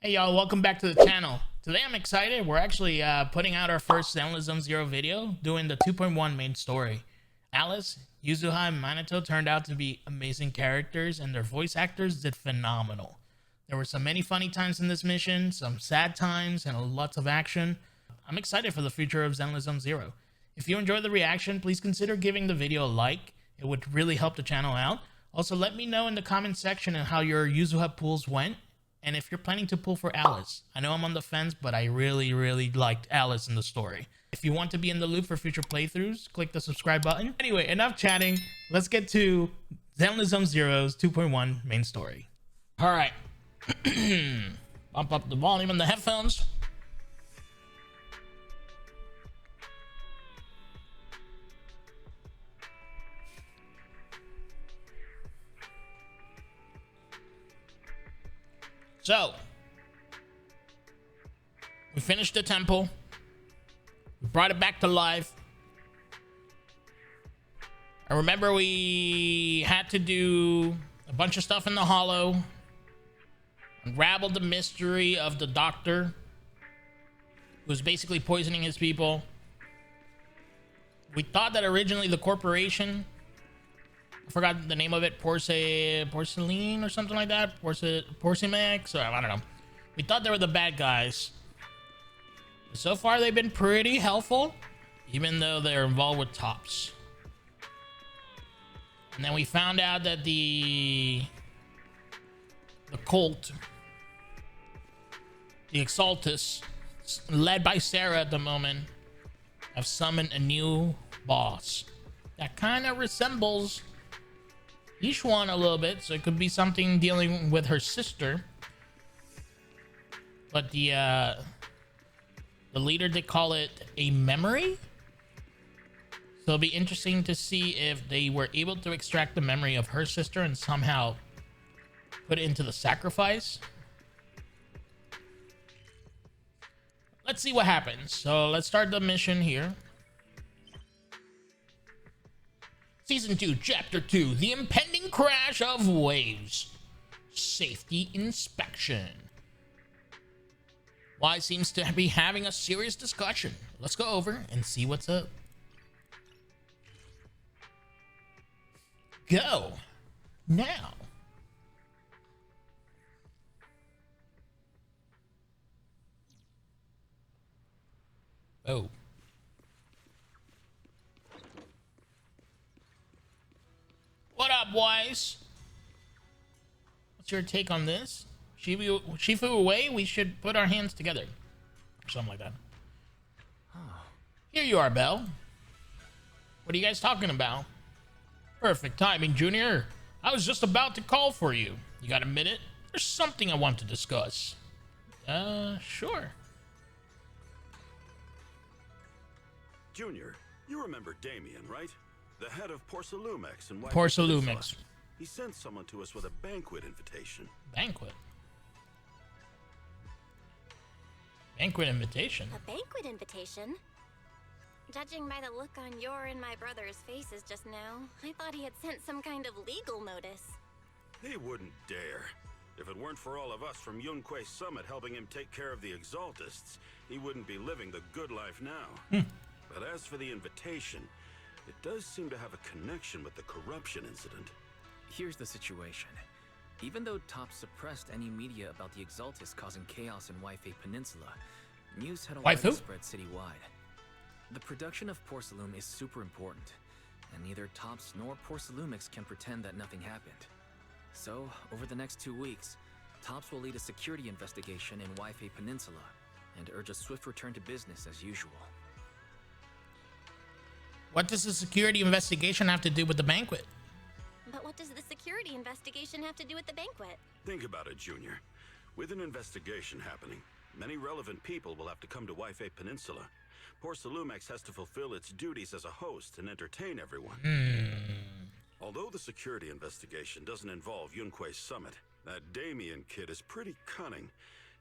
Hey y'all, welcome back to the channel. Today I'm excited. We're actually putting out our first Zenless Zone Zero video, doing the 2.1 main story. Alice, Yuzuha, and Minato turned out to be amazing characters, and their voice actors did phenomenal. There were so many funny times in this mission, some sad times, and lots of action. I'm excited for the future of Zenless Zone Zero. If you enjoyed the reaction, please consider giving the video a like. It would really help the channel out. Also, let me know in the comment section how your Yuzuha pulls went, and if you're planning to pull for Alice. I know I'm on the fence, but I really liked Alice in the story. If you want to be in the loop for future playthroughs, click the subscribe button. Anyway, enough chatting. Let's get to Zenless Zone Zero's 2.1 main story. All right. Bump up the volume on the headphones. So, we finished the temple. We brought it back to life. I remember we had to do a bunch of stuff in the hollow. Unravel the mystery of the doctor who was basically poisoning his people. We thought that originally the corporation, I forgot the name of it, Porcelain or something like that, Porcimex, or I don't know. We thought they were the bad guys. So far they've been pretty helpful, even though they're involved with Tops. And then we found out that the cult, the Exaltus, led by Sarah at the moment, have summoned a new boss that kind of resembles Yishuan a little bit, so it could be something dealing with her sister. But the leader did call it a memory. So it'll be interesting to see if they were able to extract the memory of her sister and somehow put it into the sacrifice. Let's see what happens. So let's start the mission here. Season 2, Chapter 2, The Impending Crash of Waves. Safety Inspection. Y seems to be having a serious discussion. Let's go over and see what's up. Go. Now. Oh. What up, boys? What's your take on this? Shifu away, we should put our hands together. Or something like that. Here you are, Belle. What are you guys talking about? Perfect timing, Junior. I was just about to call for you. You got a minute? There's something I want to discuss. Sure. Junior, you remember Damien, right? The head of Porcelumex and Porcelumex. He sent someone to us with a banquet invitation. Banquet? Banquet invitation? A banquet invitation? Judging by the look on your and my brother's faces just now, I thought he had sent some kind of legal notice. He wouldn't dare. If it weren't for all of us from Yunquei Summit helping him take care of the Exaltists, he wouldn't be living the good life now. But as for the invitation, it does seem to have a connection with the corruption incident. Here's the situation. Even though Top suppressed any media about the Exaltists causing chaos in Waifei Peninsula, news had already spread citywide. The production of Porcelain is super important, and neither Tops nor Porcelumix can pretend that nothing happened. So, over the next 2 weeks, Tops will lead a security investigation in Waifei Peninsula and urge a swift return to business as usual. What does the security investigation have to do with the banquet? But what does the security investigation have to do with the banquet? Think about it, Junior. With an investigation happening, many relevant people will have to come to Waifei Peninsula. Porcelumex has to fulfill its duties as a host and entertain everyone. Although the security investigation doesn't involve Yunquei Summit, that Damien kid is pretty cunning.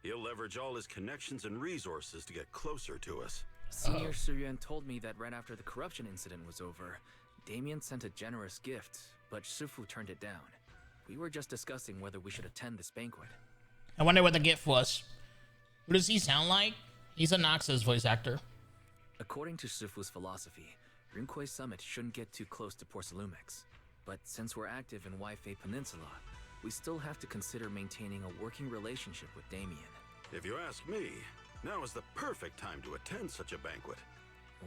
He'll leverage all his connections and resources to get closer to us. Senior Suyuan told me that right after the corruption incident was over, Damien sent a generous gift, but Shifu turned it down. We were just discussing whether we should attend this banquet. I wonder what the gift was. Who does he sound like? He's a Noxa's voice actor. According to Shifu's philosophy, Rinkwei Summit shouldn't get too close to Porcelumex. But since we're active in Waifei Peninsula, we still have to consider maintaining a working relationship with Damien. If you ask me, now is the perfect time to attend such a banquet.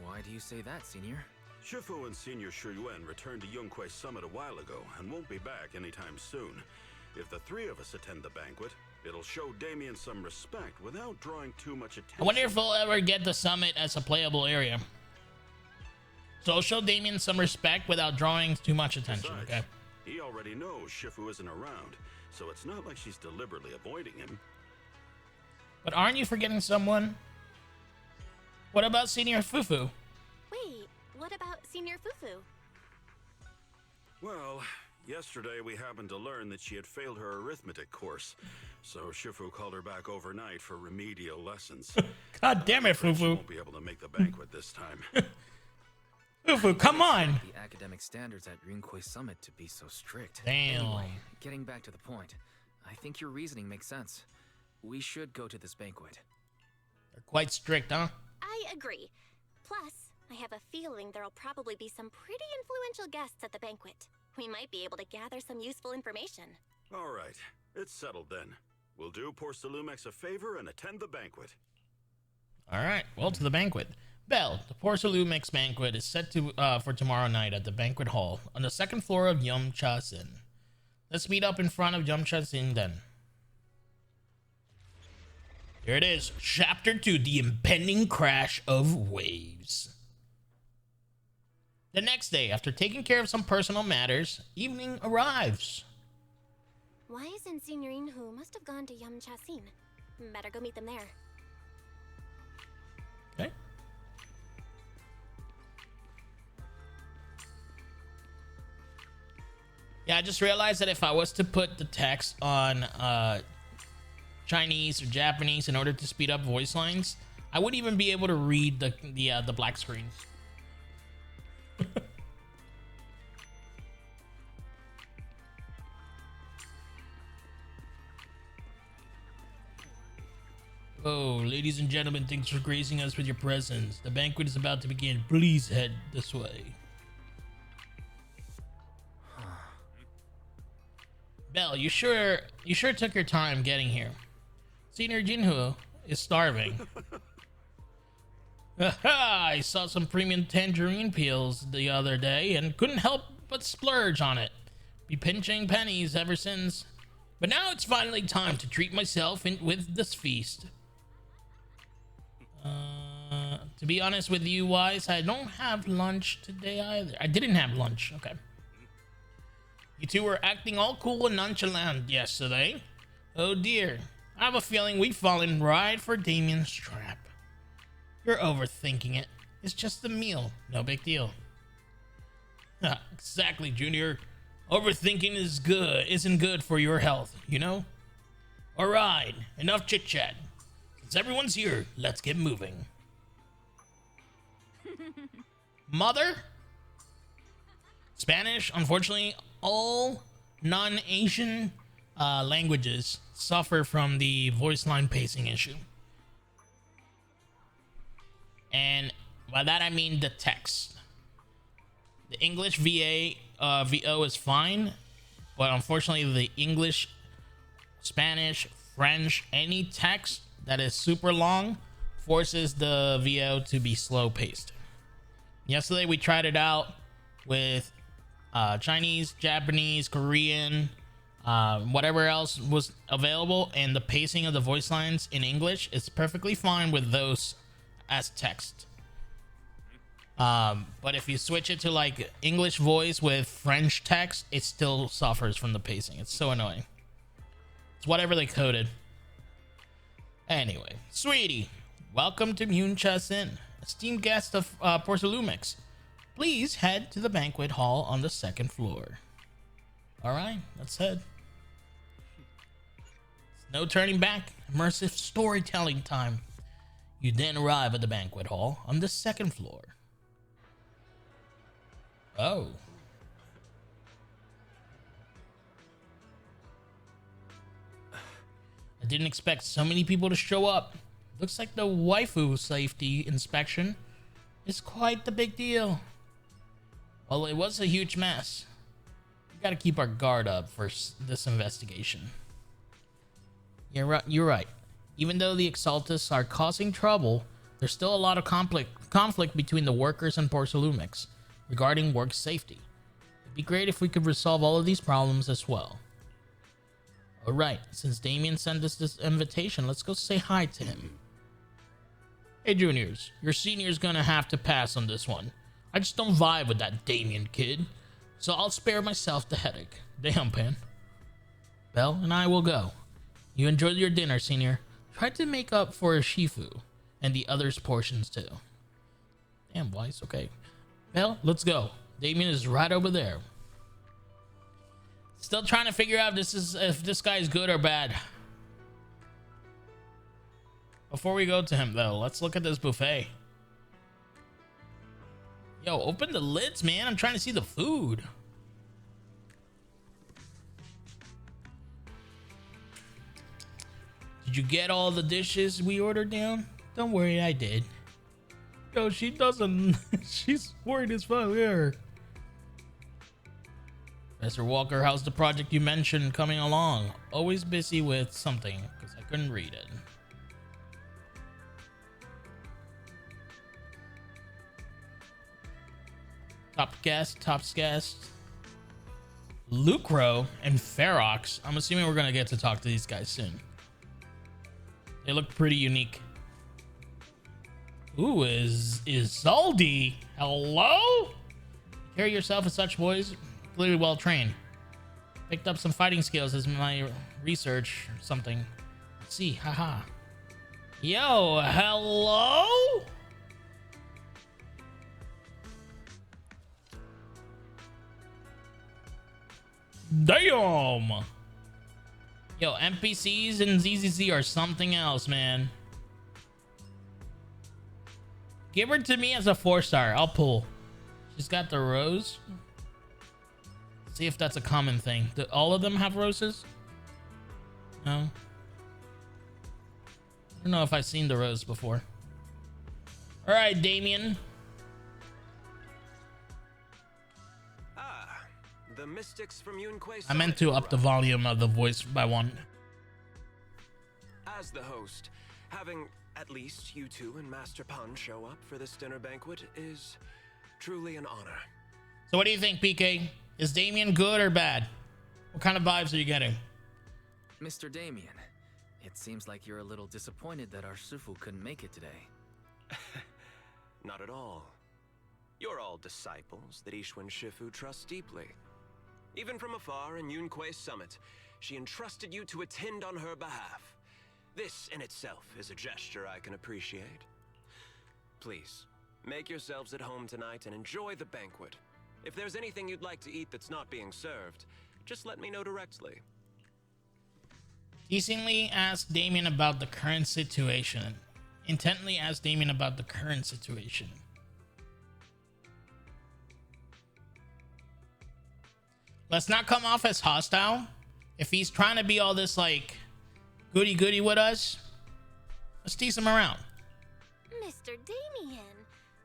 Why do you say that, Senior? Shifu and Senior Shuyuan returned to Yunkwei Summit a while ago and won't be back anytime soon. If the three of us attend the banquet, it'll show Damien some respect without drawing too much attention. I wonder if we'll ever get the summit as a playable area. So it'll show Damien some respect without drawing too much attention. Besides, okay. he already knows Shifu isn't around, so it's not like she's deliberately avoiding him. But aren't you forgetting someone? What about Senior Fufu? Wait, what about Senior Fufu? Well, yesterday we happened to learn that she had failed her arithmetic course, so Shifu called her back overnight for remedial lessons. God damn it, She Fufu. won't be able to make the banquet this time. Fufu, come on. The academic standards at Rinkwei Summit to be so strict. Damn. Anyway, getting back to the point, I think your reasoning makes sense. We should go to this banquet. They're quite strict, huh? I agree. Plus, I have a feeling there'll probably be some pretty influential guests at the banquet. We might be able to gather some useful information. All right, it's settled then. We'll do Porcelumex a favor and attend the banquet. All right, well, to the banquet. Belle, the Porcelumex banquet is set to for tomorrow night at the banquet hall on the second floor of Yumcha-sin. Let's meet up in front of Yumcha-sin then. Here it is, Chapter 2, The Impending Crash of Waves. The next day, after taking care of some personal matters, evening arrives. Why isn't Senior Inhu must have gone to Yumcha-sin? Better go meet them there. Okay. Yeah, I just realized that if I was to put the text on Chinese or Japanese in order to speed up voice lines, I wouldn't even be able to read the black screen. Oh, ladies and gentlemen, thanks for gracing us with your presence. The banquet is about to begin. Please head this way. Belle, you sure took your time getting here. Senior Jinhu is starving. I saw some premium tangerine peels the other day and couldn't help but splurge on it. Be pinching pennies ever since. But now it's finally time to treat myself with this feast. To be honest with you, Wise, I don't have lunch today either. I didn't have lunch. Okay. You two were acting all cool and nonchalant yesterday. Oh dear. I have a feeling we've fallen right for Damien's trap. You're overthinking it. It's just a meal. No big deal. Exactly, Junior. Overthinking isn't good for your health, you know? Alright, enough chit-chat. Since everyone's here, let's get moving. Mother? Spanish, unfortunately, all non-Asian languages suffer from the voice line pacing issue. And by that I mean the text. The English VO is fine, but unfortunately the English, Spanish, French, any text that is super long forces the VO to be slow paced. Yesterday we tried it out with Chinese, Japanese, Korean, whatever else was available, and the pacing of the voice lines in English is perfectly fine with those as text. But if you switch it to like English voice with French text, it still suffers from the pacing. It's so annoying. It's whatever they coded. Anyway, sweetie, welcome to Yumcha-sin, esteemed guest of Porcelumex. Please head to the banquet hall on the second floor. All right, let's head. No turning back. Immersive storytelling time. You then arrive at the banquet hall on the second floor. Oh. I didn't expect so many people to show up. Looks like the waifu safety inspection is quite the big deal. Well, it was a huge mess. We gotta keep our guard up for this investigation. You're right. Even though the Exaltists are causing trouble, there's still a lot of conflict between the workers and Porcelumix regarding work safety. It'd be great if we could resolve all of these problems as well. Alright, since Damien sent us this invitation, let's go say hi to him. Hey juniors, your senior's gonna have to pass on this one. I just don't vibe with that Damien kid, so I'll spare myself the headache. Damn, Pan. Belle and I will go. You enjoyed your dinner, senior. Try to make up for Shifu and the others' portions too. Damn, Weiss, okay. Belle, let's go. Damien is right over there. Still trying to figure out if this guy is good or bad. Before we go to him, though, let's look at this buffet. Yo, open the lids, man. I'm trying to see the food. Did you get all the dishes we ordered down? Don't worry, I did. Yo, she doesn't. She's worried as fuck. Here. Professor Walker, how's the project you mentioned coming along? Always busy with something, because I couldn't read it. Top guest. Lucro and Ferox. I'm assuming we're going to get to talk to these guys soon. They look pretty unique. Ooh, is Zaldi? Hello? Carry yourself as such, boys. Clearly well trained. Picked up some fighting skills as my research or something. Let's see, haha. Yo, hello? Damn. Yo, NPCs and ZZZ are something else, man. Give her to me as a 4-star. I'll pull. She's got the rose. See if that's a common thing. Do all of them have roses? No. I don't know if I've seen the rose before. All right, Damien. The mystics from Yunquay. I meant to up the volume of the voice by one. As the host, having at least you two and Master Pan show up for this dinner banquet is truly an honor. So what do you think, PK? Is Damien good or bad? What kind of vibes are you getting? Mr. Damien, it seems like you're a little disappointed that our Shifu couldn't make it today. Not at all. You're all disciples that Ishwan Shifu trusts deeply. Even from afar in Yunquay Summit, she entrusted you to attend on her behalf. This in itself is a gesture I can appreciate. Please, make yourselves at home tonight and enjoy the banquet. If there's anything you'd like to eat that's not being served, just let me know directly. Teasingly ask Damien about the current situation. Intently ask Damien about the current situation. Let's not come off as hostile. If he's trying to be all this like goody with us, let's tease him around. Mr. Damien,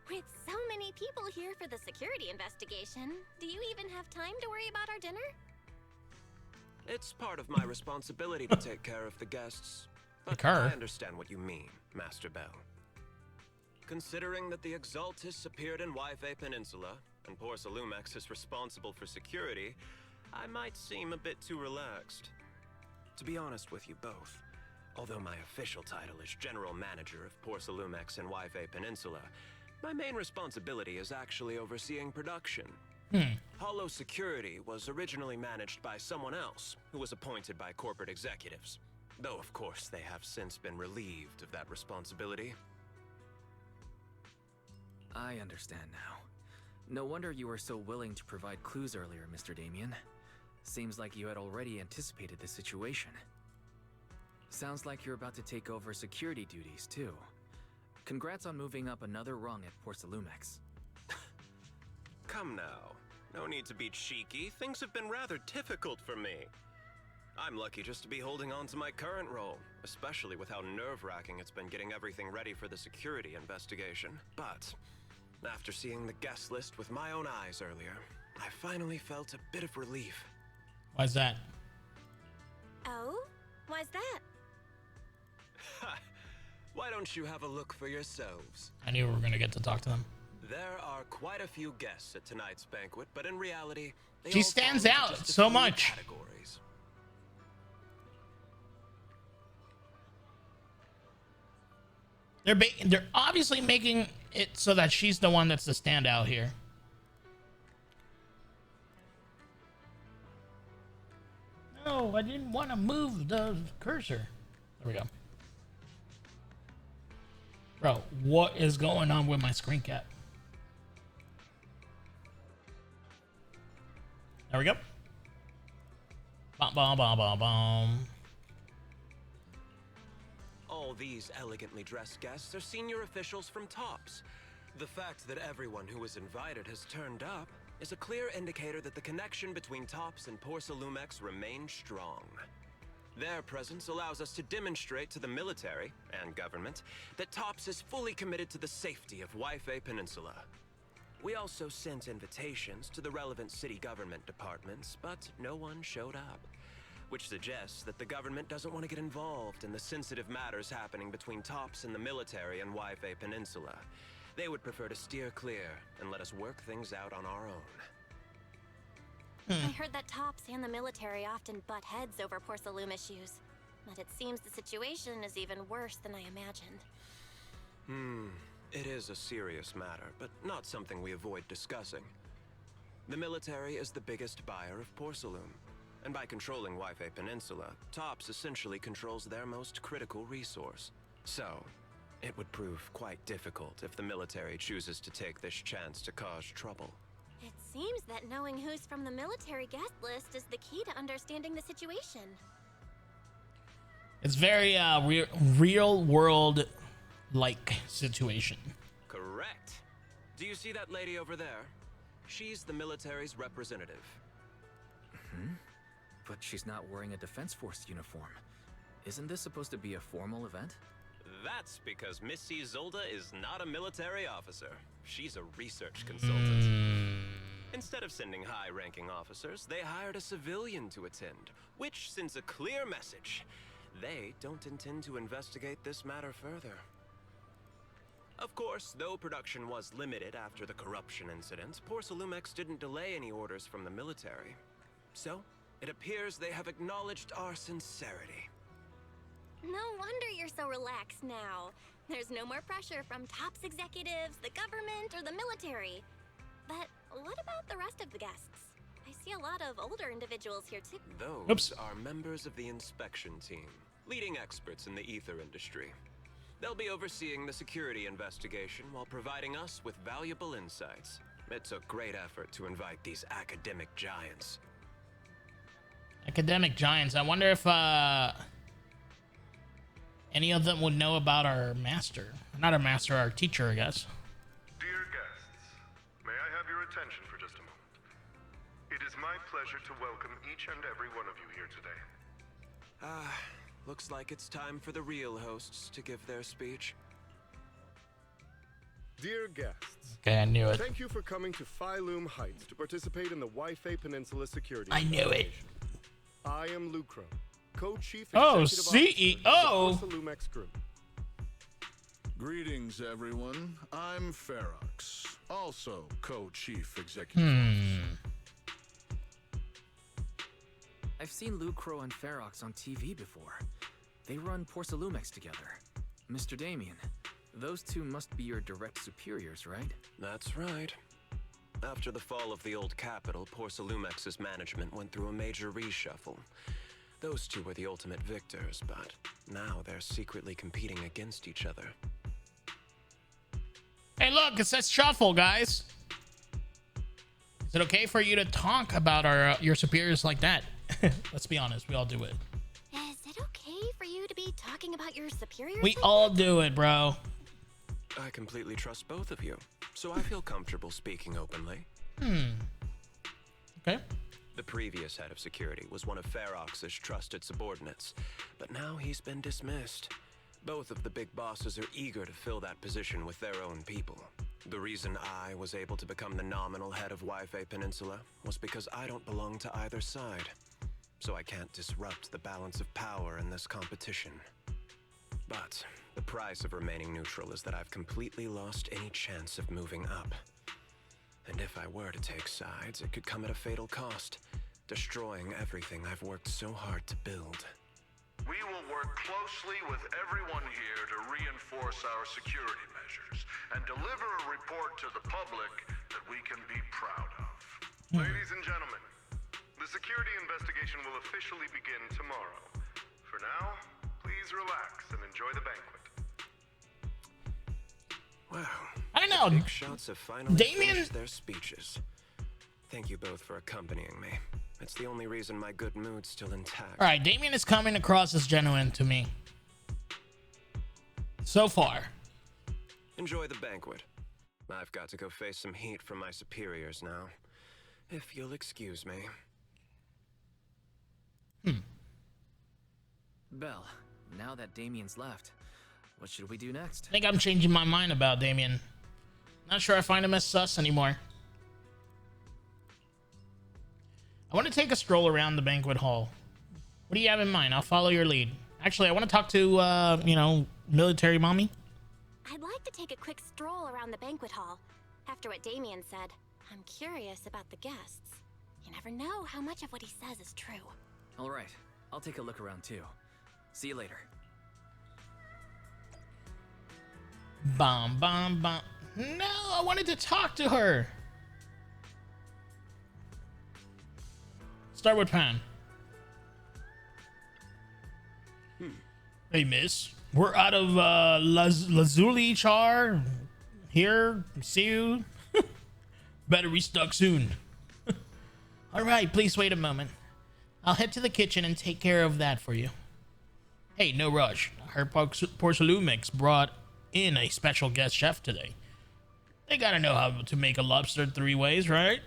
with so many people here for the security investigation, do you even have time to worry about our dinner? It's part of my responsibility to take care of the guests, but I understand what you mean, Master Bell. Considering that the Exaltists appeared in Yunquay Peninsula, and Porcelumix is responsible for security, I might seem a bit too relaxed. To be honest with you both, although my official title is General Manager of Porcelumix and Yunquay Peninsula, my main responsibility is actually overseeing production. Hollow Security was originally managed by someone else, who was appointed by corporate executives. Though, of course, they have since been relieved of that responsibility. I understand now. No wonder you were so willing to provide clues earlier, Mr. Damien. Seems like you had already anticipated the situation. Sounds like you're about to take over security duties, too. Congrats on moving up another rung at Porcelumix. Come now. No need to be cheeky. Things have been rather difficult for me. I'm lucky just to be holding on to my current role, especially with how nerve-wracking it's been getting everything ready for the security investigation. But after seeing the guest list with my own eyes earlier, I finally felt a bit of relief. Why's that? Oh? Why's that? Why don't you have a look for yourselves? I knew we were gonna get to talk to them. There are quite a few guests at tonight's banquet, but in reality, they She all stands fall into out just a so few much. categories. They're obviously making it so that she's the one that's the standout here. No, I didn't want to move the cursor. There we go. Bro, what is going on with my screen cap? There we go. Bom, bom, bom, bom, bom. All these elegantly dressed guests are senior officials from TOPS. The fact that everyone who was invited has turned up is a clear indicator that the connection between TOPS and Porsalumex remains strong. Their presence allows us to demonstrate to the military and government that TOPS is fully committed to the safety of Waifei Peninsula. We also sent invitations to the relevant city government departments, but no one showed up, which suggests that the government doesn't want to get involved in the sensitive matters happening between TOPS and the military and Waifei Peninsula. They would prefer to steer clear and let us work things out on our own. I heard that TOPS and the military often butt heads over Porsalume issues, but it seems the situation is even worse than I imagined. It is a serious matter, but not something we avoid discussing. The military is the biggest buyer of Porsalume, and by controlling Waifei Peninsula, TOPS essentially controls their most critical resource. So, it would prove quite difficult if the military chooses to take this chance to cause trouble. It seems that knowing who's from the military guest list is the key to understanding the situation. It's very real world like situation. Correct. Do you see that lady over there? She's the military's representative. But she's not wearing a Defense Force uniform. Isn't this supposed to be a formal event? That's because Missy Zolda is not a military officer. She's a research consultant. Instead of sending high-ranking officers, they hired a civilian to attend, which sends a clear message. They don't intend to investigate this matter further. Of course, though production was limited after the corruption incident, Porsalumex didn't delay any orders from the military. So, it appears they have acknowledged our sincerity. No wonder you're so relaxed now. There's no more pressure from TOPS executives, the government, or the military. But what about the rest of the guests? I see a lot of older individuals here too. Those are members of the inspection team, leading experts in the ether industry. They'll be overseeing the security investigation while providing us with valuable insights. It took great effort to invite these academic giants. Academic giants. I wonder if any of them would know about our master. Not our master, our teacher, I guess. Dear guests, may I have your attention for just a moment? It is my pleasure to welcome each and every one of you here today. Looks like it's time for the real hosts to give their speech. Dear guests, Okay, I knew it. thank you for coming to Phylume Heights to participate in the Waifei Peninsula Security I knew it. Investigation. I am Lucro, co-chief Oh, executive CEO. officer of the Porsalumex Group. Greetings, everyone. I'm Ferox, also co-chief executive officer. I've seen Lucro and Ferox on TV before. They run Porsalumex together. Mr. Damien, those two must be your direct superiors, right? That's right. After the fall of the old capital, Porsalumex's management went through a major reshuffle. Those two were the ultimate victors, but now they're secretly competing against each other. Hey, look, it says shuffle, guys. Is it okay for you to talk about your superiors like that? Let's be honest, we all do it. Is it okay for you to be talking about your superiors? We like all that? do it, bro. I completely trust both of you, so I feel comfortable speaking openly. Okay. The previous head of security was one of Ferox's trusted subordinates, but now he's been dismissed. Both of the big bosses are eager to fill that position with their own people. The reason I was able to become the nominal head of Waifei Peninsula was because I don't belong to either side, so I can't disrupt the balance of power in this competition. But the price of remaining neutral is that I've completely lost any chance of moving up. And if I were to take sides, it could come at a fatal cost, destroying everything I've worked so hard to build. We will work closely with everyone here to reinforce our security measures and deliver a report to the public that we can be proud of. Ladies and gentlemen, the security investigation will officially begin tomorrow. For now, please relax and enjoy the banquet. Wow. I don't know. Big shots have finally finished their speeches. Thank you both for accompanying me. It's the only reason my good mood's still intact. All right, Damien is coming across as genuine to me. So far. Enjoy the banquet. I've got to go face some heat from my superiors now. If you'll excuse me. Belle, now that Damien's left, what should we do next? I think I'm changing my mind about Damien. Not sure I find him as sus anymore. I want to take a stroll around the banquet hall. What do you have in mind? I'll follow your lead. Actually, I want to talk to, military mommy. I'd like to take a quick stroll around the banquet hall. After what Damien said, I'm curious about the guests. You never know how much of what he says is true. All right, I'll take a look around too. See you later. Bum, bum, bum. No, I wanted to talk to her. Start with Pan. Hey, miss. We're out of Lazuli Char. Here. See you. Better restock soon. All right, please wait a moment. I'll head to the kitchen and take care of that for you. Hey, no rush. Her Porcelumix brought in a special guest chef today. They gotta know how to make a lobster 3 ways, right?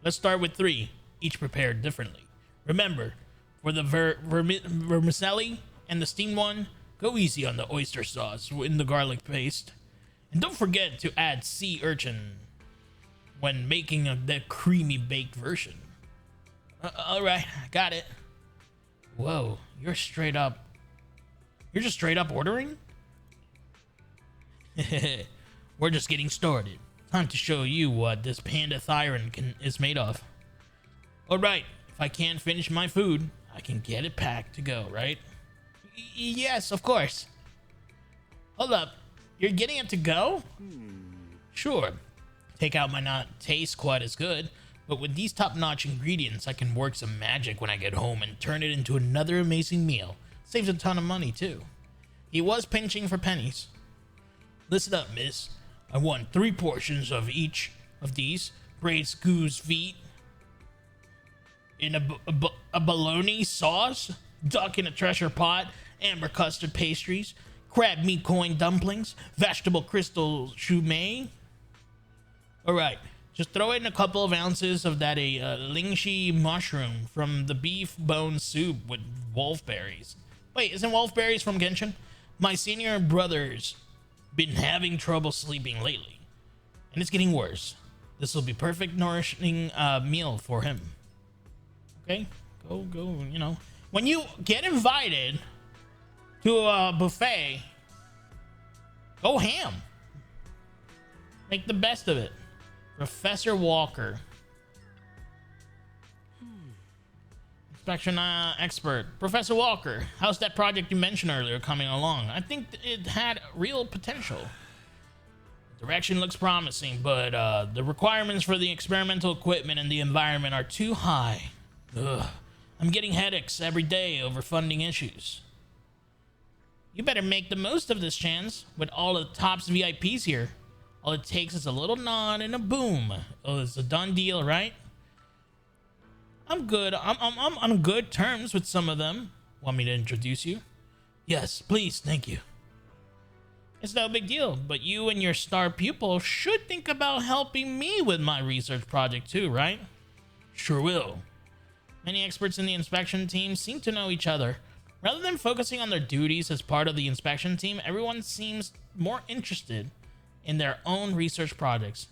Let's start with 3, each prepared differently. Remember, for the vermicelli and the steamed one, go easy on the oyster sauce in the garlic paste. And don't forget to add sea urchin when making the creamy baked version. Alright, got it. Whoa, you're just straight up ordering? We're just getting started. Time to show you what this panda thyron is made of. Alright, if I can't finish my food, I can get it packed to go, right? Yes, of course. Hold up, you're getting it to go? Sure. Takeout might not taste quite as good, but with these top-notch ingredients, I can work some magic when I get home and turn it into another amazing meal. Saves a ton of money, too. He was pinching for pennies. Listen up, miss. I want 3 portions of each of these braised goose feet in a bologna sauce, duck in a treasure pot, amber custard pastries, crab meat coin dumplings, vegetable crystal shumai. Alright, just throw in a couple of ounces of that lingxi mushroom from the beef bone soup with wolfberries. Wait, isn't wolfberries from Genshin? My senior brother's been having trouble sleeping lately, and it's getting worse. This will be perfect nourishing meal for him. Okay, go, when you get invited to a buffet, go ham. Make the best of it. Professor Walker. Inspection expert. Professor Walker, how's that project you mentioned earlier coming along? I think it had real potential. The direction looks promising, but the requirements for the experimental equipment and the environment are too high. Ugh. I'm getting headaches every day over funding issues. You better make the most of this chance with all of the TOPS VIPs here. All it takes is a little nod and a boom. Oh, it's a done deal, right? I'm good. I'm on good terms with some of them. Want me to introduce you? Yes, please. Thank you. It's no big deal, but you and your star pupil should think about helping me with my research project too, right? Sure will. Many experts in the inspection team seem to know each other. Rather than focusing on their duties as part of the inspection team, everyone seems more interested in their own research projects.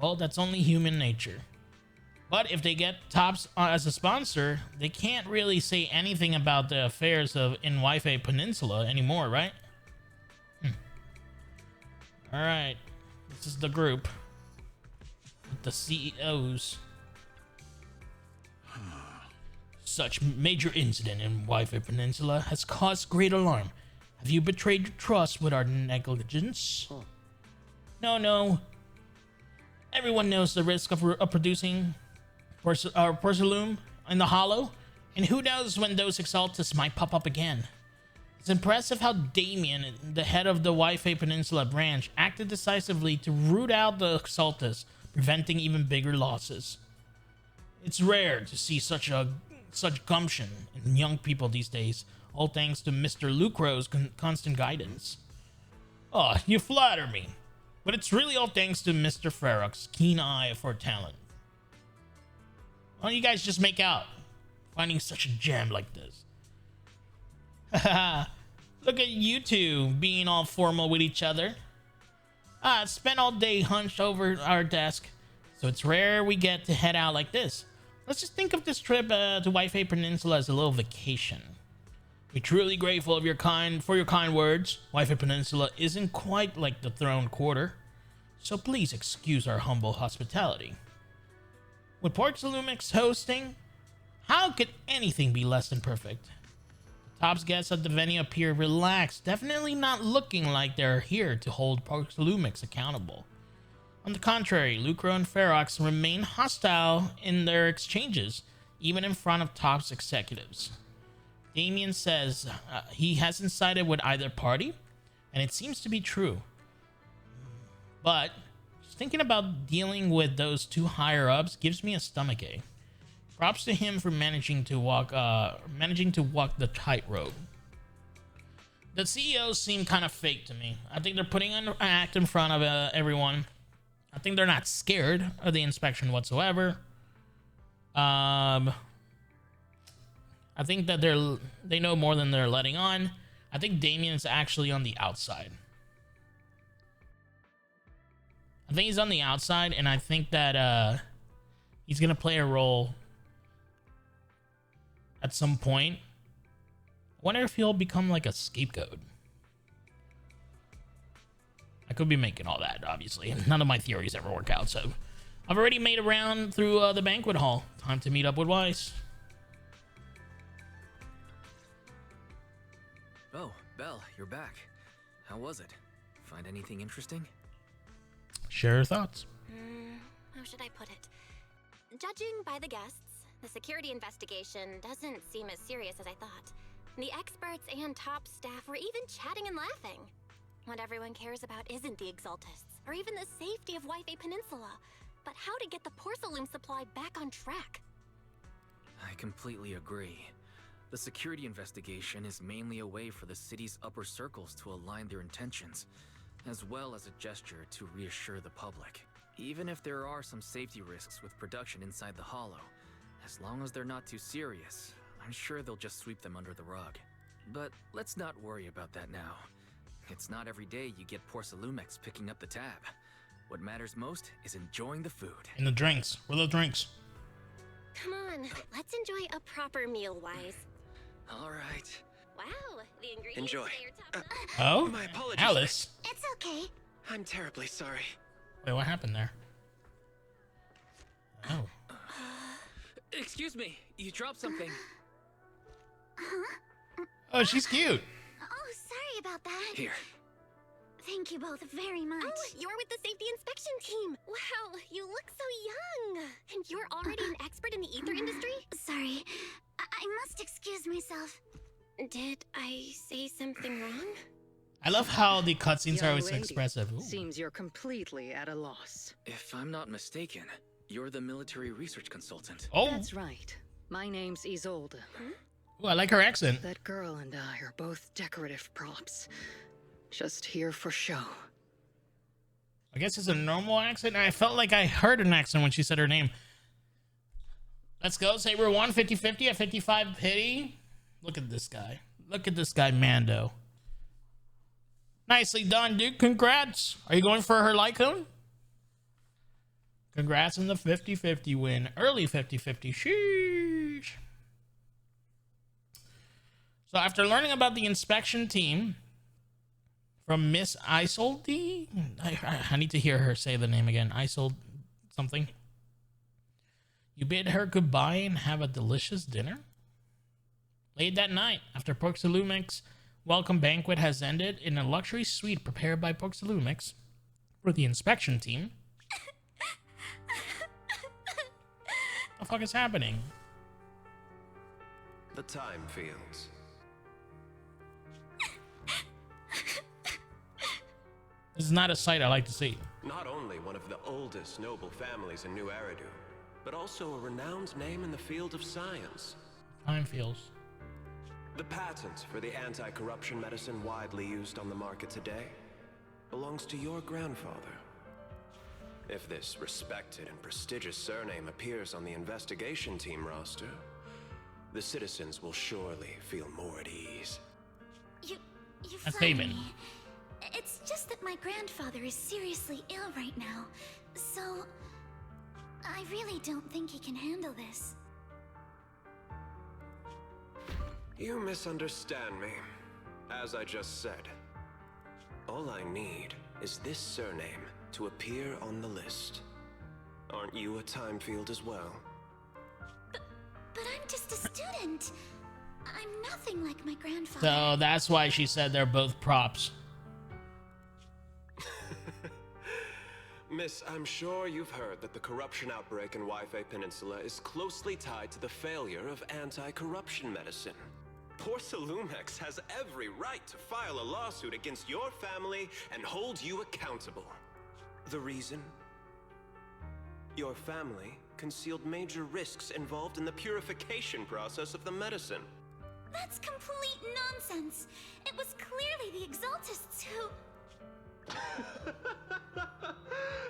Well, that's only human nature. But if they get TOPS as a sponsor, they can't really say anything about the affairs in Wi-Fi Peninsula anymore, right? Alright, this is the group with the CEOs. Such major incident in Wi-Fi Peninsula has caused great alarm. Have you betrayed your trust with our negligence? No. Everyone knows the risk of producing porcelain in the hollow, and who knows when those exaltists might pop up again. It's impressive how Damien, the head of the Wi-Fi Peninsula branch, acted decisively to root out the exaltists, preventing even bigger losses. It's rare to see such gumption in young people these days, all thanks to Mr. Lucro's constant guidance. Oh, you flatter me, but it's really all thanks to Mr. Ferox's keen eye for talent. Why don't you guys just make out, finding such a gem like this? Haha, look at you two being all formal with each other. Spent all day hunched over our desk, so it's rare we get to head out like this. Let's just think of this trip to Wi-Fi Peninsula as a little vacation. We're truly grateful for your kind words. Wi-Fi Peninsula isn't quite like the Throne Quarter, so please excuse our humble hospitality. With Port Salumix hosting, how could anything be less than perfect? The TOPS guests at the venue appear relaxed, definitely not looking like they're here to hold Port Salumix accountable. On the contrary, Lucro and Ferox remain hostile in their exchanges, even in front of TOPS executives. Damien says he hasn't sided with either party, and it seems to be true. But just thinking about dealing with those two higher-ups gives me a stomachache. Props to him for managing to walk the tightrope. The CEOs seem kind of fake to me. I think they're putting an act in front of everyone. I think they're not scared of the inspection whatsoever. I think that they know more than they're letting on. I think Damien is actually on the outside. I think he's on the outside, and I think that he's gonna play a role at some point. I wonder if he'll become like a scapegoat. I could be making all that, obviously. None of my theories ever work out, so I've already made a round through the banquet hall. Time to meet up with Weiss. Oh, Belle, you're back. How was it? Find anything interesting? Share your thoughts. How should I put it? Judging by the guests, the security investigation doesn't seem as serious as I thought. The experts and top staff were even chatting and laughing. What everyone cares about isn't the exaltists, or even the safety of Wi-Fi Peninsula, but how to get the porcelain supply back on track. I completely agree. The security investigation is mainly a way for the city's upper circles to align their intentions, as well as a gesture to reassure the public. Even if there are some safety risks with production inside the Hollow, as long as they're not too serious, I'm sure they'll just sweep them under the rug. But let's not worry about that now. It's not every day you get Porcelumex picking up the tab. What matters most is enjoying the food. And the drinks. Where are the drinks? Come on, let's enjoy a proper meal, Wise. All right. Wow, the ingredients Enjoy. today are top notch. Oh? My apologies. Alice. It's okay. I'm terribly sorry. Wait, what happened there? Oh. Excuse me, you dropped something. Oh, she's cute. Oh, sorry about that. Here. Thank you both very much. Oh, you're with the safety inspection team. Wow, you look so young. And you're already an expert in the ether industry? Sorry, I must excuse myself. Did I say something wrong? I love how the cutscenes are Young always so lady, expressive. Ooh. Seems you're completely at a loss. If I'm not mistaken, you're the military research consultant. Oh, That's right. My name's Isolde. ooh, I like her accent. That girl and I are both decorative props. Just here for show. I guess it's a normal accent. I felt like I heard an accent when she said her name. Let's go. Saber 1, 50-50 at 55 pity. Look at this guy. Look at this guy, Mando. Nicely done, dude. Congrats. Are you going for her Lycoon? Congrats on the 50-50 win. Early 50-50. Sheesh. So after learning about the inspection team from Miss Isolde, I need to hear her say the name again. Isolde something. You bid her goodbye and have a delicious dinner? Late that night, after Porxalumex's welcome banquet has ended in a luxury suite prepared by Porxalumix for the inspection team. What the fuck is happening? The Thymefields. This is not a sight I like to see. Not only one of the oldest noble families in New Eridu, but also a renowned name in the field of science. Thymefields. The patent for the anti-corruption medicine widely used on the market today belongs to your grandfather. If this respected and prestigious surname appears on the investigation team roster, the citizens will surely feel more at ease. You That's flatter David. me. It's just that my grandfather is seriously ill right now, so I really don't think he can handle this. You misunderstand me. As I just said, all I need is this surname to appear on the list. Aren't you a Thymefield as well? But I'm just a student. I'm nothing like my grandfather. So that's why she said they're both props. Miss, I'm sure you've heard that the corruption outbreak in Waifei Peninsula is closely tied to the failure of anti-corruption medicine. Porcelanumex has every right to file a lawsuit against your family and hold you accountable. The reason? Your family concealed major risks involved in the purification process of the medicine. That's complete nonsense. It was clearly the Exaltists who...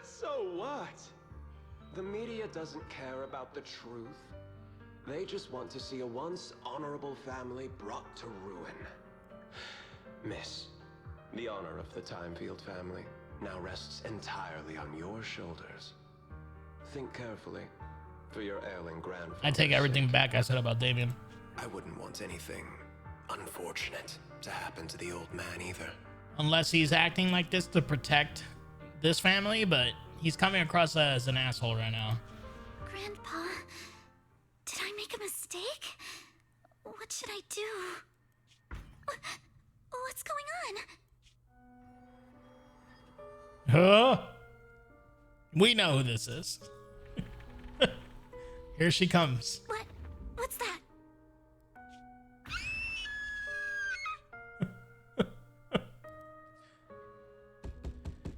So what? The media doesn't care about the truth. They just want to see a once honorable family brought to ruin. Miss, the honor of the Thymefield family now rests entirely on your shoulders. Think carefully for your ailing grandfather. I take everything back I said about Damien. I wouldn't want anything unfortunate to happen to the old man either. Unless he's acting like this to protect this family, but he's coming across as an asshole right now. Grandpa, did I make a mistake? What should I do? What's going on? Huh? We know who this is. Here she comes. What's that?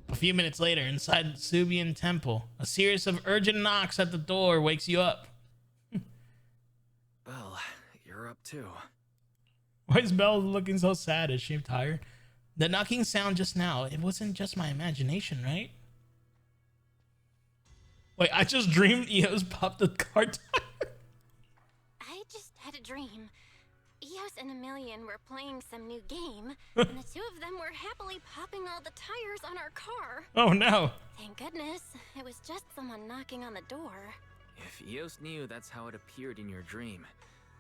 A few minutes later, inside the Subian temple, a series of urgent knocks at the door wakes you up. Well, you're up too. Why is Belle looking so sad? Is she tired? The knocking sound just now, it wasn't just my imagination, right? Wait, I just dreamed Eos popped a car tire. I just had a dream. Eos and Emilian were playing some new game, and the two of them were happily popping all the tires on our car. Oh no. Thank goodness, it was just someone knocking on the door. If Eos knew that's how it appeared in your dream,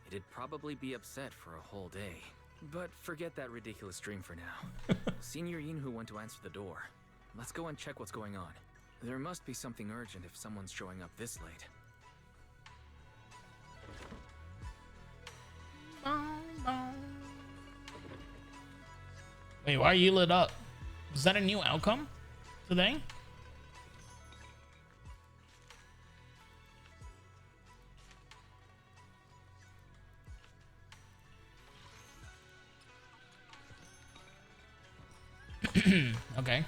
it'd probably be upset for a whole day. But forget that ridiculous dream for now. Senior Yinhu went to answer the door. Let's go and check what's going on. There must be something urgent if someone's showing up this late. Wait, why are you lit up? Is that a new outcome today? Okay.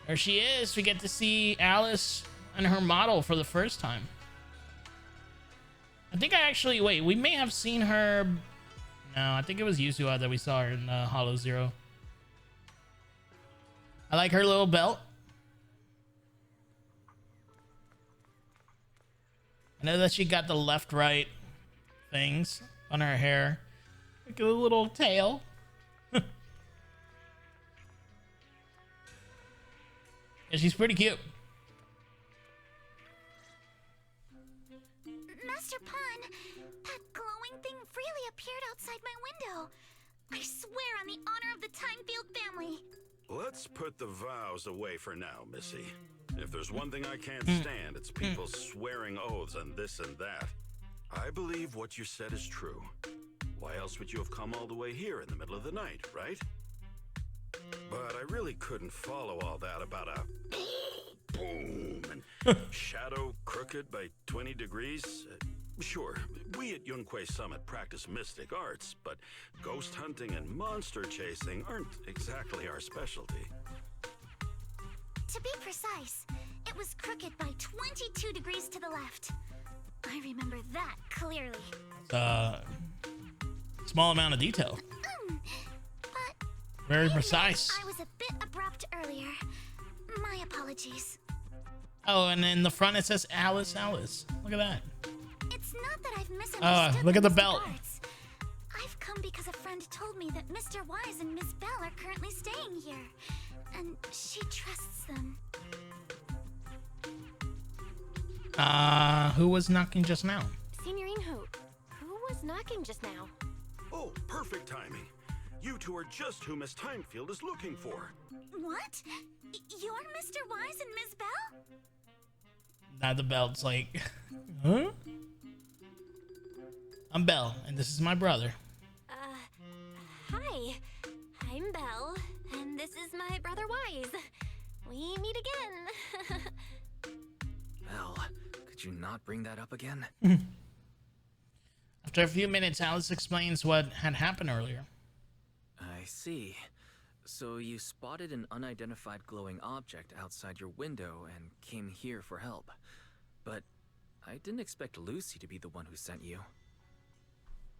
There she is. We get to see Alice and her model for the first time. I think I actually... Wait, we may have seen her... No, I think it was Yuzuha that we saw her in Hollow Zero. I like her little belt. I know that she got the left-right things on her hair. Like a little tail. And she's pretty cute. Master Pawn, that glowing thing really appeared outside my window. I swear on the honor of the Thymefield family. Let's put the vows away for now, Missy. If there's one thing I can't stand, it's people swearing oaths and this and that. I believe what you said is true. Why else would you have come all the way here in the middle of the night, right? But I really couldn't follow all that about a boom and shadow crooked by 20 degrees. Sure, we at Yunquay Summit practice mystic arts, but ghost hunting and monster chasing aren't exactly our specialty. To be precise, it was crooked by 22 degrees to the left. I remember that clearly. Small amount of detail. But Very precise. I was a bit abrupt earlier. My apologies. Oh, and in the front it says Alice, Alice. Look at that. It's not that I've misunderstood. Look at the mystic belt. arts. I've come because a friend told me that Mr. Wise and Miss Bell are currently staying here, and she trusts them. Who was knocking just now? Signorine who was knocking just now? Oh, perfect timing. You two are just who Miss Thymefield is looking for. What? You're Mr. Wise and Miss Bell? Now the belt's like, huh? I'm Belle, and this is my brother. Hi. I'm Belle, and this is my brother Wise. We meet again. Belle, could you not bring that up again? After a few minutes, Alice explains what had happened earlier. I see. So you spotted an unidentified glowing object outside your window and came here for help. But I didn't expect Lucy to be the one who sent you.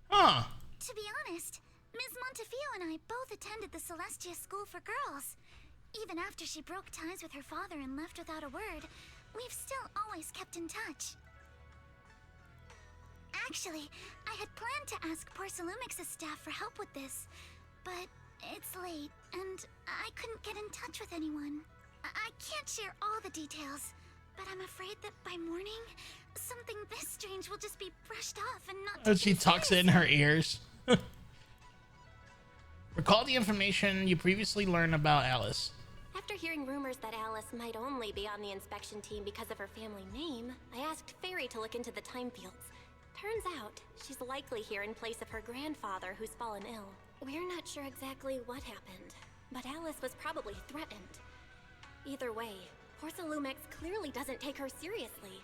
Huh. To be honest, Ms. Montefiore and I both attended the Celestia School for Girls. Even after she broke ties with her father and left without a word, we've still always kept in touch. Actually, I had planned to ask Porcelumix's staff for help with this, but it's late, and I couldn't get in touch with anyone. I can't share all the details, but I'm afraid that by morning, something this strange will just be brushed off and not. She tucks it in her ears. Recall the information you previously learned about Alice. After hearing rumors that Alice might only be on the inspection team because of her family name, I asked Fairy to look into the Thymefields. Turns out, she's likely here in place of her grandfather who's fallen ill. We're not sure exactly what happened, but Alice was probably threatened. Either way, Porcelumix clearly doesn't take her seriously.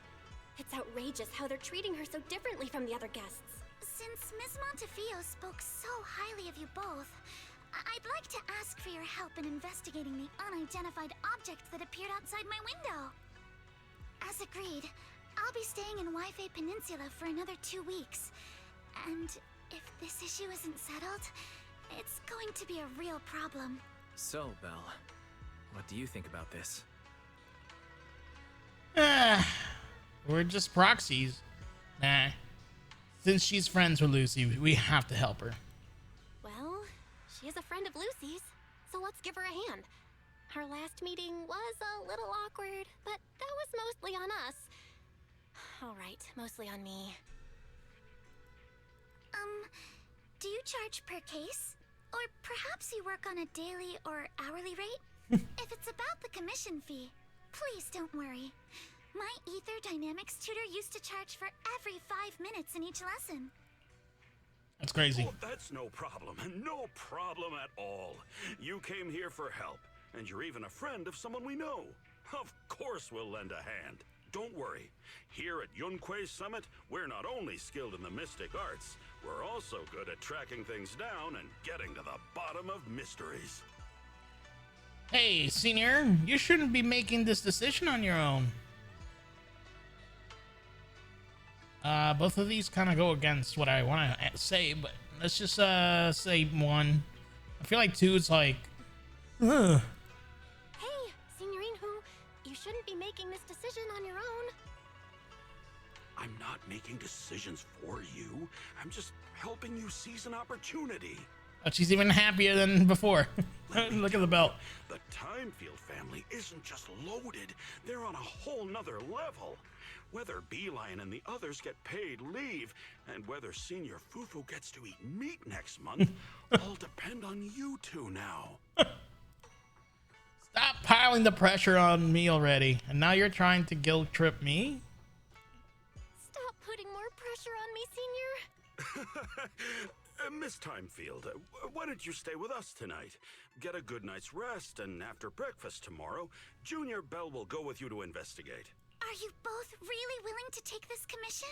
It's outrageous how they're treating her so differently from the other guests. Since Ms. Montefiore spoke so highly of you both, I'd like to ask for your help in investigating the unidentified object that appeared outside my window. As agreed, I'll be staying in Waifei Peninsula for another 2 weeks. And if this issue isn't settled, it's going to be a real problem. So, Belle, what do you think about this? We're just proxies. Nah. Since she's friends with Lucy, we have to help her. Well, she is a friend of Lucy's, so let's give her a hand. Our last meeting was a little awkward, but that was mostly on us. All right, mostly on me. Do you charge per case? Or perhaps you work on a daily or hourly rate? If it's about the commission fee, please don't worry. My Ether Dynamics tutor used to charge for every 5 minutes in each lesson. That's crazy. Oh, that's no problem. No problem at all. You came here for help, and you're even a friend of someone we know. Of course we'll lend a hand. Don't worry. Here at Yunquay Summit, we're not only skilled in the mystic arts, we're also good at tracking things down and getting to the bottom of mysteries. Hey, Senior, you shouldn't be making this decision on your own. Both of these kind of go against what I want to say, but let's just say one. I feel like two is like, ugh. Hey, Signorine Who, you shouldn't be making this decision on your own. I'm not making decisions for you. I'm just helping you seize an opportunity. Oh, she's even happier than before. Look at the belt. The Thymefield family isn't just loaded. They're on a whole nother level. Whether Beeline and the others get paid leave, and whether Senior Fufu gets to eat meat next month, all depend on you two now. Stop piling the pressure on me already. And now you're trying to guilt trip me? Stop putting more pressure on me, Senior. Miss Thymefield, why don't you stay with us tonight? Get a good night's rest, and after breakfast tomorrow, Junior Bell will go with you to investigate. Are you both really willing to take this commission?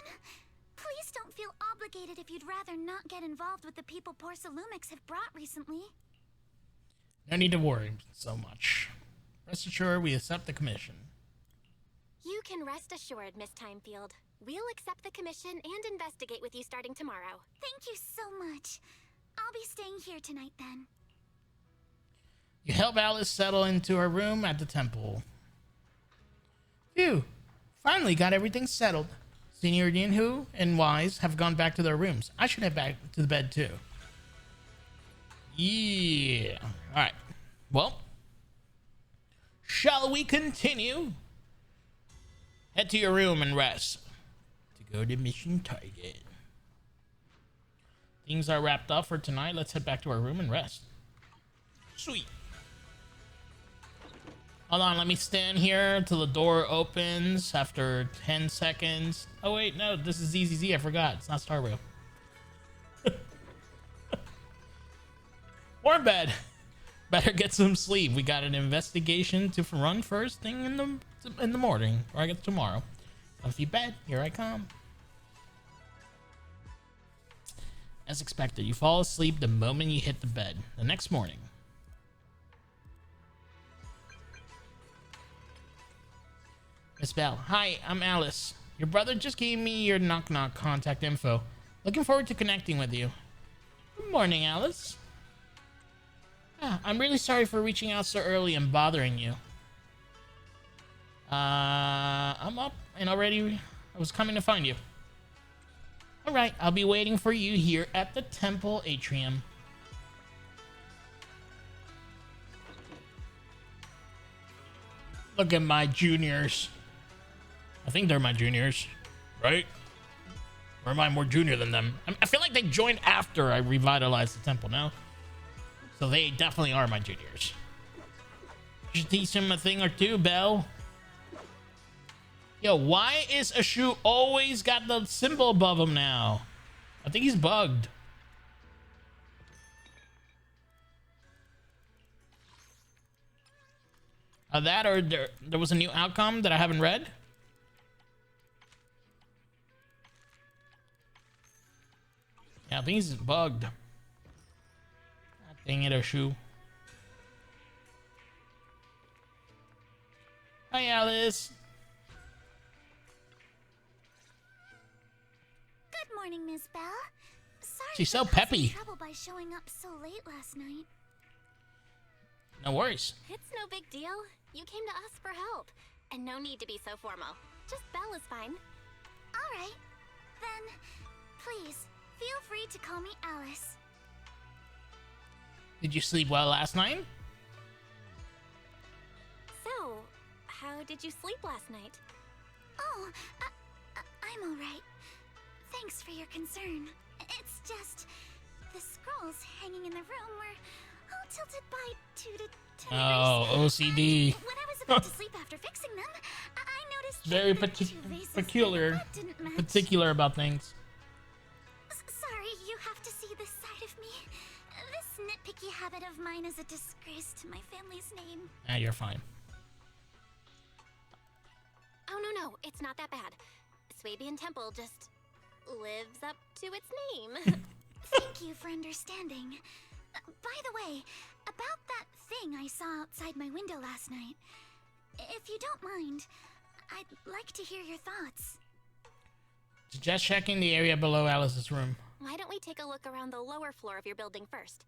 Please don't feel obligated if you'd rather not get involved with the people Poor Salumix have brought recently. No need to worry so much. Rest assured, we accept the commission. You can rest assured, Miss Thymefield. We'll accept the commission and investigate with you starting tomorrow. Thank you so much. I'll be staying here tonight then. You help Alice settle into her room at the temple. Phew. Finally got everything settled. Senior Yinhu and Wise have gone back to their rooms. I should head back to the bed too. Yeah. Alright. Well. Shall we continue? Head to your room and rest. To go to mission target. Things are wrapped up for tonight. Let's head back to our room and rest. Sweet. Hold on, let me stand here until the door opens after 10 seconds. Oh wait, no, this is ZZZ, I forgot. It's not Star Rail. Or bed. Better get some sleep. We got an investigation to run first thing in the morning. Or I guess tomorrow. Comfy bed, here I come. As expected, you fall asleep the moment you hit the bed. The next morning. Miss Bell. Hi, I'm Alice. Your brother just gave me your knock-knock contact info. Looking forward to connecting with you. Good morning, Alice. I'm really sorry for reaching out so early and bothering you. I'm up and already I was coming to find you. Alright, I'll be waiting for you here at the temple atrium. Look at my juniors. I think they're my juniors, right? Or am I more junior than them? I feel like they joined after I revitalized the temple now. So they definitely are my juniors. You should teach him a thing or two, Belle. Yo, why is Ashu always got the symbol above him now? I think he's bugged. That or there was a new outcome that I haven't read. Yeah, I think he's bugged. God dang it, Ashu. Hi, Alice. Good morning, Miss Bell. Sorry She's so for causing peppy. trouble by showing up so late last night. No worries. It's no big deal. You came to us for help. And no need to be so formal. Just Belle is fine. Alright. Then, please, feel free to call me Alice. Did you sleep well last night? So, how did you sleep last night? Oh, I'm alright. Thanks for your concern. It's just, the scrolls hanging in the room were all tilted by 2 to 10 degrees. Oh, OCD. When I was about to sleep after fixing them, I noticed Very that the 2 vases peculiar. that didn't match. Particular about things. Sorry, you have to see this side of me. This nitpicky habit of mine is a disgrace to my family's name. Ah, you're fine. Oh, no, it's not that bad. Swabian Temple just lives up to its name. Thank you for understanding. By the way, about that thing I saw outside my window last night, if you don't mind, I'd like to hear your thoughts. Just checking the area below Alice's room. Why don't we take a look around the lower floor of your building first?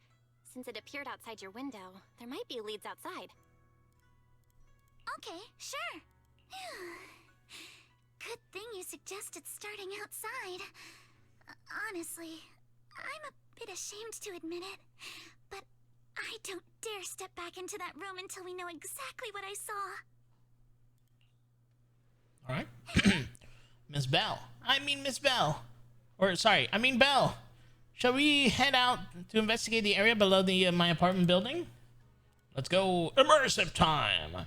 Since it appeared outside your window, there might be leads outside. Okay, sure. Good thing you suggested starting outside. Honestly, I'm a bit ashamed to admit it, but I don't dare step back into that room until we know exactly what I saw. All right. Miss Bell. Bell. Shall we head out to investigate the area below the my apartment building? Let's go. Immersive time.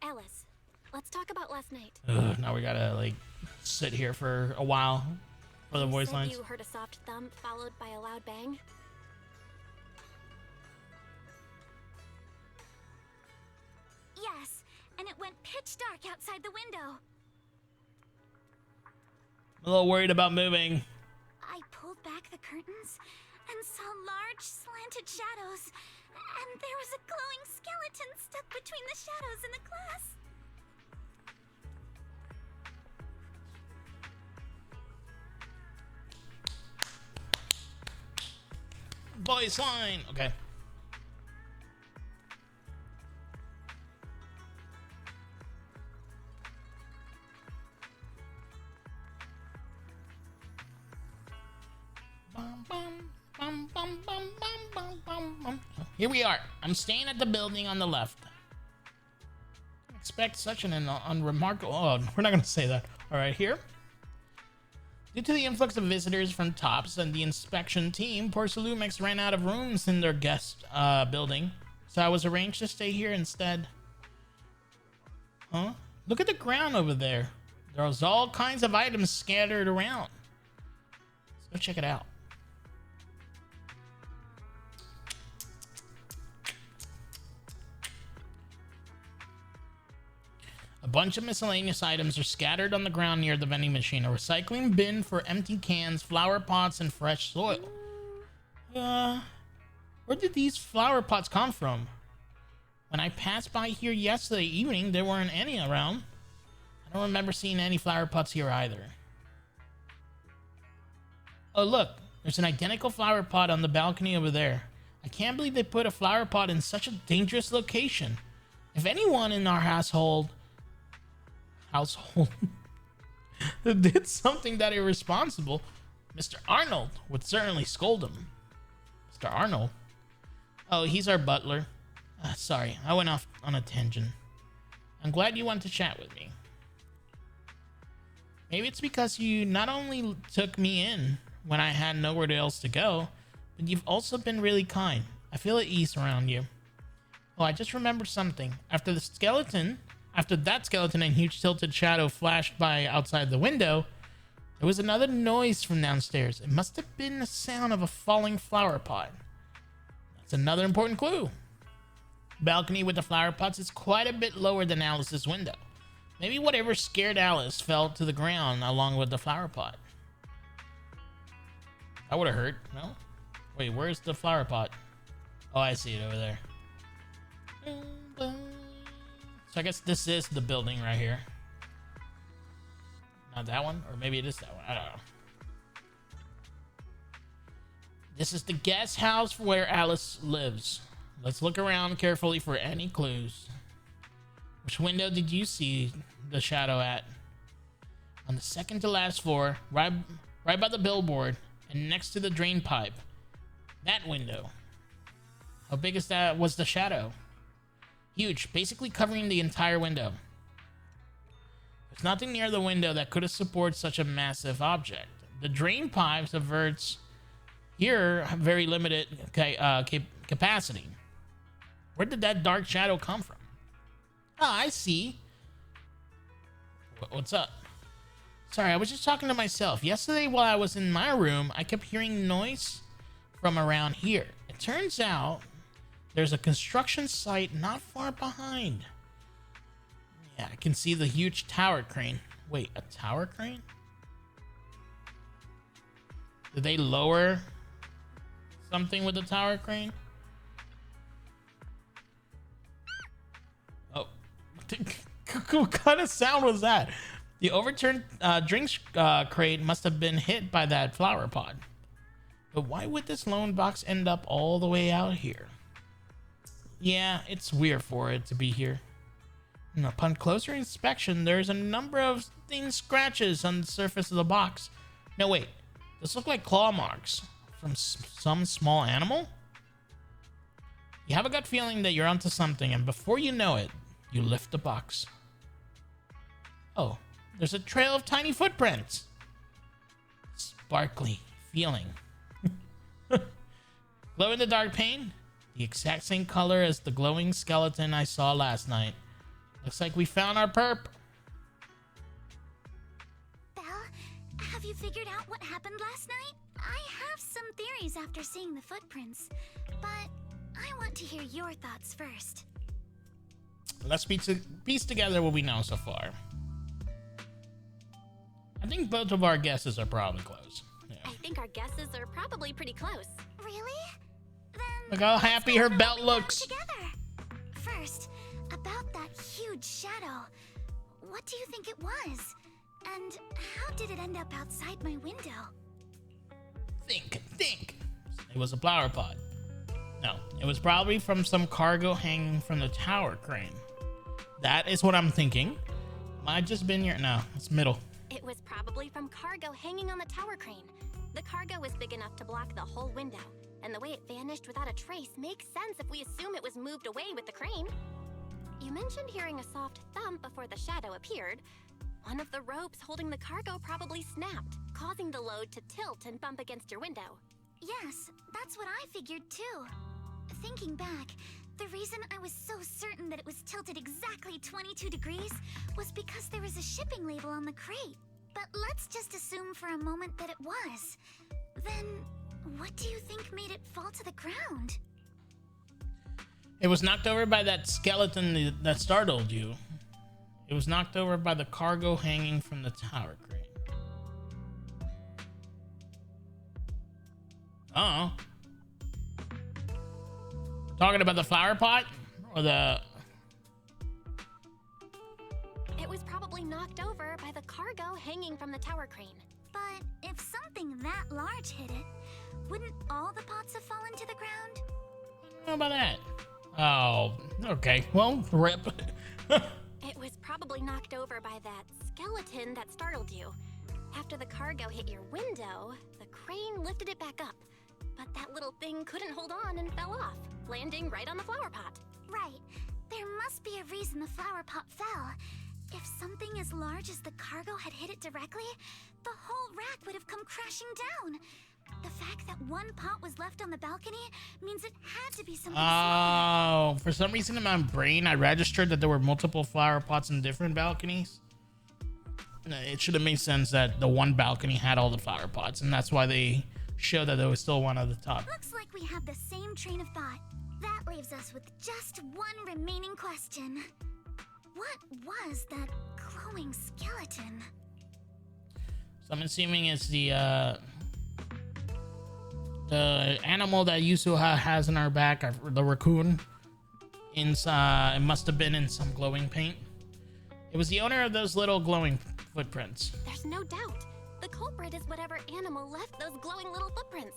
Alice, let's talk about last night. Now we gotta like sit here for a while for the voice lines. You heard a soft thump followed by a loud bang. Yes, and it went pitch dark outside the window. I'm a little worried about moving. I pulled back the curtains and saw large slanted shadows, and there was a glowing skeleton stuck between the shadows and the glass. Voice line. Okay. Here we are. I'm staying at the building on the left. Expect such an unremarkable. Oh, we're not gonna say that. All right, here. Due to the influx of visitors from TOPS and the inspection team, Porcelumex ran out of rooms in their guest building, so I was arranged to stay here instead. Huh? Look at the ground over there. There's all kinds of items scattered around. Let's go check it out. A bunch of miscellaneous items are scattered on the ground near the vending machine. A recycling bin for empty cans, flower pots, and fresh soil. Where did these flower pots come from? When I passed by here yesterday evening, there weren't any around. I don't remember seeing any flower pots here either. Oh, look. There's an identical flower pot on the balcony over there. I can't believe they put a flower pot in such a dangerous location. If anyone in our household did something that irresponsible, Mr. Arnold would certainly scold him. Mr. Arnold? Oh, he's our butler. Sorry, I went off on a tangent. I'm glad you wanted to chat with me. Maybe it's because you not only took me in when I had nowhere else to go, but you've also been really kind. I feel at ease around you. Oh, I just remembered something. After that skeleton and huge tilted shadow flashed by outside the window, there was another noise from downstairs. It must have been the sound of a falling flower pot. That's another important clue. The balcony with the flower pots is quite a bit lower than Alice's window. Maybe whatever scared Alice fell to the ground along with the flower pot. That would have hurt, no? Wait, where's the flower pot? Oh, I see it over there. So I guess this is the building right here. Not that one? Or maybe it is that one. I don't know. This is the guest house where Alice lives. Let's look around carefully for any clues. Which window did you see the shadow at? On the second to last floor, right by the billboard, and next to the drain pipe. That window. How big was the shadow? Huge, basically covering the entire window. There's nothing near the window that could have supported such a massive object. The drain pipes averts here have very limited capacity. Where did that dark shadow come from? Ah, I see. What's up? Sorry, I was just talking to myself. Yesterday while I was in my room, I kept hearing noise from around here. It turns out there's a construction site not far behind. Yeah, I can see the huge tower crane. Wait, a tower crane? Did they lower something with the tower crane? Oh, what kind of sound was that? The overturned drinks crate must have been hit by that flower pot. But why would this lone box end up all the way out here? Yeah, it's weird for it to be here. And upon closer inspection, there's a number of thin scratches on the surface of the box. No, wait. This look like claw marks from some small animal? You have a gut feeling that you're onto something, and before you know it, you lift the box. Oh, there's a trail of tiny footprints. Sparkly feeling. Glow in the dark paint? The exact same color as the glowing skeleton I saw last night. Looks like we found our perp. Belle, have you figured out what happened last night? I have some theories after seeing the footprints, but I want to hear your thoughts first. Let's piece together what we know so far. I think both of our guesses are probably close. Yeah. I think our guesses are probably pretty close. Really? Then look how happy her belt looks. Together. First, about that huge shadow. What do you think it was? And how did it end up outside my window? Think. It was a flower pot. No, it was probably from some cargo hanging from the tower crane. That is what I'm thinking. Might just been your... No, it's middle. It was probably from cargo hanging on the tower crane. The cargo was big enough to block the whole window, and the way it vanished without a trace makes sense if we assume it was moved away with the crane. You mentioned hearing a soft thump before the shadow appeared. One of the ropes holding the cargo probably snapped, causing the load to tilt and bump against your window. Yes, that's what I figured too. Thinking back, the reason I was so certain that it was tilted exactly 22 degrees was because there was a shipping label on the crate. But let's just assume for a moment that it was. Then, what do you think made it fall to the ground? It was knocked over by that skeleton that startled you. It was knocked over by the cargo hanging from the tower crane. Uh-oh. Talking about the flower pot? Or the... It was probably knocked over by the cargo hanging from the tower crane. But if something that large hit it, wouldn't all the pots have fallen to the ground? I don't know about that. Oh, okay. Well, rip. It was probably knocked over by that skeleton that startled you. After the cargo hit your window, the crane lifted it back up. But that little thing couldn't hold on and fell off, landing right on the flower pot. Right. There must be a reason the flower pot fell. If something as large as the cargo had hit it directly, the whole rack would have come crashing down. The fact that one pot was left on the balcony means it had to be something small. Oh, for some reason in my brain, I registered that there were multiple flower pots in different balconies. It should have made sense that the one balcony had all the flower pots, and that's why they showed that there was still one at the top. Looks like we have the same train of thought. That leaves us with just one remaining question. What was that glowing skeleton? So I'm assuming it's the animal that Yuzuha has in our back, the raccoon. Inside, it must have been in some glowing paint. It was the owner of those little glowing footprints. There's no doubt. The culprit is whatever animal left those glowing little footprints.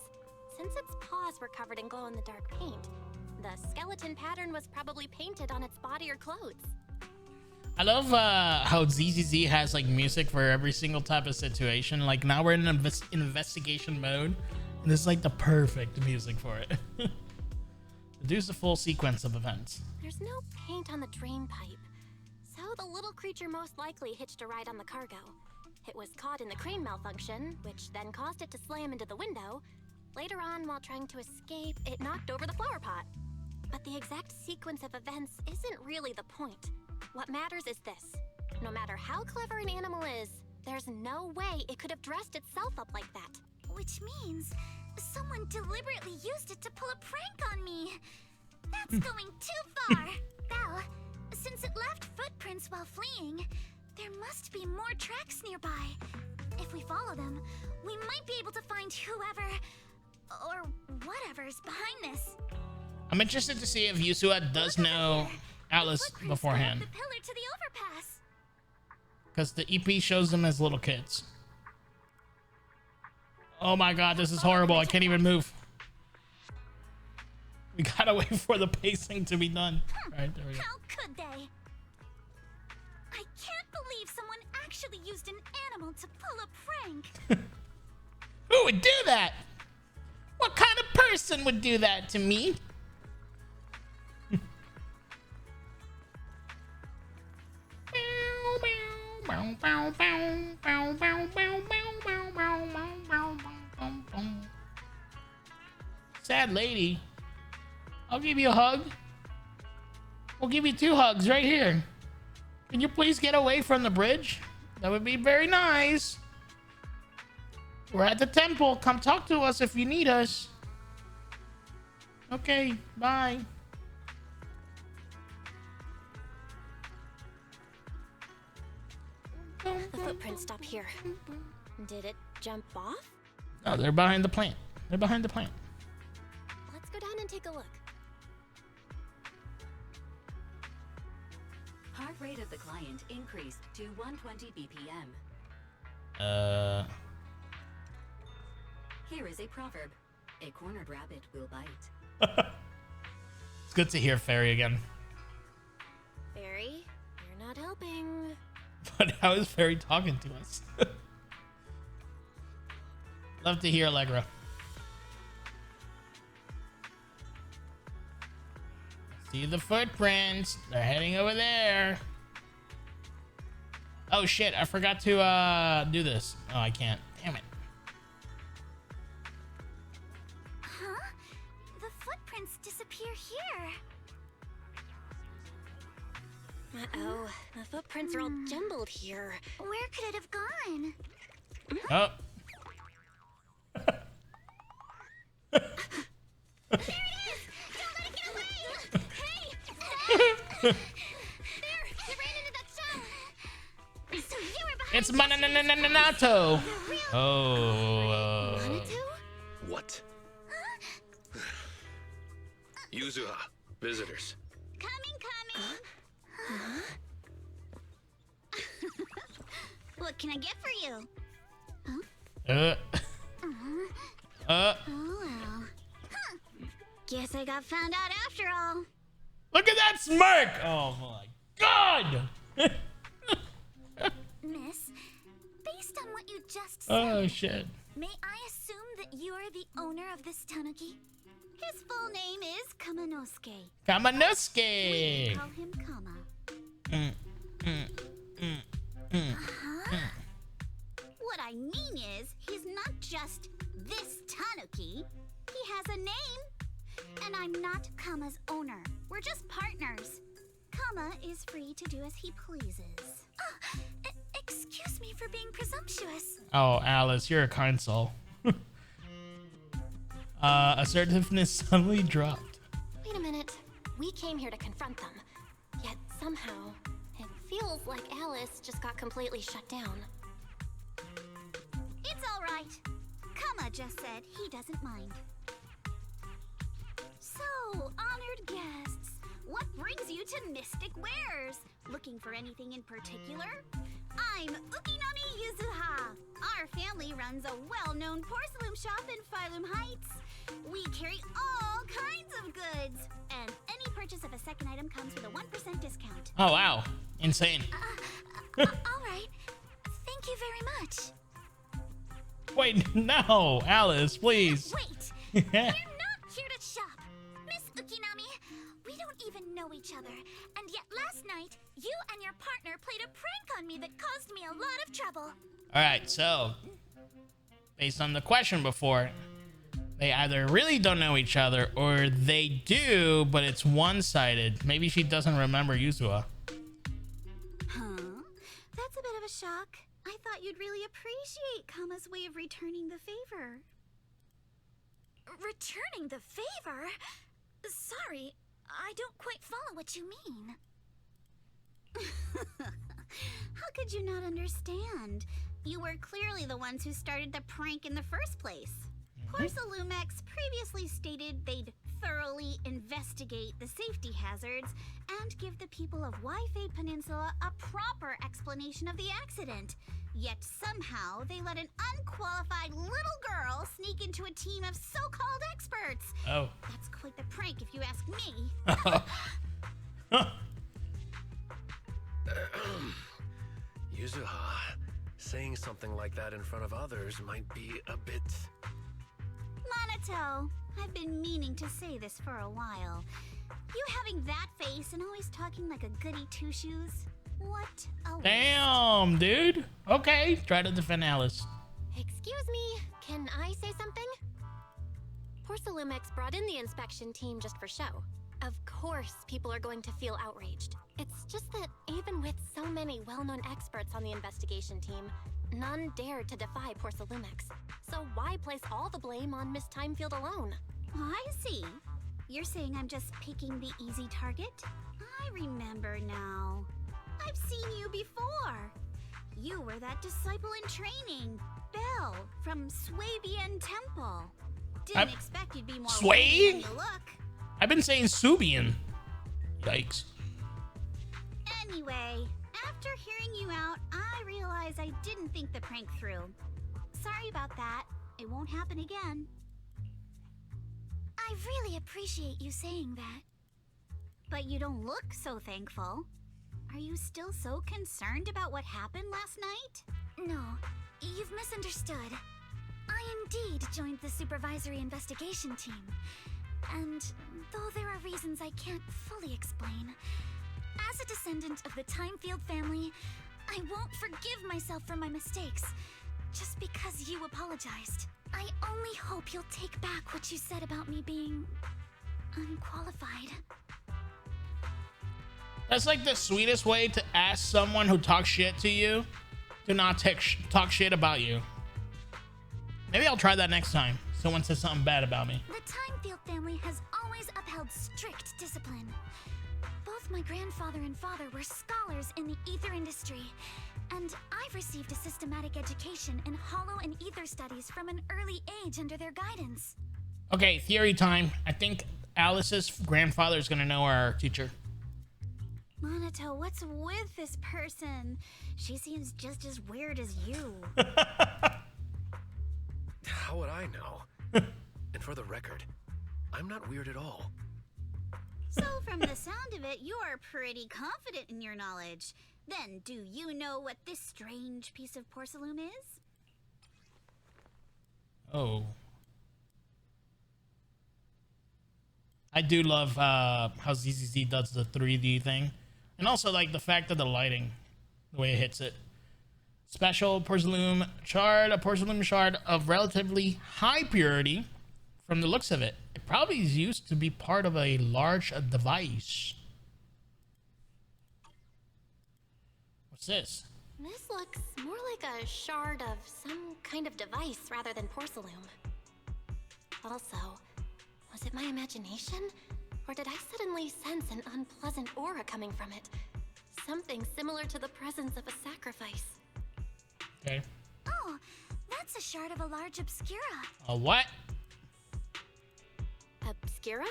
Since its paws were covered in glow-in-the-dark paint, the skeleton pattern was probably painted on its body or clothes. I love how ZZZ has like music for every single type of situation. Like now we're in investigation mode, and this is like the perfect music for it. Deduce the full sequence of events. There's no paint on the drain pipe, so the little creature most likely hitched a ride on the cargo. It was caught in the crane malfunction, which then caused it to slam into the window. Later on, while trying to escape, it knocked over the flower pot. But the exact sequence of events isn't really the point. What matters is this. No matter how clever an animal is, there's no way it could have dressed itself up like that. Which means someone deliberately used it to pull a prank on me. That's going too far. Belle, since it left footprints while fleeing, there must be more tracks nearby. If we follow them, we might be able to find whoever or whatever's behind this. I'm interested to see if Yuzuha does know Alice beforehand. The pillar to the overpass. Because the EP shows them as little kids. Oh my god, this is horrible. I can't even move. We gotta wait for the pacing to be done. Alright, there we go. How could they? I can't believe someone actually used an animal to pull a prank. Who would do that? What kind of person would do that to me? Sad lady. I'll give you a hug. We'll give you 2 hugs right here. Can you please get away from the bridge? That would be very nice. We're at the temple. Come talk to us if you need us. Okay, bye. The footprints stop here. Did it jump off? Oh, they're behind the plant. They're behind the plant. Let's go down and take a look. Heart rate of the client increased to 120 BPM. Here is a proverb. A cornered rabbit will bite. It's good to hear Fairy again. Fairy, you're not helping. But how is Fairy talking to us? Love to hear Allegra. See the footprints. They're heading over there. Oh shit, I forgot to do this. Oh, I can't. Damn it. Huh? The footprints disappear here. Uh-oh, the footprints are all jumbled here. Where could it have gone? Oh. There it is! Don't let it get away! Hey! There! You ran into that shell! So you were behind It's Mananato. Oh. What? Yuzuha, visitors. Coming. What can I get for you? Oh well. Guess I got found out after all. Look at that smirk! Oh my god! Miss, based on what you just said, Oh shit. may I assume that you are the owner of this Tanuki? His full name is Kamanosuke. We Kamanosuke! call him Kama. What I mean is, he's not just this Tanuki. He has a name. And I'm not Kama's owner. We're just partners. Kama is free to do as he pleases. Excuse me for being presumptuous. Oh, Alice, you're a kind soul. Assertiveness suddenly dropped. Wait a minute. We came here to confront them. Yet somehow, it feels like Alice just got completely shut down. It's all right. Kama just said he doesn't mind. So, honored guests, what brings you to Mystic Wares? Looking for anything in particular? I'm Ukinami Yuzuha. Our family runs a well-known porcelain shop in Phylum Heights. We carry all kinds of goods, and any purchase of a second item comes with a 1% discount. Oh wow. Insane. All right. Thank you very much. Wait, no, Alice, please. Wait. We're not here to shop. Miss Ukinami, we don't even know each other. And yet last night, you and your partner played a prank on me that caused me a lot of trouble. Alright, so based on the question before, they either really don't know each other or they do, but it's one-sided. Maybe she doesn't remember Yuzuha. Huh? That's a bit of a shock. I thought you'd really appreciate Kama's way of returning the favor. Returning the favor? Sorry, I don't quite follow what you mean. How could you not understand? You were clearly the ones who started the prank in the first place. Porcelumex previously stated they'd thoroughly investigate the safety hazards and give the people of Waifei Peninsula a proper explanation of the accident. Yet somehow they let an unqualified little girl sneak into a team of so-called experts. Oh. That's quite the prank if you ask me. something like that in front of others might be a bit... Monato, I've been meaning to say this for a while. You having that face and always talking like a goody two-shoes? What a waste. Damn, dude. Okay, try to defend Alice. Excuse me, can I say something? Porcelumex brought in the inspection team just for show. Of course, people are going to feel outraged. It's just that even with so many well-known experts on the investigation team, none dared to defy Porcelumex. So why place all the blame on Miss Thymefield alone? I see. You're saying I'm just picking the easy target? I remember now. I've seen you before. You were that disciple in training, Belle, from Swabian Temple. Didn't expect you'd be more Sway? than you look. I've been saying Subian. Yikes. Anyway, after hearing you out, I realized I didn't think the prank through. Sorry about that. It won't happen again. I really appreciate you saying that. But you don't look so thankful. Are you still so concerned about what happened last night? No, you've misunderstood. I indeed joined the supervisory investigation team. And though there are reasons I can't fully explain, as a descendant of the Thymefield family, I won't forgive myself for my mistakes just because you apologized. I only hope you'll take back what you said about me being unqualified. That's like the sweetest way to ask someone who talks shit to you to not talk shit about you. Maybe I'll try that next time someone says something bad about me. The Thymefield family has always upheld strict discipline. Both my grandfather and father were scholars in the ether industry, and I've received a systematic education in hollow and ether studies from an early age under their guidance. Okay, theory time. I think Alice's grandfather is gonna know our teacher. Monato, what's with this person? She seems just as weird as you. How would I know? And for the record, I'm not weird at all. So from the sound of it, you're pretty confident in your knowledge. Then, do you know what this strange piece of porcelain is? Oh. I do love how ZZZ does the 3D thing. And also like the fact of the lighting, the way it hits it. Special porcelain shard, a porcelain shard of relatively high purity from the looks of it. It probably is used to be part of a large device. What's this? This looks more like a shard of some kind of device rather than porcelain. Also, was it my imagination? Or did I suddenly sense an unpleasant aura coming from it? Something similar to the presence of a sacrifice. Okay. Oh, that's a shard of a large obscura. A what? Obscura?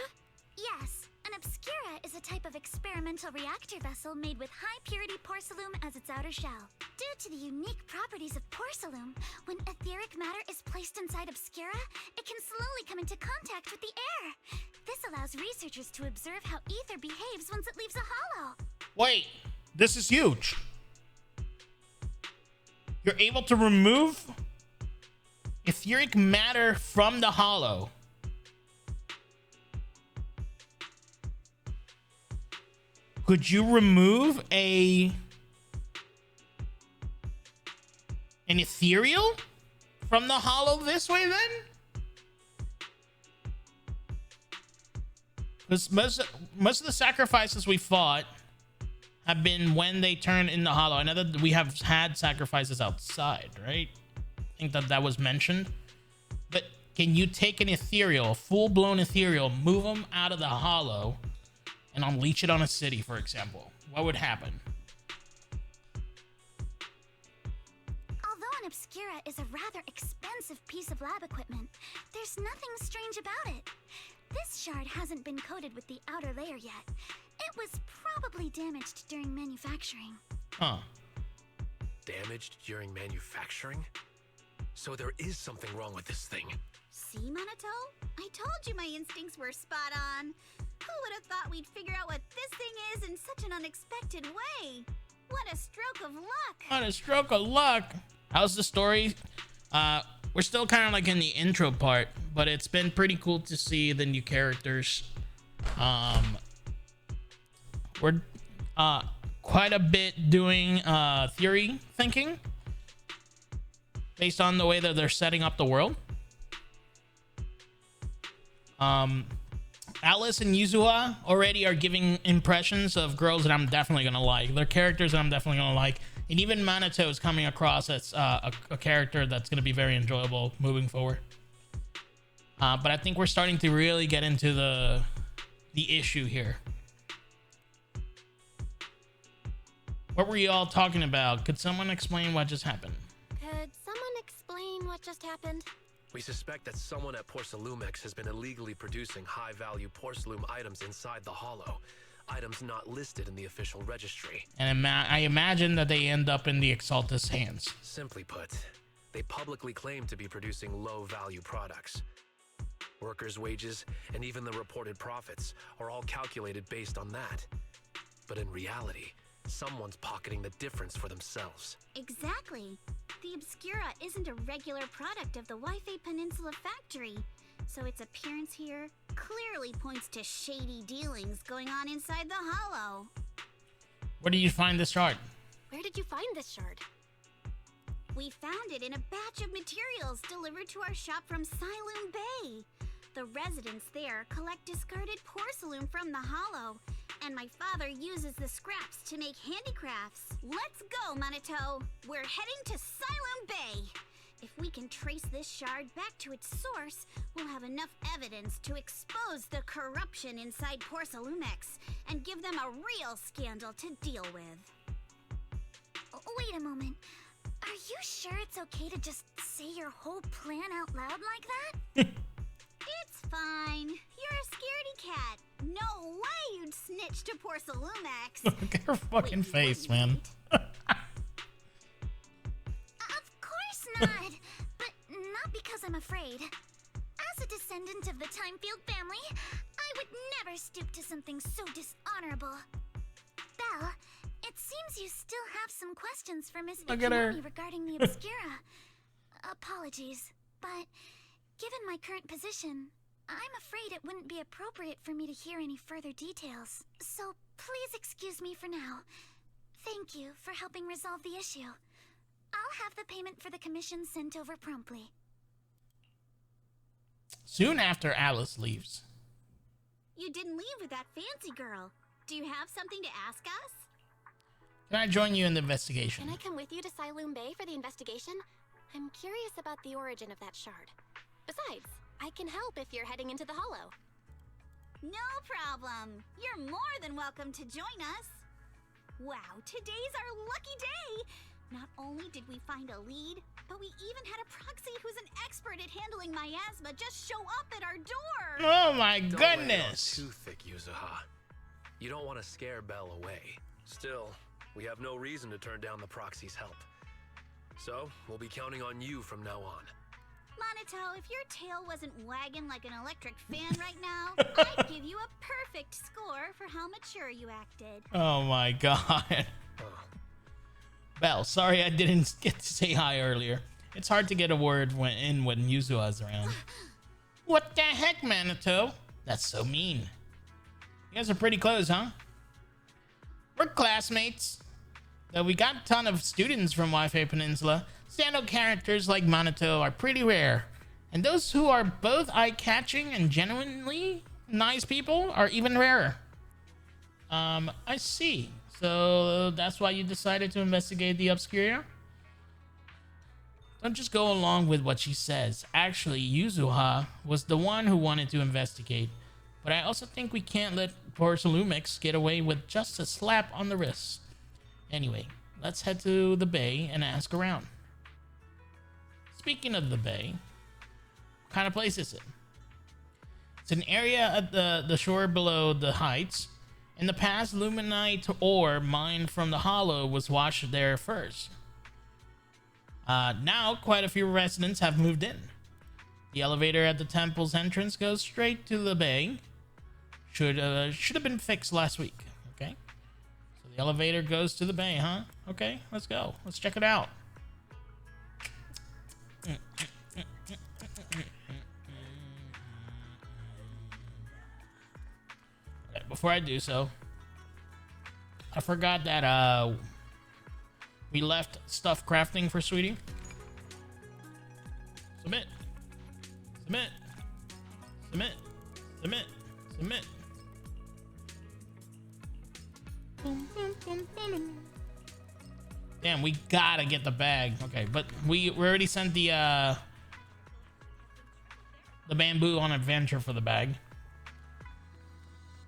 Yes, an obscura is a type of experimental reactor vessel made with high-purity porcelain as its outer shell. Due to the unique properties of porcelain, when etheric matter is placed inside obscura, it can slowly come into contact with the air. This allows researchers to observe how ether behaves once it leaves a hollow. Wait, this is huge. You're able to remove etheric matter from the hollow. Could you remove an ethereal from the hollow this way then? Because most of the sacrifices we fought have been when they turn in the hollow. I know that we have had sacrifices outside, right? I think that was mentioned. But can you take an ethereal, full-blown ethereal, move them out of the hollow, and unleash it on a city, for example? What would happen? Although an obscura is a rather expensive piece of lab equipment, there's nothing strange about it. This shard hasn't been coated with the outer layer yet. It was probably damaged during manufacturing. Huh. Damaged during manufacturing? So there is something wrong with this thing. See, Monato? I told you my instincts were spot on. Who would have thought we'd figure out what this thing is in such an unexpected way? What a stroke of luck! On a stroke of luck. How's the story? We're still kind of like in the intro part, but it's been pretty cool to see the new characters. We're quite a bit doing theory thinking based on the way that they're setting up the world. Alice and Yuzuha already are giving impressions of girls that I'm definitely gonna like. They're characters that I'm definitely gonna like. And even Minato is coming across as a character that's gonna be very enjoyable moving forward. But I think we're starting to really get into the issue here. What were you all talking about? Could someone explain what just happened? Could someone explain what just happened? We suspect that someone at Porcelumex has been illegally producing high-value porcelain items inside the Hollow. Items not listed in the official registry. And I imagine that they end up in the Exaltus hands. Simply put, they publicly claim to be producing low-value products. Workers' wages and even the reported profits are all calculated based on that. But in reality, someone's pocketing the difference for themselves. Exactly. The Obscura isn't a regular product of the Wi-Fi Peninsula factory, so its appearance here clearly points to shady dealings going on inside the Hollow. Where did you find this shard? Where did you find this shard? We found it in a batch of materials delivered to our shop from Siloon Bay. The residents there collect discarded porcelain from the Hollow, and my father uses the scraps to make handicrafts. Let's go, Minato! We're heading to Siloon Bay! If we can trace this shard back to its source, we'll have enough evidence to expose the corruption inside Porcelumex and give them a real scandal to deal with. Wait a moment. Are you sure it's okay to just say your whole plan out loud like that? It's fine. You're a scaredy cat. No way you'd snitch to Porcelumex. Look at her fucking face, man. Of course not. But not because I'm afraid. As a descendant of the Thymefield family, I would never stoop to something so dishonorable. Belle, it seems you still have some questions for Miss Ukinami regarding the Obscura. Apologies, but given my current position, I'm afraid it wouldn't be appropriate for me to hear any further details. So please excuse me for now. Thank you for helping resolve the issue. I'll have the payment for the commission sent over promptly. Soon after Alice leaves. You didn't leave with that fancy girl. Do you have something to ask us? Can I join you in the investigation? Can I come with you to Siloon Bay for the investigation? I'm curious about the origin of that shard. Besides, I can help if you're heading into the Hollow. No problem. You're more than welcome to join us. Wow, today's our lucky day. Not only did we find a lead, but we even had a proxy who's an expert at handling miasma just show up at our door. Oh my Don't goodness. lay on too thick, Yuzuha. You don't want to scare Belle away. Still, we have no reason to turn down the proxy's help. So, we'll be counting on you from now on. Minato, if your tail wasn't wagging like an electric fan right now, I'd give you a perfect score for how mature you acted. Oh my god. Belle, sorry I didn't get to say hi earlier. It's hard to get a word when Yuzuha's around. What the heck, Minato? That's so mean. You guys are pretty close, huh? We're classmates. Though we got a ton of students from Wi-Fi Peninsula, standout characters like Minato are pretty rare. And those who are both eye-catching and genuinely nice people are even rarer. I see. So that's why you decided to investigate the Obscura? Don't just go along with what she says. Actually, Yuzuha was the one who wanted to investigate. But I also think we can't let Porcelumex get away with just a slap on the wrist. Anyway, let's head to the bay and ask around. Speaking of the bay, what kind of place is it? It's an area at the shore below the heights. In the past, luminite ore mined from the Hollow was washed there first. Now, quite a few residents have moved in. The elevator at the temple's entrance goes straight to the bay. Should have been fixed last week. Okay, so the elevator goes to the bay, huh? Okay, let's go. Let's check it out. Okay, before I do so, I forgot that we left stuff crafting for Sweetie. Submit. Submit. Submit. Submit. Submit. Damn, we gotta get the bag. Okay, but we already sent the bamboo on adventure for the bag.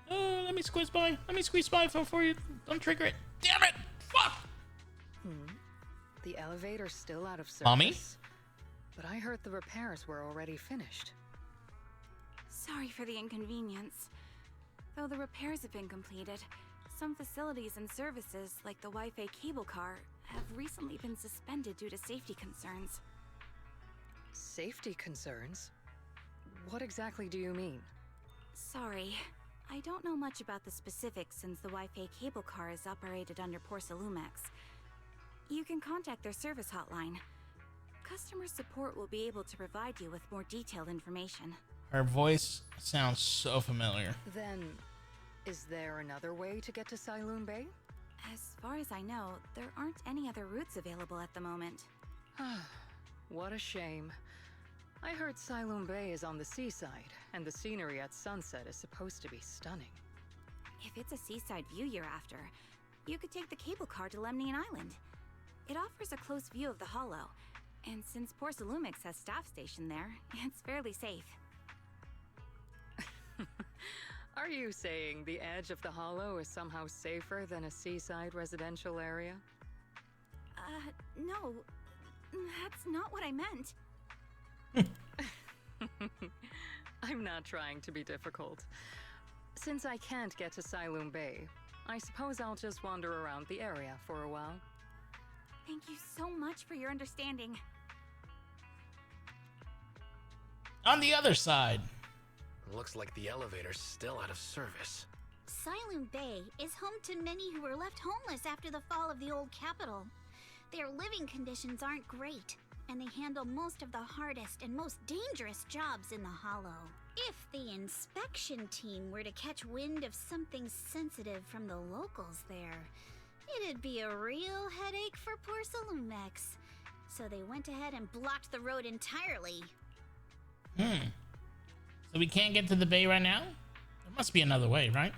Let me squeeze by. Let me squeeze by before you don't trigger it. Damn it! Fuck! The elevator's still out of service. Mommy? But I heard the repairs were already finished. Sorry for the inconvenience. Though the repairs have been completed, some facilities and services, like the Wi-Fi cable car, have recently been suspended due to safety concerns. Safety concerns? What exactly do you mean? Sorry, I don't know much about the specifics since the Wi-Fi cable car is operated under Porcelumex. You can contact their service hotline. Customer support will be able to provide you with more detailed information. Her voice sounds so familiar. Then, is there another way to get to Siloon Bay? As far as I know, there aren't any other routes available at the moment. What a shame. I heard Siloon Bay is on the seaside, and the scenery at sunset is supposed to be stunning. If it's a seaside view you're after, you could take the cable car to Lemnian Island. It offers a close view of the Hollow, and since Porcelumex has staff stationed there, it's fairly safe. Are you saying the edge of the Hollow is somehow safer than a seaside residential area? No. That's not what I meant. I'm not trying to be difficult. Since I can't get to Siloon Bay, I suppose I'll just wander around the area for a while. Thank you so much for your understanding. On the other side. Looks like the elevator's still out of service. Siloon Bay is home to many who were left homeless after the fall of the old capital. Their living conditions aren't great, and they handle most of the hardest and most dangerous jobs in the Hollow. If the inspection team were to catch wind of something sensitive from the locals there, it'd be a real headache for Porcelumex. So they went ahead and blocked the road entirely. So we can't get to the bay right now? There must be another way, right?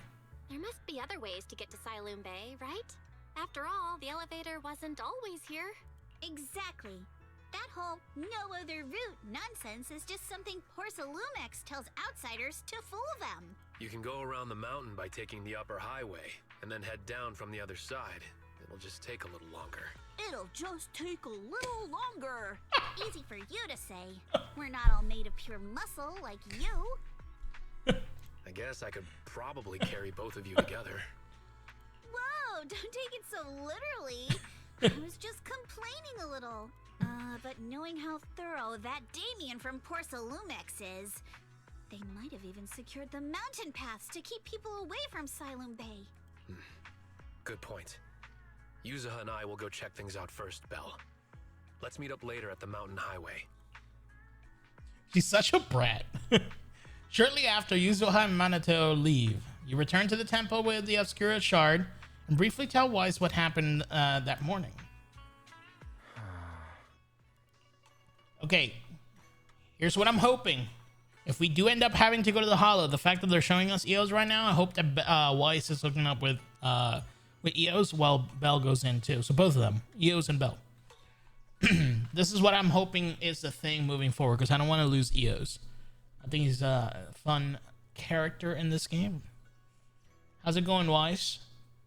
There must be other ways to get to Siloon Bay, right? After all, the elevator wasn't always here. Exactly. That whole no other route nonsense is just something Porcelumex tells outsiders to fool them. You can go around the mountain by taking the upper highway, and then head down from the other side. It'll just take a little longer. It'll just take a little longer. Easy for you to say. We're not all made of pure muscle like you. I guess I could probably carry both of you together. Whoa, don't take it so literally. I was just complaining a little. But knowing how thorough that Damien from Porcelumex is, they might have even secured the mountain paths to keep people away from Siloon Bay. Good point. Yuzuha and I will go check things out first, Belle. Let's meet up later at the mountain highway. She's such a brat. Shortly after Yuzuha and Minato leave, you return to the temple with the Obscura Shard and briefly tell Weiss what happened that morning. Okay, here's what I'm hoping. If we do end up having to go to the Hollow, the fact that they're showing us EOS right now, I hope that Weiss is hooking up with EOS while Belle goes in too. So both of them, EOS and Belle. This is what I'm hoping is the thing moving forward, because I don't want to lose EOS. I think he's a fun character in this game. How's it going, Weiss?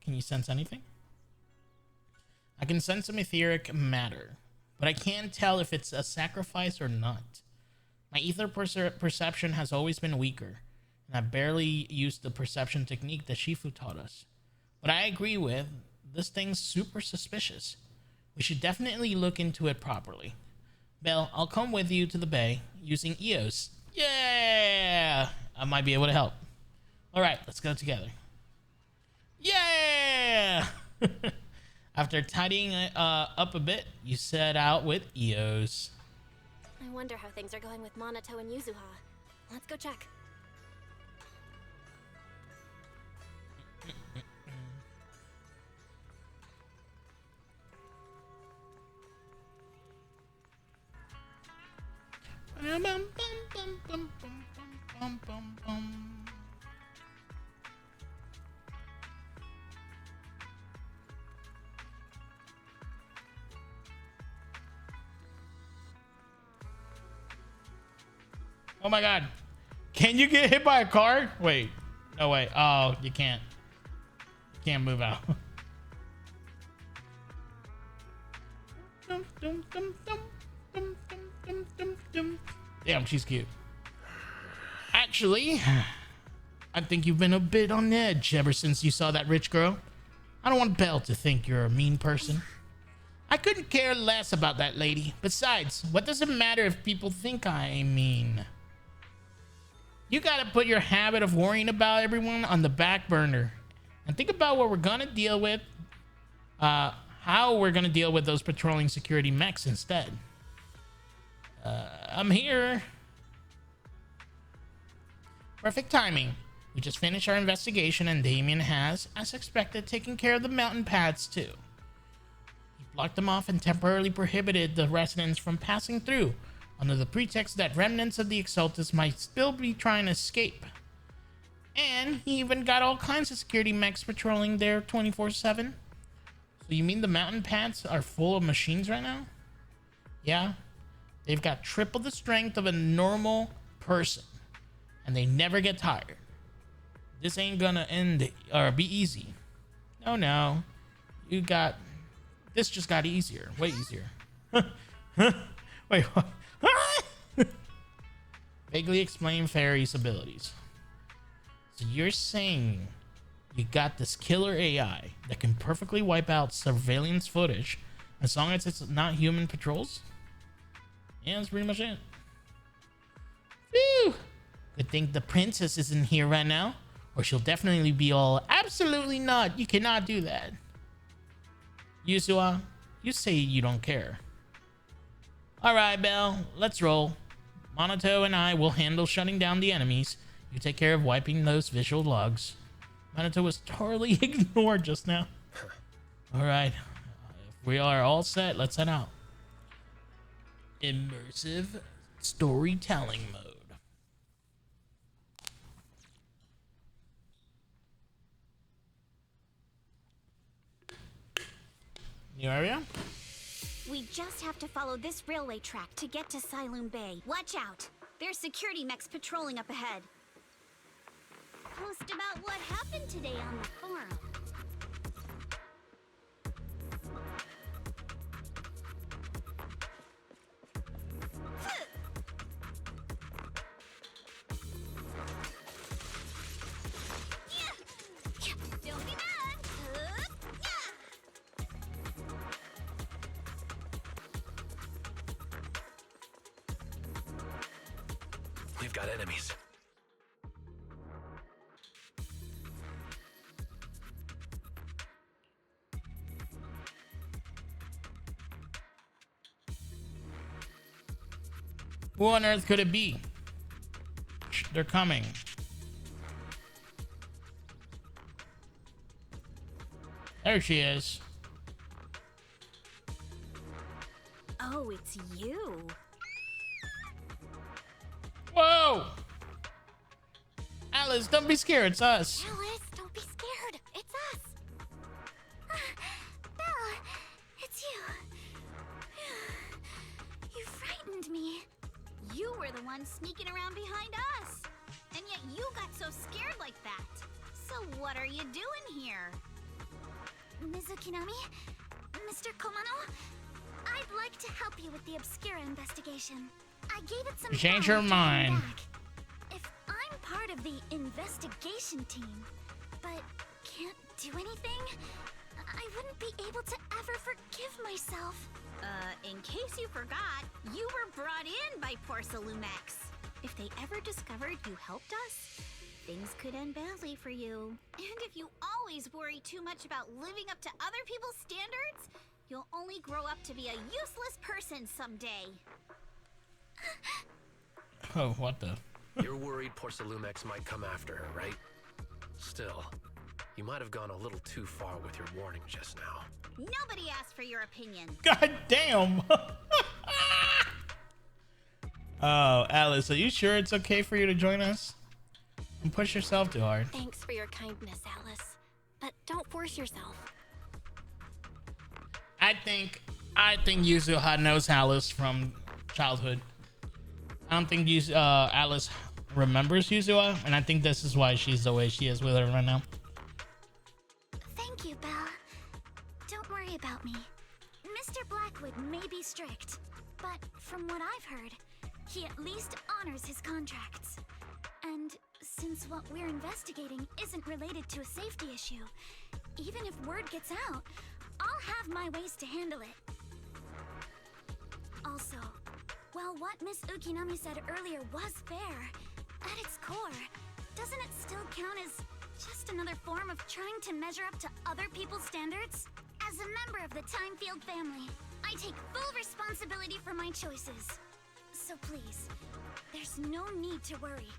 Can you sense anything? I can sense some etheric matter, but I can't tell if it's a sacrifice or not. My ether perception has always been weaker, and I barely used the perception technique that Shifu taught us. But I agree with, this thing's super suspicious. We should definitely look into it properly. Belle, I'll come with you to the bay using EOS. Yeah! I might be able to help. Alright, let's go together. Yeah! After tidying up a bit, you set out with EOS. I wonder how things are going with Minato and Yuzuha. Let's go check. Oh my god. Can you get hit by a car? Wait. No way. Oh, you can't. You can't move out. Damn, she's cute. Actually, I think you've been a bit on edge ever since you saw that rich girl. I don't want Belle to think you're a mean person. I couldn't care less about that lady. Besides, what does it matter if people think I mean? You gotta put your habit of worrying about everyone on the back burner and think about what we're gonna deal with, how we're gonna deal with those patrolling security mechs instead. I'm here. Perfect timing. We just finished our investigation and Damien has, as expected, taken care of the mountain paths too. He blocked them off and temporarily prohibited the residents from passing through under the pretext that remnants of the Exaltus might still be trying to escape. And he even got all kinds of security mechs patrolling there 24/7. So you mean the mountain paths are full of machines right now? Yeah. They've got triple the strength of a normal person. And they never get tired. This ain't gonna end or be easy. No. This just got easier. Way easier. Wait, what? Vaguely explain Fairy's abilities. So you're saying you got this killer AI that can perfectly wipe out surveillance footage as long as it's not human patrols? Yeah, that's pretty much it. Phew! Good thing the princess isn't here right now, or she'll definitely be all, absolutely not, you cannot do that. Yuzuha, you say you don't care. Alright, Belle, let's roll. Minato and I will handle shutting down the enemies. You take care of wiping those visual logs. Minato was totally ignored just now. Alright, if we are all set, let's head out. Immersive storytelling mode. New area? We just have to follow this railway track to get to Sailoon Bay. Watch out! There's security mechs patrolling up ahead. Post about what happened today on the forum. Don't be mad! We've got enemies. Who on earth could it be? They're coming. There she is. Oh, it's you. Whoa! Alice, don't be scared. It's us. Alice, don't be scared. It's us. Belle, it's you. You frightened me. You were the one sneaking around behind us. And yet you got so scared like that. So what are you doing here? Ms. Ukinami? Mr. Komano? I'd like to help you with the Obscura investigation. I gave it some Change thought her to mind. come back. If I'm part of the investigation team, but can't do anything, I wouldn't be able to ever forgive myself. In case you forgot, you were brought in by Porcelumex. If they ever discovered you helped us, things could end badly for you. And if you always worry too much about living up to other people's standards, you'll only grow up to be a useless person someday. Oh, what the? You're worried Porcelumex might come after her, right? Still, you might have gone a little too far with your warning just now. Nobody asked for your opinion. God damn. Oh, Alice, are you sure it's okay for you to join us? Don't push yourself too hard. Thanks for your kindness, Alice. But don't force yourself. I think Yuzuha knows Alice from childhood. I don't think Alice remembers Yuzuha, and I think this is why she's the way she is with her right now. Thank you, Belle. Don't worry about me. Mr. Blackwood may be strict, but from what I've heard, he at least honors his contracts. And since what we're investigating isn't related to a safety issue, even if word gets out, I'll have my ways to handle it. Also, while what Miss Ukinami said earlier was fair, at its core, doesn't it still count as just another form of trying to measure up to other people's standards? As a member of the Thymefield family, I take full responsibility for my choices. So please, there's no need to worry.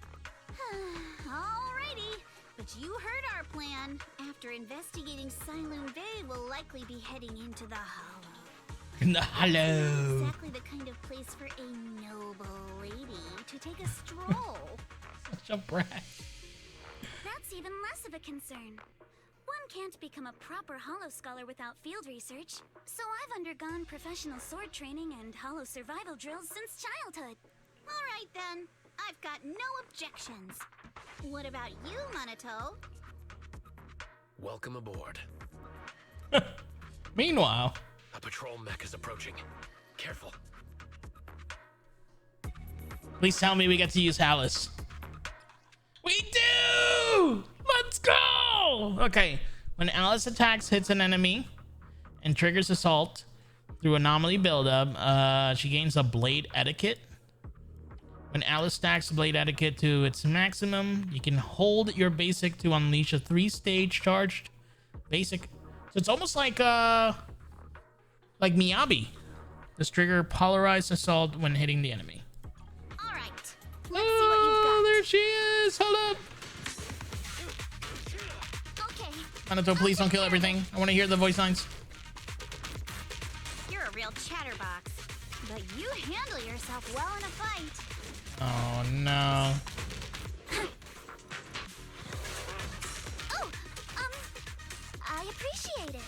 Alrighty, but you heard our plan. After investigating Sailoon Bay, we'll likely be heading into the Hollow. In the Hollow. Exactly the kind of place for a noble lady to take a stroll. Such a brat. That's even less of a concern. One can't become a proper Hollow scholar without field research, so I've undergone professional sword training and Hollow survival drills since childhood. Alright then, I've got no objections. What about you, Minato? Welcome aboard. Meanwhile, a patrol mech is approaching. Careful. Please tell me we get to use Alice. We do! Let's go! Okay, when Alice attacks, hits an enemy, and triggers assault through anomaly buildup, she gains a blade etiquette. When Alice stacks Blade Etiquette to its maximum, you can hold your basic to unleash a 3-stage charged basic. So it's almost like Miyabi. This trigger polarized assault when hitting the enemy. All right, let's see what you've got. There she is. Hold up. Okay. Minato, please don't kill everything. I want to hear the voice lines. You're a real chatterbox, but you handle yourself well in a fight. Oh no. Oh, I appreciate it.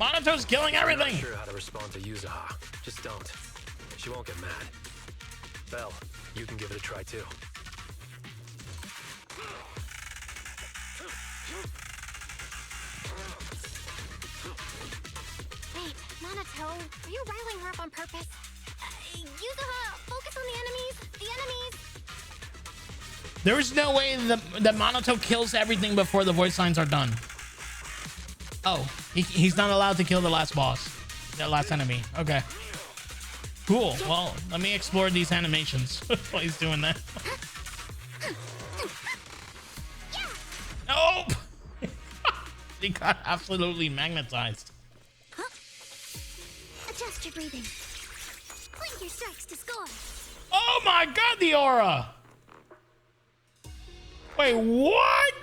Monato's killing everything. I'm not sure how to respond to Yuzuha. Just don't. She won't get mad. Belle, you can give it a try too. Wait, Minato, are you riling her up on purpose? Yuzuha, focus on the enemies! The enemies! There is no way that Minato kills everything before the voice lines are done. Oh, he's not allowed to kill the last boss. That last enemy. Okay. Cool. Well, let me explore these animations while he's doing that. Nope! He got absolutely magnetized. Adjust your breathing. Clink your strikes to score. Oh my god, the aura! Wait, what?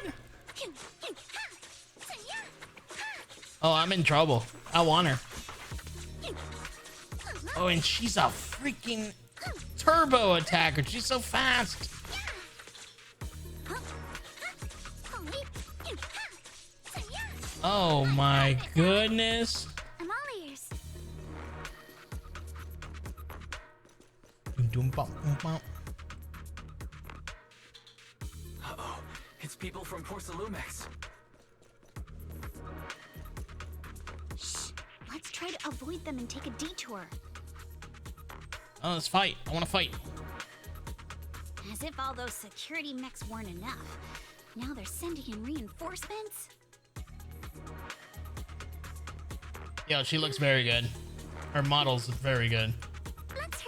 Oh, I'm in trouble. I want her. Oh, and she's a freaking turbo attacker. She's so fast. Oh my goodness. I'm all ears. Uh-oh. It's people from Porcelumex. Shh. Let's try to avoid them and take a detour. Oh, let's fight. I want to fight. As if all those security mechs weren't enough. Now they're sending in reinforcements? Yo, she looks very good. Her model's very good.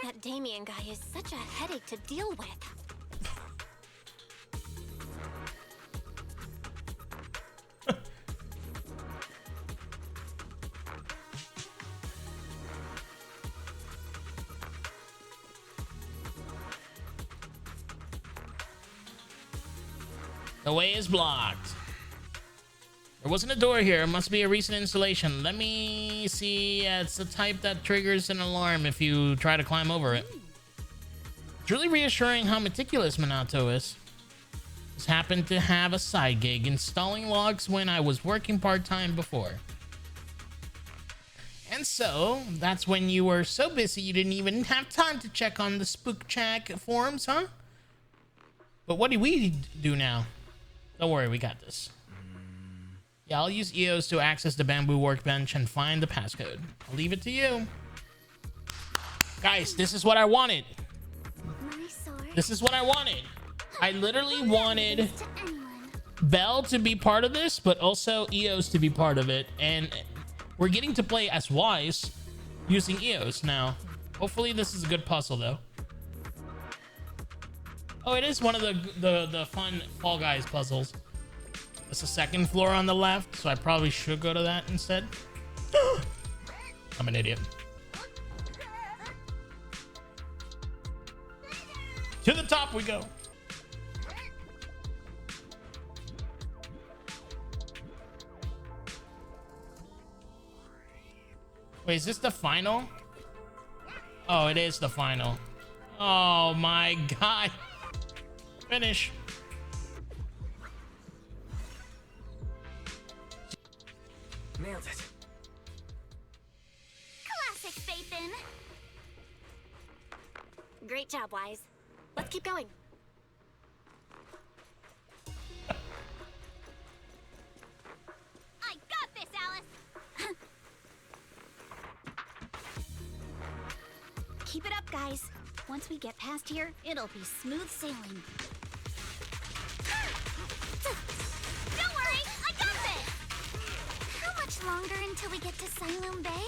That Damien guy is such a headache to deal with. The way is blocked. There wasn't a door here. It must be a recent installation. Let me see. It's the type that triggers an alarm if you try to climb over it. It's really reassuring how meticulous Minato is. Just happened to have a side gig installing logs when I was working part-time before. And so, that's when you were so busy you didn't even have time to check on the Spook Shack forums, huh? But what do we do now? Don't worry, we got this. Yeah, I'll use EOS to access the bamboo workbench and find the passcode. I'll leave it to you. Guys, this is what I wanted. This is what I wanted. I literally wanted Belle to be part of this, but also EOS to be part of it. And we're getting to play as Wise using EOS now. Hopefully this is a good puzzle, though. Oh, it is one of the fun Fall Guys puzzles. It's the second floor on the left, so I probably should go to that instead. I'm an idiot. To the top we go. Wait, is this the final? Oh, it is the final. Oh my god. Finish. Nailed it. Classic Phaethon. Great job, Wise. Let's keep going. I got this, Alice. Keep it up, guys. Once we get past here, it'll be smooth sailing. Don't worry, I got this. How much longer until we get to Siloam Bay?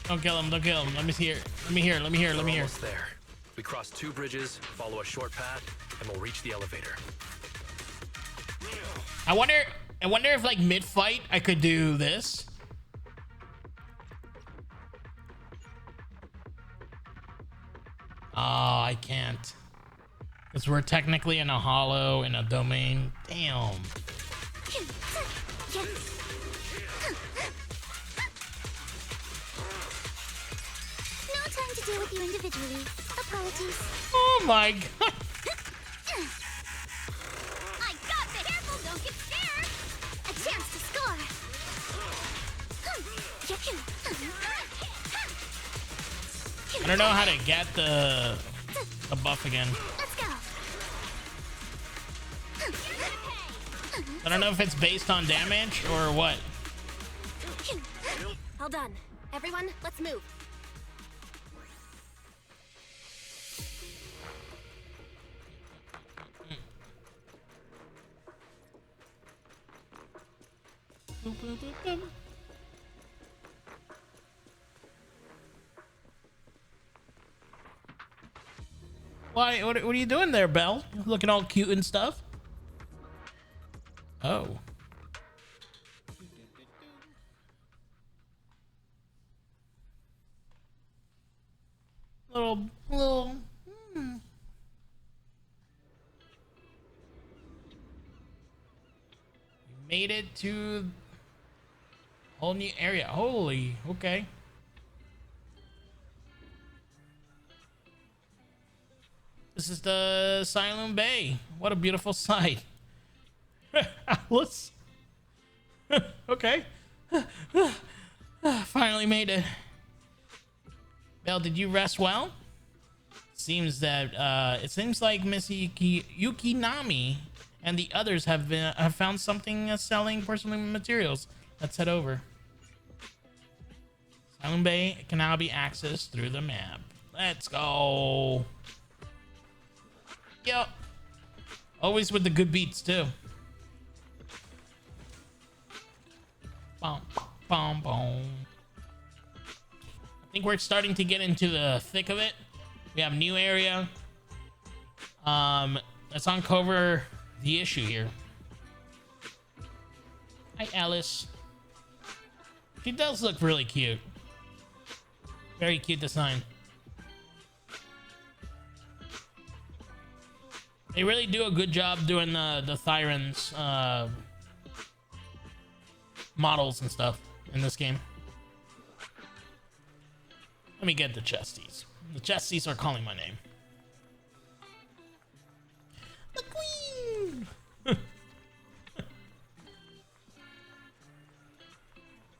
Don't kill him, don't kill him. Let me hear. Let me hear. We're almost there. We cross 2 bridges, follow a short path, and we'll reach the elevator. I wonder if like mid-fight I could do this. Oh, I can't. Because we're technically in a hollow, in a domain. Damn. No time to deal with you individually. Apologies. Oh my god. I got this. Careful, don't get scared. A chance to score. I don't know how to get the buff again. Let's go. I don't know if it's based on damage or what. All done. Everyone, let's move. Why? What are you doing there, Belle? Looking all cute and stuff. Oh. Little. We made it to whole new area. Holy, okay. This is the Siloam Bay. What a beautiful sight. Alice. Okay. Finally made it. Belle, did you rest well? Seems that it seems like Miss Yukinami and the others have found something selling porcelain materials. Let's head over. Siloam Bay can now be accessed through the map. Let's go. Yep. Always with the good beats too. Boom, boom, boom. I think we're starting to get into the thick of it. We have new area. Let's uncover the issue here. Hi, Alice. She does look really cute. Very cute design. They really do a good job doing the Thyron's models and stuff in this game. Let me get the chesties. The chesties are calling my name. The queen!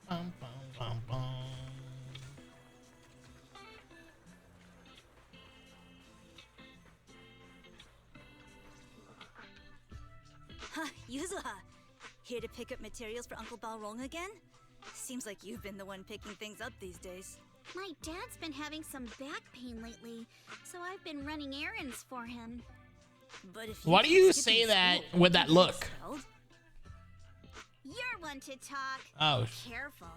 Bum, bum, bum, bum. Huh, Yuzuha. Here to pick up materials for Uncle Balrong again? Seems like you've been the one picking things up these days. My dad's been having some back pain lately, so I've been running errands for him. But if why do you say that with that look? You're one to talk. Oh. Careful,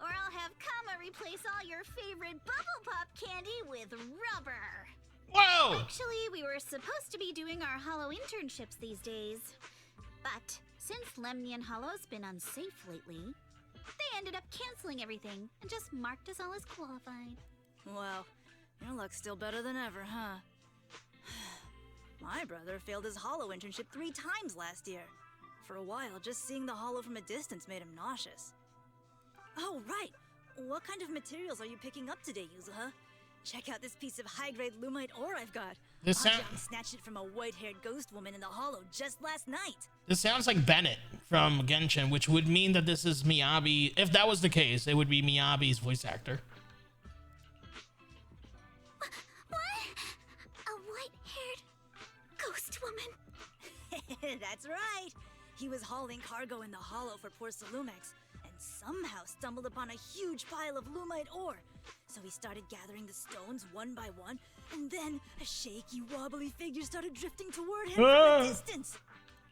or I'll have Kama replace all your favorite Bubble Pop candy with rubber. Whoa! Actually, we were supposed to be doing our Hollow internships these days. But since Lemnian Hollow's been unsafe lately, they ended up canceling everything and just marked us all as qualified. Well, your luck's still better than ever, huh? My brother failed his Hollow internship 3 times last year. For a while, just seeing the Hollow from a distance made him nauseous. Oh, right! What kind of materials are you picking up today, Yuzuha? Check out this piece of high-grade lumite ore I've got. Ajahn snatched it from a white-haired ghost woman in the Hollow just last night. This sounds like Bennett from Genshin, which would mean that this is Miyabi. If that was the case, it would be Miyabi's voice actor. What? A white-haired ghost woman? That's right. He was hauling cargo in the Hollow for poor Salumex, and somehow stumbled upon a huge pile of lumite ore. So he started gathering the stones one by one, and then a shaky, wobbly figure started drifting toward him from a distance.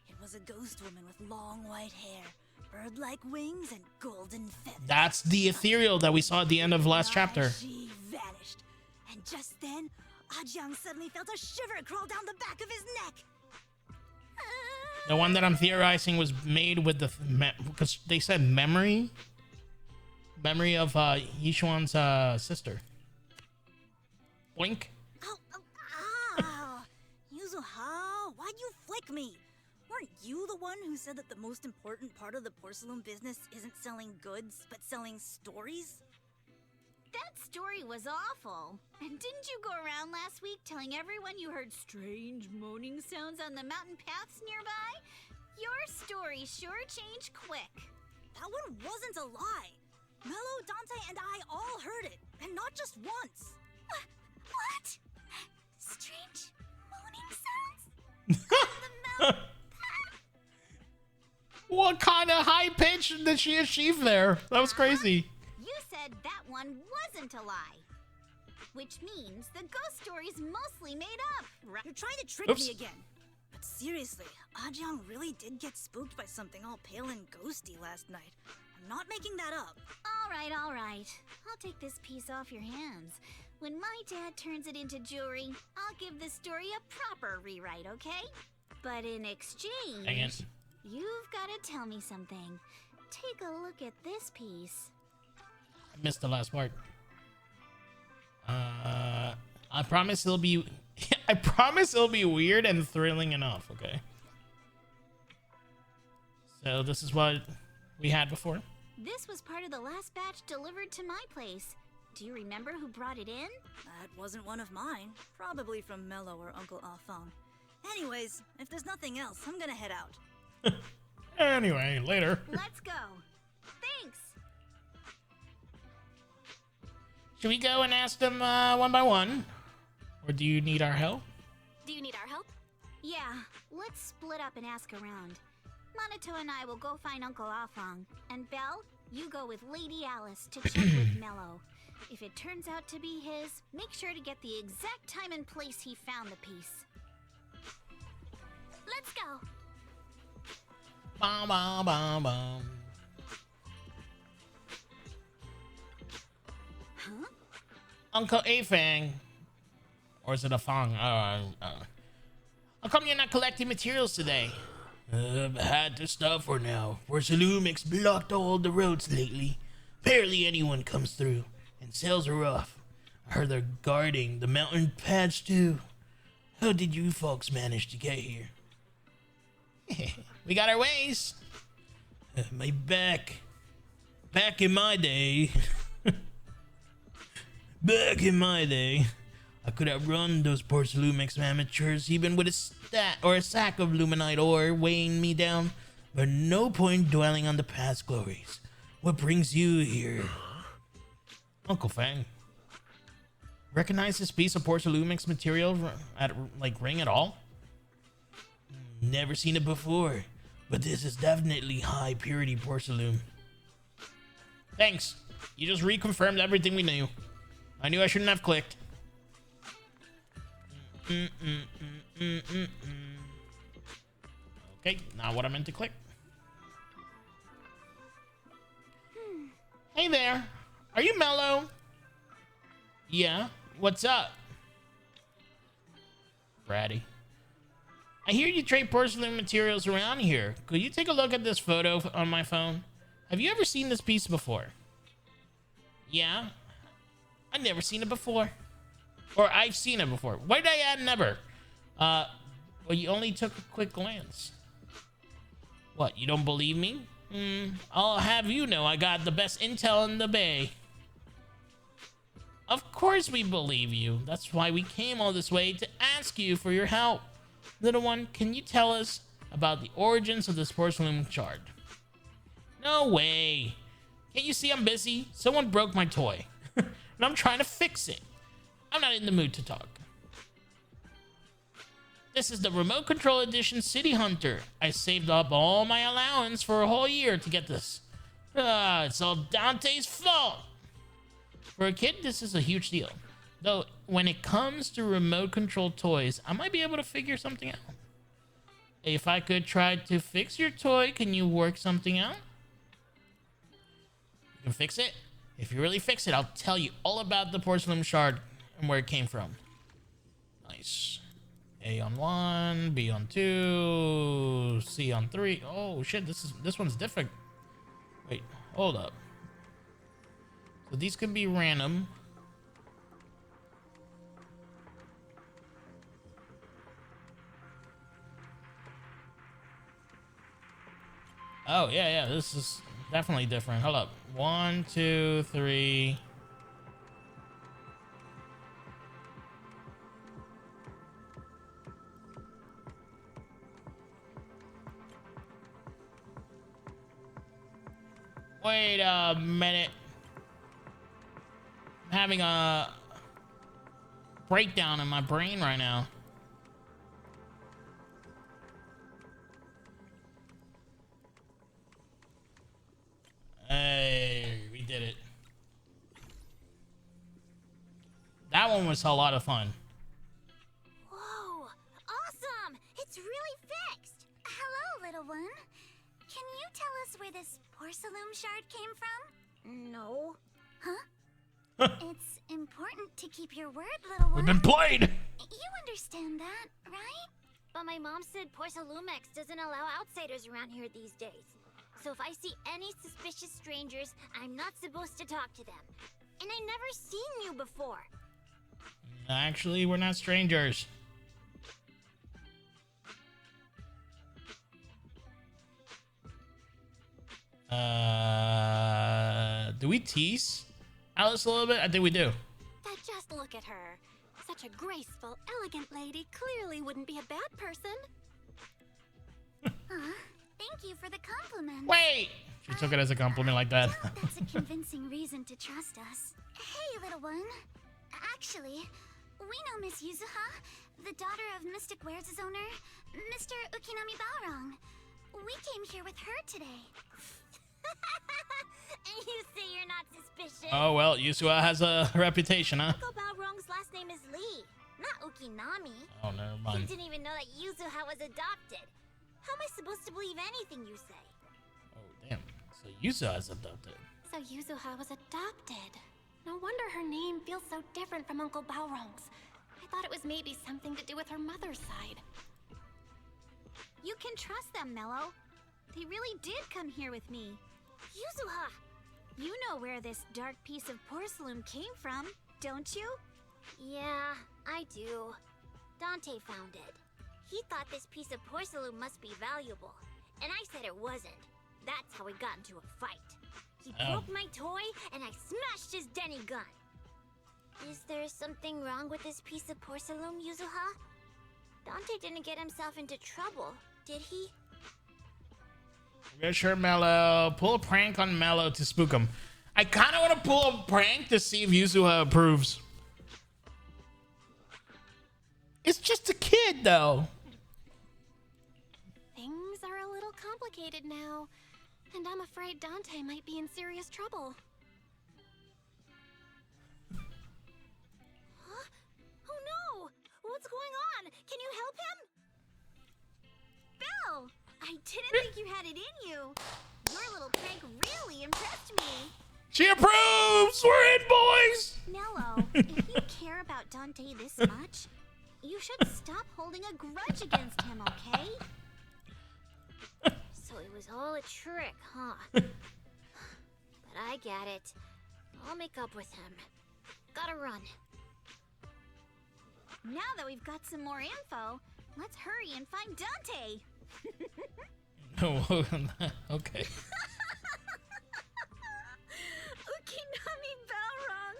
It was a ghost woman with long white hair, bird-like wings, and golden feathers. That's the ethereal that we saw at the end of last chapter. She vanished, and just then, Ajahn suddenly felt a shiver crawl down the back of his neck. The one that I'm theorizing was made with the because they said memory of Yishuan's sister. Boink. Yuzuha, why'd you flick me? Weren't you the one who said that the most important part of the porcelain business isn't selling goods, but selling stories? That story was awful. And didn't you go around last week telling everyone you heard strange moaning sounds on the mountain paths nearby? Your story sure changed quick. That one wasn't a lie. Mello, Dante, and I all heard it, and not just once. What? Strange moaning sounds? On the mountain path? What kind of high pitch did she achieve there? That was crazy. You said that one wasn't a lie. Which means the ghost story's mostly made up, right? You're trying to trick me again. But seriously, Ajahn really did get spooked by something all pale and ghosty last night. I'm not making that up. All right. I'll take this piece off your hands. When my dad turns it into jewelry, I'll give this story a proper rewrite, okay? But in exchange, you've got to tell me something. Take a look at this piece. I missed the last part. I promise it'll be I promise it'll be weird and thrilling enough, okay? So this is what we had before. This was part of the last batch delivered to my place. Do you remember who brought it in? That wasn't one of mine. Probably from Mello or Uncle Afong. Anyways, if there's nothing else, I'm gonna head out. Anyway, later. Let's go. Thanks. Should we go and ask them one by one? Or do you need our help? Do you need our help? Yeah, let's split up and ask around. Monato and I will go find Uncle Afong. And Belle, you go with Lady Alice to check with Mello. If it turns out to be his, make sure to get the exact time and place he found the piece. Let's go. Bum, bum, bum, bum. Huh? Uncle Afang. Or is it a Fong? How come you're not collecting materials today? I've had to stop for now. Porcelumix blocked all the roads lately. Barely anyone comes through. And sales are off. I heard they're guarding the mountain paths too. How did you folks manage to get here? We got our ways. My back. Back in my day. Back in my day, I could outrun those poor Lumex amateurs even with a sack of luminite ore weighing me down. But no point dwelling on the past glories. What brings you here? Uncle Fang. Recognize this piece of Porcelaumix material at ring at all? Never seen it before, but this is definitely high purity porcelain. Thanks. You just reconfirmed everything we knew. I knew I shouldn't have clicked. Okay, now what I meant to click. Hey there. Are you Mellow? Yeah. What's up? Bratty. I hear you trade porcelain materials around here. Could you take a look at this photo on my phone? Have you ever seen this piece before? Yeah. I've never seen it before. Or I've seen it before. Why did I add never? Well, you only took a quick glance. What, you don't believe me? I'll have you know I got the best intel in the bay. Of course we believe you. That's why we came all this way to ask you for your help. Little one, can you tell us about the origins of this porcelain shard? No way. Can't you see I'm busy? Someone broke my toy. And I'm trying to fix it. I'm not in the mood to talk. This is the Remote Control Edition City Hunter. I saved up all my allowance for a whole year to get this. It's all Dante's fault. For a kid, this is a huge deal. Though, when it comes to remote control toys, I might be able to figure something out. If I could try to fix your toy, can you work something out? You can fix it? If you really fix it, I'll tell you all about the porcelain shard and where it came from. Nice. A on 1, B on 2, C on 3. Oh shit, this one's different. Wait, hold up. So these could be random. Oh yeah, this is definitely different. Hold up. 1, 2, 3. Wait a minute. I'm having a breakdown in my brain right now. Hey, we did it. That one was a lot of fun. Whoa, awesome! It's really fixed. Hello, little one. Can you tell us where this porcelain shard came from? No. Huh? It's important to keep your word, little one. We've been played! You understand that, right? But my mom said Porcelaumix doesn't allow outsiders around here these days. So if I see any suspicious strangers, I'm not supposed to talk to them. And I never seen you before. Actually, we're not strangers. Do we tease Alice a little bit? I think we do. But just look at her. Such a graceful, elegant lady clearly wouldn't be a bad person. Thank you for the compliment. Wait! She took it as a compliment like that. That's a convincing reason to trust us. Hey, little one. Actually, we know Miss Yuzuha, the daughter of Mystic Wares' owner, Mr. Ukinami Balrong. We came here with her today. And you say you're not suspicious? Oh, well, Yuzuha has a reputation, huh? Uncle Balrong's last name is Lee, not Ukinami. Oh, never I mind. didn't even know that Yuzuha was adopted. How am I supposed to believe anything you say? Oh, damn. So Yuzuha is adopted. So Yuzuha was adopted. No wonder her name feels so different from Uncle Balrong's. I thought it was maybe something to do with her mother's side. You can trust them, Mello. They really did come here with me. Yuzuha! You know where this dark piece of porcelain came from, don't you? Yeah, I do. Dante found it. He thought this piece of porcelain must be valuable, and I said it wasn't. That's how we got into a fight. He broke my toy, and I smashed his Denny gun. Is there something wrong with this piece of porcelain, Yuzuha? Dante didn't get himself into trouble, did he? Yeah, sure, Mello. Pull a prank on Mello to spook him. I kind of want to pull a prank to see if Yuzuha approves. It's just a kid, though. Things are a little complicated now, and I'm afraid Dante might be in serious trouble. Huh? Oh no! What's going on? Can you help him? Belle! I didn't think you had it in you. Your little prank really impressed me. She approves! We're in, boys! Nello, if you care about Dante this much, you should stop holding a grudge against him, okay? So it was all a trick, huh? But I get it. I'll make up with him. Gotta run. Now that we've got some more info, let's hurry and find Dante. Okay. Ukinami Balrog.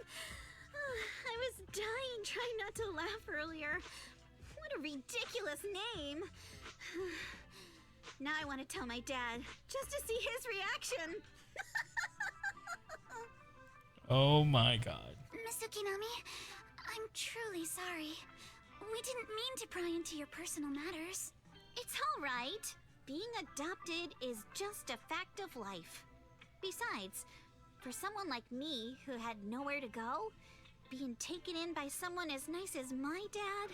I was dying trying not to laugh earlier. What a ridiculous name. Now I want to tell my dad, just to see his reaction. Oh my god. Miss Ukinami, I'm truly sorry. We didn't mean to pry into your personal matters. It's all right. Being adopted is just a fact of life. Besides, for someone like me who had nowhere to go, being taken in by someone as nice as my dad,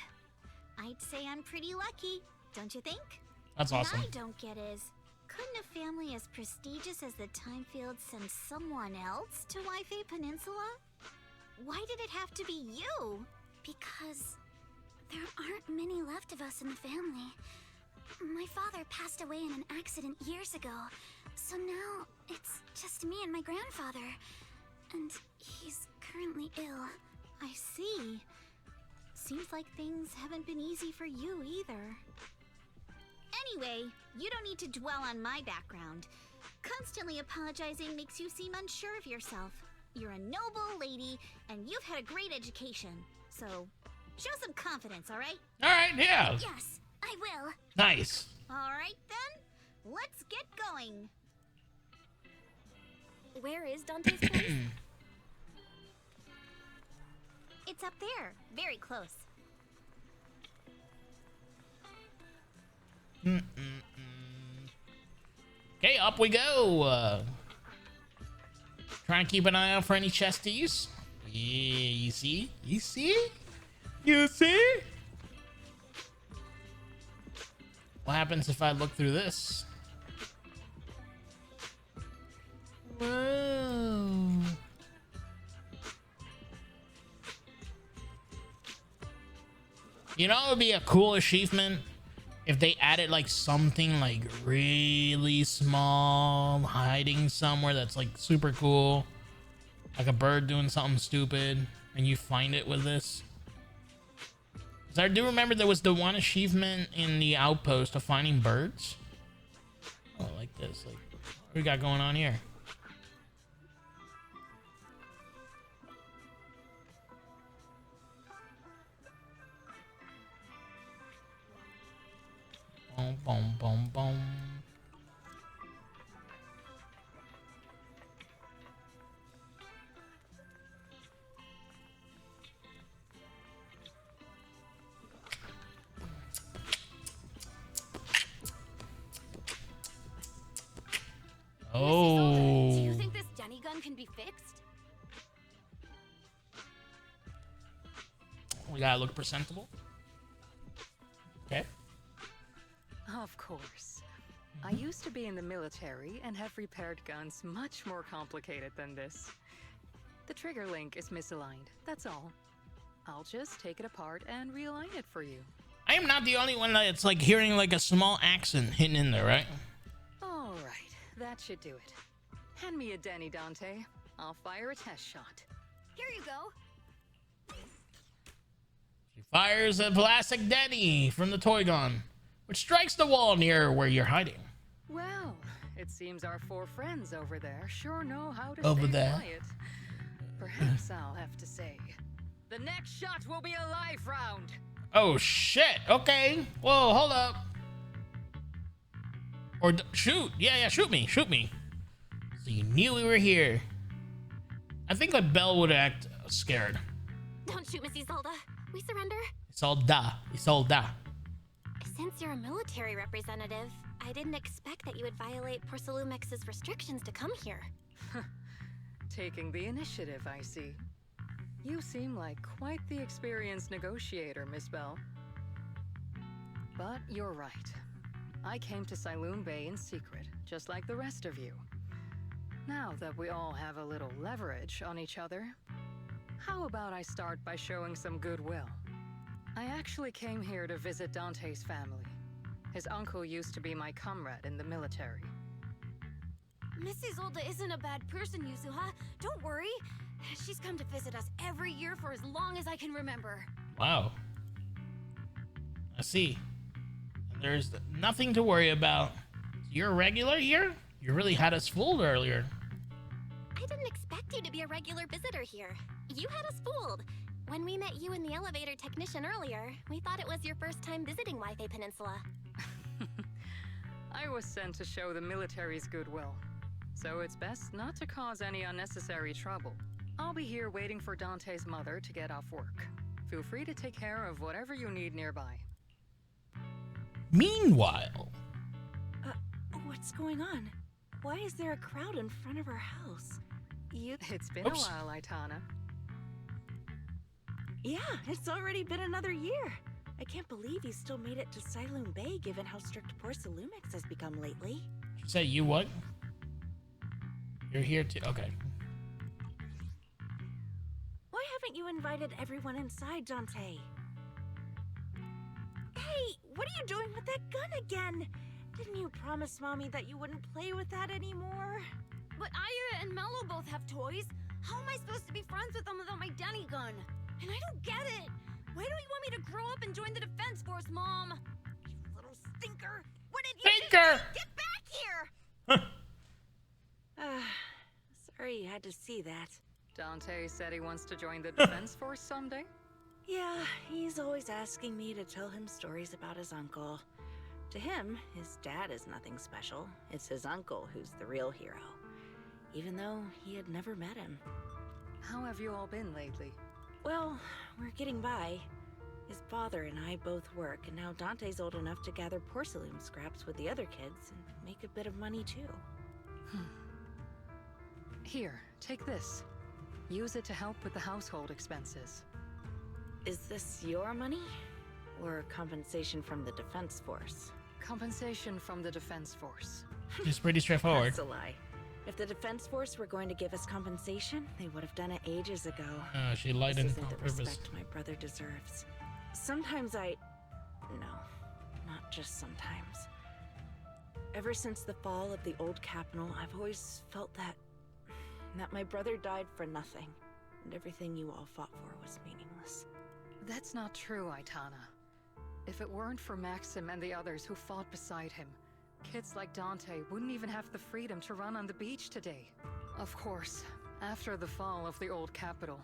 I'd say I'm pretty lucky, don't you think? That's awesome. What I don't get is, couldn't a family as prestigious as the Thymefield send someone else to Waifei Peninsula? Why did it have to be you? Because there aren't many left of us in the family. My father passed away in an accident years ago, so now it's just me and my grandfather. And he's currently ill. I see. Seems like things haven't been easy for you either. Anyway, you don't need to dwell on my background. Constantly apologizing makes you seem unsure of yourself. You're a noble lady, and you've had a great education. So, show some confidence, alright? Alright, yeah. Yes, I will. Nice. Alright then, let's get going. Where is Dante's place? It's up there, very close. Okay, up we go. Trying to keep an eye out for any chesties. Yeah, you see? You see? You see? What happens if I look through this? Whoa. You know, it would be a cool achievement if they added like something like really small, hiding somewhere that's like super cool. Like a bird doing something stupid and you find it with this. 'Cause I do remember there was the one achievement in the outpost of finding birds. Oh, like this. Like, what we got going on here? Boom, boom, boom, boom. Oh. Do you think this Denny gun can be fixed? We gotta look presentable. Okay. Of course. I used to be in the military and have repaired guns much more complicated than this. The trigger link is misaligned, that's all. I'll just take it apart and realign it for you. I am not the only one that's like hearing like a small accent hidden in there, right? All right, that should do it. Hand me a Denny, Dante. I'll fire a test shot. Here you go. She Fires a plastic Denny from the toy gun, which strikes the wall near where you're hiding. Well, it seems our four friends over there sure know how to Over stay there. quiet. Perhaps I'll have to say, the next shot will be a live round. Oh shit! Okay. Whoa, hold up. Or shoot! Yeah, shoot me! So you knew we were here. I think that Belle would act scared. Don't shoot, Miss Isolda. We surrender. Isolda. Since you're a military representative, I didn't expect that you would violate Porcelumex's restrictions to come here. Taking the initiative, I see. You seem like quite the experienced negotiator, Miss Belle. But you're right. I came to Siloon Bay in secret, just like the rest of you. Now that we all have a little leverage on each other, how about I start by showing some goodwill? I actually came here to visit Dante's family. His uncle used to be my comrade in the military. Miss Isolda isn't a bad person, Yuzuha. Don't worry. She's come to visit us every year for as long as I can remember. Wow. I see. There's nothing to worry about. You're a regular here? You really had us fooled earlier. I didn't expect you to be a regular visitor here. You had us fooled. When we met you and the elevator technician earlier, we thought it was your first time visiting Wi-Fi Peninsula. I was sent to show the military's goodwill, so it's best not to cause any unnecessary trouble. I'll be here waiting for Dante's mother to get off work. Feel free to take care of whatever you need nearby. Meanwhile... What's going on? Why is there a crowd in front of our house? It's been a while, Aitana. Yeah, it's already been another year. I can't believe you still made it to Siloon Bay given how strict Porcelumix has become lately. You say you what? You're here too. Okay. Why haven't you invited everyone inside, Dante? Hey, what are you doing with that gun again? Didn't you promise Mommy that you wouldn't play with that anymore? But Aya and Mello both have toys. How am I supposed to be friends with them without my Denny gun? And I don't get it. Why do you want me to grow up and join the Defense Force, Mom? You little stinker. What did you do? Get back here! Sorry you had to see that. Dante said he wants to join the Defense Force someday? Yeah, he's always asking me to tell him stories about his uncle. To him, his dad is nothing special. It's his uncle who's the real hero. Even though he had never met him. How have you all been lately? Well, we're getting by. His father and I both work, and now Dante's old enough to gather porcelain scraps with the other kids and make a bit of money too. Here, take this. Use it to help with the household expenses. Is this your money? Or compensation from the Defense Force? Compensation from the Defense Force. It's pretty straightforward. That's a lie. If the Defense Force were going to give us compensation, they would have done it ages ago. She lied This on isn't the purpose. respect my brother deserves. Sometimes no, not just sometimes. Ever since the fall of the old capital, I've always felt that my brother died for nothing, and everything you all fought for was meaningless. That's not true, Aitana. If it weren't for Maxim and the others who fought beside him, kids like Dante wouldn't even have the freedom to run on the beach today. Of course, after the fall of the old capital,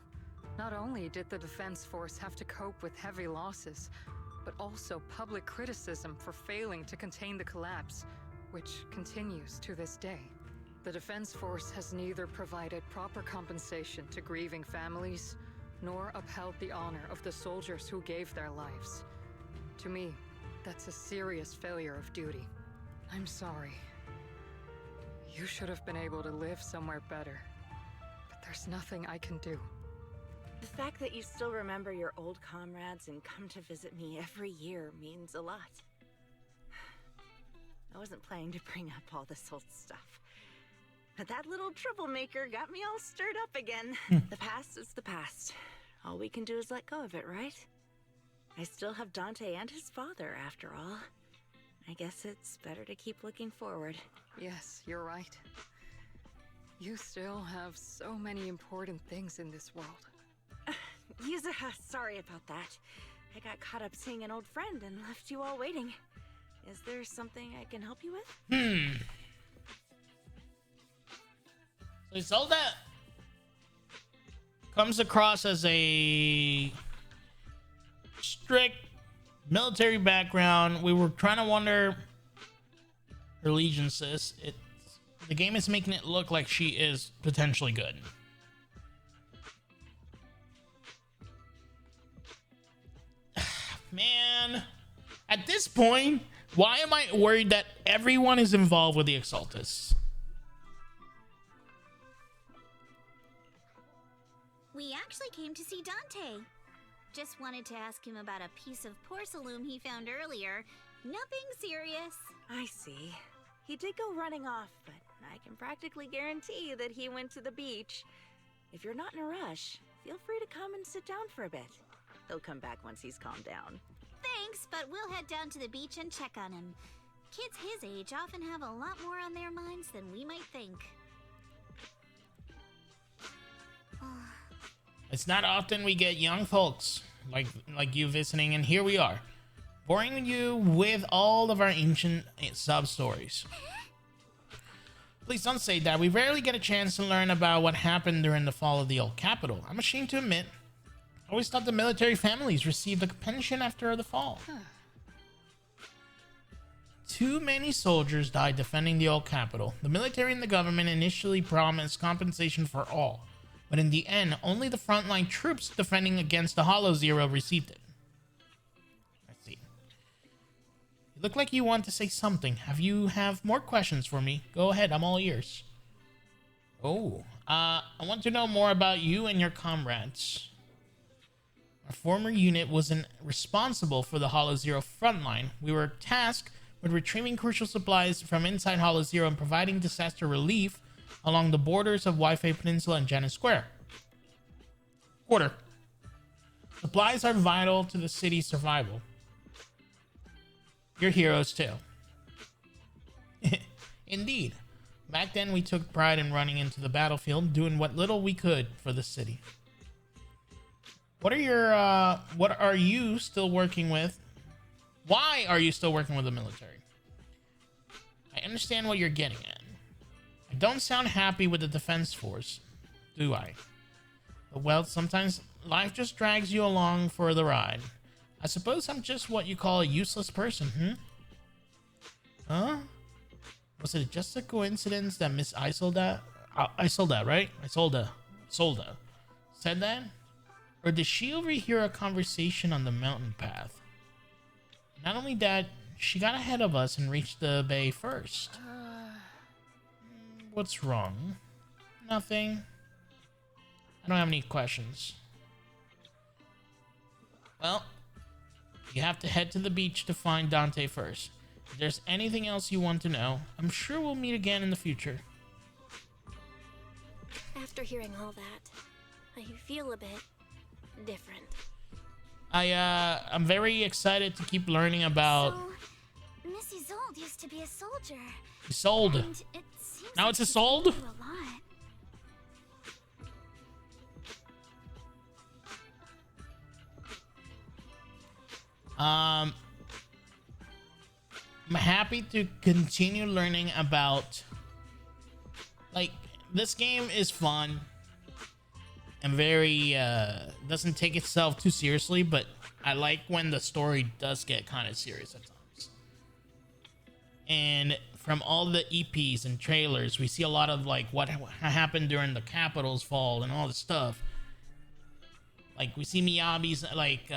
not only did the Defense Force have to cope with heavy losses, but also public criticism for failing to contain the collapse, which continues to this day. The Defense Force has neither provided proper compensation to grieving families, nor upheld the honor of the soldiers who gave their lives. To me, that's a serious failure of duty. I'm sorry. You should have been able to live somewhere better. But there's nothing I can do. The fact that you still remember your old comrades and come to visit me every year means a lot. I wasn't planning to bring up all this old stuff. But that little troublemaker got me all stirred up again. The past is the past. All we can do is let go of it, right? I still have Dante and his father, after all. I guess it's better to keep looking forward. Yes, you're right. You still have so many important things in this world. Yuzuha, sorry about that. I got caught up seeing an old friend and left you all waiting. Is there something I can help you with? So Isolde comes across as a strict military background. We were trying to wonder her allegiances. The game is making it look like she is potentially good. Man, at this point, why am I worried that everyone is involved with the Exaltus? We actually came to see Dante. Just wanted to ask him about a piece of porcelain he found earlier. Nothing serious. I see. He did go running off, but I can practically guarantee that he went to the beach. If you're not in a rush, feel free to come and sit down for a bit. He'll come back once he's calmed down. Thanks, but we'll head down to the beach and check on him. Kids his age often have a lot more on their minds than we might think. It's not often we get young folks like you visiting, and here we are, boring you with all of our ancient sub-stories. Please don't say that. We rarely get a chance to learn about what happened during the fall of the old capital. I'm ashamed to admit, I always thought the military families received a pension after the fall. Too many soldiers died defending the old capital. The military and the government initially promised compensation for all, but in the end, only the frontline troops defending against the Hollow Zero received it. I see. You look like you want to say something. Have more questions for me? Go ahead, I'm all ears. Oh, I want to know more about you and your comrades. Our former unit wasn't responsible for the Hollow Zero frontline. We were tasked with retrieving crucial supplies from inside Hollow Zero and providing disaster relief along the borders of Wi-Fi Peninsula and Janus Square. Quarter. Supplies are vital to the city's survival. You're heroes too. Indeed. Back then we took pride in running into the battlefield, doing what little we could for the city. What are you still working with? Why are you still working with the military? I understand what you're getting at. I don't sound happy with the defense force, do I? But well, sometimes life just drags you along for the ride. I suppose I'm just what you call a useless person, Huh? Was it just a coincidence that Miss Isolde, right? Isolde said that? Or did she overhear a conversation on the mountain path? Not only that, she got ahead of us and reached the bay first. What's wrong? Nothing. I don't have any questions. Well, you have to head to the beach to find Dante first. If there's anything else you want to know, I'm sure we'll meet again in the future. After hearing all that, I feel a bit different. I'm very excited to keep learning about. So, Miss Isolde used to be a soldier. Isolde. And it seems Now like it's she's Isolde? been through a lot. I'm happy to continue learning about, like, this game is fun and very doesn't take itself too seriously, but I like when the story does get kind of serious at times. And from all the EPs and trailers, we see a lot of like what happened during the Capitol's fall and all this stuff. Like we see Miyabi's like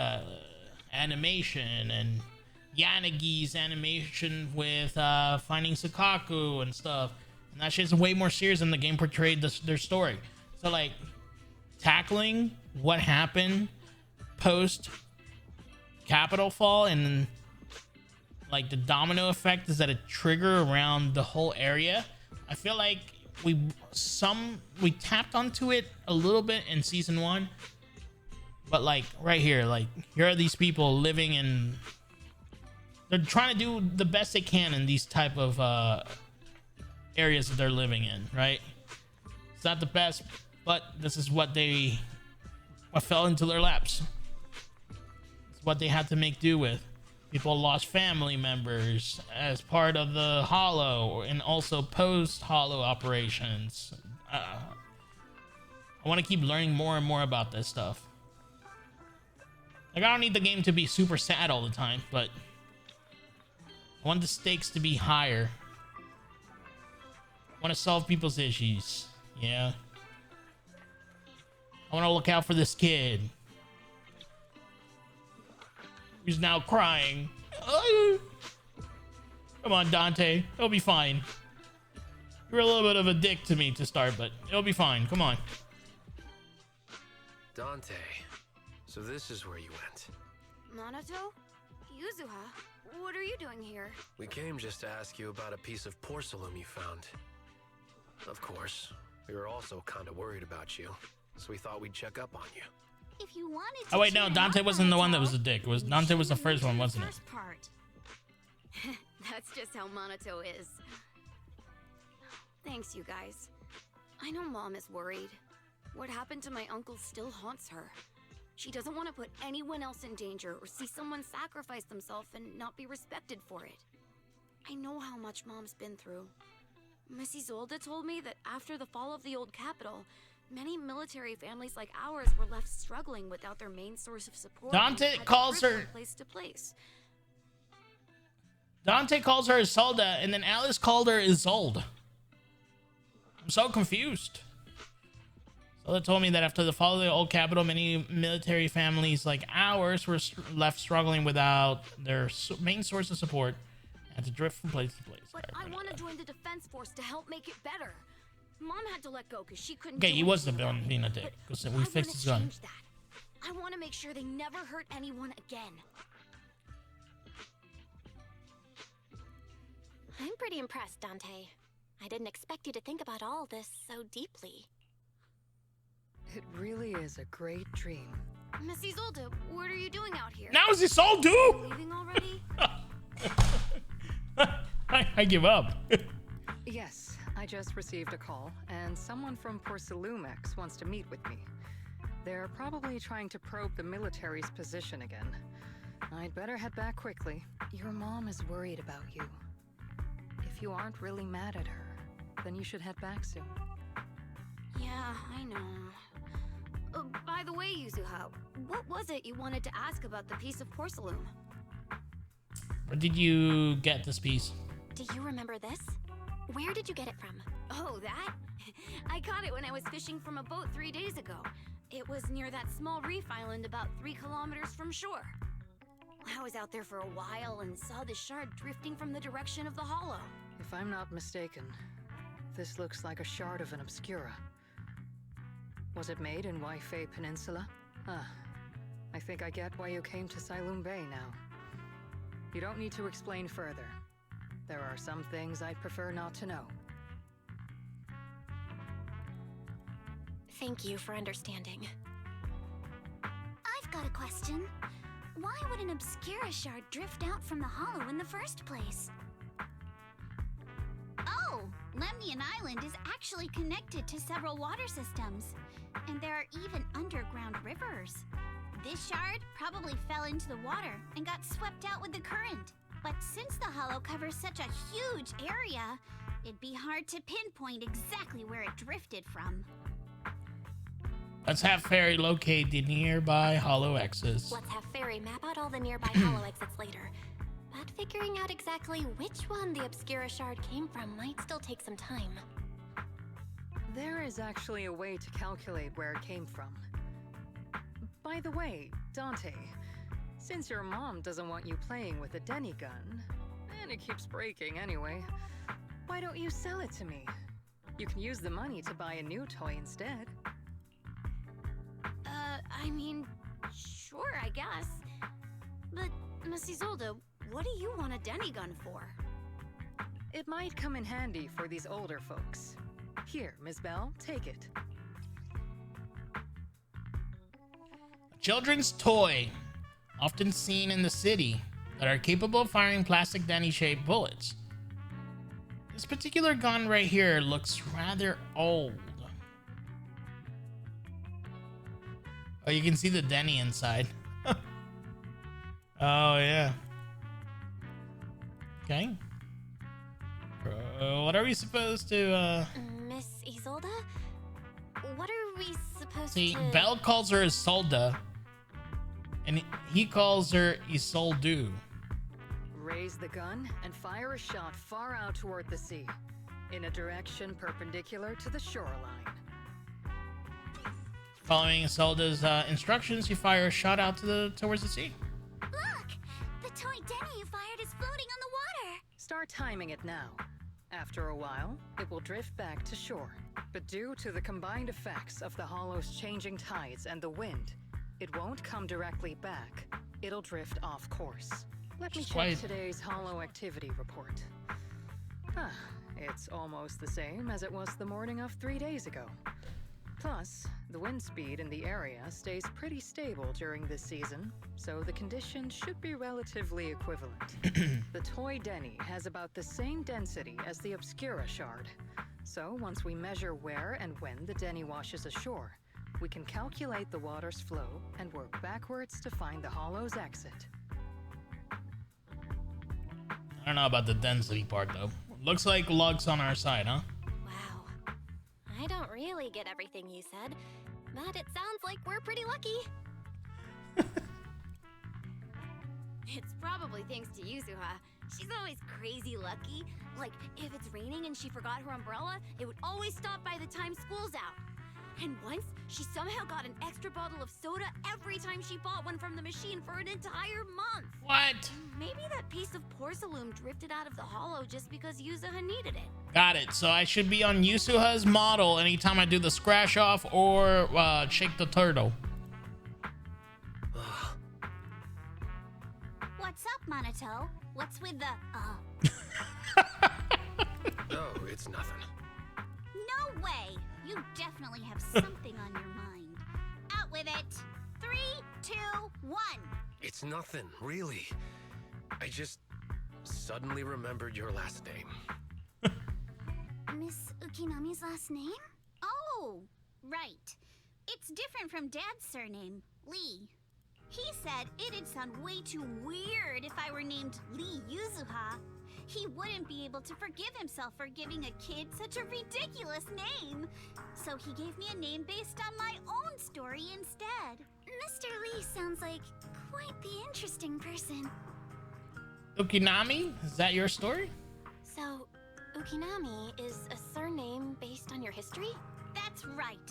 animation and Yanagi's animation with finding Sukaku and stuff, and that shit's way more serious than the game portrayed their story. So like tackling what happened post Capital fall and like the domino effect is that a trigger around the whole area. I feel like we tapped onto it a little bit in season 1, but like right here, like here are these people living in, they're trying to do the best they can in these type of areas that they're living in, right? It's not the best, but this is what fell into their laps. It's what they had to make do with. People lost family members as part of the Hollow and also post-Hollow operations. I want to keep learning more and more about this stuff. Like, I don't need the game to be super sad all the time, but I want the stakes to be higher. I want to solve people's issues. Yeah. I want to look out for this kid who's now crying. Come on, Dante. It'll be fine. You're a little bit of a dick to me to start, but it'll be fine. Come on. Dante, so this is where you went. Minato? Yuzuha? What are you doing here? We came just to ask you about a piece of porcelain you found. Of course, we were also kind of worried about you, so we thought we'd check up on you. If you wanted to Oh wait, no, Dante wasn't the one that was a dick. It was Dante was the first one, wasn't it? That's just how Minato is. Thanks, you guys. I know Mom is worried. What happened to my uncle still haunts her. She doesn't want to put anyone else in danger or see someone sacrifice themselves and not be respected for it. I know how much Mom's been through. Miss Isolde told me that after the fall of the old capital, many military families like ours were left struggling without their main source of support. Dante calls her from place to place. Dante calls her Isolde, and then Alice called her Isolde. I'm so confused. Isolde told me that after the fall of the old capital, many military families like ours were left struggling without their main source of support and had to drift from place to place. But I want to join the defense force to help make it better. Mom had to let go because she couldn't. Okay, he was the villain being a dick because we fixed his gun. I want to make sure they never hurt anyone again. I'm pretty impressed, Dante. I didn't expect you to think about all this so deeply. It really is a great dream. Miss Isolde, what are you doing out here? Now is Isolde? Leaving already? I give up. Yes, I just received a call, and someone from Porcelumex wants to meet with me. They're probably trying to probe the military's position again. I'd better head back quickly. Your mom is worried about you. If you aren't really mad at her, then you should head back soon. Yeah, I know. By the way, Yuzuha, what was it you wanted to ask about the piece of porcelain? Where did you get this piece? Do you remember this? Where did you get it from? Oh, that? I caught it when I was fishing from a boat 3 days ago. It was near that small reef island about 3 kilometers from shore. I was out there for a while and saw the shard drifting from the direction of the hollow. If I'm not mistaken, this looks like a shard of an Obscura. Was it made in Waifei Peninsula? Ah, I think I get why you came to Sailoon Bay now. You don't need to explain further. There are some things I'd prefer not to know. Thank you for understanding. I've got a question. Why would an Obscura shard drift out from the hollow in the first place? Oh, Lemnian Island is actually connected to several water systems. And there are even underground rivers. This shard probably fell into the water and got swept out with the current. But since the hollow covers such a huge area, it'd be hard to pinpoint exactly where it drifted from. Let's have Fairy locate the nearby hollow exits. Let's have Fairy map out all the nearby hollow exits later. But figuring out exactly which one the Obscura shard came from might still take some time. There is actually a way to calculate where it came from. By the way, Dante, since your mom doesn't want you playing with a Denny gun, and it keeps breaking anyway, why don't you sell it to me? You can use the money to buy a new toy instead. I mean, sure, I guess. But, Miss Isolde, what do you want a Denny gun for? It might come in handy for these older folks. Here, Ms. Bell, take it. A children's toy, often seen in the city, that are capable of firing plastic Denny-shaped bullets. This particular gun right here looks rather old. Oh, you can see the Denny inside. Oh, yeah. Okay. What are we supposed to, Miss Isolde? What are we supposed see, to... Belle calls her Isolde, and he calls her Isoldu. Raise the gun and fire a shot far out toward the sea, in a direction perpendicular to the shoreline. Following Isolde's instructions, you fire a shot out towards the sea. Look! The toy Denny you fired is floating on the water! Start timing it now. After a while, it will drift back to shore. But due to the combined effects of the hollow's changing tides and the wind, it won't come directly back. It'll drift off course. Let me check today's hollow activity report. It's almost the same as it was the morning of 3 days ago. Plus, the wind speed in the area stays pretty stable during this season, so the conditions should be relatively equivalent. The toy Denny has about the same density as the Obscura shard. So once we measure where and when the Denny washes ashore, we can calculate the water's flow and work backwards to find the hollow's exit. I don't know about the density part, though. Looks like luck's on our side, huh? Wow. I don't really get everything you said, but it sounds like we're pretty lucky. It's probably thanks to Yuzuha. She's always crazy lucky. Like, if it's raining and she forgot her umbrella, it would always stop by the time school's out. And once, she somehow got an extra bottle of soda every time she bought one from the machine for an entire month. What? Maybe that piece of porcelain drifted out of the hollow just because Yuzuha needed it. Got it. So I should be on Yuzuha's model anytime I do the scratch off or shake the turtle. What's up, Monato? What's with the, Oh, it's nothing. No way! You definitely have something on your mind. Out with it! 3, 2, 1! It's nothing, really. I just suddenly remembered your last name. Miss Ukinami's last name? Oh, right. It's different from Dad's surname, Lee. He said it'd sound way too weird if I were named Lee Yuzuha. He wouldn't be able to forgive himself for giving a kid such a ridiculous name. So he gave me a name based on my own story instead. Mr. Lee sounds like quite the interesting person. Ukinami? Is that your story? So, Ukinami is a surname based on your history? That's right.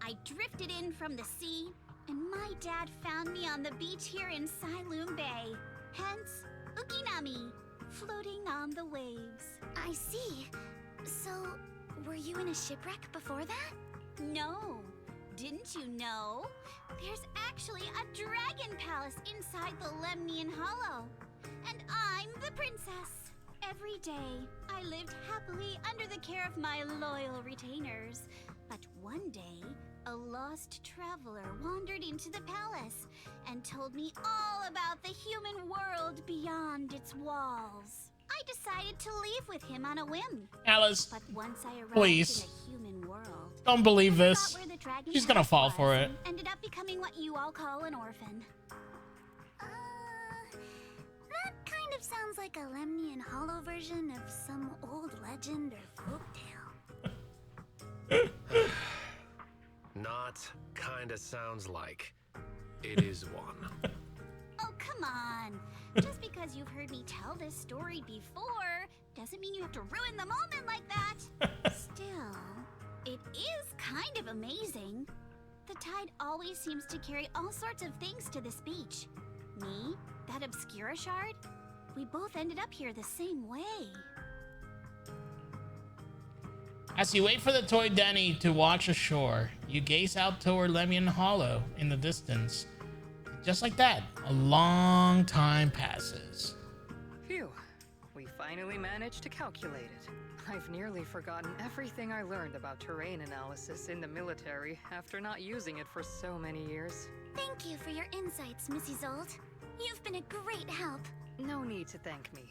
I drifted in from the sea, and my dad found me on the beach here in Sailoon Bay. Hence, Ukinami, floating on the waves. I see. So, were you in a shipwreck before that? No. Didn't you know? There's actually a dragon palace inside the Lemnian Hollow. And I'm the princess. Every day, I lived happily under the care of my loyal retainers. But one day, a lost traveler wandered into the palace and told me all about the human world beyond its walls. I decided to leave with him on a whim. Alice, but once I arrived please. in a human world, Don't believe I this. forgot where the dragon She's gonna palace fall was for it. and ended up becoming what you all call an orphan. That kind of sounds like a Lemnian Hollow version of some old legend or folktale. Not kinda sounds like. It is one. Oh, come on. Just because you've heard me tell this story before doesn't mean you have to ruin the moment like that. Still, it is kind of amazing. The tide always seems to carry all sorts of things to this beach. Me, that Obscura shard, we both ended up here the same way. As you wait for the toy Denny to watch ashore, you gaze out toward Lemnian Hollow in the distance. Just like that, a long time passes. Phew, we finally managed to calculate it. I've nearly forgotten everything I learned about terrain analysis in the military after not using it for so many years. Thank you for your insights, Miss Isolde. You've been a great help. No need to thank me.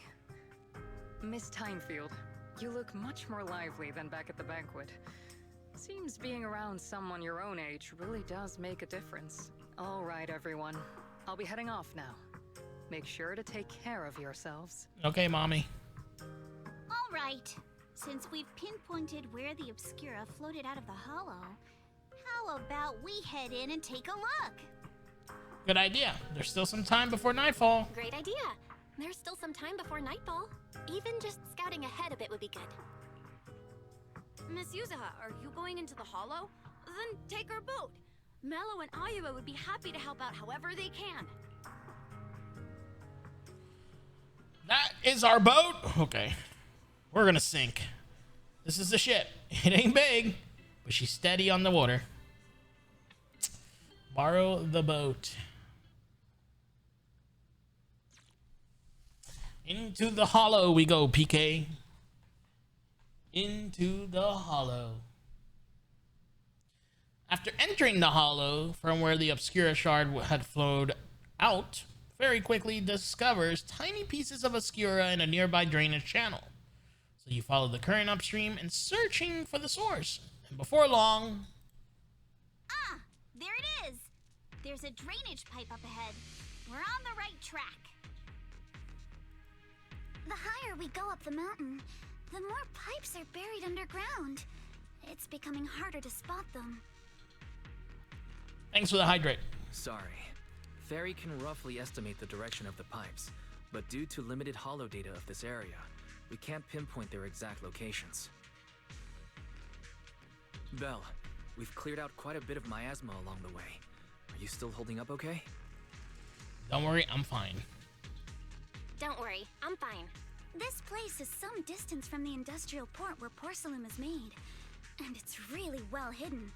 Miss Thymefield, you look much more lively than back at the banquet. Seems being around someone your own age really does make a difference. All right, everyone. I'll be heading off now. Make sure to take care of yourselves. Okay, mommy. All right. Since we've pinpointed where the Obscura floated out of the hollow, how about we head in and take a look? Good idea. There's still some time before nightfall. Great idea. There's still some time before nightfall. Even just scouting ahead a bit would be good. Miss Yuzuha, are you going into the hollow? Then take our boat. Mello and Ayuba would be happy to help out however they can. That is our boat. Okay. We're gonna sink. This is the ship. It ain't big, but she's steady on the water. Borrow the boat. Into the hollow we go, PK. Into the hollow. After entering the hollow from where the Obscura shard had flowed out, very quickly discovers tiny pieces of Obscura in a nearby drainage channel. So you follow the current upstream and searching for the source. And before long... Ah, there it is. There's a drainage pipe up ahead. We're on the right track. The higher we go up the mountain, the more pipes are buried underground. It's becoming harder to spot them. Thanks for the hydrate. Sorry. Fairy can roughly estimate the direction of the pipes, but due to limited holo data of this area, we can't pinpoint their exact locations. Belle, we've cleared out quite a bit of miasma along the way. Are you still holding up okay? Don't worry, I'm fine. Don't worry, I'm fine. This place is some distance from the industrial port where porcelain is made, and it's really well hidden.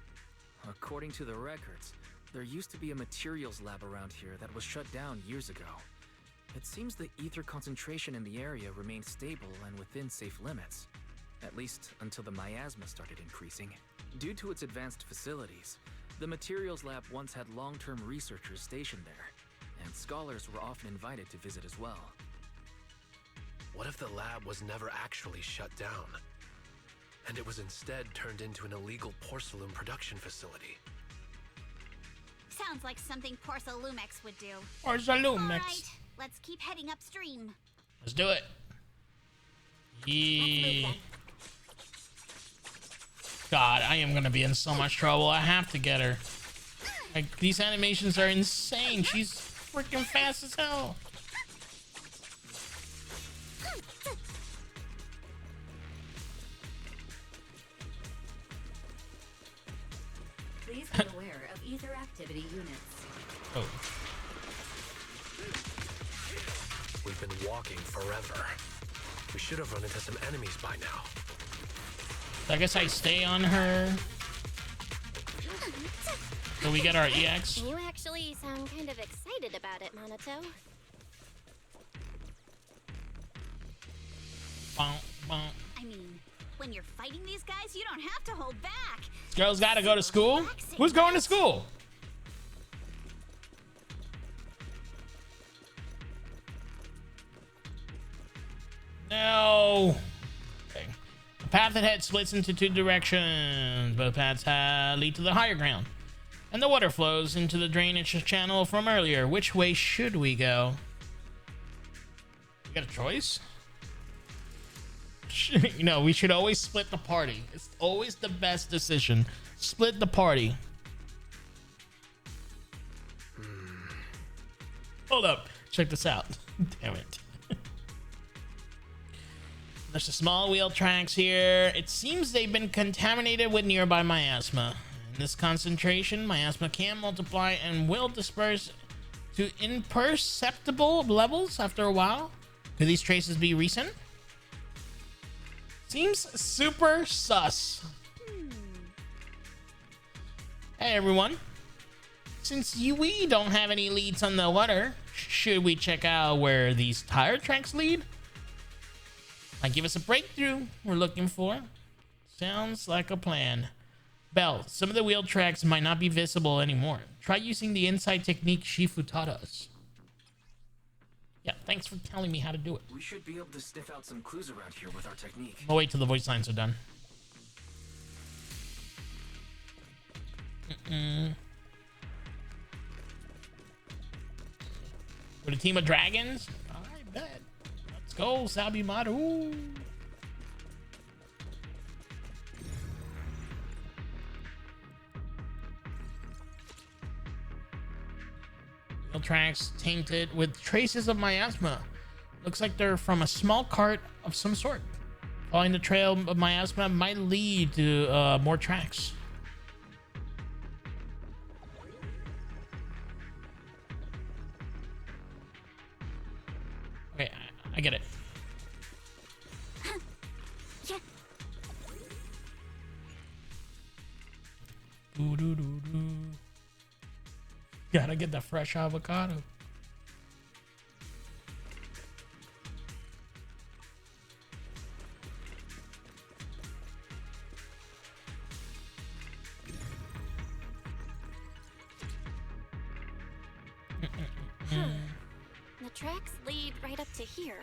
According to the records, there used to be a materials lab around here that was shut down years ago. It seems the ether concentration in the area remained stable and within safe limits, at least until the miasma started increasing. Due to its advanced facilities, the materials lab once had long-term researchers stationed there, and scholars were often invited to visit as well. What if the lab was never actually shut down, and it was instead turned into an illegal porcelain production facility? Sounds like something Porcelumex would do. Porcelumex. All right, let's keep heading upstream. Let's do it. Yeah. God, I am gonna be in so much trouble. I have to get her. Like, these animations are insane. She's freaking fast as hell. Please be aware of ether activity units. Oh. We've been walking forever. We should have run into some enemies by now. I guess I stay on her. So we get our EX. You actually sound kind of excited about it, Monato. I mean, when you're fighting these guys, you don't have to hold back. This girl's gotta go to school? Who's going to school? No. Okay. The path ahead splits into two directions. Both paths lead to the higher ground. And the water flows into the drainage channel from earlier. Which way should we go? We got a choice? You know, we should always split the party. It's always the best decision. Split the party. Hold up. Check this out. Damn it. There's a small wheel tracks here. It seems they've been contaminated with nearby miasma. In this concentration, miasma can multiply and will disperse to imperceptible levels after a while. Could these traces be recent? Seems super sus. Hey everyone. Since we don't have any leads on the water, should we check out where these tire tracks lead? Might give us a breakthrough we're looking for. Sounds like a plan. Belle, some of the wheel tracks might not be visible anymore. Try using the inside technique Shifu taught us. Yeah, thanks for telling me how to do it. We should be able to sniff out some clues around here with our technique. I'll wait till the voice lines are done. With a team of dragons? I bet. Let's go, Sabimaru. Wheel tracks tainted with traces of miasma. Looks like they're from a small cart of some sort. Following the trail of miasma might lead to more tracks. Okay, I get it. Gotta get the fresh avocado. The tracks lead right up to here.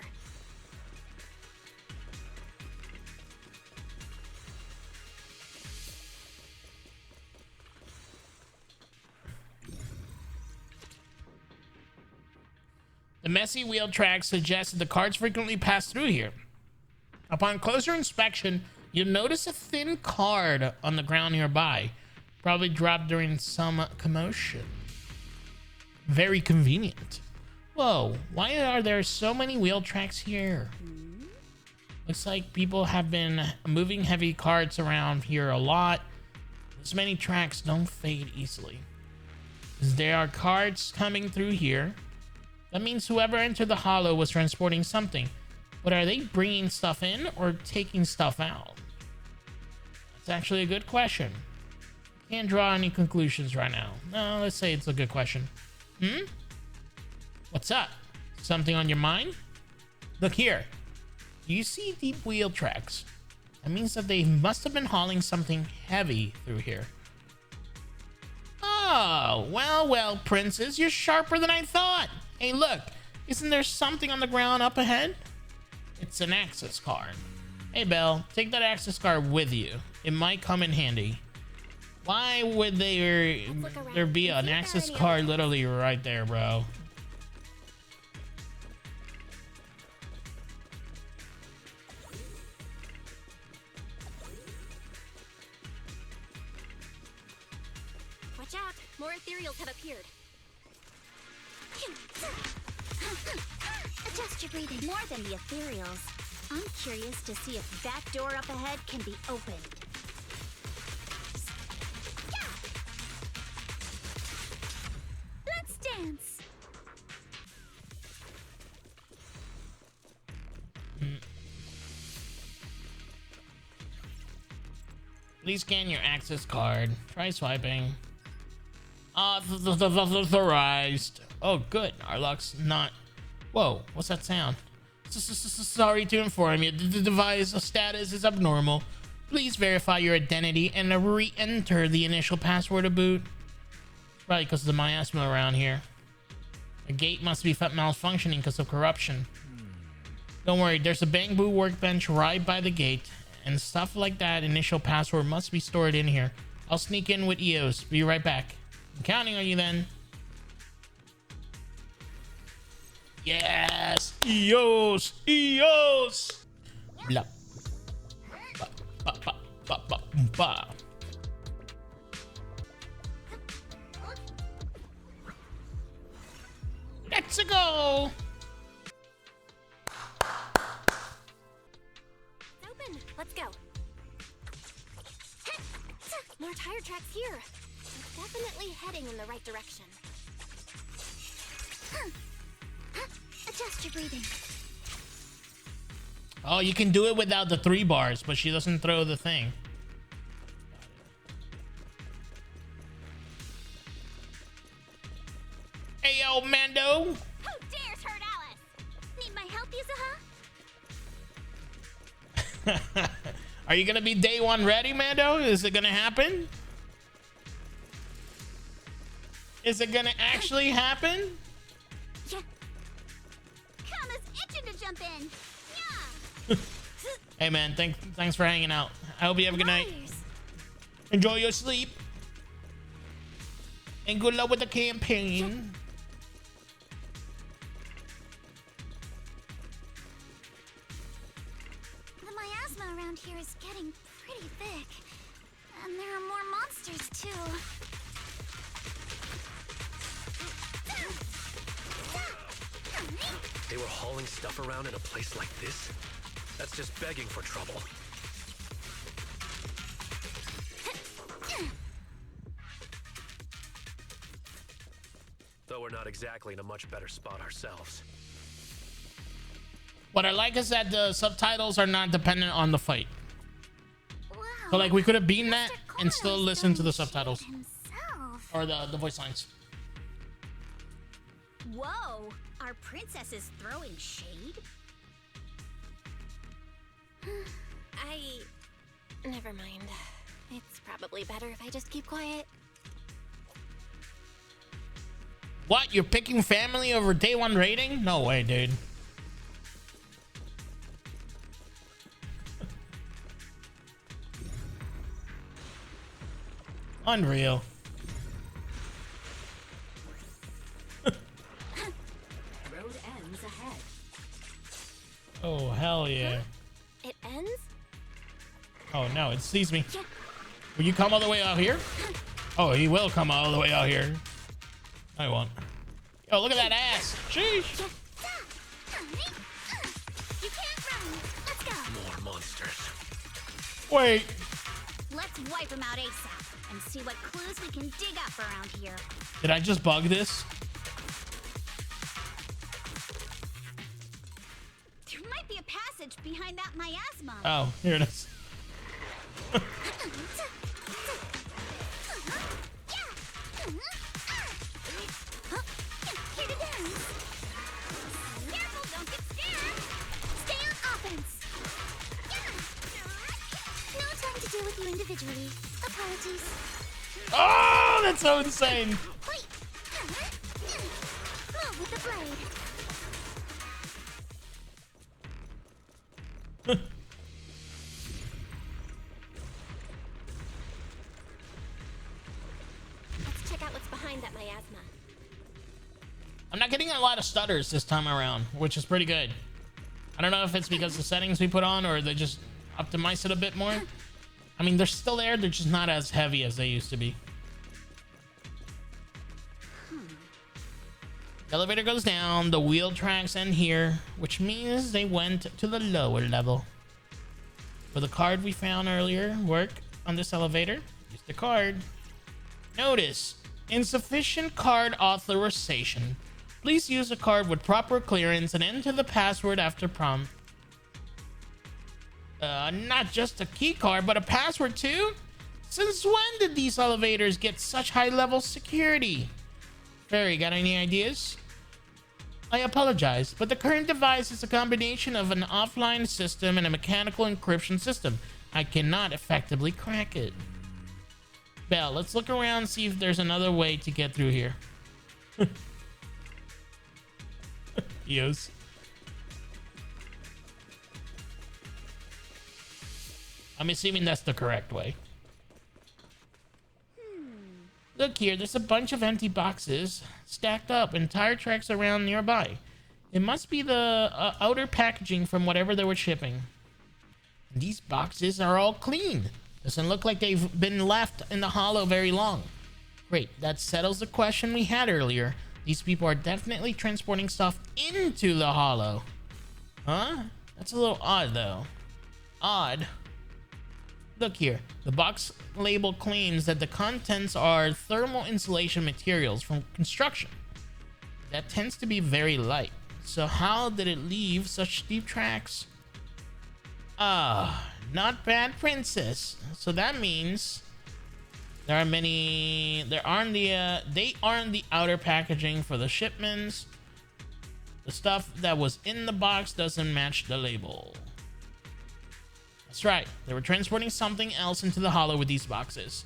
The messy wheel tracks suggest that the carts frequently pass through here. Upon closer inspection, you'll notice a thin card on the ground nearby, probably dropped during some commotion. Very convenient. Whoa, why are there so many wheel tracks here? Looks like people have been moving heavy carts around here a lot. This many tracks don't fade easily. As there are carts coming through here, that means whoever entered the hollow was transporting something. But are they bringing stuff in or taking stuff out? That's actually a good question. Can't draw any conclusions right now. No, let's say it's a good question. What's up? Something on your mind? Look here. Do you see deep wheel tracks? That means that they must have been hauling something heavy through here. Oh, well, princess, you're sharper than I thought. Hey, look, isn't there something on the ground up ahead? It's an access card. Hey, Belle, take that access card with you. It might come in handy. Why would there be an access card literally right there, bro? Watch out, more ethereals have appeared. Adjust your breathing. More than the ethereals. I'm curious to see if that door up ahead can be opened. Let's dance. Please scan your access card. Try swiping. Authorized. Oh, good. Our luck's not. Whoa, what's that sound? Sorry to inform you, the device status is abnormal. Please verify your identity and re-enter the initial password to boot. Probably because of the miasma around here. The gate must be malfunctioning because of corruption. Don't worry, there's a bamboo workbench right by the gate, and stuff like that initial password must be stored in here. I'll sneak in with EOS. Be right back. I'm counting on you then. Yes! EOS! EOS! Blah. Ba, ba, ba, ba, ba, ba. Let's go! It's open. Let's go. More tire tracks here. We're definitely heading in the right direction. Adjust your breathing. Oh, you can do it without the 3 bars, but she doesn't throw the thing. Hey, yo, Mando! Who dares hurt Alice? Need my help, Yuzuha? Are you gonna be day 1 ready, Mando? Is it gonna happen? Is it gonna actually happen? Yeah. Kama's itching to jump in. Yeah. Hey, man, thanks for hanging out. I hope you have a good night. Enjoy your sleep. And good luck with the campaign. They were hauling stuff around in a place like this? That's just begging for trouble. Though we're not exactly in a much better spot ourselves. What I like is that the subtitles are not dependent on the fight. Wow. So like we could have beaten that and still listen to the subtitles. Or the voice lines. Whoa! Our princess is throwing shade? Never mind. It's probably better if I just keep quiet. What? You're picking family over day one rating? No way, dude. Unreal. Road ends ahead. Oh, hell yeah. It ends? Oh, no, it sees me. Will you come all the way out here? Oh, he will come all the way out here. I won't. Yo, look at that ass. Sheesh. You can't run. Let's go. More monsters. Wait. Let's wipe them out ASAP and see what clues we can dig up around here. Did I just bug this? There might be a passage behind that miasma. Oh, here it is. Here it is. Careful, don't get scared. Stay on offense. No time to deal with you individually. Apologies. Oh, that's so insane. Wait. Move with the blade. Let's check out what's behind that miasma. I'm not getting a lot of stutters this time around, which is pretty good. I don't know if it's because the settings we put on or they just optimize it a bit more. I mean, they're still there. They're just not as heavy as they used to be. The elevator goes down. The wheel tracks end here, which means they went to the lower level. Will the card we found earlier work on this elevator? Use the card. Notice, insufficient card authorization. Please use a card with proper clearance and enter the password after prompt. Not just a key card, but a password too? Since when did these elevators get such high level security? Fairy, got any ideas? I apologize, but the current device is a combination of an offline system and a mechanical encryption system. I cannot effectively crack it. Belle, let's look around and see if there's another way to get through here. Yes. I'm assuming that's the correct way. Look here, there's a bunch of empty boxes stacked up and tire tracks around nearby. It must be the outer packaging from whatever they were shipping. These boxes are all clean. Doesn't look like they've been left in the hollow very long. Great, that settles the question we had earlier. These people are definitely transporting stuff into the hollow. Huh? That's a little odd though. Odd. Look here, the box label claims that the contents are thermal insulation materials from construction. That tends to be very light. So how did it leave such deep tracks? Not bad, princess. So that means there are many. They aren't the outer packaging for the shipments. The stuff that was in the box doesn't match the label. That's right. They were transporting something else into the hollow with these boxes.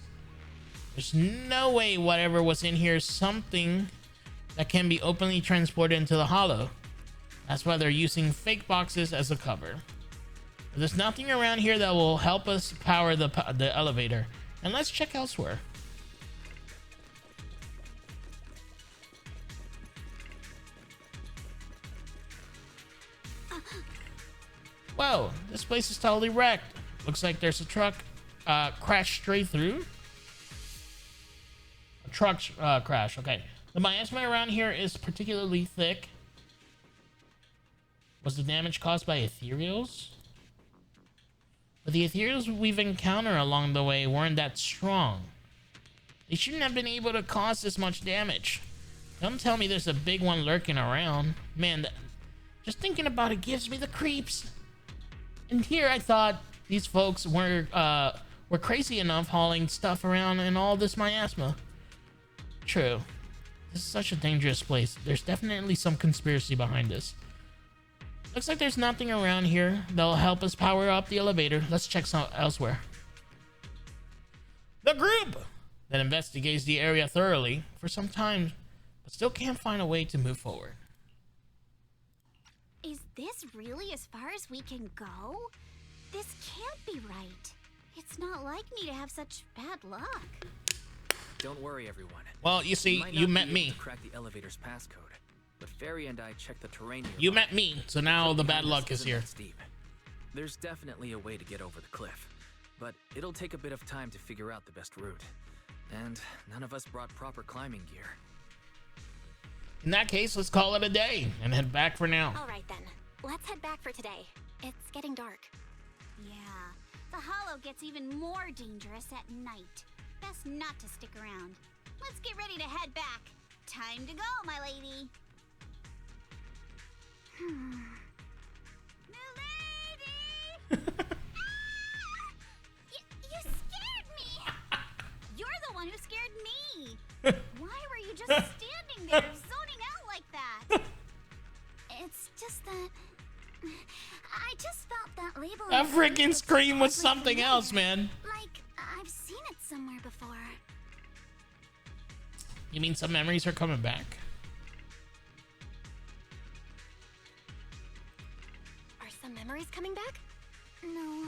There's no way whatever was in here is something that can be openly transported into the hollow. That's why they're using fake boxes as a cover. There's nothing around here that will help us power the elevator. And let's check elsewhere. Whoa, this place is totally wrecked. Looks like there's a truck crashed straight through. A truck crash, okay. The miasma around here is particularly thick. Was the damage caused by ethereals? But the ethereals we've encountered along the way weren't that strong. They shouldn't have been able to cause this much damage. Don't tell me there's a big one lurking around. Man, just thinking about it gives me the creeps. And here I thought these folks were crazy enough hauling stuff around and all this miasma. True. This is such a dangerous place. There's definitely some conspiracy behind this. Looks like there's nothing around here that'll help us power up the elevator. Let's check some elsewhere. The group that investigates the area thoroughly for some time, but still can't find a way to move forward. Is this really as far as we can go? This can't be right. It's not like me to have such bad luck. Don't worry, everyone. Well, you see, you met me. To crack the elevator's passcode, but Fairy and I checked the terrain. You met me, so now the bad luck is here. Steep. There's definitely a way to get over the cliff, but it'll take a bit of time to figure out the best route. And none of us brought proper climbing gear. In that case, let's call it a day and head back for now. All right then, let's head back for today. It's getting dark. Yeah, the hollow gets even more dangerous at night. Best not to stick around. Let's get ready to head back. Time to go, my lady. Milady! You scared me! You're the one who scared me! Why were you just standing there, zoning out like that? It's just that... I just felt that label... That freaking scream was something else, man. Like, I've seen it somewhere before. You mean some memories are coming back? Are some memories coming back? No,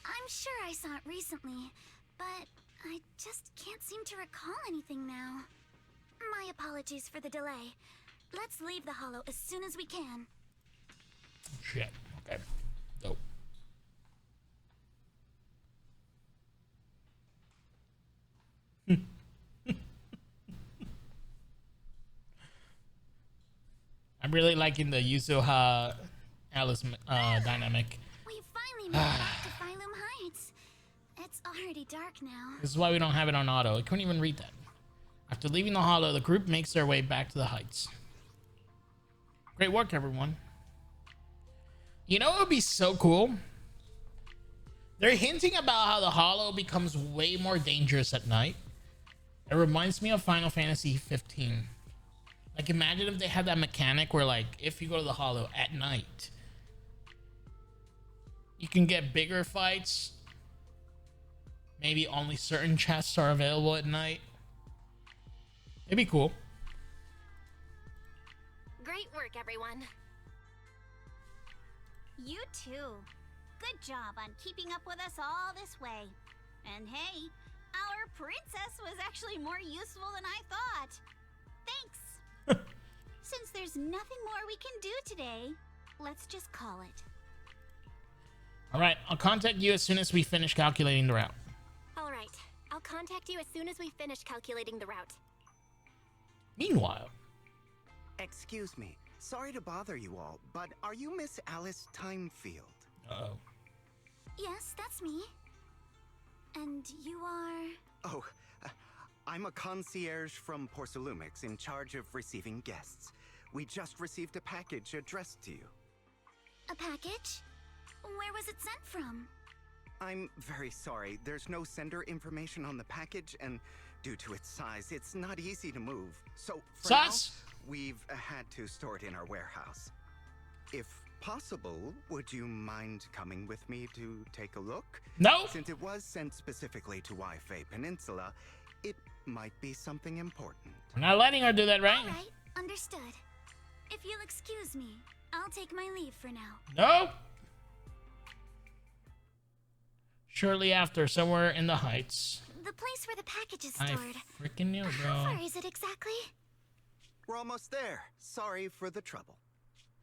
I'm sure I saw it recently, but I just can't seem to recall anything now. My apologies for the delay. Let's leave the hollow as soon as we can. Shit. Okay. Dope. I'm really liking the Yuzuha Alice dynamic. We finally made it back to Phylum Heights. It's already dark now. This is why we don't have it on auto. I couldn't even read that. After leaving the hollow, the group makes their way back to the heights. Great work, everyone. You know what would be so cool? They're hinting about how the hollow becomes way more dangerous at night. It reminds me of Final Fantasy 15. Like, imagine if they had that mechanic where, like, if you go to the hollow at night, you can get bigger fights. Maybe only certain chests are available at night. It'd be cool. Great work, everyone. You too. Good job on keeping up with us all this way. And hey, our princess was actually more useful than I thought. Thanks. Since there's nothing more we can do today, let's just call it. All right, I'll contact you as soon as we finish calculating the route. All right, I'll contact you as soon as we finish calculating the route. Meanwhile... Excuse me. Sorry to bother you all, but are you Miss Alice Thymefield? Uh-oh. Yes, that's me. And you are... Oh, I'm a concierge from Porcelumix in charge of receiving guests. We just received a package addressed to you. A package? Where was it sent from? I'm very sorry. There's no sender information on the package, and due to its size, it's not easy to move. So, for now, we've had to store it in our warehouse. If possible, would you mind coming with me to take a look? No! Since it was sent specifically to Wi-Fi Peninsula, it might be something important. We're not letting her do that, right? All right, understood. If you'll excuse me, I'll take my leave for now. No! Shortly after, somewhere in the heights. The place where the package is stored. I freaking knew, bro. How far is it exactly? We're almost there. Sorry for the trouble.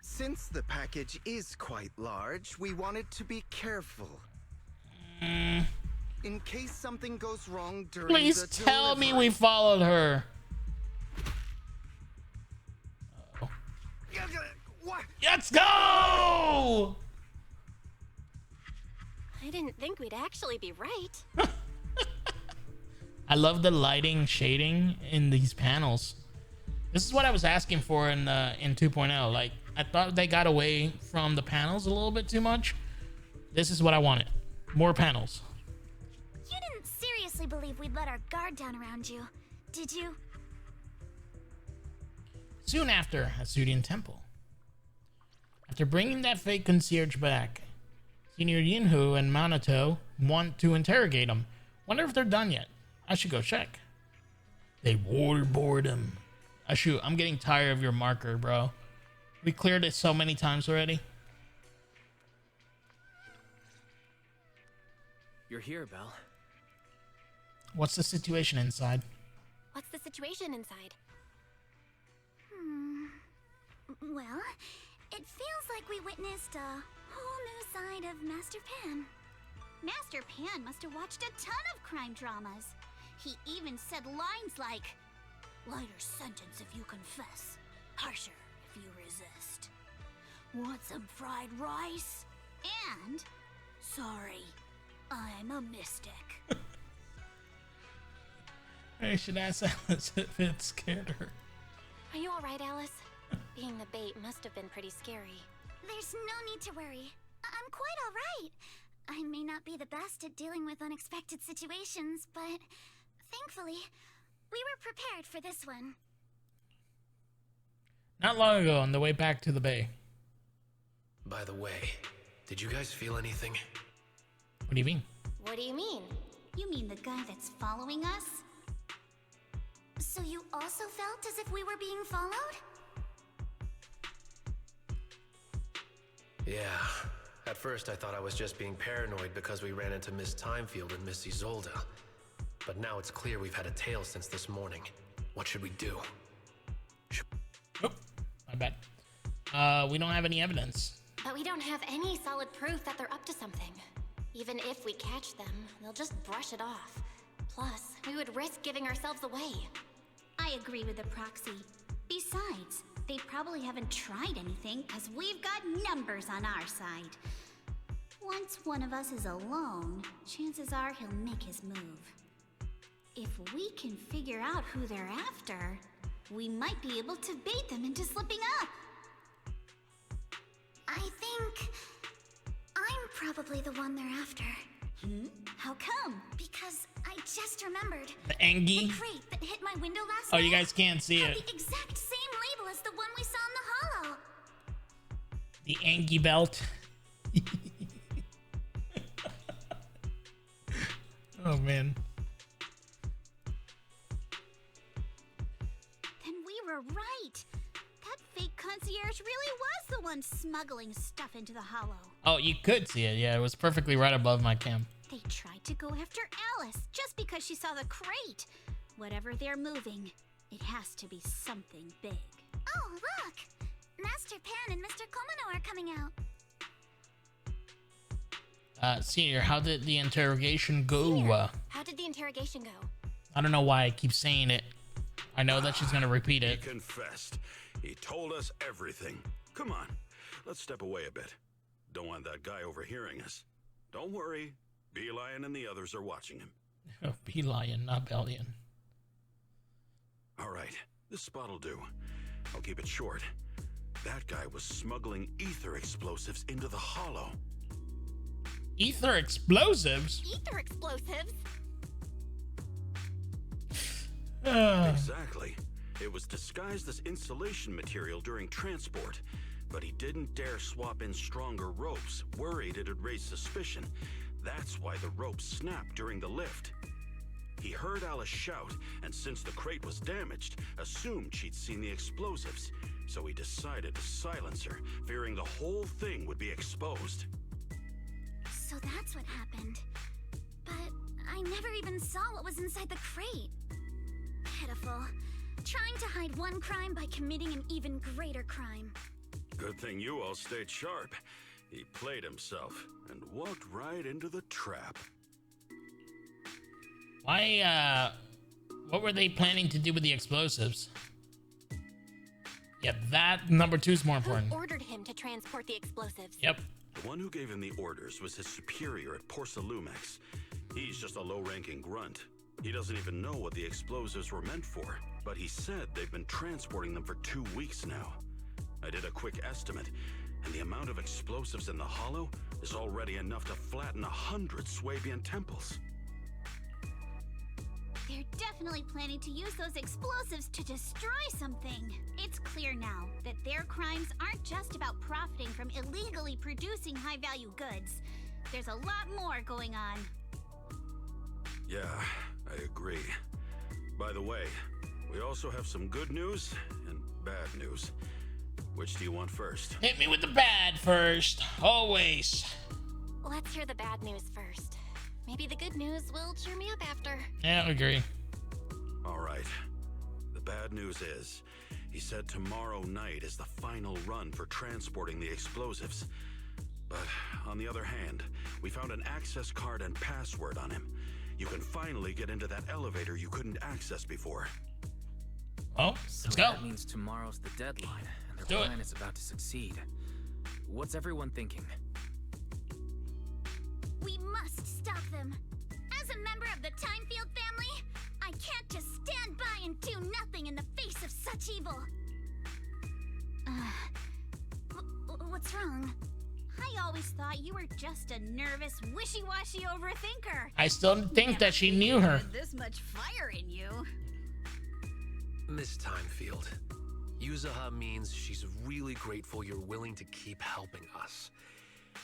Since the package is quite large, we wanted to be careful. In case something goes wrong during Please the tell me we followed her. What? Let's go! I didn't think we'd actually be right. I love the lighting shading in these panels. This is what I was asking for in 2.0. Like, I thought they got away from the panels a little bit too much. This is what I wanted. More panels. You didn't seriously believe we'd let our guard down around you, did you? Soon after, a Sudian temple. After bringing that fake concierge back, Senior Yinhu and Minato want to interrogate him. Wonder if they're done yet. I should go check. They wallboard him. Shoot, I'm getting tired of your marker, bro. We cleared it so many times already. You're here, Belle. What's the situation inside? What's the situation inside? Well, it feels like we witnessed a whole new side of Master Pan. Master Pan must have watched a ton of crime dramas. He even said lines like, "Lighter sentence if you confess, harsher if you resist. Want some fried rice? And, sorry, I'm a mystic." I should ask Alice if it scared her. Are you alright, Alice? Being the bait must have been pretty scary. There's no need to worry. I'm quite alright. I may not be the best at dealing with unexpected situations, but thankfully, we were prepared for this one. Not long ago, on the way back to the bay. By the way, did you guys feel anything? What do you mean? What do you mean? You mean the guy that's following us? So you also felt as if we were being followed? Yeah. At first I thought I was just being paranoid because we ran into Miss Thymefield and Miss Isolde. But now it's clear we've had a tail since this morning. What should we do? Oh, my bad. We don't have any evidence. But we don't have any solid proof that they're up to something. Even if we catch them, they'll just brush it off. Plus, we would risk giving ourselves away. I agree with the proxy. Besides, they probably haven't tried anything because we've got numbers on our side. Once one of us is alone, chances are he'll make his move. If we can figure out who they're after, we might be able to bait them into slipping up. I think I'm probably the one they're after. How come? Because I just remembered. The Engie? The crate that hit my window last Oh, night you guys can't see had it. the exact same label as the one we saw in the hollow. The Engie belt. Oh, man. Then we were right. That fake concierge really was the one smuggling stuff into the hollow. Oh, you could see it. Yeah, it was perfectly right above my cam. They tried to go after Alice just because she saw the crate. Whatever they're moving, it has to be something big. Oh, look! Master Pan and Mr. Komano are coming out. Senior, how did the interrogation go? Senior, how did the interrogation go? I don't know why I keep saying it. I know that she's gonna repeat it. He confessed. He told us everything. Come on, let's step away a bit. Don't want that guy overhearing us. Don't worry, Bee-Lion and the others are watching him. Oh, Bee-Lion, not Bellion. All right, this spot'll do. I'll keep it short. That guy was smuggling ether explosives into the hollow. Ether explosives? Ether explosives? Exactly. It was disguised as insulation material during transport, but he didn't dare swap in stronger ropes, worried it'd raise suspicion. That's why the ropes snapped during the lift. He heard Alice shout, and since the crate was damaged, assumed she'd seen the explosives. So he decided to silence her, fearing the whole thing would be exposed. So that's what happened. But I never even saw what was inside the crate. Pitiful. Trying to hide one crime by committing an even greater crime. Good thing you all stayed sharp. He played himself and walked right into the trap. Why, what were they planning to do with the explosives? Yeah, that number 2 is more important. Who ordered him to transport the explosives? Yep. The one who gave him the orders was his superior at Porsalumex. He's just a low-ranking grunt. He doesn't even know what the explosives were meant for, but he said they've been transporting them for 2 weeks now. I did a quick estimate, and the amount of explosives in the hollow is already enough to flatten 100 Swabian temples. They're definitely planning to use those explosives to destroy something. It's clear now that their crimes aren't just about profiting from illegally producing high-value goods. There's a lot more going on. Yeah, I agree. By the way, we also have some good news and bad news. Which do you want first? Hit me with the bad first. Always. Let's hear the bad news first. Maybe the good news will cheer me up after. Yeah, I agree. All right. The bad news is, he said tomorrow night is the final run for transporting the explosives. But on the other hand, we found an access card and password on him. You can finally get into that elevator you couldn't access before. Oh, let's go. That means tomorrow's the deadline, and their Do it. plan is about to succeed. What's everyone thinking? We must stop them. As a member of the Thymefield family, I can't just stand by and do nothing in the face of such evil. What's wrong? I always thought you were just a nervous, wishy-washy overthinker. I still think that she knew her. This much fire in you. Miss Thymefield, Yuzuha means she's really grateful you're willing to keep helping us.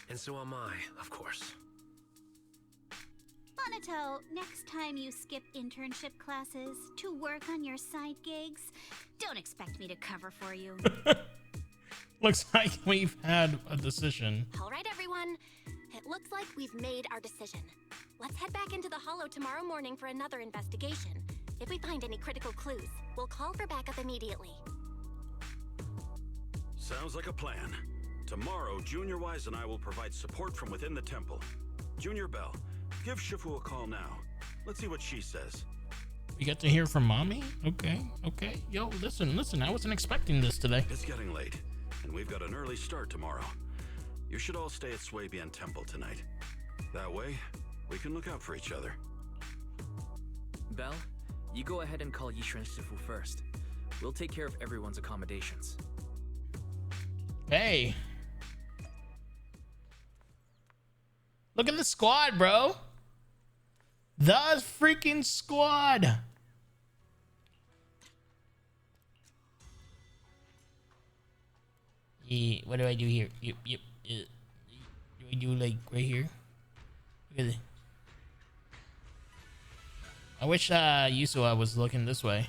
And so am I, of course. Monato, next time you skip internship classes to work on your side gigs, don't expect me to cover for you. Looks like we've had a decision. All right, everyone. It looks like we've made our decision. Let's head back into the hollow tomorrow morning for another investigation. If we find any critical clues, we'll call for backup immediately. Sounds like a plan. Tomorrow, Junior Wise and I will provide support from within the temple. Junior Bell, give Shifu a call now. Let's see what she says. We get to hear from Mommy? Okay. Yo, listen, I wasn't expecting this today. It's getting late, and we've got an early start tomorrow. You should all stay at Swabian Temple tonight. That way, we can look out for each other. Belle, you go ahead and call Yisha and Shifu first. We'll take care of everyone's accommodations. Hey. Look at the squad, bro. The freaking squad. Yeah, what do I do here? Yep. Do I do like right here? Look at it. I wish Yuzuha was looking this way.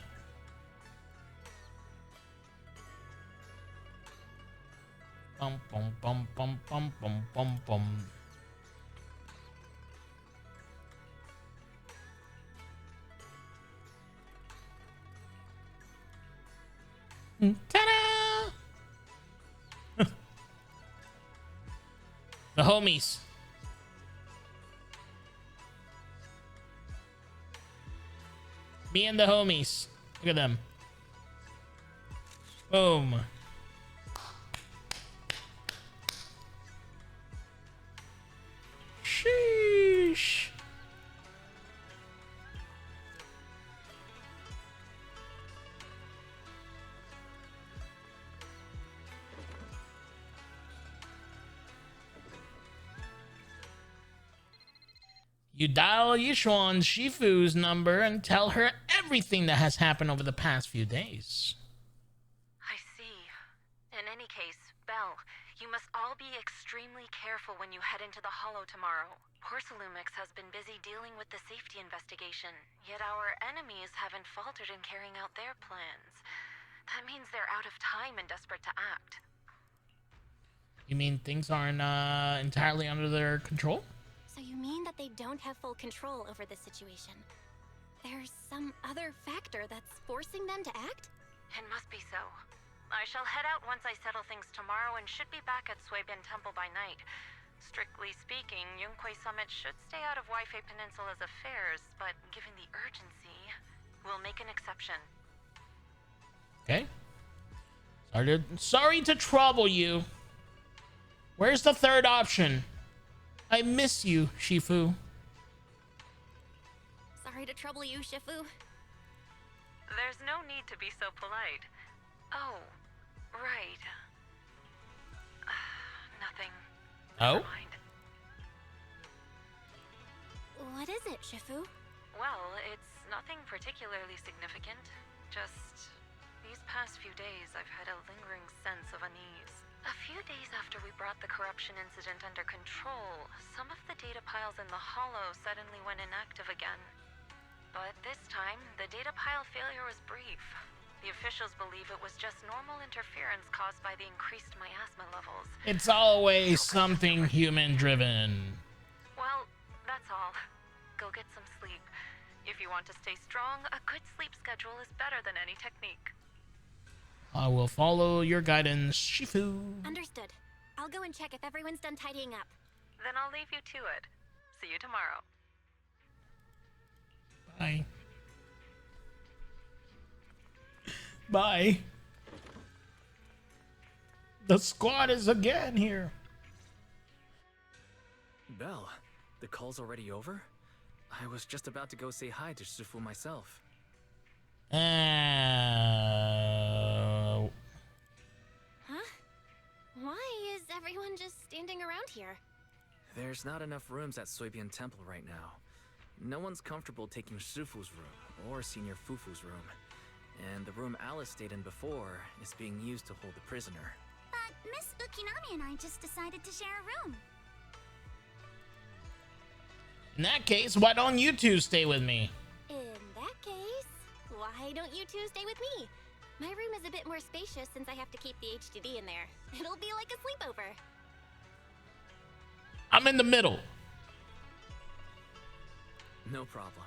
Bum bum bum bum bum bum bum bum. Ta-da! The homies. Me and the homies. Look at them. Boom. Sheesh. You dial Yishuan Shifu's number and tell her everything that has happened over the past few days. I see. In any case, Belle, you must all be extremely careful when you head into the hollow tomorrow. Porsalumex has been busy dealing with the safety investigation, yet our enemies haven't faltered in carrying out their plans. That means they're out of time and desperate to act. You mean things aren't entirely under their control? So you mean that they don't have full control over this situation? There's some other factor that's forcing them to act? It must be so. I shall head out once I settle things tomorrow and should be back at Swabian Temple by night. Strictly speaking, Yunquay Summit should stay out of Waifei Peninsula's affairs, but given the urgency, we'll make an exception. Okay. Sorry to trouble you. Where's the third option? I miss you, Shifu. Sorry to trouble you, Shifu. There's no need to be so polite. Oh, right. Nothing. Oh? Never mind. What is it, Shifu? Well, it's nothing particularly significant. Just these past few days, I've had a lingering sense of unease. A few days after we brought the corruption incident under control, some of the data piles in the Hollow suddenly went inactive again. But this time, the data pile failure was brief. The officials believe it was just normal interference caused by the increased miasma levels. It's always something human-driven. Well, that's all. Go get some sleep. If you want to stay strong, a good sleep schedule is better than any technique. I will follow your guidance, Shifu. Understood. I'll go and check if everyone's done tidying up. Then I'll leave you to it. See you tomorrow. Bye. Bye. The squad is again here. Belle, the call's already over? I was just about to go say hi to Shifu myself. Huh? Why is everyone just standing around here? There's not enough rooms at Soybian Temple right now. No one's comfortable taking Shifu's room or Senior Fufu's room. And the room Alice stayed in before is being used to hold the prisoner. But Miss Ukinami and I just decided to share a room. In that case, why don't you two stay with me? In that case, why don't you two stay with me? My room is a bit more spacious since I have to keep the HDD in there. It'll be like a sleepover. I'm in the middle. No problem.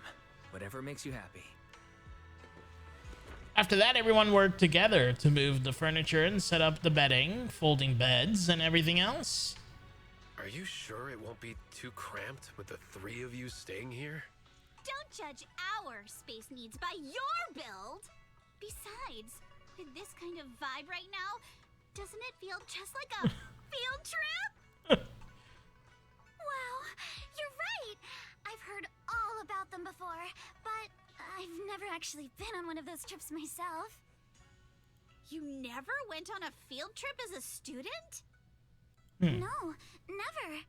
Whatever makes you happy. After that, everyone worked together to move the furniture and set up the bedding, folding beds, and everything else. Are you sure it won't be too cramped with the three of you staying here? Don't judge our space needs by your build! Besides, with this kind of vibe right now, doesn't it feel just like a field trip? Wow, you're right! I've heard all about them before, but I've never actually been on one of those trips myself. You never went on a field trip as a student? No, never.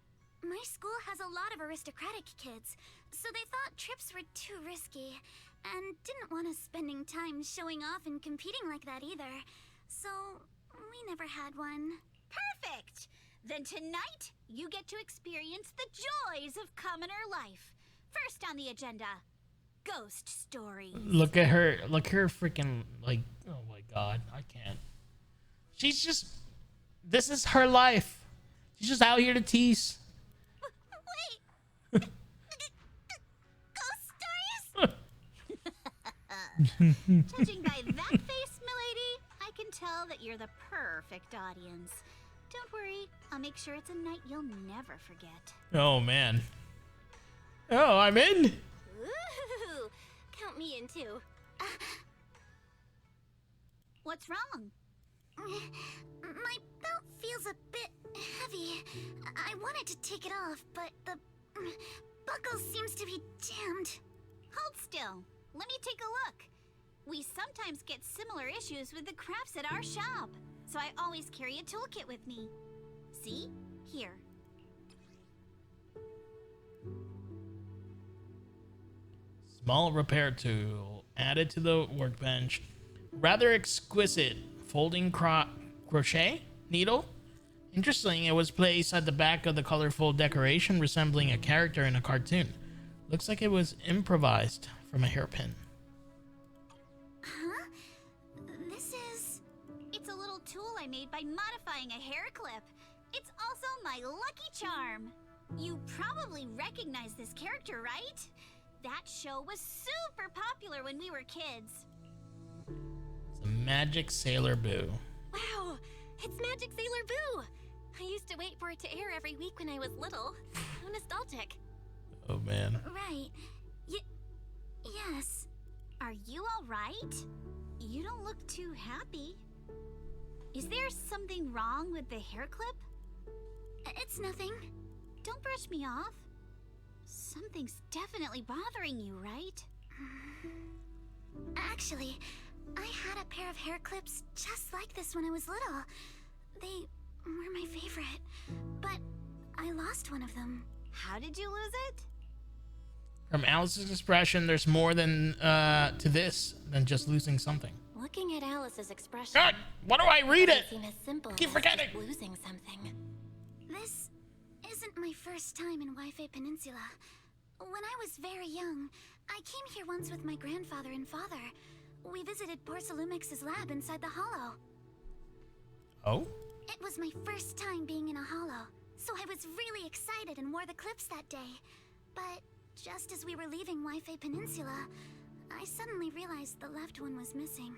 My school has a lot of aristocratic kids, so they thought trips were too risky, and didn't want us spending time showing off and competing like that either. So, we never had one. Perfect! Then tonight, you get to experience the joys of commoner life. First on the agenda, ghost stories. Look at her. Look at her freaking, like, oh my god, I can't. She's just, this is her life. She's just out here to tease. Wait! Ghost stories? Judging by that face, milady, I can tell that you're the perfect audience. Don't worry, I'll make sure it's a night you'll never forget. Oh man. Oh, I'm in. Ooh, count me in too. What's wrong? My belt feels a bit heavy. I wanted to take it off, but the buckle seems to be jammed. Hold still. Let me take a look. We sometimes get similar issues with the crafts at our shop, so I always carry a toolkit with me. See? Here. Small repair tool added to the workbench. Rather exquisite folding crochet needle. Interesting, it was placed at the back of the colorful decoration resembling a character in a cartoon. Looks like it was improvised from a hairpin. Huh? This is... It's a little tool I made by modifying a hair clip. It's also my lucky charm. You probably recognize this character, right? That show was super popular when we were kids. It's a Magic Sailor Boo. Wow, it's Magic Sailor Boo! I used to wait for it to air every week when I was little. How nostalgic. Oh man. Right. Yes. Are you all right? You don't look too happy. Is there something wrong with the hair clip? It's nothing. Don't brush me off. Something's definitely bothering you, right? Actually, I had a pair of hair clips just like this when I was little. They were my favorite, but I lost one of them. How did you lose it? From Alice's expression, there's more than to this than just losing something. Looking at Alice's expression. God, why do I read it? Seem as simple Keep as forgetting. just losing something. This isn't my first time in Wi-Fi Peninsula. When I was very young, I came here once with my grandfather and father. We visited Porcelumex's lab inside the hollow. Oh? It was my first time being in a hollow, so I was really excited and wore the clips that day. But just as we were leaving Wi-Fi Peninsula, I suddenly realized the left one was missing.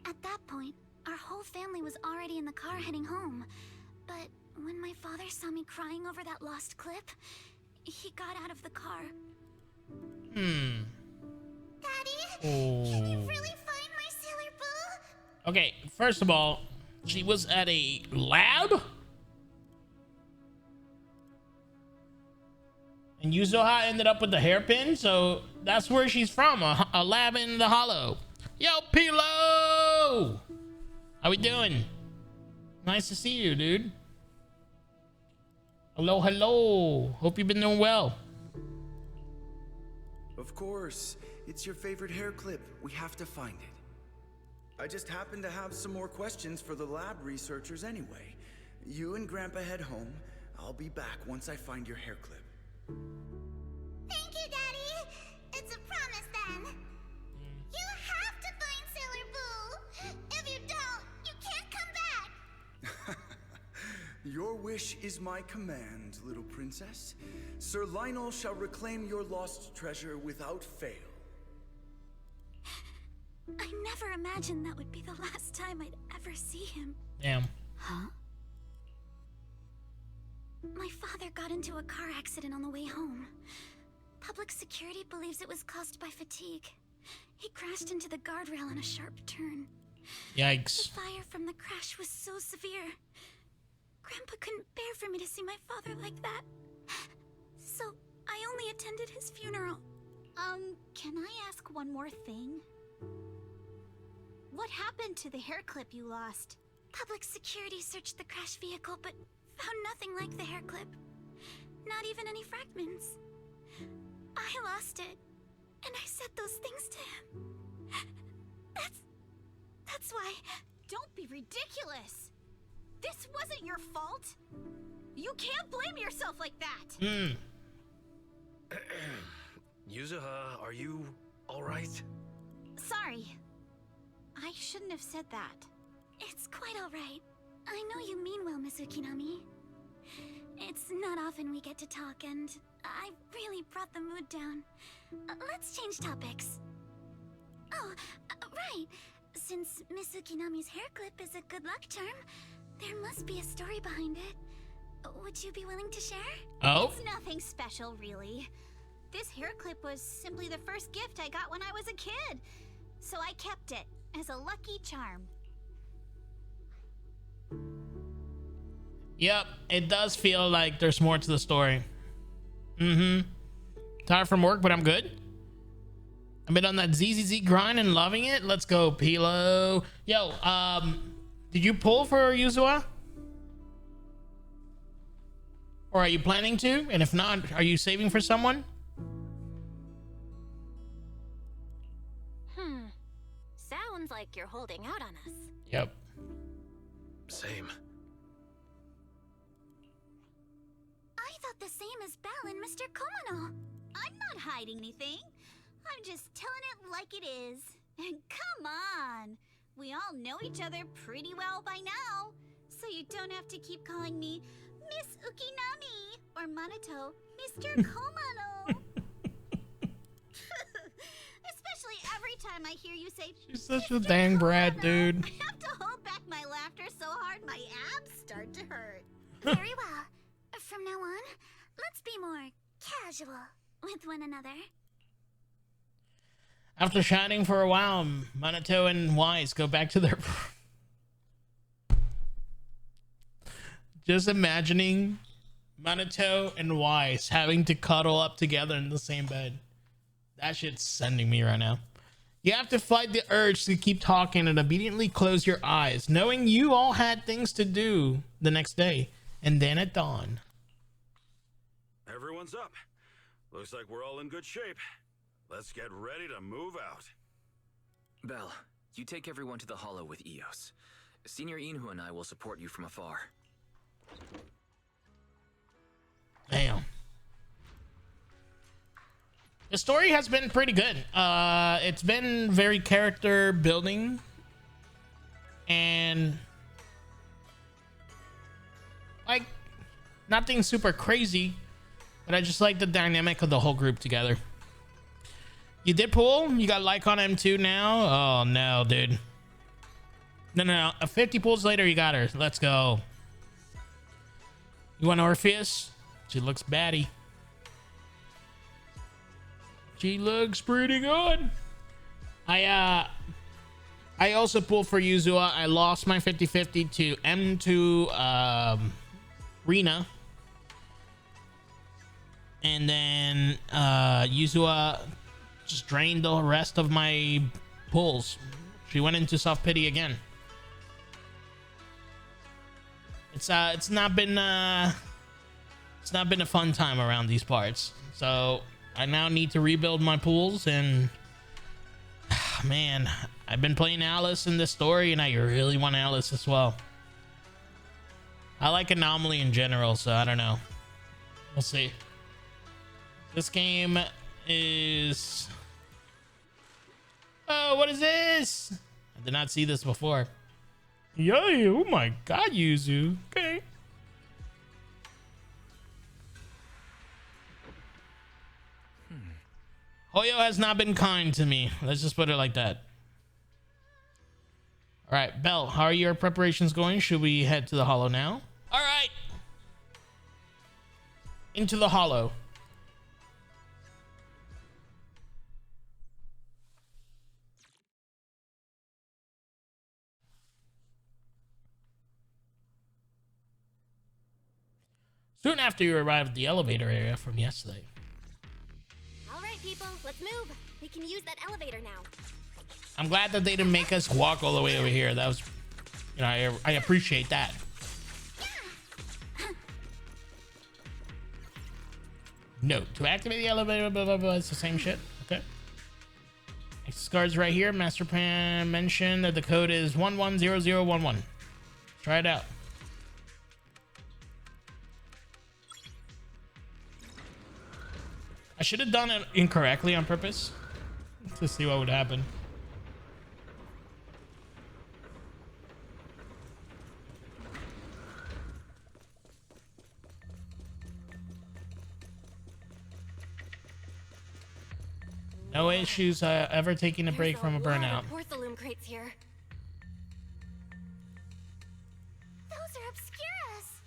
At that point, our whole family was already in the car heading home. But when my father saw me crying over that lost clip, he got out of the car. Daddy, can you really find my Sailor Boo? Okay, first of all, she was at a lab? And Yuzuha ended up with the hairpin, so that's where she's from, a lab in the hollow. Yo, Pilo! How we doing? Nice to see you, dude. Hello, hello. Hope you've been doing well. Of course. It's your favorite hair clip. We have to find it. I just happen to have some more questions for the lab researchers anyway. You and Grandpa head home. I'll be back once I find your hair clip. Thank you, Daddy. It's a promise then. You have to find Sailor Boo. If you don't, you can't come back. Your wish is my command, little princess. Sir Lionel shall reclaim your lost treasure without fail. I never imagined that would be the last time I'd ever see him. Damn. Huh? My father got into a car accident on the way home. Public security believes it was caused by fatigue. He crashed into the guardrail on a sharp turn. Yikes. The fire from the crash was so severe. Grandpa couldn't bear for me to see my father like that. So I only attended his funeral. Can I ask one more thing? What happened to the hair clip you lost? Public security searched the crashed vehicle, but found nothing like the hair clip. Not even any fragments. I lost it, and I said those things to him. That's why. Don't be ridiculous! This wasn't your fault! You can't blame yourself like that! Yuzuha, are you alright? Sorry. I shouldn't have said that. It's quite alright. I know you mean well, Miss Ukinami. It's not often we get to talk, and I really brought the mood down. Let's change topics. Oh, right. Since Miss Ukinami's hair clip is a good luck charm, there must be a story behind it. Would you be willing to share? Oh? It's nothing special, really. This hair clip was simply the first gift I got when I was a kid. So I kept it as a lucky charm. Yep, it does feel like there's more to the story. Tired from work, but I'm good. I've been on that ZZZ grind and loving it. Let's go, Pilo. Yo, did you pull for Yuzuha? Or are you planning to? And if not, are you saving for someone? Sounds like you're holding out on us. Yep. Same. I thought the same as Belle and Mr. Komono. I'm not hiding anything. I'm just telling it like it is. And come on! We all know each other pretty well by now. So you don't have to keep calling me Miss Ukinami or Manato Mr. Komono. Especially every time I hear you say She's such a dang brat, dude. I have to hold back my laughter so hard my abs start to hurt. Very well. From now on, let's be more casual with one another. After chatting for a while, Manato and Wise go back to their... Just imagining Minato and Weiss having to cuddle up together in the same bed. That shit's sending me right now. You have to fight the urge to keep talking and immediately close your eyes, knowing you all had things to do the next day. And then at dawn. Everyone's up. Looks like we're all in good shape. Let's get ready to move out. Belle, you take everyone to the Hollow with Eos. Senior Inhu and I will support you from afar. Damn. The story has been pretty good. It's been very character building. And like nothing super crazy, but I just like the dynamic of the whole group together. You did pull? You got like on M2 now? Oh no, dude. No. 50 pulls later, you got her. Let's go. You want Orpheus? She looks batty. She looks pretty good. I also pulled for Yuzuha. I lost my 50-50 to M2 Rina. And then Yuzuha just drained the rest of my pulls. She went into soft pity again. It's not been a fun time around these parts. So I now need to rebuild my pools, and man, I've been playing Alice in this story, and I really want Alice as well. I like Anomaly in general, so I don't know. We'll see. This game is... Oh, what is this? I did not see this before. Yay, oh my god, Yuzu. Okay. Hoyo has not been kind to me. Let's just put it like that. All right, Belle, how are your preparations going? Should we head to the Hollow now? All right. Into the Hollow. Soon after you arrived at the elevator area from yesterday. All right, people, let's move. We can use that elevator now. I'm glad that they didn't make us walk all the way over here. That was, you know, I appreciate that. Note, to activate the elevator, blah, blah, blah, it's the same shit. Okay. Access cards right here. Master Pan mentioned that the code is 110011. Try it out. I should have done it incorrectly on purpose to see what would happen. No issues ever taking a break from a burnout. Porcelain crates here. Those are Obscuras.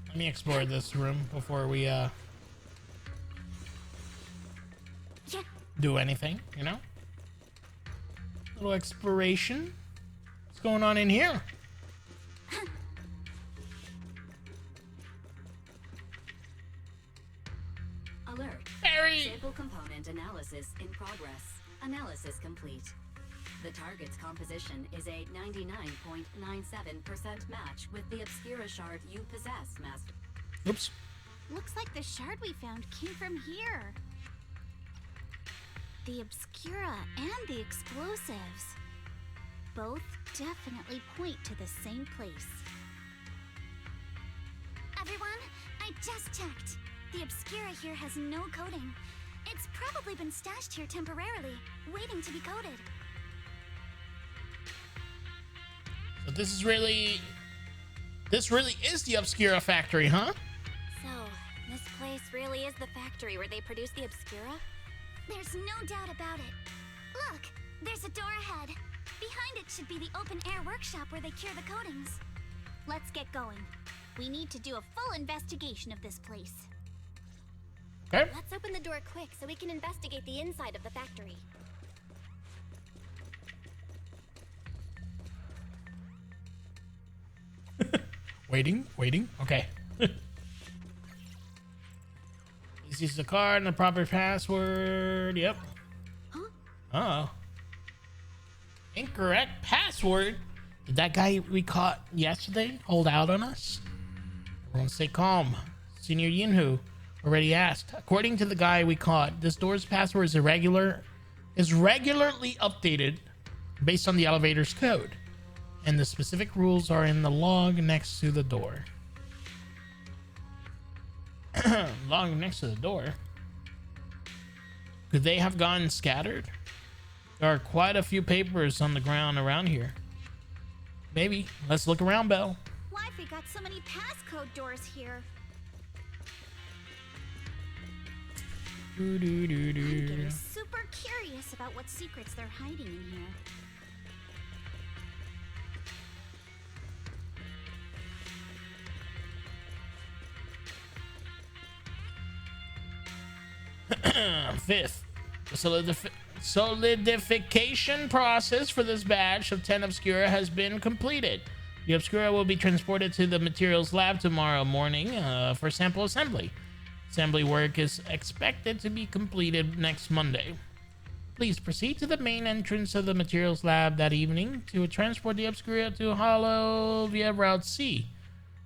Let me explore this room before we do anything, you know? Little exploration. What's going on in here? Alert. Harry! Sample component analysis in progress. Analysis complete. The target's composition is a 99.97% match with the Obscura shard you possess, Master. Oops. Looks like the shard we found came from here. The Obscura and the explosives. Both definitely point to the same place. Everyone, I just checked. The Obscura here has no coding. It's probably been stashed here temporarily, waiting to be coded. So this really is the Obscura factory, huh? So, this place really is the factory where they produce the Obscura? There's no doubt about it. Look, there's a door ahead. Behind it should be the open-air workshop where they cure the coatings. Let's get going. We need to do a full investigation of this place. Okay. Let's open the door quick so we can investigate the inside of the factory. Waiting. Okay. Please use the card and the proper password. Yep. Uh-oh. Incorrect password. Did that guy we caught yesterday hold out on us? Everyone stay calm. Senior Yinhu already asked. According to the guy we caught, this door's password is regularly updated based on the elevator's code. And the specific rules are in the log next to the door. Log next to the door? Could they have gone scattered? There are quite a few papers on the ground around here. Maybe. Let's look around, Belle. Why have we got so many passcode doors here? I'm getting super curious about what secrets they're hiding in here. Fifth, the solidification process for this batch of 10 Obscura has been completed. The Obscura will be transported to the materials lab tomorrow morning for sample assembly. Assembly work is expected to be completed next Monday. Please proceed to the main entrance of the materials lab that evening to transport the Obscura to Hollow via Route C.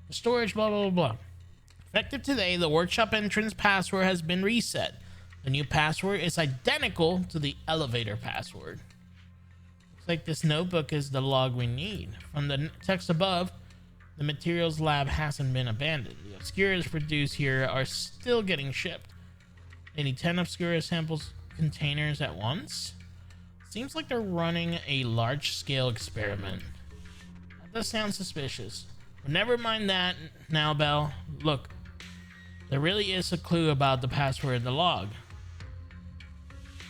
The storage, blah, blah, blah. Effective today, the workshop entrance password has been reset. The new password is identical to the elevator password. Looks like this notebook is the log we need. From the text above, the materials lab hasn't been abandoned. The Obscuras produced here are still getting shipped. They need 10 Obscura samples containers at once. Seems like they're running a large-scale experiment. That does sound suspicious. But never mind that now, Belle. Look, there really is a clue about the password in the log.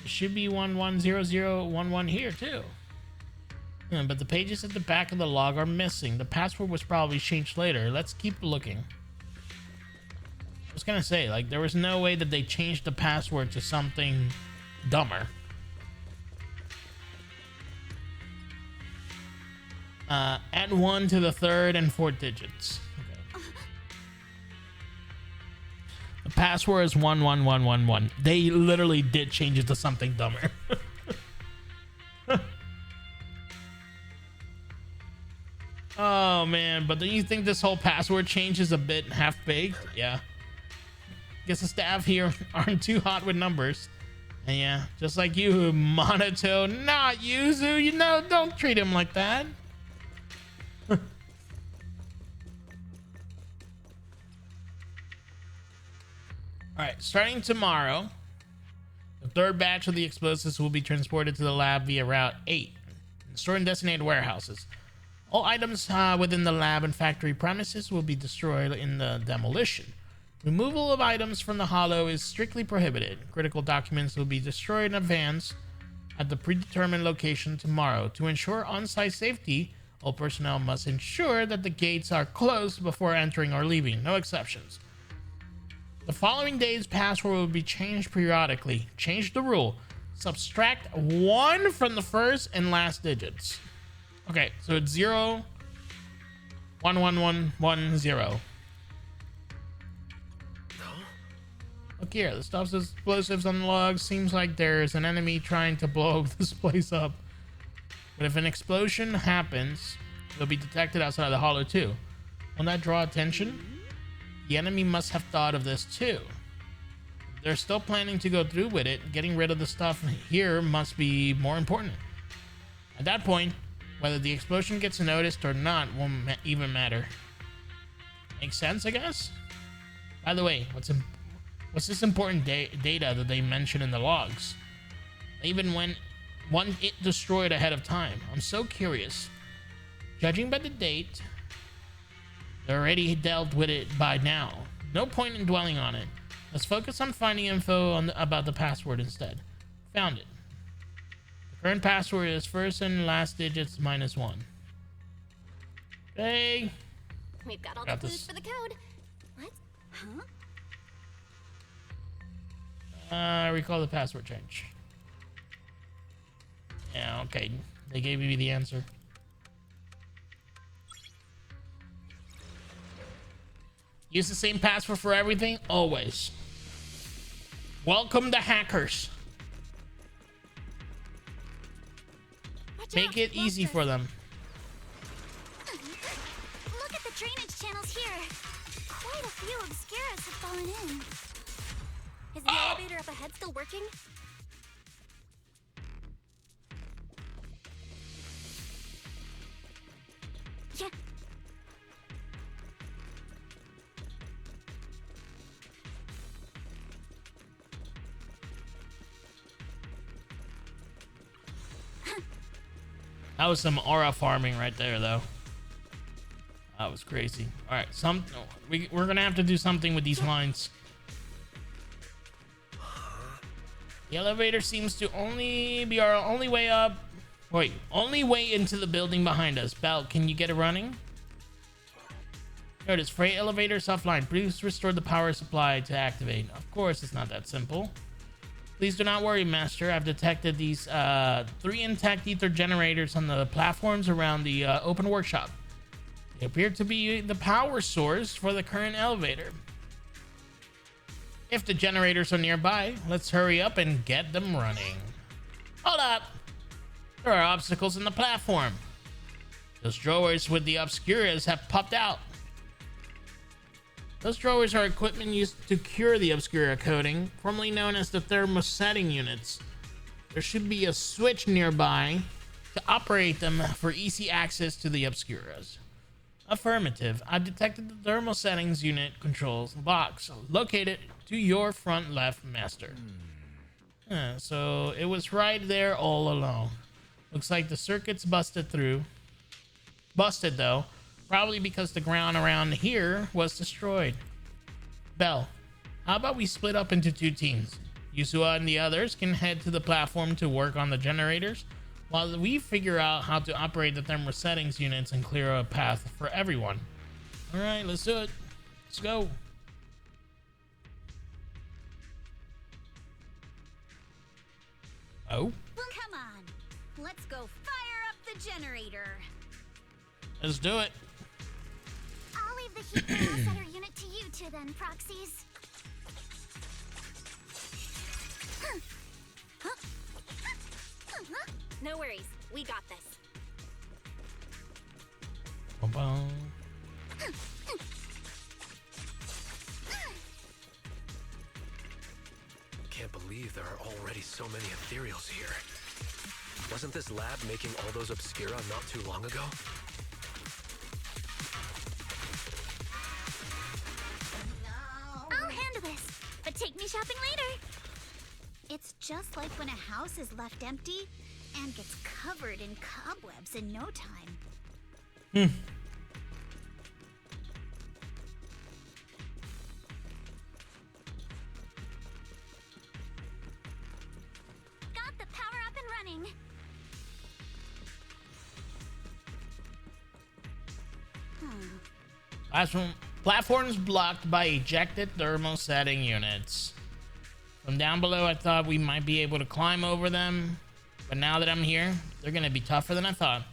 It should be 110011 here too. But the pages at the back of the log are missing. The password was probably changed later. Let's keep looking. I was gonna say, like, there was no way that they changed the password to something dumber. Add 1 to the 3rd and 4th digits. Okay. The password is 11111. They literally did change it to something dumber. Oh man, but don't you think this whole password change is a bit half-baked? Yeah. Guess the staff here aren't too hot with numbers. And yeah, just like you, Monato, not Yuzu, you know, don't treat him like that. Alright, starting tomorrow, the 3rd batch of the explosives will be transported to the lab via Route 8, stored in designated warehouses. All items within the lab and factory premises will be destroyed in the demolition. Removal of items from the hollow is strictly prohibited. Critical documents will be destroyed in advance at the predetermined location tomorrow. To ensure on-site safety, all personnel must ensure that the gates are closed before entering or leaving. No exceptions. The following day's password will be changed periodically. Change the rule. Subtract 1 from the first and last digits. Okay, so it's 0, 1, 1, 1, 1, 0. Look here, the stuff says explosives on the log. Seems like there's an enemy trying to blow this place up. But if an explosion happens, it'll be detected outside the hollow too. Won't that draw attention? The enemy must have thought of this too. They're still planning to go through with it. Getting rid of the stuff here must be more important. At that point, whether the explosion gets noticed or not won't even matter. Makes sense, I guess? By the way, what's this important data that they mention in the logs? Even when it destroyed ahead of time. I'm so curious. Judging by the date, they already dealt with it by now. No point in dwelling on it. Let's focus on finding info about the password instead. Found it. The current password is first and last digits minus 1. Okay. We've got all the clues for the code. What? Huh? Recall the password change. Yeah, okay. They gave me the answer. Use the same password for everything, always. Welcome the hackers. Make it easy for them. Look at the drainage channels here. Quite a few obscuras have fallen in. Is the elevator up ahead still working? Yeah. That was some aura farming right there, though. That was crazy. All right, we're gonna have to do something with these lines. The elevator seems to only be our only way up. Wait, only way into the building behind us. Belle, can you get it running? There it is. Freight elevator is offline. Please restore the power supply to activate. Of course, it's not that simple. Please do not worry, Master. I've detected these 3 intact ether generators on the platforms around the open workshop. They appear to be the power source for the current elevator. If the generators are nearby, let's hurry up and get them running. Hold up! There are obstacles in the platform. Those drawers with the obscuras have popped out. Those drawers are equipment used to cure the obscura coating, formerly known as the thermosetting units. There should be a switch nearby to operate them for easy access to the obscuras. Affirmative. I detected the thermal settings unit controls box located to your front left, Master. So it was right there all along. Looks like the circuit's busted though, probably because the ground around here was destroyed. Belle, how about we split up into 2 teams? Yuzuha and the others can head to the platform to work on the generators, while we figure out how to operate the thermal settings units and clear a path for everyone. All right, let's do it. Let's go. Oh? Come on. Let's go fire up the generator. Let's do it. I'll leave the heat thermosetter unit to you 2 then, proxies. No worries. We got this. Ba-bum. Can't believe there are already so many ethereals here. Wasn't this lab making all those obscura not too long ago? I'll handle this, but take me shopping later. It's just like when a house is left empty and gets covered in cobwebs in no time. Got the power up and running. Platforms blocked by ejected thermosetting units. From down below, I thought we might be able to climb over them, but now that I'm here, they're gonna be tougher than I thought.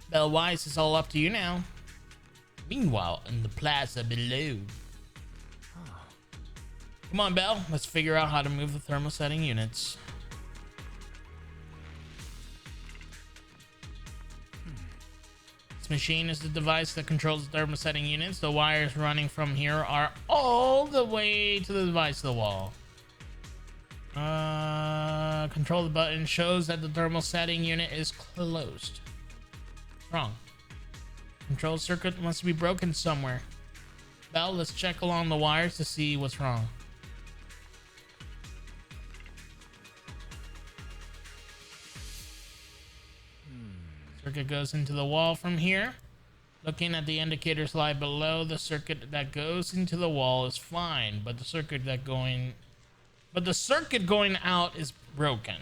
Belle Weiss, it's all up to you now. Meanwhile, in the plaza below. Come on, Belle, let's figure out how to move the thermosetting units. This machine is the device that controls the thermosetting units. The wires running from here are all the way to the device of the wall. Control the button shows that the thermosetting unit is closed. Wrong. Control circuit must be broken somewhere. Belle, let's check along the wires to see what's wrong. Circuit goes into the wall from here. Looking at the indicator slide below, the circuit that goes into the wall is fine, but the circuit going out is broken.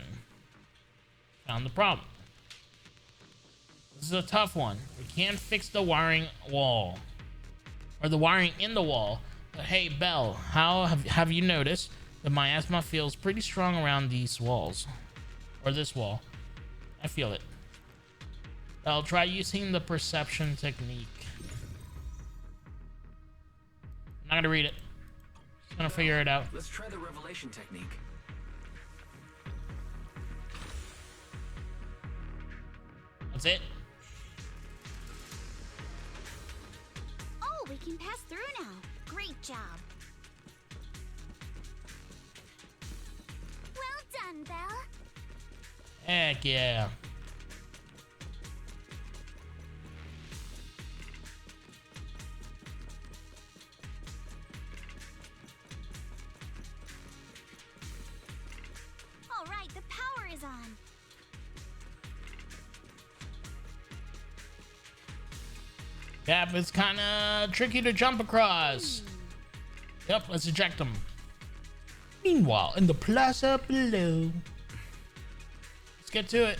Found the problem. This is a tough one. We can't fix the wiring wall, or the wiring in the wall. But hey, Belle, how have you noticed that my asthma feels pretty strong around these walls, or this wall? I feel it. I'll try using the perception technique. not gonna read it. Just gonna figure it out. Let's try the revelation technique. That's it. Oh, we can pass through now. Great job. Well done, Belle. Heck yeah. All right, the power is on. Gap is kind of tricky to jump across. Yep, let's eject them. Meanwhile, in the plaza below. Let's get to it.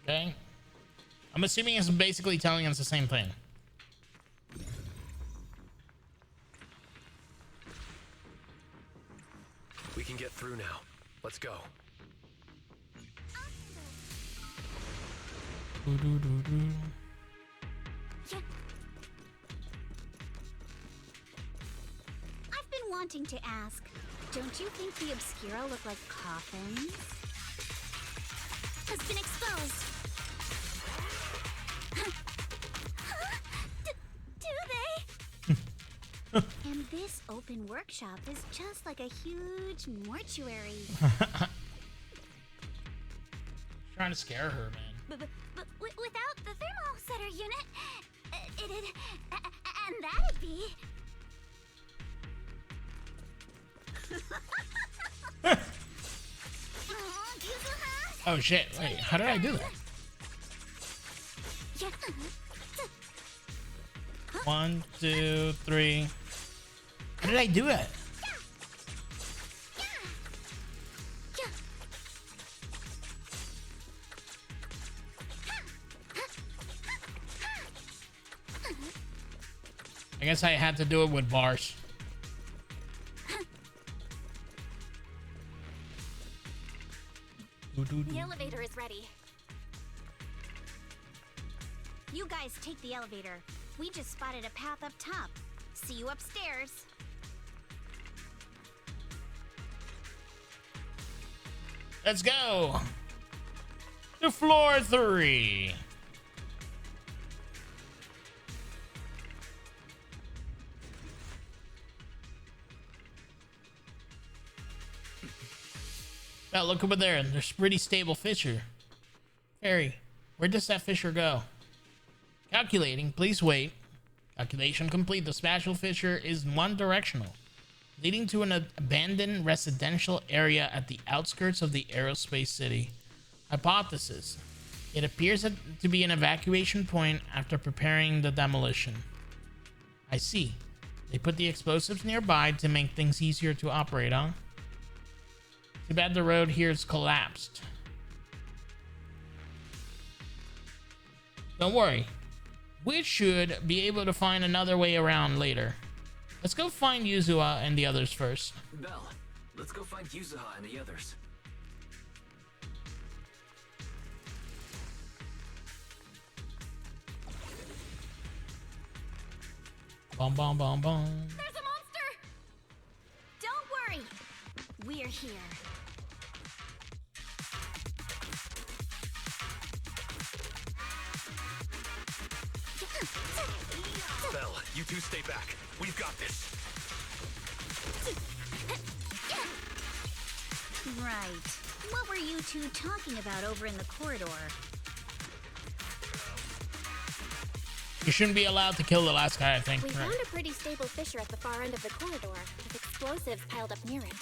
Okay. I'm assuming it's basically telling us the same thing. We can get through now. Let's go. I've been wanting to ask, don't you think the Obscura look like coffins? Has been exposed. Do they? And this open workshop is just like a huge mortuary. Trying to scare her, man. But without the thermal setter unit, it'd... and that'd be... Oh shit, wait, how did I do that? 1, 2, 3. How did I do it? I guess I had to do it with bars. The elevator is ready. You guys take the elevator. We just spotted a path up top. See you upstairs. Let's go to floor 3. Oh, look over there. There's a pretty stable fissure. Harry, where does that fissure go? Calculating. Please wait. Calculation complete. The spatial fissure is one-directional, leading to an abandoned residential area at the outskirts of the aerospace city. Hypothesis. It appears to be an evacuation point after preparing the demolition. I see. They put the explosives nearby to make things easier to operate on. Too bad the road here's collapsed. Don't worry. We should be able to find another way around later. Let's go find Yuzuha and the others first. Belle, let's go find Yuzuha and the others. Bum bum bum bum. There's a monster! Don't worry. We're here. Belle, you two stay back. We've got this. Right. What were you two talking about over in the corridor? You shouldn't be allowed to kill the last guy, I think. We Right. found a pretty stable fissure at the far end of the corridor, with explosives piled up near it.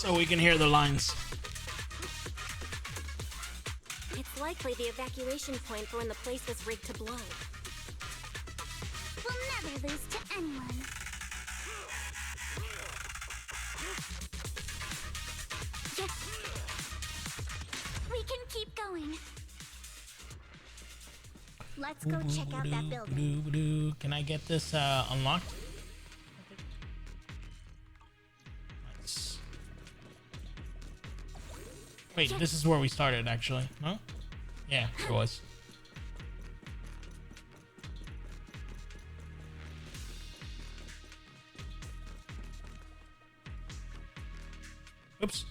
So we can hear the lines. It's likely the evacuation point for when the place was rigged to blow. We'll never lose to anyone. We can keep going. Let's go check out that building. Can I get this unlocked? Nice. Wait, this is where we started, actually. No? Yeah, it was. Oops.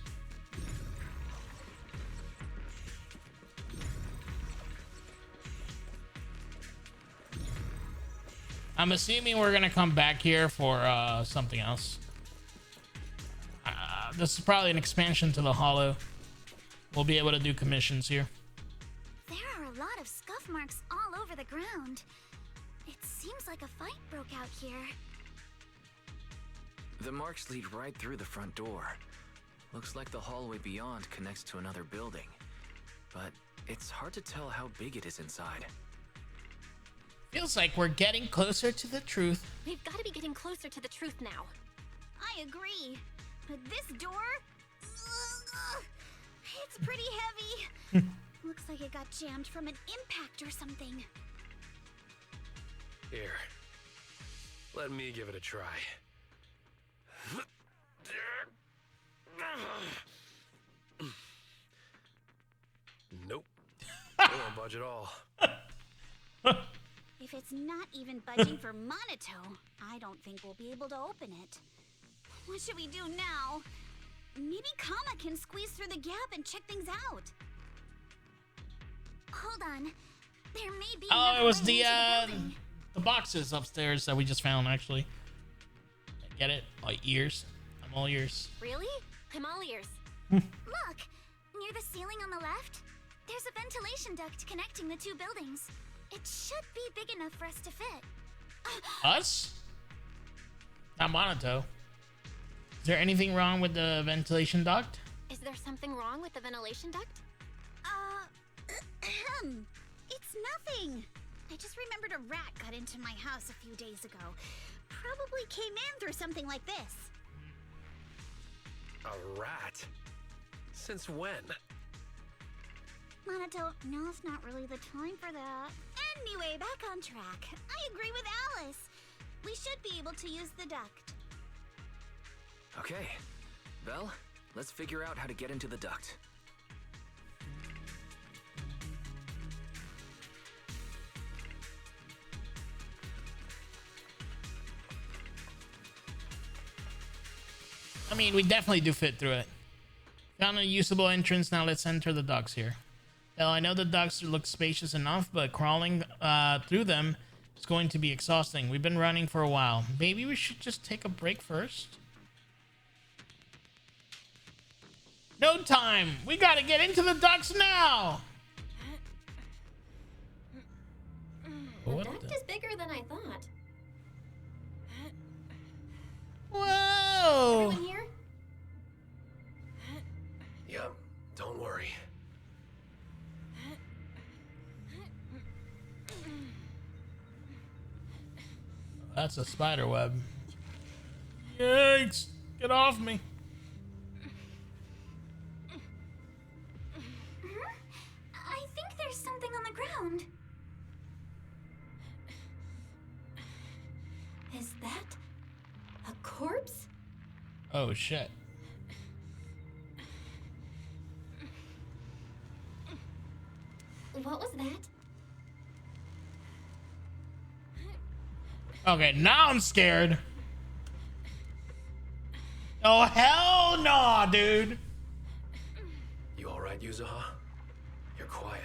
I'm assuming we're gonna come back here for something else. This is probably an expansion to the Hollow. We'll be able to do commissions here. There are a lot of scuff marks all over the ground. It seems like a fight broke out here. The marks lead right through the front door. Looks like the hallway beyond connects to another building. But it's hard to tell how big it is inside. Feels like we're getting closer to the truth. We've got to be getting closer to the truth now. I agree. But this door? It's pretty heavy. Looks like it got jammed from an impact or something. Here. Let me give it a try. Nope. It won't budge at all. If it's not even budging for Monato, I don't think we'll be able to open it. What should we do now? Maybe Kama can squeeze through the gap and check things out. Hold on. There may be Oh, it was way into the boxes upstairs that we just found, actually. Get it? All ears. I'm all ears. Really? I'm all ears. Look! Near the ceiling on the left, there's a ventilation duct connecting the two buildings. It should be big enough for us to fit. Us? Not Monato. Is there anything wrong with the ventilation duct? Is there something wrong with the ventilation duct? It's nothing. I just remembered a rat got into my house a few days ago. Probably came in through something like this. A rat? Since when? Monato, now's not really the time for that. Anyway, back on track. I agree with Alice. We should be able to use the duct. Okay. Belle, let's figure out how to get into the duct. I mean, we definitely do fit through it. Found a usable entrance. Now let's enter the ducts here. Well, I know the ducts look spacious enough, but crawling through them is going to be exhausting. We've been running for a while. Maybe we should just take a break first? No time! We gotta get into the ducts now! The duct is bigger than I thought. Whoa! Everyone here? Yep, don't worry. That's a spider web. Yikes! Get off me! I think there's something on the ground. Is that a corpse? Oh shit. What was that? Okay, now I'm scared. Oh, hell no, dude. You alright, Yuzuha? You're quiet.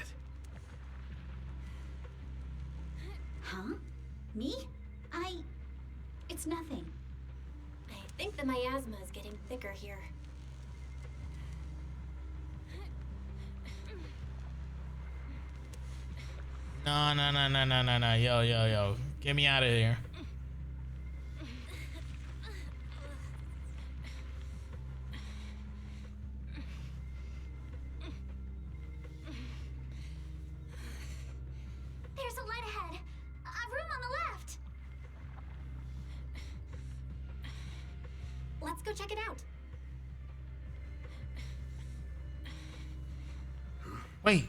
Huh? Me? It's nothing. I think the miasma is getting thicker here. No. Yo. Get me out of here. There's a light ahead. A room on the left. Let's go check it out. Wait.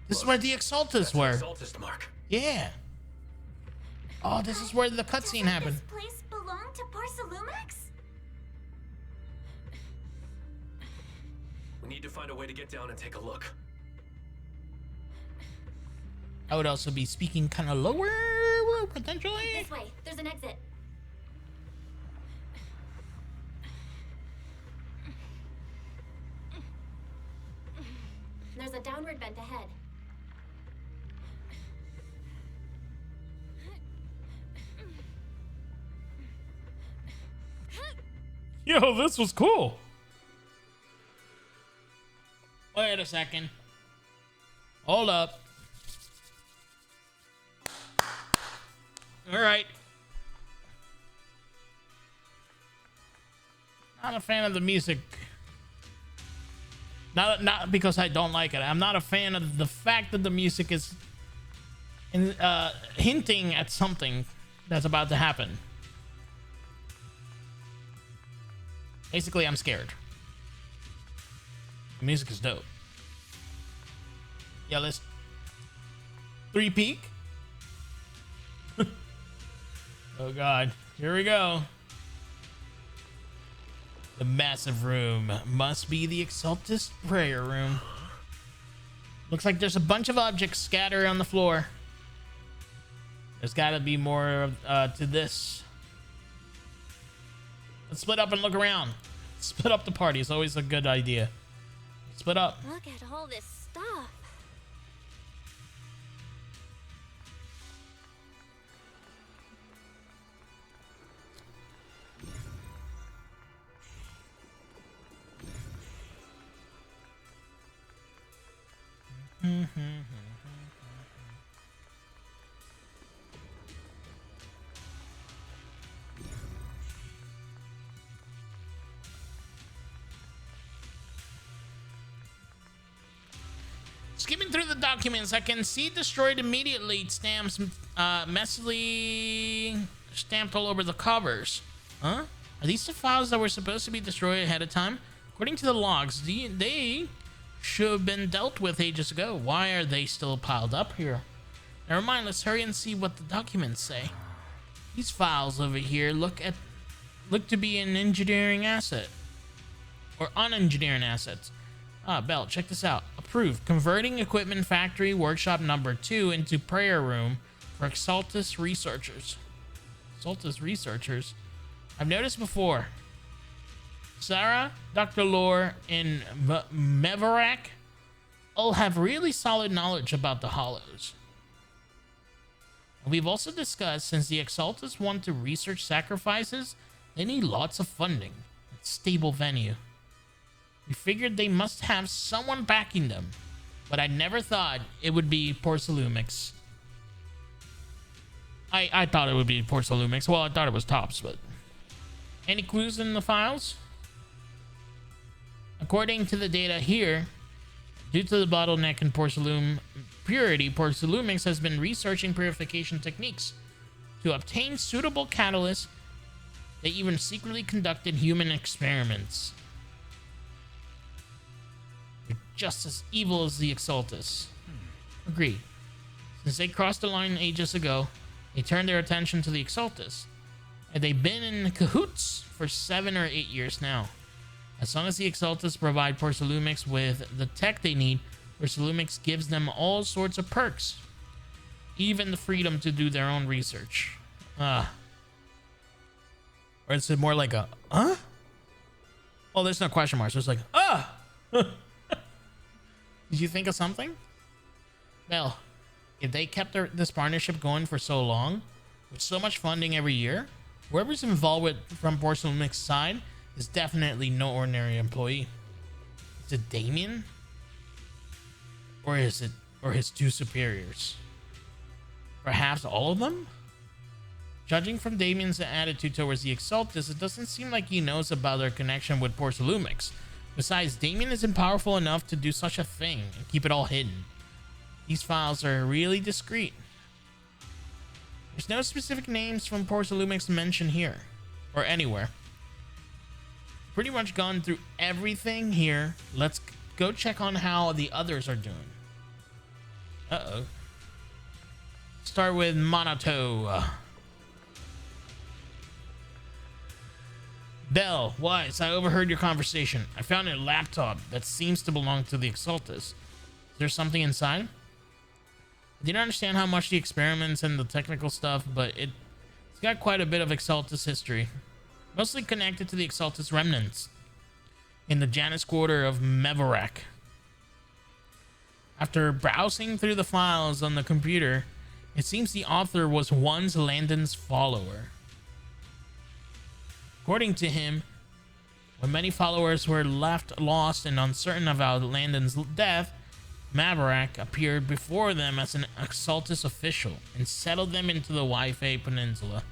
This is where the Exaltus were. Exaltus mark. Yeah. Oh, this is where the cutscene happened. This place belong to Porcelumex? We need to find a way to get down and take a look. I would also be speaking kind of lower, potentially. This way. There's an exit. There's a downward vent ahead. Yo, this was cool. Wait a second. Hold up. All right. Not a fan of the music. Not because I don't like it. I'm not a fan of the fact that the music is hinting at something that's about to happen. Basically, I'm scared. The music is dope. Yeah, let's 3 peek. Oh god, here we go. The massive room must be the Exaltus prayer room. Looks like there's a bunch of objects scattered on the floor. There's gotta be more to this. Let's split up and look around. Split up the party is always a good idea. Split up. Look at all this stuff. Skimming through the documents, I can see destroyed immediately stamps messily stamped all over the covers. Huh? Are these the files that were supposed to be destroyed ahead of time? According to the logs, they should have been dealt with ages ago. Why are they still piled up here? Never mind, let's hurry and see what the documents say. These files over here look to be an engineering asset. Or on engineering assets. Ah, Bell, check this out. Approved. Converting equipment factory workshop number 2 into prayer room for Exaltus researchers. Exaltus researchers? I've noticed before. Sarah, Dr. Lore, and Mevarak all have really solid knowledge about the Hollows. And we've also discussed, since the Exaltus want to research sacrifices, they need lots of funding and stable venue. We figured they must have someone backing them, but I never thought it would be Porcelumix. I thought it would be Porcelumix. Well, I thought it was Tops, but... Any clues in the files? According to the data here, due to the bottleneck in Porcelum purity, Porcelumix has been researching purification techniques. To obtain suitable catalysts, they even secretly conducted human experiments. They're just as evil as the Exaltus. Agreed. Since they crossed the line ages ago, they turned their attention to the Exaltus. And they've been in cahoots for 7 or 8 years now. As long as the Exaltus provide Porcelumix with the tech they need, Porcelumix gives them all sorts of perks. Even the freedom to do their own research. Or is it more like a, huh? Well, there's no question marks. So it's like, Did you think of something? Well, if they kept this partnership going for so long, with so much funding every year, whoever's involved with from Porcelumix's side is definitely no ordinary employee. Is it Damien? Or is it his 2 superiors? Perhaps all of them? Judging from Damien's attitude towards the Exaltus, it doesn't seem like he knows about their connection with Porcelumix. Besides, Damien isn't powerful enough to do such a thing and keep it all hidden. These files are really discreet. There's no specific names from Porcelumix mentioned here, or anywhere. Pretty much gone through everything here. Let's go check on how the others are doing. Uh-oh. Start with Monato. Bell, Wise, I overheard your conversation. I found a laptop that seems to belong to the Exaltus. Is there something inside? I didn't understand how much the experiments and the technical stuff, but it's got quite a bit of Exaltus history. Mostly connected to the Exaltus remnants in the Janus quarter of Mevarak. After browsing through the files on the computer, it seems the author was once Landon's follower. According to him, when many followers were left lost and uncertain about Landon's death, Mevarak appeared before them as an Exaltus official and settled them into the Wi-Fi Peninsula.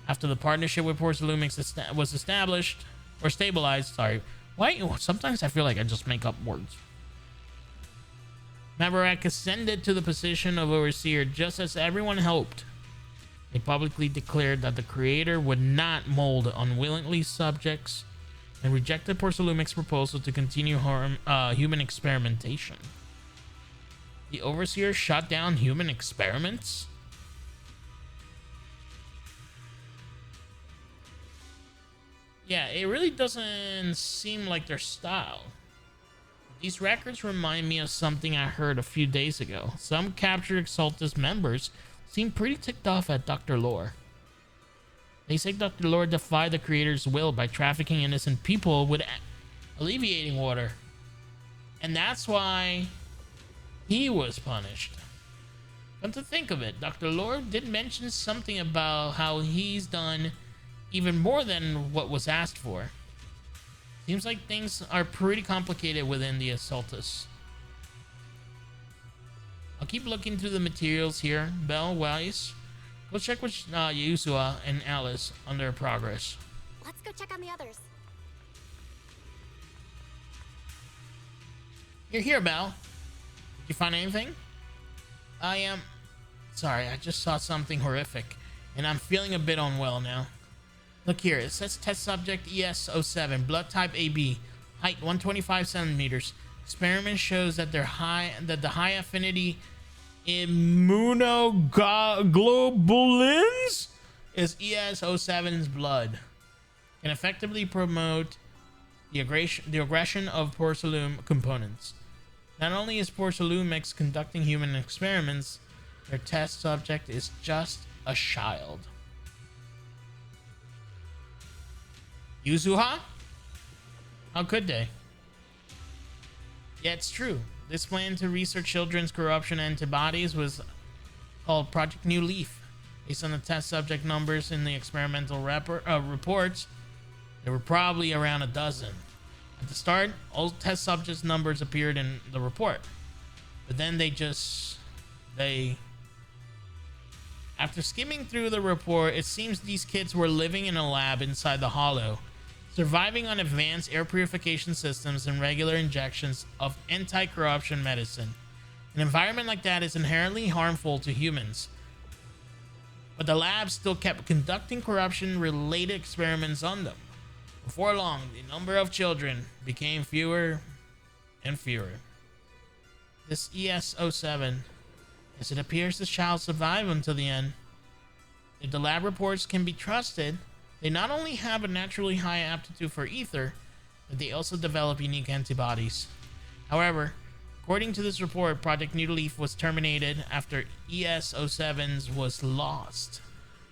After the partnership with Porsalumix was established, or stabilized, sorry. Why? Sometimes I feel like I just make up words. Mevarak ascended to the position of overseer just as everyone hoped. They publicly declared that the creator would not mold unwillingly subjects and rejected Porsalumix's proposal to continue human experimentation. The overseer shut down human experiments? Yeah, it really doesn't seem like their style. These records remind me of something I heard a few days ago. Some captured Exaltus members seem pretty ticked off at Dr. Lore. They say Dr. Lore defied the creator's will by trafficking innocent people with alleviating water. And that's why he was punished. Come to think of it, Dr. Lore did mention something about how he's done even more than what was asked for. Seems like things are pretty complicated within the Exaltus. I'll keep looking through the materials here. Bell, Wise, go check with Yuzuha and Alice on their progress. Let's go check on the others. You're here, Bell. Did you find anything? I am... Sorry, I just saw something horrific, and I'm feeling a bit unwell now. Look here, it says test subject ES07, blood type AB, height 125 centimeters. Experiment shows that the high affinity immunoglobulins is ES07's blood. Can effectively promote the aggression of Porsalum components. Not only is Porsalumix conducting human experiments, their test subject is just a child. Yuzuha? How could they? Yeah, it's true. This plan to research children's corruption antibodies was called Project New Leaf. Based on the test subject numbers in the experimental reports, there were probably around a dozen. At the start, all test subjects numbers appeared in the report. But then after skimming through the report, it seems these kids were living in a lab inside the Hollow, surviving on advanced air purification systems and regular injections of anti-corruption medicine. An environment like that is inherently harmful to humans. But the lab still kept conducting corruption-related experiments on them. Before long, the number of children became fewer and fewer. This ES07, as it appears the child survived until the end. If the lab reports can be trusted, they not only have a naturally high aptitude for ether, but they also develop unique antibodies. However, according to this report, Project New Leaf was terminated after ES07's was lost.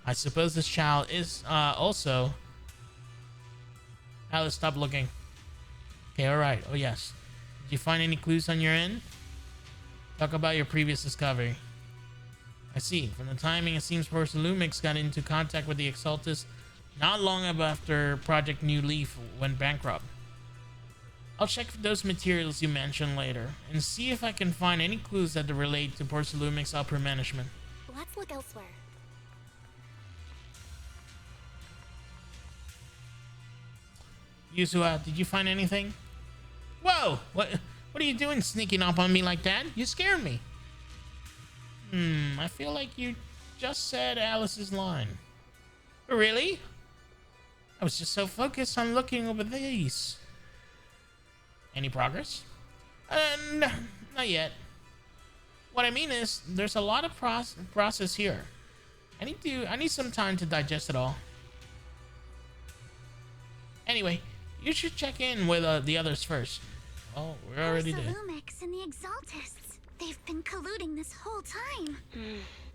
I suppose this child is also... Alice, stop looking. Okay, alright. Oh, yes. Did you find any clues on your end? Talk about your previous discovery. I see. From the timing, it seems Porsalumix got into contact with the Exaltus not long after Project New Leaf went bankrupt. I'll check those materials you mentioned later and see if I can find any clues that relate to Porsalumix's upper management. Let's look elsewhere. Yuzuha, did you find anything? Whoa! What are you doing sneaking up on me like that? You scared me. I feel like you just said Alice's line. Really? I was just so focused on looking over these. Any progress? No, not yet. What I mean is, there's a lot of process here. I need some time to digest it all. Anyway, you should check in with the others first. Oh, we already did. Lumix and the Exaltists. They've been colluding this whole time.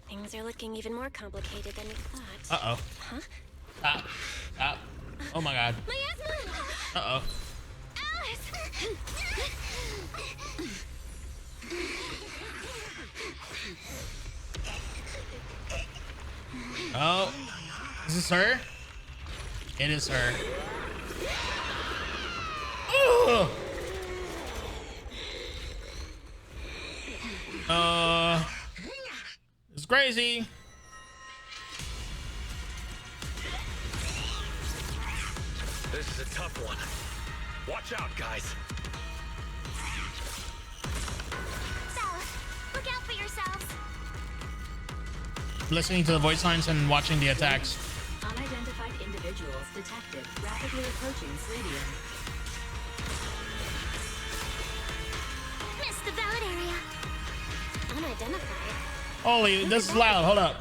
Things are looking even more complicated than we thought. Uh-oh. Huh? Stop. Oh my god. Uh-oh. Oh. Is this her? It is her. It's crazy. This is a tough one. Watch out, guys. So, look out for yourselves. Listening to the voice lines and watching the attacks. Unidentified individuals detected rapidly approaching Stadium. Missed the valid area. Unidentified. Holy, this is loud. Hold up.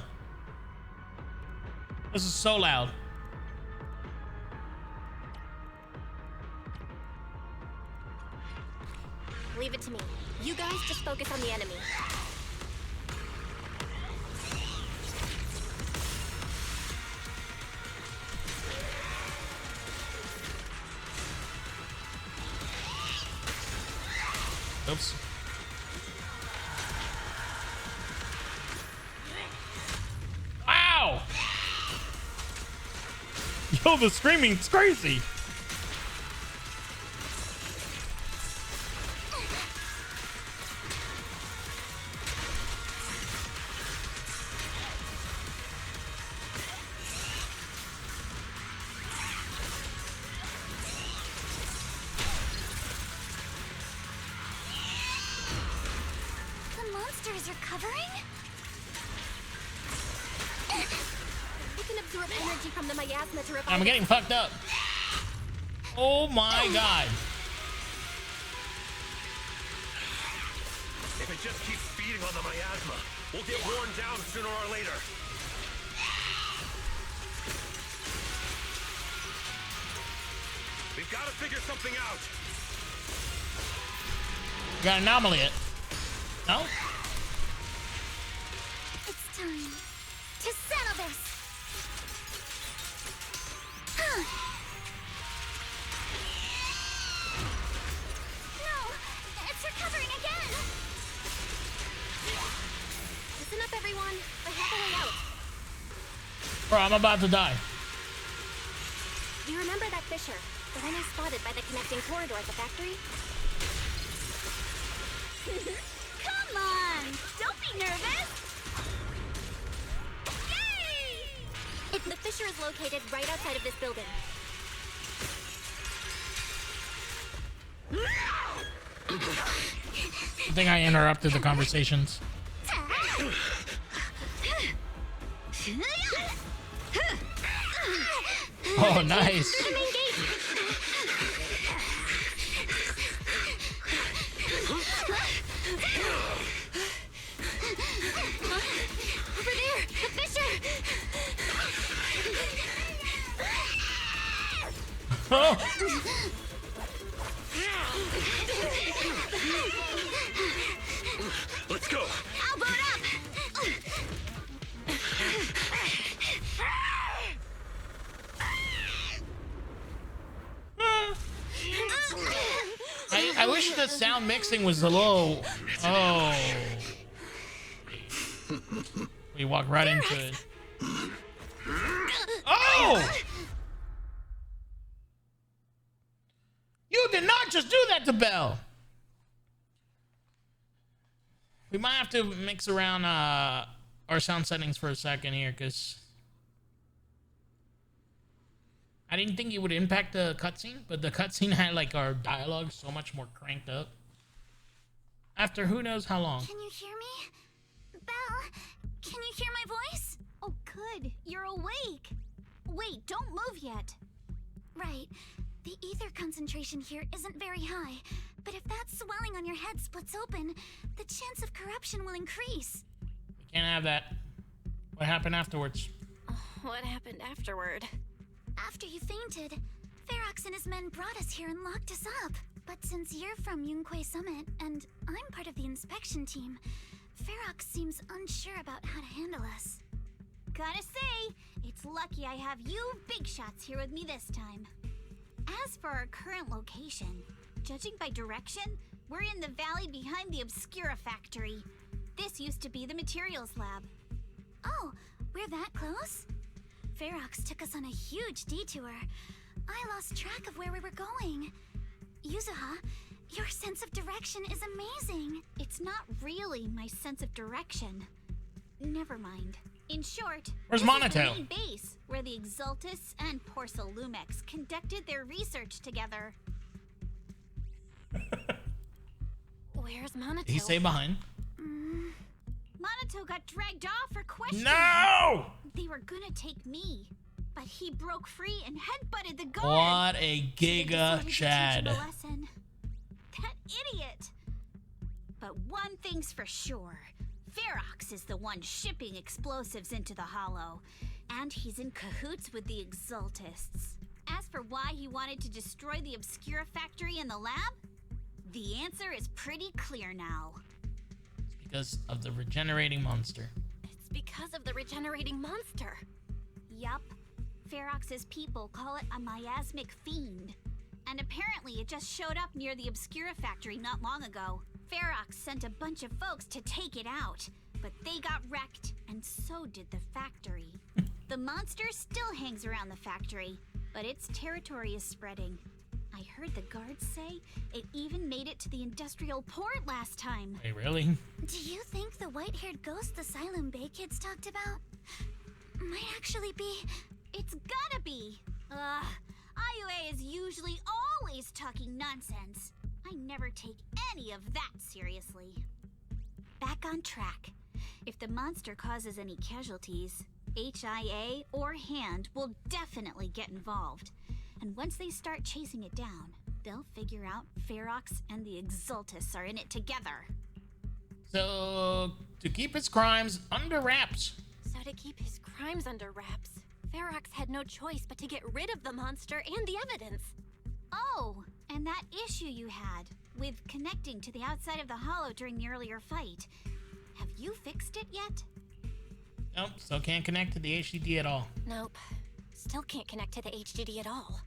This is so loud. Leave it to me. You guys just focus on the enemy. Oops. Ow! Yo, the screaming's crazy. The monsters are covering? You can absorb energy from the miasma to revive. I'm getting fucked up. Oh my god. If it just keeps feeding on the miasma, we'll get worn down sooner or later. We've got to figure something out. You got anomaly it. No? It's time to settle this. Huh. No, it's recovering again. Listen up, everyone. I have a way out. Bro, I'm about to die. Do you remember that fissure? The one I spotted by the connecting corridor at the factory? Come on, don't be nervous. Yay! The fissure is located right outside of this building. I think I interrupted the conversations. Oh, nice. Over there, the fissure. Oh. Let's go. I'll boot up. I wish the sound mixing was a little. Oh. We walk right into it. Oh! You did not just do that to Belle. We might have to mix around our sound settings for a second here, because I didn't think it would impact the cutscene, but the cutscene had like our dialogue so much more cranked up. After who knows how long. Can you hear me? Belle, can you hear my voice? Oh, good. You're awake. Wait, don't move yet. Right. The ether concentration here isn't very high, but if that swelling on your head splits open, the chance of corruption will increase. We can't have that. What happened afterwards? What happened afterward? After you fainted, Ferox and his men brought us here and locked us up. But since you're from Yunque Summit, and I'm part of the inspection team, Ferox seems unsure about how to handle us. Gotta say, it's lucky I have you big shots here with me this time. As for our current location, judging by direction, we're in the valley behind the Obscura factory. This used to be the materials lab. Oh, we're that close? Ferox took us on a huge detour. I lost track of where we were going. Yuzuha, your sense of direction is amazing. It's not really my sense of direction. Never mind. In short, where's this Monato? is the main base where the Exaltus and Porcelumex conducted their research together. Where's Monato? Did he stay behind? Monato got dragged off for questioning. No! They were gonna take me, but he broke free and headbutted the guard. What a giga Chad. That idiot. But one thing's for sure. Ferox is the one shipping explosives into the Hollow, and he's in cahoots with the Exaltists. As for why he wanted to destroy the Obscura factory and the lab, the answer is pretty clear now. It's because of the regenerating monster. It's because of the regenerating monster. Yup. Ferox's people call it a miasmic fiend. And apparently it just showed up near the Obscura factory not long ago. Ferox sent a bunch of folks to take it out, but they got wrecked, and so did the factory. The monster still hangs around the factory, but its territory is spreading. I heard the guards say it even made it to the industrial port last time. Hey, really? Do you think the white-haired ghost the Asylum Bay kids talked about might actually be... It's gotta be! IUA is usually always talking nonsense. I never take any of that seriously. Back on track. If the monster causes any casualties, HIA or Hand will definitely get involved. And once they start chasing it down, they'll figure out Ferox and the Exaltus are in it together. So, to keep his crimes under wraps. So to keep his crimes under wraps, Ferox had no choice but to get rid of the monster and the evidence. Oh, and that issue you had with connecting to the outside of the Hollow during the earlier fight. Have you fixed it yet? Nope, still can't connect to the HDD at all. Nope, still can't connect to the HDD at all.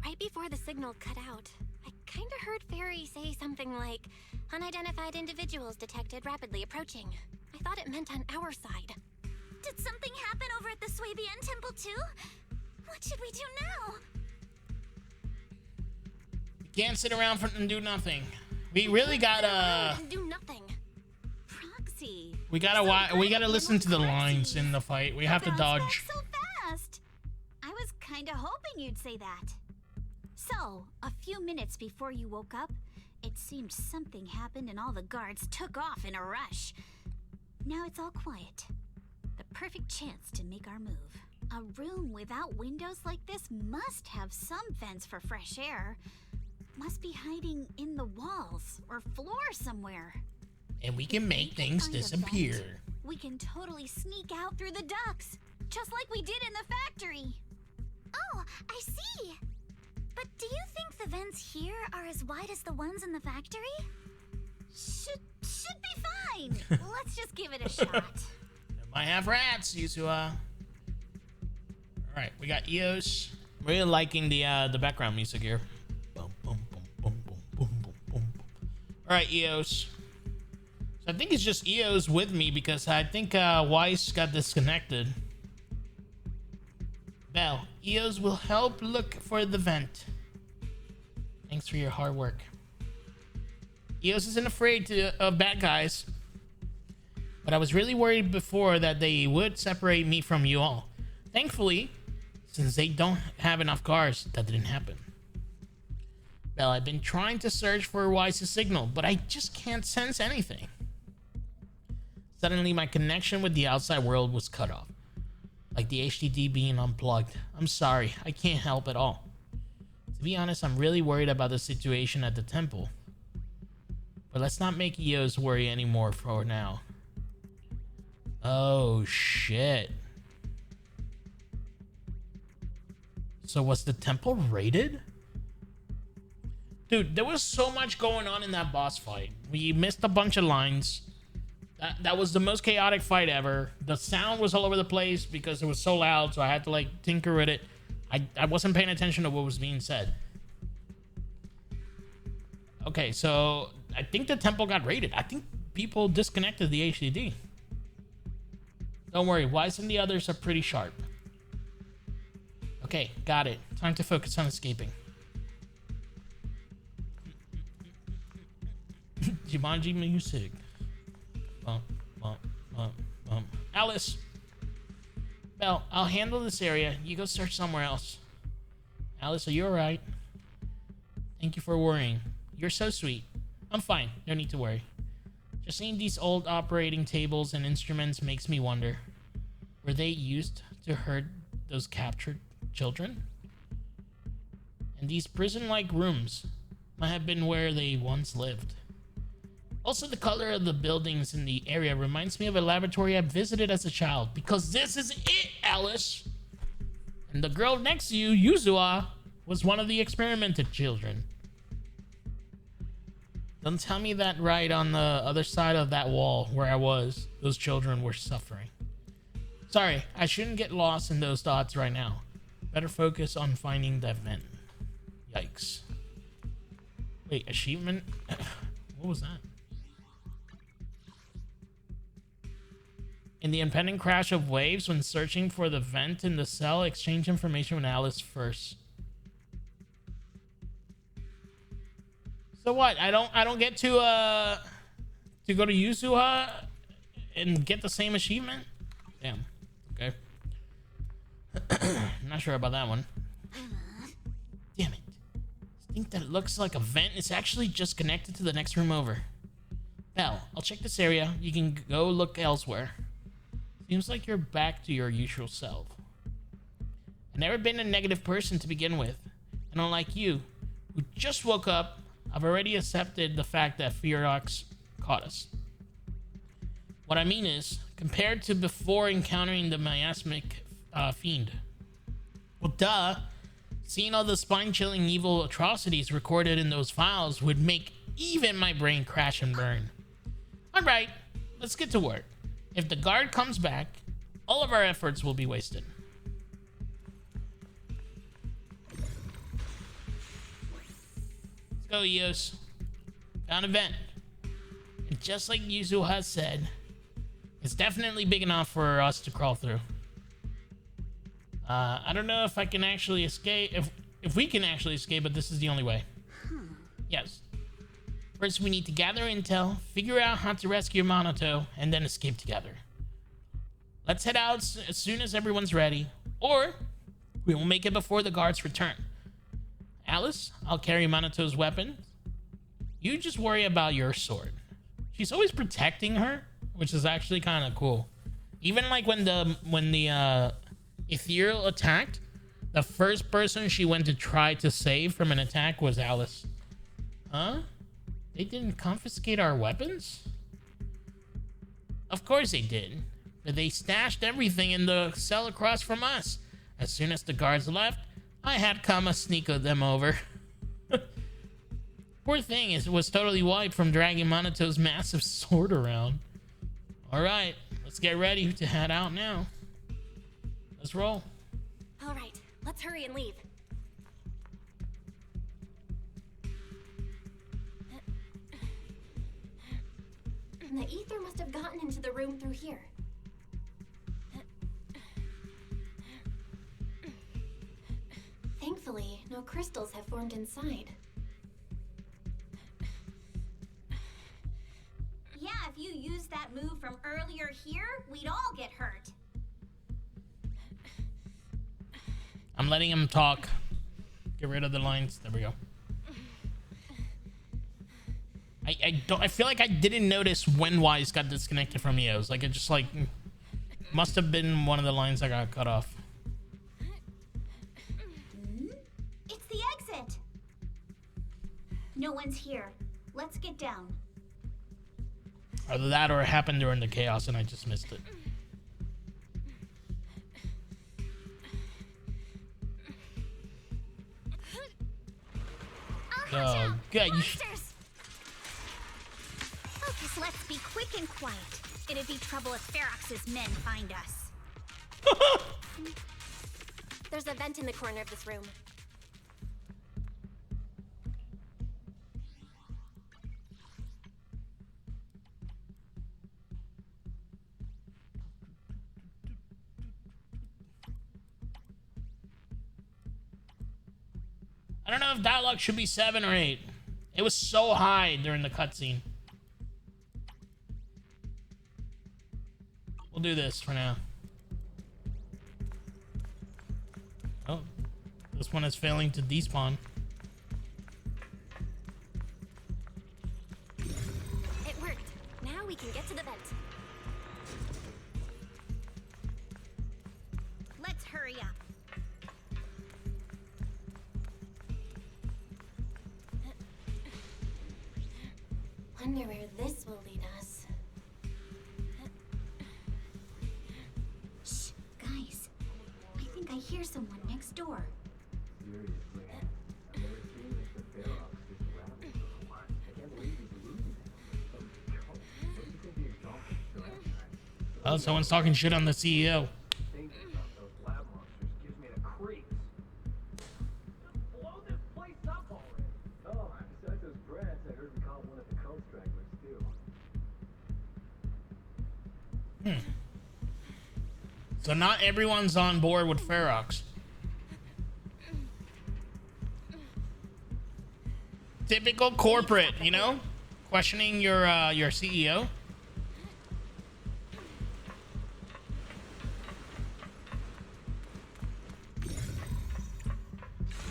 Right before the signal cut out, I kinda heard Fairy say something like, unidentified individuals detected rapidly approaching. I thought it meant on our side. Did something happen over at the Swabian Temple too? What should we do now? We can't sit around and do nothing. We really gotta... Do nothing. Proxy. We gotta listen to the lines in the fight. We have to dodge. So fast. I was kinda hoping you'd say that. So, a few minutes before you woke up, it seemed something happened and all the guards took off in a rush. Now it's all quiet. The perfect chance to make our move. A room without windows like this must have some vents for fresh air. Must be hiding in the walls or floor somewhere. And we can make things disappear. We can totally sneak out through the ducts, just like we did in the factory. Oh, I see. But do you think the vents here are as wide as the ones in the factory? Should be fine. Let's just give it a shot. Might have rats, Yuzuha. Alright, we got Eos. Really liking the background music here. Boom, boom, boom, boom, boom, boom, boom, boom. Alright, Eos. So I think it's just Eos with me because I think Weiss got disconnected. Bell, Eos will help look for the vent. Thanks for your hard work. Eos isn't afraid of bad guys. But I was really worried before that they would separate me from you all. Thankfully, since they don't have enough cars, that didn't happen. Well, I've been trying to search for Wise's signal, but I just can't sense anything. Suddenly, my connection with the outside world was cut off. Like the HDD being unplugged. I'm sorry, I can't help at all. To be honest, I'm really worried about the situation at the temple. But let's not make Eos worry anymore for now. Oh, shit. So was the temple raided? Dude, there was so much going on in that boss fight. We missed a bunch of lines. That was the most chaotic fight ever. The sound was all over the place because it was so loud, so I had to like tinker with it. I wasn't paying attention to what was being said. Okay, so I think the temple got raided. I think people disconnected the HDD. Don't worry, Wise and the others are pretty sharp. Okay, got it. Time to focus on escaping. Jumanji music. Bump, bump, bump, bump. Alice! Belle, I'll handle this area. You go search somewhere else. Alice, are you alright? Thank you for worrying. You're so sweet. I'm fine. No need to worry. Just seeing these old operating tables and instruments makes me wonder. Were they used to herd those captured children? And these prison-like rooms might have been where they once lived. Also, the color of the buildings in the area reminds me of a laboratory I visited as a child. Because this is it, Alice! And the girl next to you, Yuzuha, was one of the experimented children. Don't tell me that right on the other side of that wall where I was, those children were suffering. Sorry, I shouldn't get lost in those thoughts right now. Better focus on finding that vent. Yikes. Wait, achievement? What was that? In the impending crash of waves, when searching for the vent in the cell, exchange information with Alice first. So what? I don't get to go to Yuzuha and get the same achievement? Damn. Okay. I'm not sure about that one. Damn it. I think that it looks like a vent. It's actually just connected to the next room over. Belle, I'll check this area. You can go look elsewhere. Seems like you're back to your usual self. I've never been a negative person to begin with. And unlike you, who just woke up, I've already accepted the fact that Ferox caught us. What I mean is, compared to before encountering the miasmic fiend. Well, duh. Seeing all the spine-chilling evil atrocities recorded in those files would make even my brain crash and burn. Alright, let's get to work. If the guard comes back, all of our efforts will be wasted. Let's go, Eos. Found a vent. And just like Yuzuha said, it's definitely big enough for us to crawl through. I don't know if I can actually escape, if we can actually escape, but this is the only way. Yes. First, we need to gather intel, figure out how to rescue Minato, and then escape together. Let's head out as soon as everyone's ready, or we will make it before the guards return. Alice, I'll carry Minato's weapon. You just worry about your sword. She's always protecting her, which is actually kind of cool. Even like when the Ethereal attacked, the first person she went to try to save from an attack was Alice. Huh? They didn't confiscate our weapons? Of course they did. But they stashed everything in the cell across from us. As soon as the guards left, I had Kama sneak them over. Poor thing was totally wiped from dragging Minato's massive sword around. Alright, let's get ready to head out now. Let's roll. All right, let's hurry and leave. The ether must have gotten into the room through here. Thankfully, no crystals have formed inside. Yeah, if you used that move from earlier here, we'd all get hurt. I'm letting him talk. Get rid of the lines. There we go. I feel like I didn't notice when Wise got disconnected from Eos. Like it just like must have been one of the lines that got cut off. It's the exit. No one's here. Let's get down. Either that or it happened during the chaos and I just missed it. I'll Oh, God. Monsters! Okay, so let's be quick and quiet. It'd be trouble if Ferox's men find us. There's a vent in the corner of this room. I don't know if dialogue should be 7 or 8. It was so high during the cutscene. We'll do this for now. Oh, this one is failing to despawn. It worked. Now we can get to the vent. Let's hurry up. Wonder where this will lead us. Shh, guys. I think I hear someone next door. Oh, someone's talking shit on the CEO. So not everyone's on board with Ferox. Typical corporate, you know? Questioning your CEO.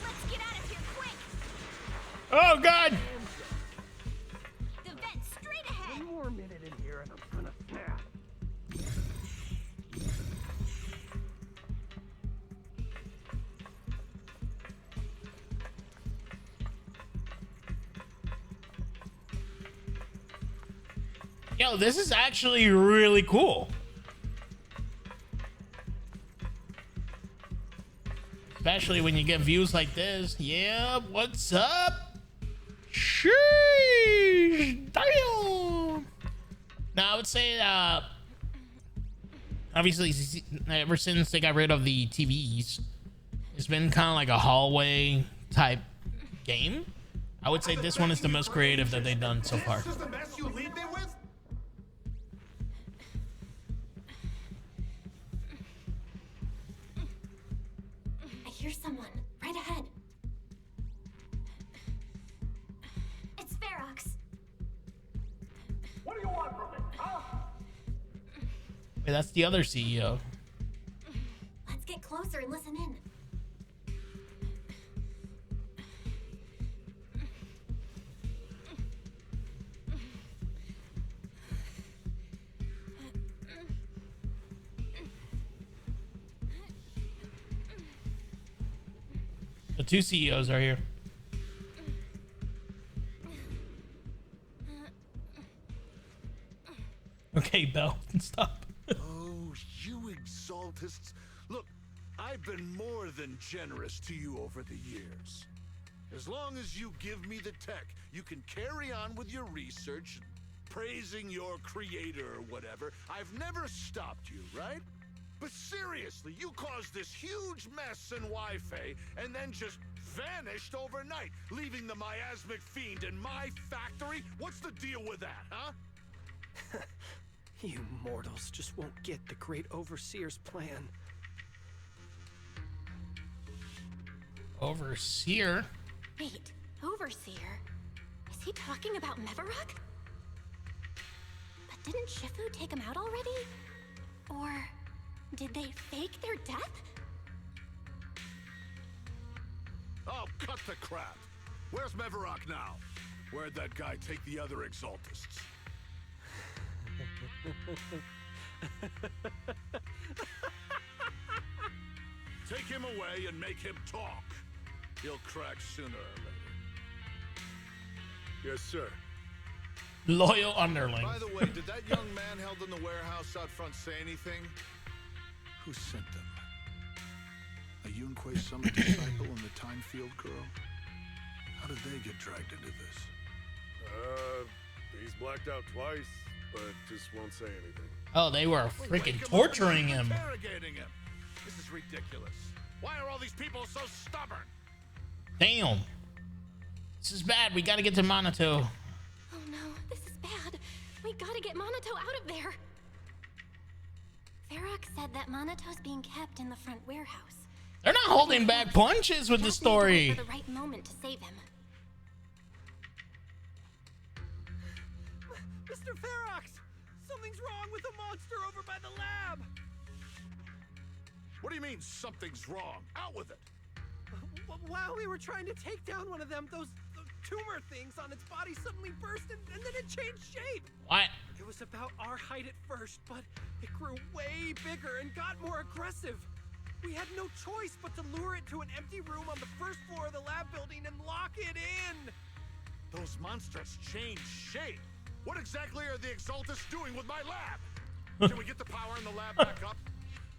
Let's get out of here quick. Oh God! The vent straight ahead. One more minute in here and I'm gonna snap. Yo, this is actually really cool. Especially when you get views like this. Yeah, what's up? Sheesh, damn. Now I would say, obviously, ever since they got rid of the TVs, it's been kind of like a hallway type game. I would say this one is the most creative that they've done so far. This is the mess you leave me with? I hear someone right ahead. It's Ferox. What do you want from me, huh? Wait, that's the other CEO. Let's get closer and listen in. The two CEOs are here. Okay, Belle, stop. Oh, you exaltists. Look, I've been more than generous to you over the years. As long as you give me the tech, you can carry on with your research and praising your creator or whatever. I've never stopped you, right? But seriously, you caused this huge mess in Wi-Fi and then just vanished overnight, leaving the miasmic fiend in my factory? What's the deal with that, huh? You mortals just won't get the great overseer's plan. Overseer? Wait, Overseer? Is he talking about Mevarok? But didn't Shifu take him out already? Or did they fake their death? Oh, cut the crap. Where's Mevarok now? Where'd that guy take the other exaltists? Take him away and make him talk. He'll crack sooner or later. Yes, sir. Loyal underling. By the way, did that young man held in the warehouse out front say anything? Who sent them? A Yunque summoned disciple and the Thymefield girl? How did they get dragged into this? He's blacked out twice, but just won't say anything. Oh, they were freaking torturing him. Interrogating him. This is ridiculous. Why are all these people so stubborn? Damn. This is bad. We gotta get to Minato. Oh no, this is bad. We gotta get Minato out of there. Ferox said that Manato's being kept in the front warehouse. They're not holding back punches with the story. For the right moment to save him. Mr. Ferox! Something's wrong with the monster over by the lab! What do you mean something's wrong? Out with it! While we were trying to take down one of them, those tumor things on its body suddenly burst and then it changed shape. What? It was about our height at first, but it grew way bigger and got more aggressive. We had no choice but to lure it to an empty room on the first floor of the lab building and lock it in. Those monsters changed shape. What exactly are the Exaltists doing with my lab? Can we get the power in the lab back up?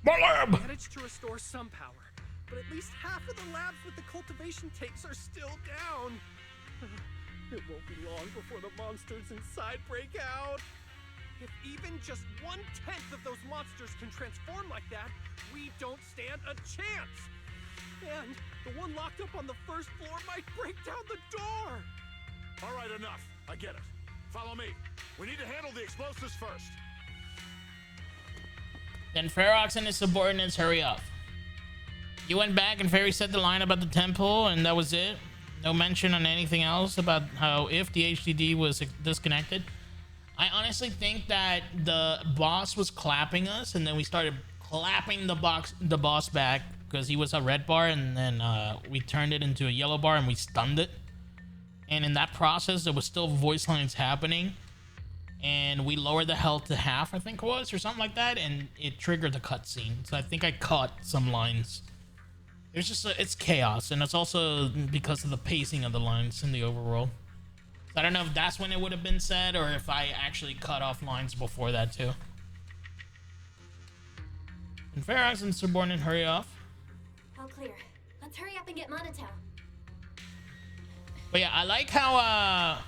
My lab! We managed to restore some power, but at least half of the labs with the cultivation tanks are still down. It won't be long before the monsters inside break out. If even just 1/10 of those monsters can transform like that, we don't stand a chance. And the one locked up on the first floor might break down the door. All right, enough. I get it. Follow me. We need to handle the explosives first. Then Ferox and his subordinates hurry up. You went back and Fairy said the line about the temple, and that was it? No mention on anything else about how if the HDD was disconnected? I honestly think that the boss was clapping us, and then we started clapping the boss back because he was a red bar, and then we turned it into a yellow bar and we stunned it. And in that process, there was still voice lines happening, and we lowered the health to half, I think it was, or something like that, and it triggered the cutscene. So I think I caught some lines. It's just it's chaos, and it's also because of the pacing of the lines in the overworld. So I don't know if that's when it would have been said, or if I actually cut off lines before that too. And Ferox and subordinate hurry off. All clear. Let's hurry up and get Minato. But yeah, I like how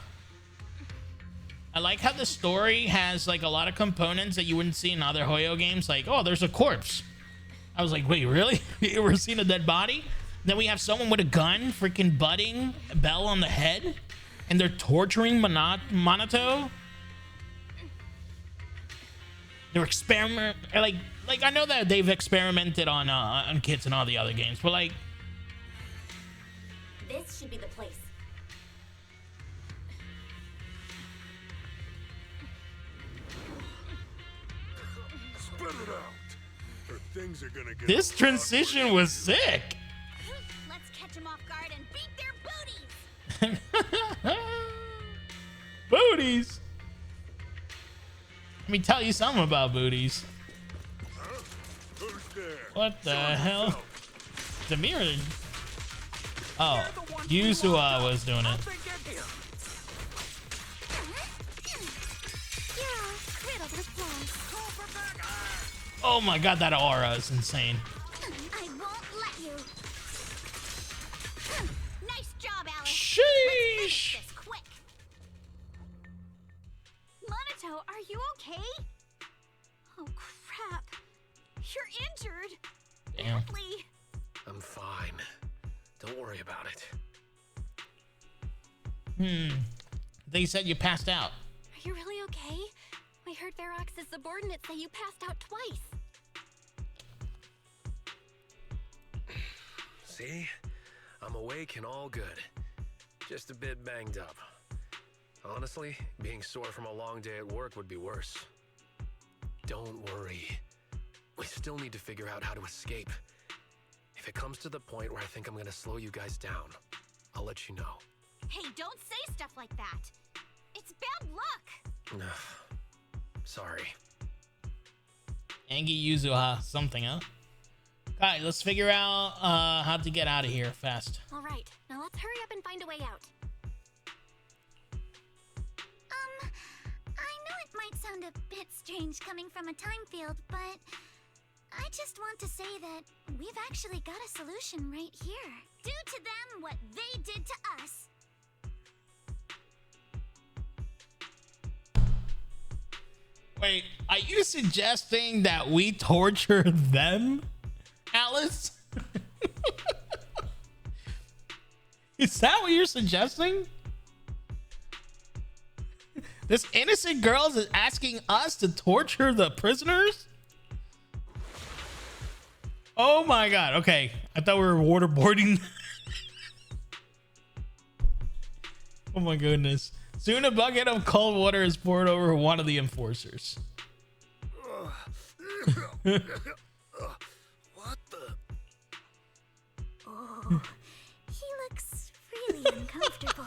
the story has like a lot of components that you wouldn't see in other Hoyo games. Like, oh, there's a corpse. I was like, wait, really? You ever seen a dead body? Then we have someone with a gun freaking butting Bell on the head, and they're torturing Minato. They're like I know that they've experimented on kids in all the other games, but like, this should be the place. Spit it out. Or things are gonna get. This transition was sick. Let's catch them off guard and beat their booties. Booties. Let me tell you something about booties. Who's there? What the hell? Demir. Oh, Yuzuha was doing it. Oh my god, that aura is insane. I won't let you. Nice job, Alice. Sheesh. Let's finish this quick. Minato, are you okay? Oh crap. You're injured. Damn. Badly. I'm fine. Don't worry about Hmm. it. They said you passed out. Are you really okay? We heard Ferox's subordinates say you passed out twice. See? I'm awake and all good. Just a bit banged up. Honestly, being sore from a long day at work would be worse. Don't worry. We still need to figure out how to escape. If it comes to the point where I think I'm gonna slow you guys down, I'll let you know. Hey, don't say stuff like that. It's bad luck. Sorry. Angie Yuzuha, something, huh? Alright, let's figure out how to get out of here fast. All right, now let's hurry up and find a way out. I know it might sound a bit strange coming from a time field, but I just want to say that we've actually got a solution right here. Do to them what they did to us. Wait, are you suggesting that we torture them, Alice? Is that what you're suggesting? This innocent girl is asking us to torture the prisoners? Oh my god. Okay. I thought we were waterboarding. Oh my goodness. Soon a bucket of cold water is poured over one of the enforcers. What the? Oh, he looks really uncomfortable.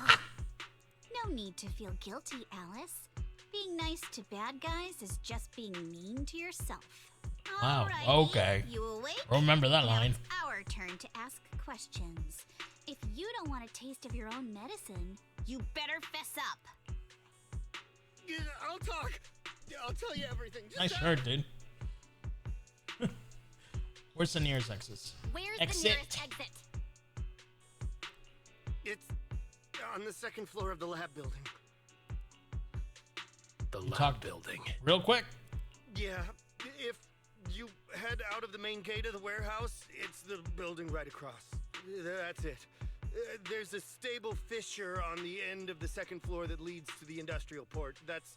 No need to feel guilty, Alice. Being nice to bad guys is just being mean to yourself. Wow, Alrighty, okay. You awake? Remember that Now line. it's our turn to ask questions. If you don't want a taste of your own medicine, you better fess up. Yeah, I'll talk. I'll tell you everything. Just Nice shirt, dude. Where's the nearest exit? Where's Exit. the nearest exit? It's on the second floor of the lab building. The You lab talked building. real quick. Yeah, if you head out of the main gate of the warehouse, it's the building right across. That's it. There's a stable fissure on the end of the second floor that leads to the industrial port. That's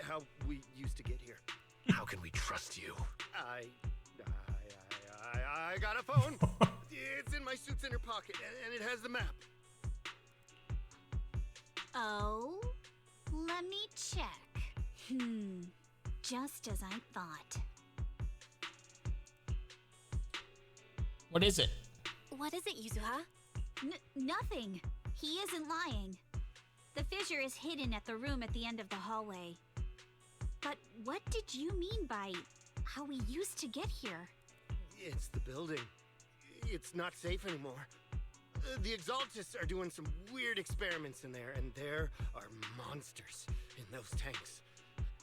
how we used to get here. How can we trust you? I got a phone. It's in my suit's inner pocket, and it has the map. Oh, let me check. Just as I thought. What is it? What is it, Yuzuha? Nothing. He isn't lying. The fissure is hidden at the room at the end of the hallway. But what did you mean by how we used to get here? It's the building. It's not safe anymore. The Exaltists are doing some weird experiments in there, and there are monsters in those tanks.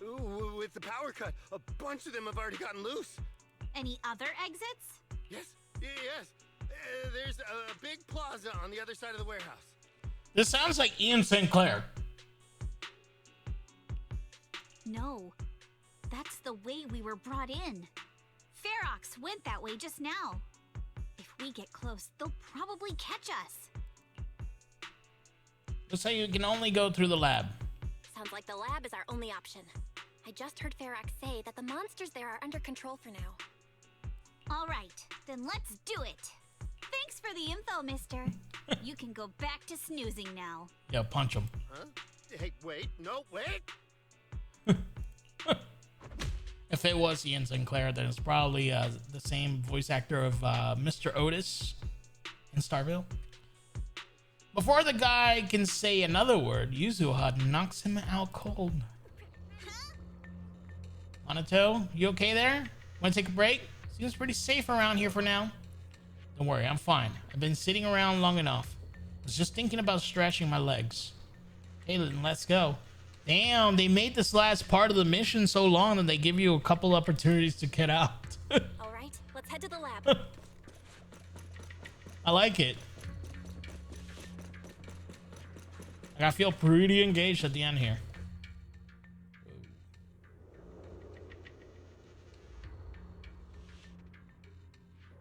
Ooh, with the power cut, a bunch of them have already gotten loose. Any other exits? Yes. There's a big plaza on the other side of the warehouse. This sounds like Ian Sinclair. No. That's the way we were brought in. Ferox went that way just now. If we get close, they'll probably catch us. Looks like you can only go through the lab. Sounds like the lab is our only option. I just heard Ferox say that the monsters there are under control for now. All right, then let's do it. Thanks for the info, mister. You can go back to snoozing now. Yeah, punch him. Huh? Hey, wait. No, wait. If it was Ian Sinclair, then it's probably the same voice actor of Mr. Otis in Starville. Before the guy can say another word, Yuzuha knocks him out cold. Minato, you okay there? Want to take a break? Seems pretty safe around here for now. Don't worry, I'm fine. I've been sitting around long enough. I was just thinking about stretching my legs. Hey, then let's go. Damn, they made this last part of the mission so long that they give you a couple opportunities to get out. All right, let's head to the lab. I like it. Like, I feel pretty engaged at the end here.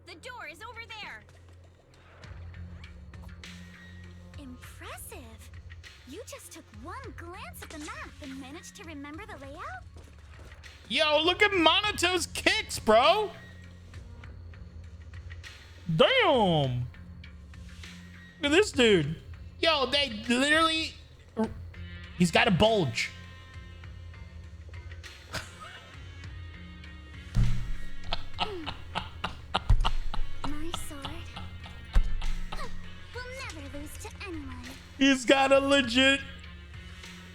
The door is over there. Impressive. You just took one glance at the map and managed to remember the layout? Yo, look at Monato's kicks, bro. Damn. Look at this dude. Yo, they literally... He's got a bulge. My sword will never lose to anyone. He's got a legit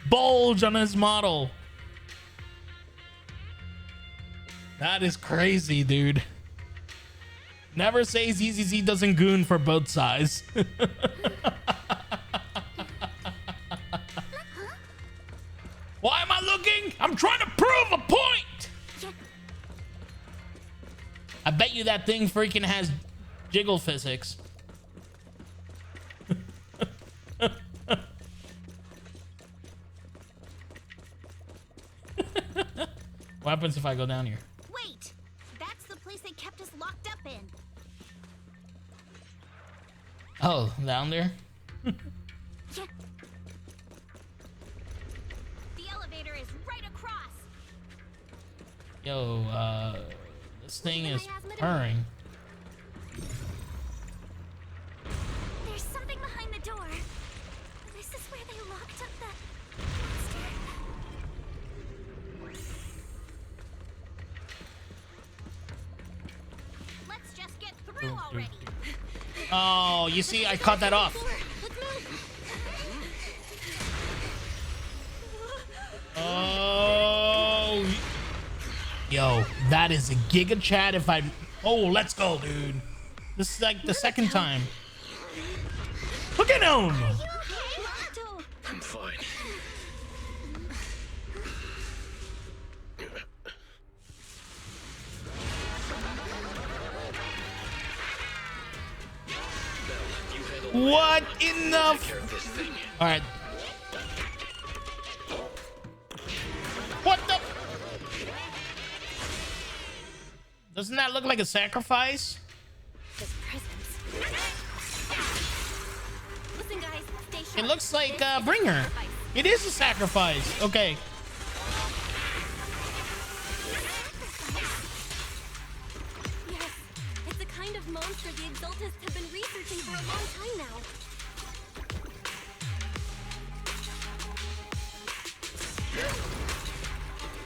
bulge on his model. That is crazy, dude. Never say ZZZ doesn't goon for both sides. Why am I looking? I'm trying to prove a point. I bet you that thing freaking has jiggle physics. What happens if I go down here? Wait! That's the place they kept us locked up in. Oh, down there? The elevator is right across. Yo, this thing is purring. There's something behind the door. This is where they locked up the monster. Let's just get through already. Oh, you see, I cut that off. Oh, yo, that is a giga chat. If I, oh, let's go, dude. This is like the second time. Look at him. I'm fine. What in the? All right. What the? Doesn't that look like a sacrifice? Listen, guys, stay sharp. It looks like Bringer. It is a sacrifice. Okay. Yes, it's a kind of monster the Exaltists have been researching for a long time now.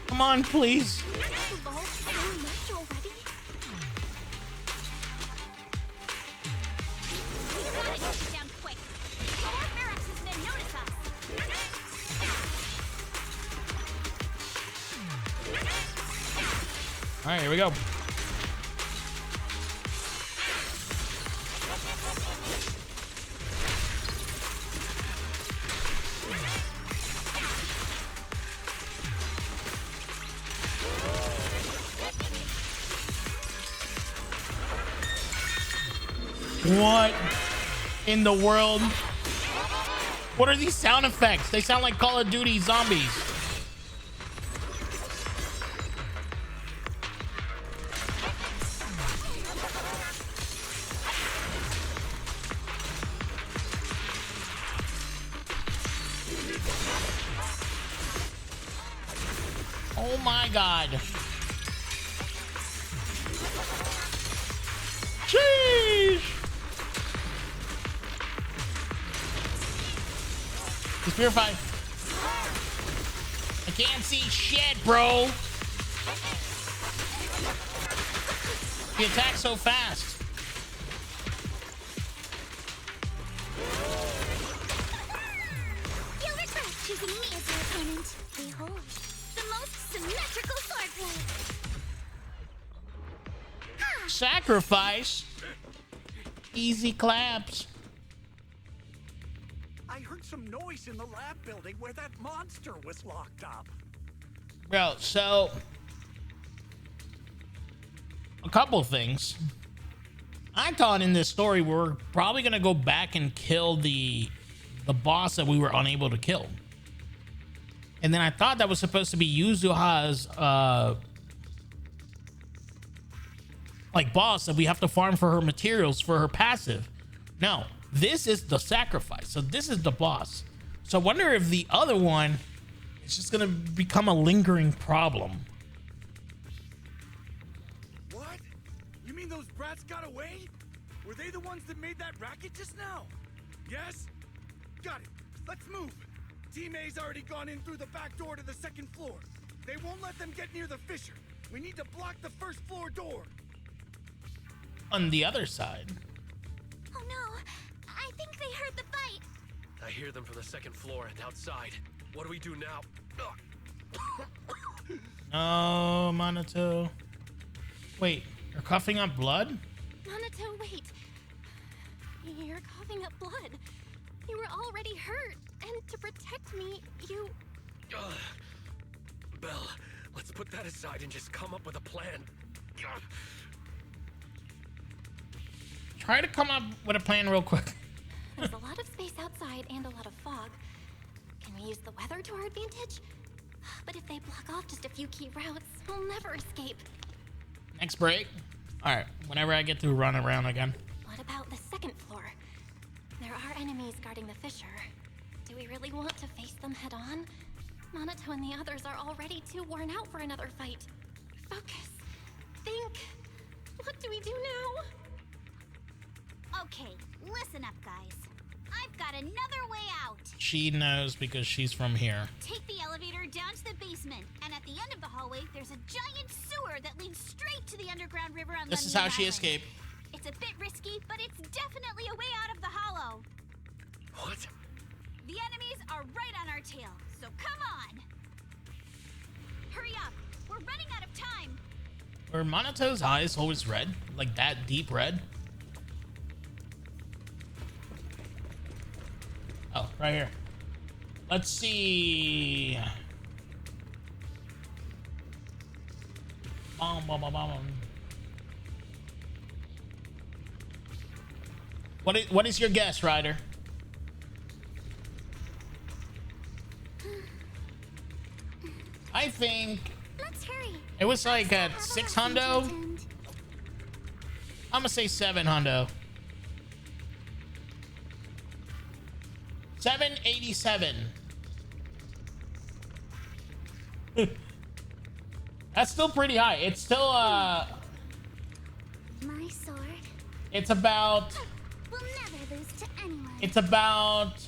Come on, please. Evolved so much already. We gotta get it down quick. Our barracks is gonna notice us. All right, here we go. What in the world? What are these sound effects? They sound like Call of Duty zombies. Oh my God. Sheesh. Just purify. I can't see shit, bro. He attacks so fast. You regret choosing me as your opponent. Behold, the most symmetrical swordplay. Sacrifice. Easy claps. I heard some noise in the lab building where that monster was locked up. Bro, so a couple things. I thought in this story we're probably gonna go back and kill the boss that we were unable to kill. And then I thought that was supposed to be Yuzuha's like boss that we have to farm for her materials for her passive. No, this is the sacrifice. So this is the boss. So I wonder if the other one is just gonna become a lingering problem. What? You mean those brats got away? Were they the ones that made that racket just now? Yes? Got it. Let's move. Team A's already gone in through the back door to the second floor. They won't let them get near the fissure. We need to block the first floor door. On the other side. Oh no, I think they heard the fight. I hear them from the second floor and outside. What do we do now? Oh, Minato. Wait, you're coughing up blood? Minato, wait. You're coughing up blood. You were already hurt, and to protect me, you... Belle, let's put that aside and just come up with a plan. Try to come up with a plan real quick. There's a lot of space outside and a lot of fog. Can we use the weather to our advantage? But if they block off just a few key routes, we'll never escape. Next break. All right, whenever I get to run around again. What about the second floor? There are enemies guarding the fissure. Do we really want to face them head on? Minato and the others are already too worn out for another fight. Focus. Think. What do we do now? Okay, listen up, guys. I've got another way out. She knows because she's from here. Take the elevator down to the basement, and at the end of the hallway, there's a giant sewer that leads straight to the underground river on This is Lemnian how she Island. escaped. It's a bit risky, but it's definitely a way out of the hollow. What? The enemies are right on our tail, so come on! Hurry up! We're running out of time! Were Monato's eyes always red? Like that deep red? Oh, right here. Let's see. What is your guess, Ryder? I think Let's hurry. it was like at 6 hundo. I'm gonna say 7 hundo. 787. That's still pretty high. It's still My sword. it's about We'll never lose to anyone. it's about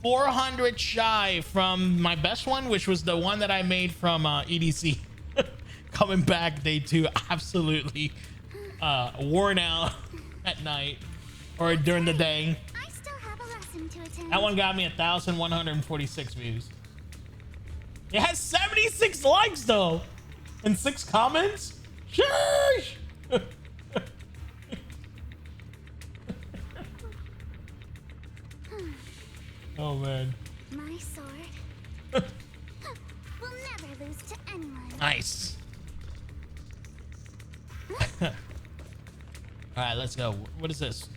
400 shy from my best one, which was the one that I made from EDC. Coming back day 2, absolutely worn out at night or during the day. I still have a lesson to attend. That one got me 1,146 views. It has 76 likes though, and 6 comments. Sheesh! Oh man. My sword. We'll never lose to anyone. Nice. All right, let's go. What is this?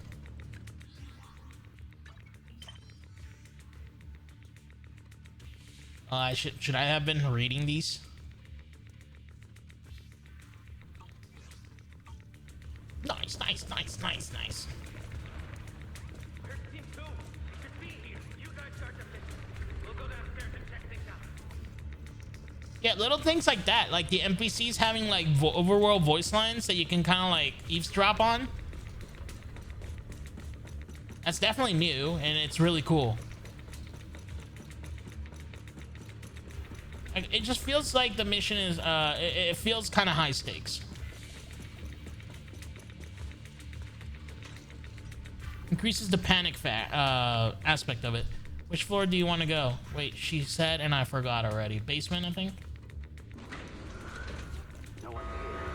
Should I have been reading these? Nice, nice, nice, nice, nice. Yeah, little things like that, like the NPCs having like overworld voice lines that you can kind of like eavesdrop on. That's definitely new, and it's really cool. Like, it just feels like the mission is, it feels kind of high stakes. Increases the panic aspect of it. Which floor do you want to go? Wait, she said, and I forgot already. Basement, I think.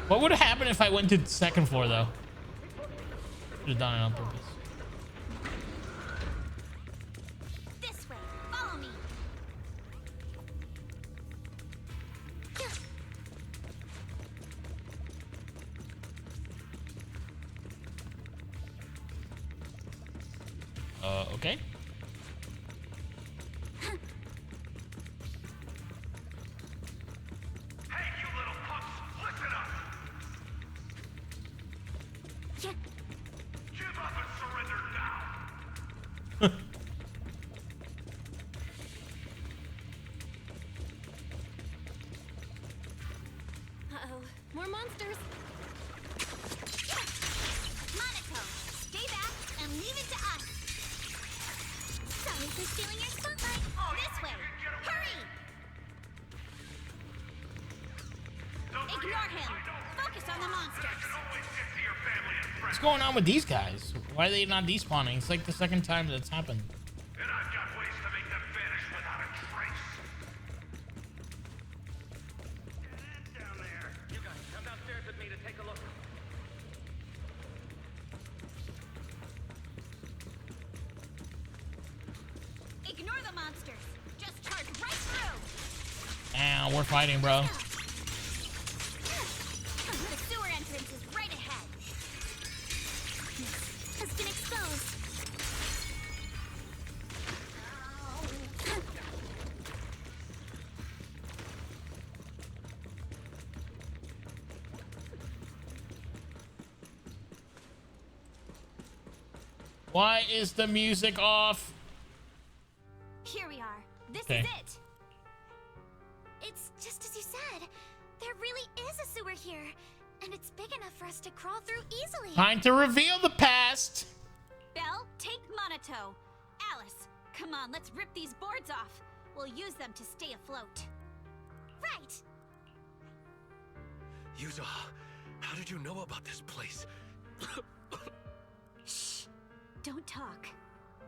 What would have happened if I went to the second floor, though? Should have done it on purpose. This way, follow me. Okay. Uh-oh. More monsters. Monaco, stay back and leave it to us. Sorry for stealing your spotlight. This way. Hurry! Ignore him. Focus on the monsters. What's going on with these guys? Why are they not despawning? It's like the second time that's happened. Ignore the monsters. Just charge right through. Ow, we're fighting, bro. The sewer entrance is right ahead. Has been exposed. Why is the music off? Here we are. This Okay. is it. It's just as you said. There really is a sewer here, and it's big enough for us to crawl through easily. Time to reveal the past. Belle, take Monato. Alice, come on, let's rip these boards off. We'll use them to stay afloat. Right. Yuzuha, how did you know about this place? Shh. Don't talk.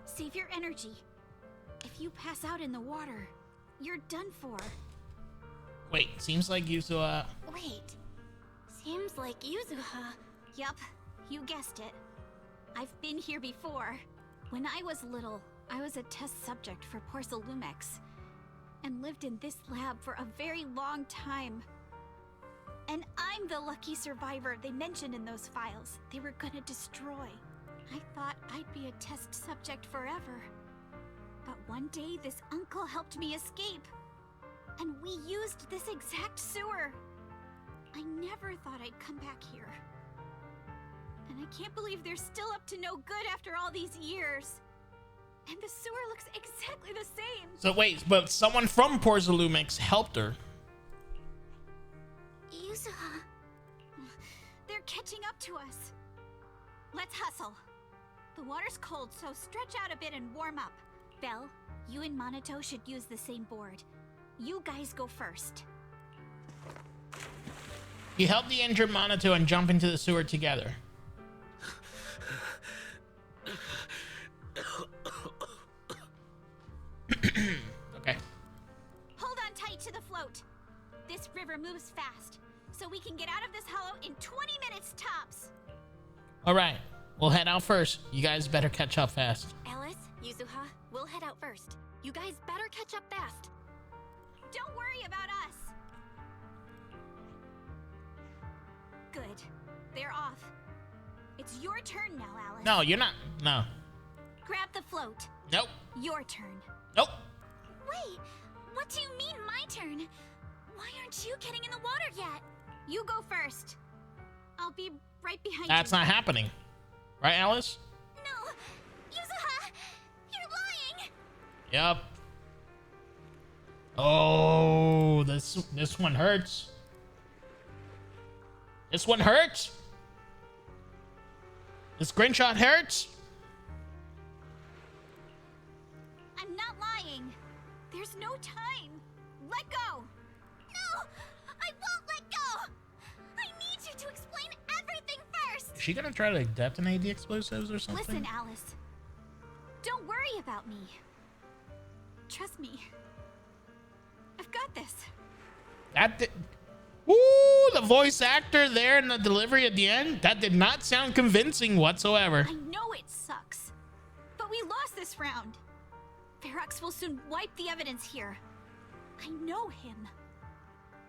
Save your energy. If you pass out in the water, you're done for. Wait, seems like Yuzuha. Wait. Seems like Yuzuha. Yup, you guessed it. I've been here before. When I was little, I was a test subject for Porcelumex and lived in this lab for a very long time. And I'm the lucky survivor they mentioned in those files they were gonna destroy. I thought I'd be a test subject forever. But one day this uncle helped me escape. And we used this exact sewer. I never thought I'd come back here. And I can't believe they're still up to no good after all these years. And the sewer looks exactly the same. So wait, but someone from Porcelumix helped her. Yuzuha. They're catching up to us. Let's hustle. The water's cold, so stretch out a bit and warm up. Belle, you and Monato should use the same board. You guys go first. You help the injured Monato and jump into the sewer together. Okay. Hold on tight to the float. This river moves fast, so we can get out of this hollow in 20 minutes tops. All right, we'll head out first. You guys better catch up fast. Alice, Yuzuha, we'll head out first. You guys better catch up fast. Don't worry about us. Good. They're off. It's your turn now, Alice. No, you're not. No. Grab the float. Nope. Your turn. Nope. Wait, what do you mean my turn? Why aren't you getting in the water yet? You go first. I'll be right behind That's you. not happening. Right, Alice? No! Yuzuha! You're lying! Yep. Oh, this one hurts. This one hurts. This screenshot hurts. I'm not lying. There's no time. Let go. No! I won't let go! I need you to explain everything first! Is she gonna try to detonate the explosives or something? Listen, Alice. Don't worry about me. Trust me. I've got this. That did. Woo! The voice actor there in the delivery at the end. That did not sound convincing whatsoever. I know it sucks, but we lost this round. Ferox will soon wipe the evidence here. I know him.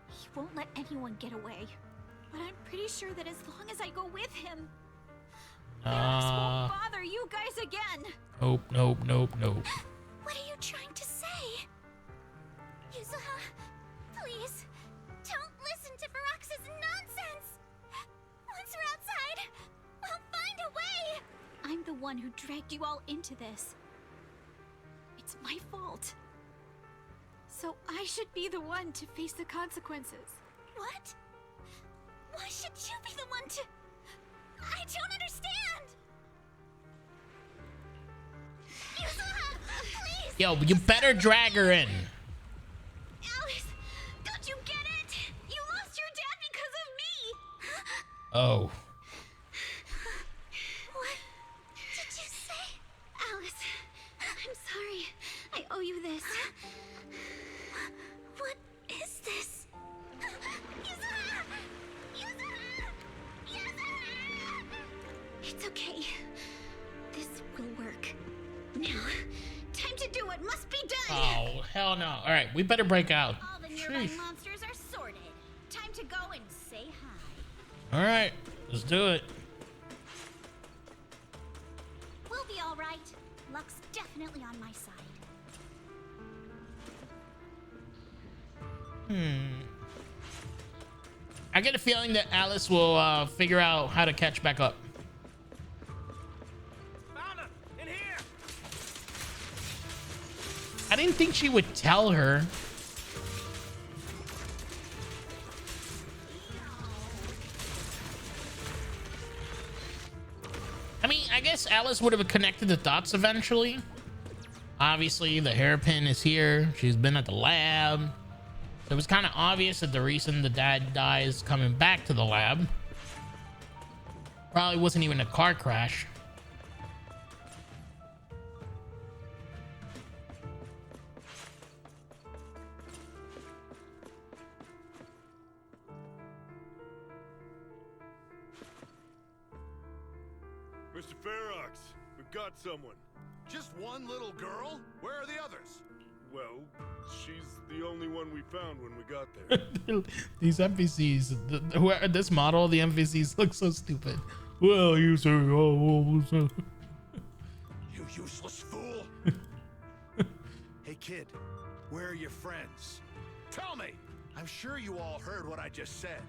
He won't let anyone get away. But I'm pretty sure that as long as I go with him, Ferox won't bother you guys again. Nope, nope, nope, nope. What are you trying to say? Yuzuha, please, don't listen to Ferox's nonsense! Once we're outside, we'll find a way! I'm the one who dragged you all into this. It's my fault. So I should be the one to face the consequences. What? Why should you be the one to... I don't understand! Yuzuha, please! Yo, you better drag her in. Alice, don't you get it? You lost your dad because of me! Oh. What did you say? Alice, I'm sorry. I owe you this. What is this? Yuzuha! Yuzuha! Yuzuha! It's okay. This will work. Now, time to do what must be done. Oh, hell no. All right, we better break out. All the nearby monsters are sorted. Time to go and say hi. All right, let's do it. We'll be all right. Luck's definitely on my side. I get a feeling that Alice will figure out how to catch back up. Found him! didn't think she would tell her. I mean, I guess Alice would have connected the dots eventually. Obviously, the hairpin is here. She's been at the lab. It was kind of obvious that the reason the dad dies coming back to the lab probably wasn't even a car crash. Mr. Ferox, we've got someone. Just one little girl? Where are the others? Well, she's the only one we found when we got there. These NPCs, this model of the NPCs looks so stupid. Well, you say, oh, you useless fool. Hey, kid, where are your friends? Tell me! I'm sure you all heard what I just said.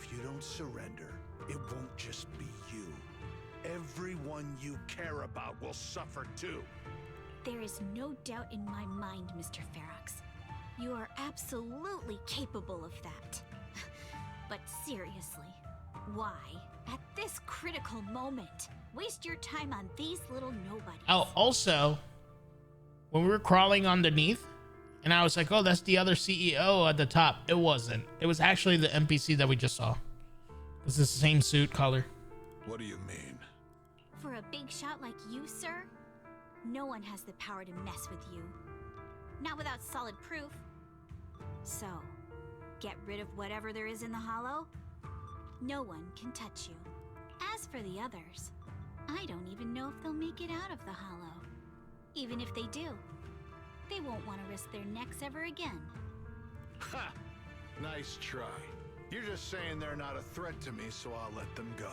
If you don't surrender, it won't just be you. Everyone you care about will suffer too. There is no doubt in my mind, Mr. Ferox. You are absolutely capable of that. But seriously, why, at this critical moment, waste your time on these little nobodies? Oh, also, when we were crawling underneath, and I was like, oh, that's the other CEO at the top. It wasn't. It was actually the NPC that we just saw. It's the same suit color. What do you mean? For a big shot like you, sir, no one has the power to mess with you. Not without solid proof. So, get rid of whatever there is in the hollow. No one can touch you. As for the others, I don't even know if they'll make it out of the hollow. Even if they do, they won't want to risk their necks ever again. Ha! Nice try. You're just saying they're not a threat to me, so I'll let them go.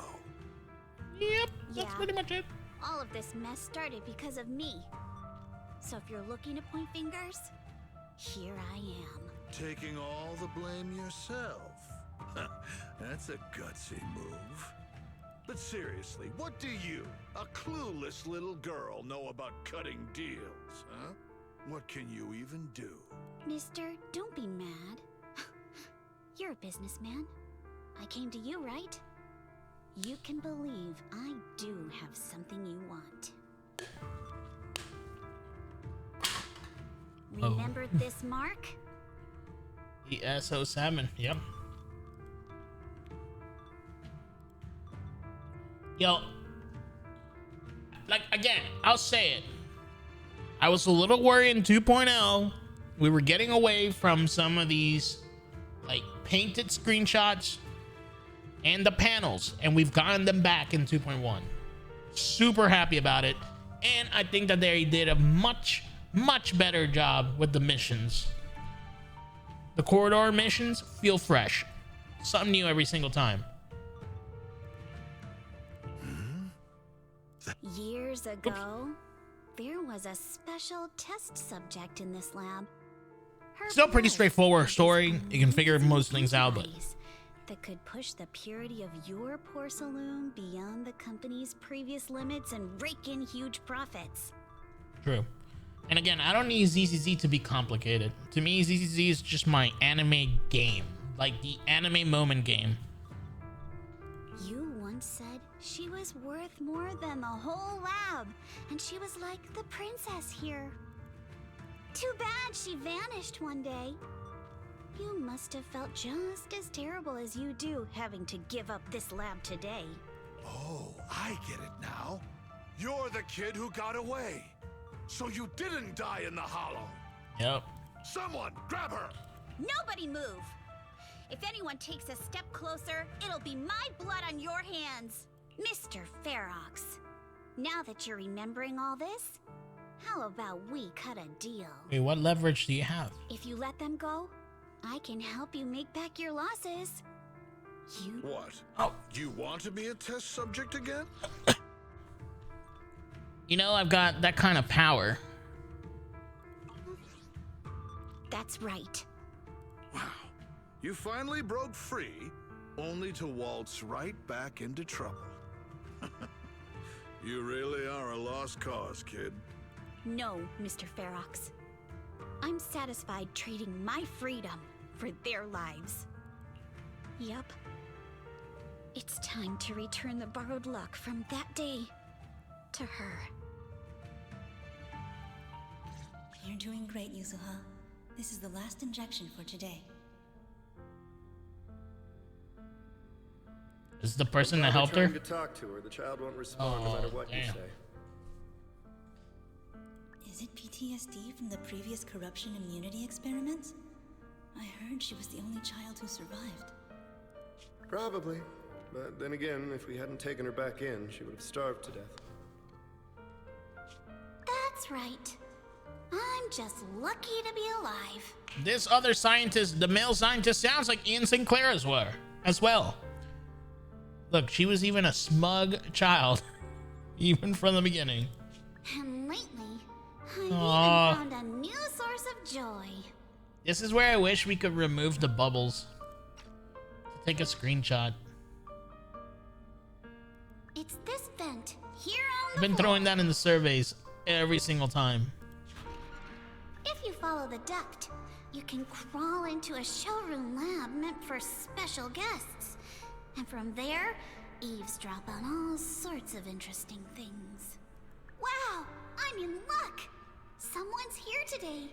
Yep, that's pretty much it. All of this mess started because of me. So if you're looking to point fingers, here I am. Taking all the blame yourself. That's a gutsy move. But seriously, what do you, a clueless little girl, know about cutting deals, huh? What can you even do? Mister, don't be mad. You're a businessman. I came to you, right? You can believe I do have something you want. Remember this mark? ES07, yep. Yo, like, again, I'll say it. I was a little worried in 2.0. We were getting away from some of these, like, painted screenshots and the panels, and we've gotten them back in 2.1. Super happy about it. And I think that they did a much better job with the missions. The corridor missions feel fresh. Something new every single time. Years ago, there was a special test subject in this lab. Still pretty straightforward story. You can figure most things out, but that could push the purity of your porcelain beyond the company's previous limits and rake in huge profits. True. And again, I don't need ZZZ to be complicated. To me, ZZZ is just my anime game. Like the anime moment game. You once said she was worth more than the whole lab, and she was like the princess here. Too bad she vanished one day. You must have felt just as terrible as you do having to give up this lab today. Oh, I get it now. You're the kid who got away. So you didn't die in the hollow. Yep. Someone, grab her. Nobody move. If anyone takes a step closer, it'll be my blood on your hands. Mr. Ferox, now that you're remembering all this, how about we cut a deal? Wait, what leverage do you have? If you let them go, I can help you make back your losses. What? Oh. You want to be a test subject again? You know, I've got that kind of power. That's right. Wow. You finally broke free, only to waltz right back into trouble. You really are a lost cause, kid. No, Mr. Ferox. I'm satisfied trading my freedom for their lives. Yup. It's time to return the borrowed luck from that day to her. You're doing great, Yuzuha. This is the last injection for today. This is the person that helped her? Trying to talk to her. The child won't respond no matter what you say. Is it PTSD from the previous corruption immunity experiments? I heard she was the only child who survived. Probably. But then again, if we hadn't taken her back in, she would have starved to death. That's right. I'm just lucky to be alive. This other scientist, the male scientist, sounds like Ian Sinclair as well. Look, she was even a smug child, even from the beginning. And lately, I've even found a new source of joy. This is where I wish we could remove the bubbles. Take a screenshot. It's this vent here on the I've been throwing that in the surveys every single time. If you follow the duct, you can crawl into a showroom lab meant for special guests. And from there, eavesdrop on all sorts of interesting things. Wow, I'm in luck! Someone's here today.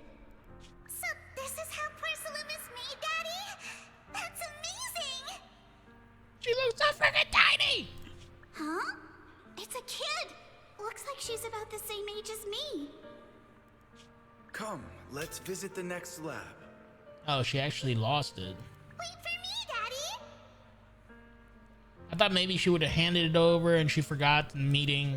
So this is how porcelain is made, Daddy? That's amazing! She looks so freaking tiny! Huh? It's a kid! Looks like she's about the same age as me. Come, let's visit the next lab. Oh, she actually lost it. Wait for me, Daddy! I thought maybe she would have handed it over and she forgot the meeting.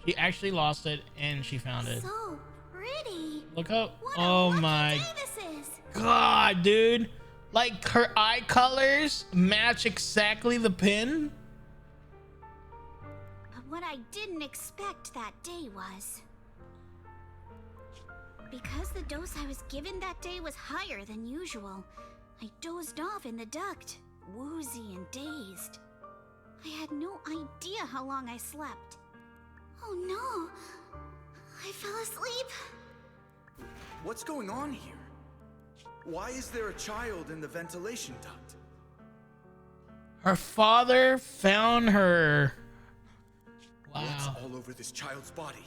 She actually lost it and she found it. So pretty. Look up. What Oh a my lucky day this is. God, dude. Like her eye colors match exactly the pin. But what I didn't expect that day was... because the dose I was given that day was higher than usual, I dozed off in the duct, woozy and dazed. I had no idea how long I slept. Oh no! I fell asleep. What's going on here? Why is there a child in the ventilation duct? Her father found her. What's Wow. all over this child's body?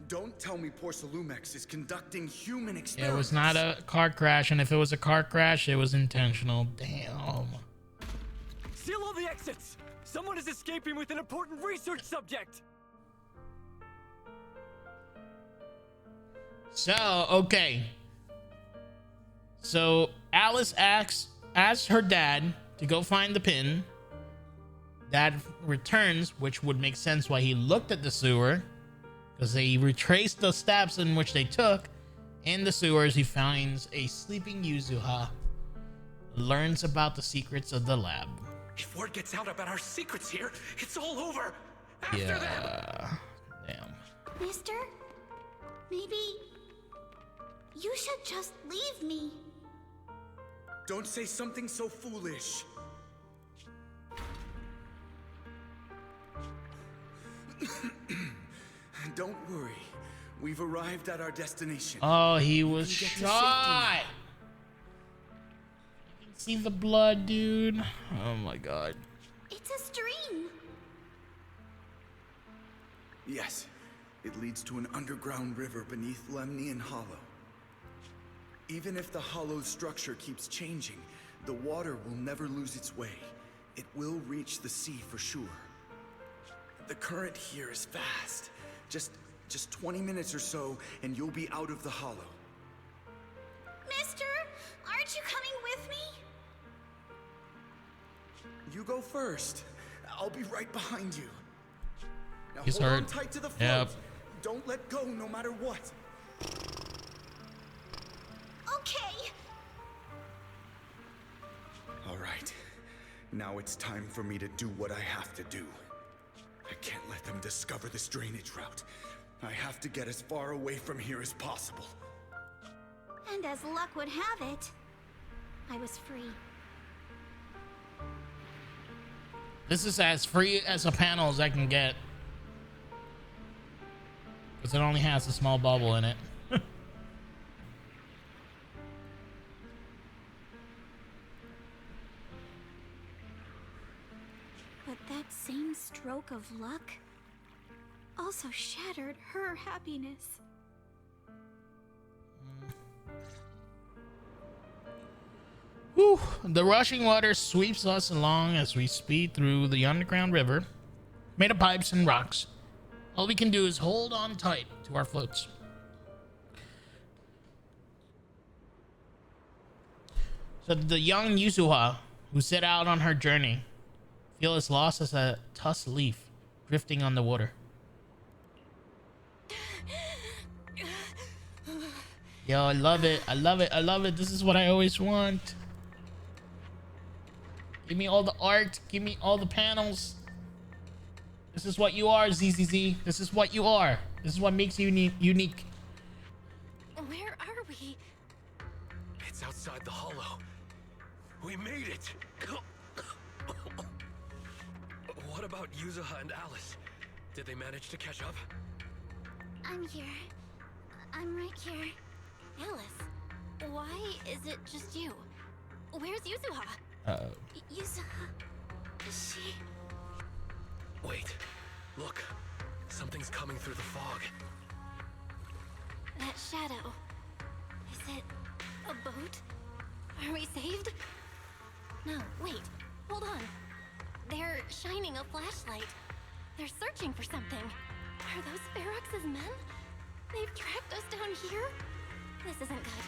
Don't tell me Porcelumex is conducting human It experiments. was not a car crash, and if it was a car crash, it was intentional. Damn. Seal all the exits! Someone is escaping with an important research subject! So, okay. So, Alice asks her dad to go find the pin. Dad returns, which would make sense why he looked at the sewer. Because they retraced the steps in which they took. In the sewers, he finds a sleeping Yuzuha. Learns about the secrets of the lab. If word gets out about our secrets here, it's all over. After them. Damn. Mister? Maybe... you should just leave me. Don't say something so foolish. Don't worry. We've arrived at our destination. Oh, he was We can get to shot. safety You can see the blood, dude. Oh my god. It's a stream. Yes, it leads to an underground river beneath Lemnian Hollow. Even if the hollow's structure keeps changing, the water will never lose its way. It will reach the sea for sure. The current here is fast. Just 20 minutes or so, and you'll be out of the hollow. Mister, aren't you coming with me? You go first. I'll be right behind you. Now He's hold on hurt. tight to the float. Yep. Don't let go no matter what. Okay. All right. Now it's time for me to do what I have to do. I can't let them discover this drainage route. I have to get as far away from here as possible. And as luck would have it, I was free. This is as free as a panel as I can get. Because it only has a small bubble in it. stroke of luck also shattered her happiness. Whew. The rushing water sweeps us along as we speed through the underground river, made of pipes and rocks. All we can do is hold on tight to our floats. So the young Yuzuha, who set out on her journey, feel as lost as a tossed leaf drifting on the water. Yo, I love it. I love it. I love it. This is what I always want. Give me all the art. Give me all the panels. This is what you are, ZZZ. This is what you are. This is what makes you unique. Where are we? It's outside the hollow. We made it. What about Yuzuha and Alice? Did they manage to catch up? I'm here. I'm right here. Alice, why is it just you? Where's Yuzuha? Yuzuha... Is she... Wait. Look. Something's coming through the fog. That shadow. Is it a boat? Are we saved? No, wait. Hold on. They're shining a flashlight. They're searching for something. Are those Ferox's men? They've tracked us down here? This isn't good.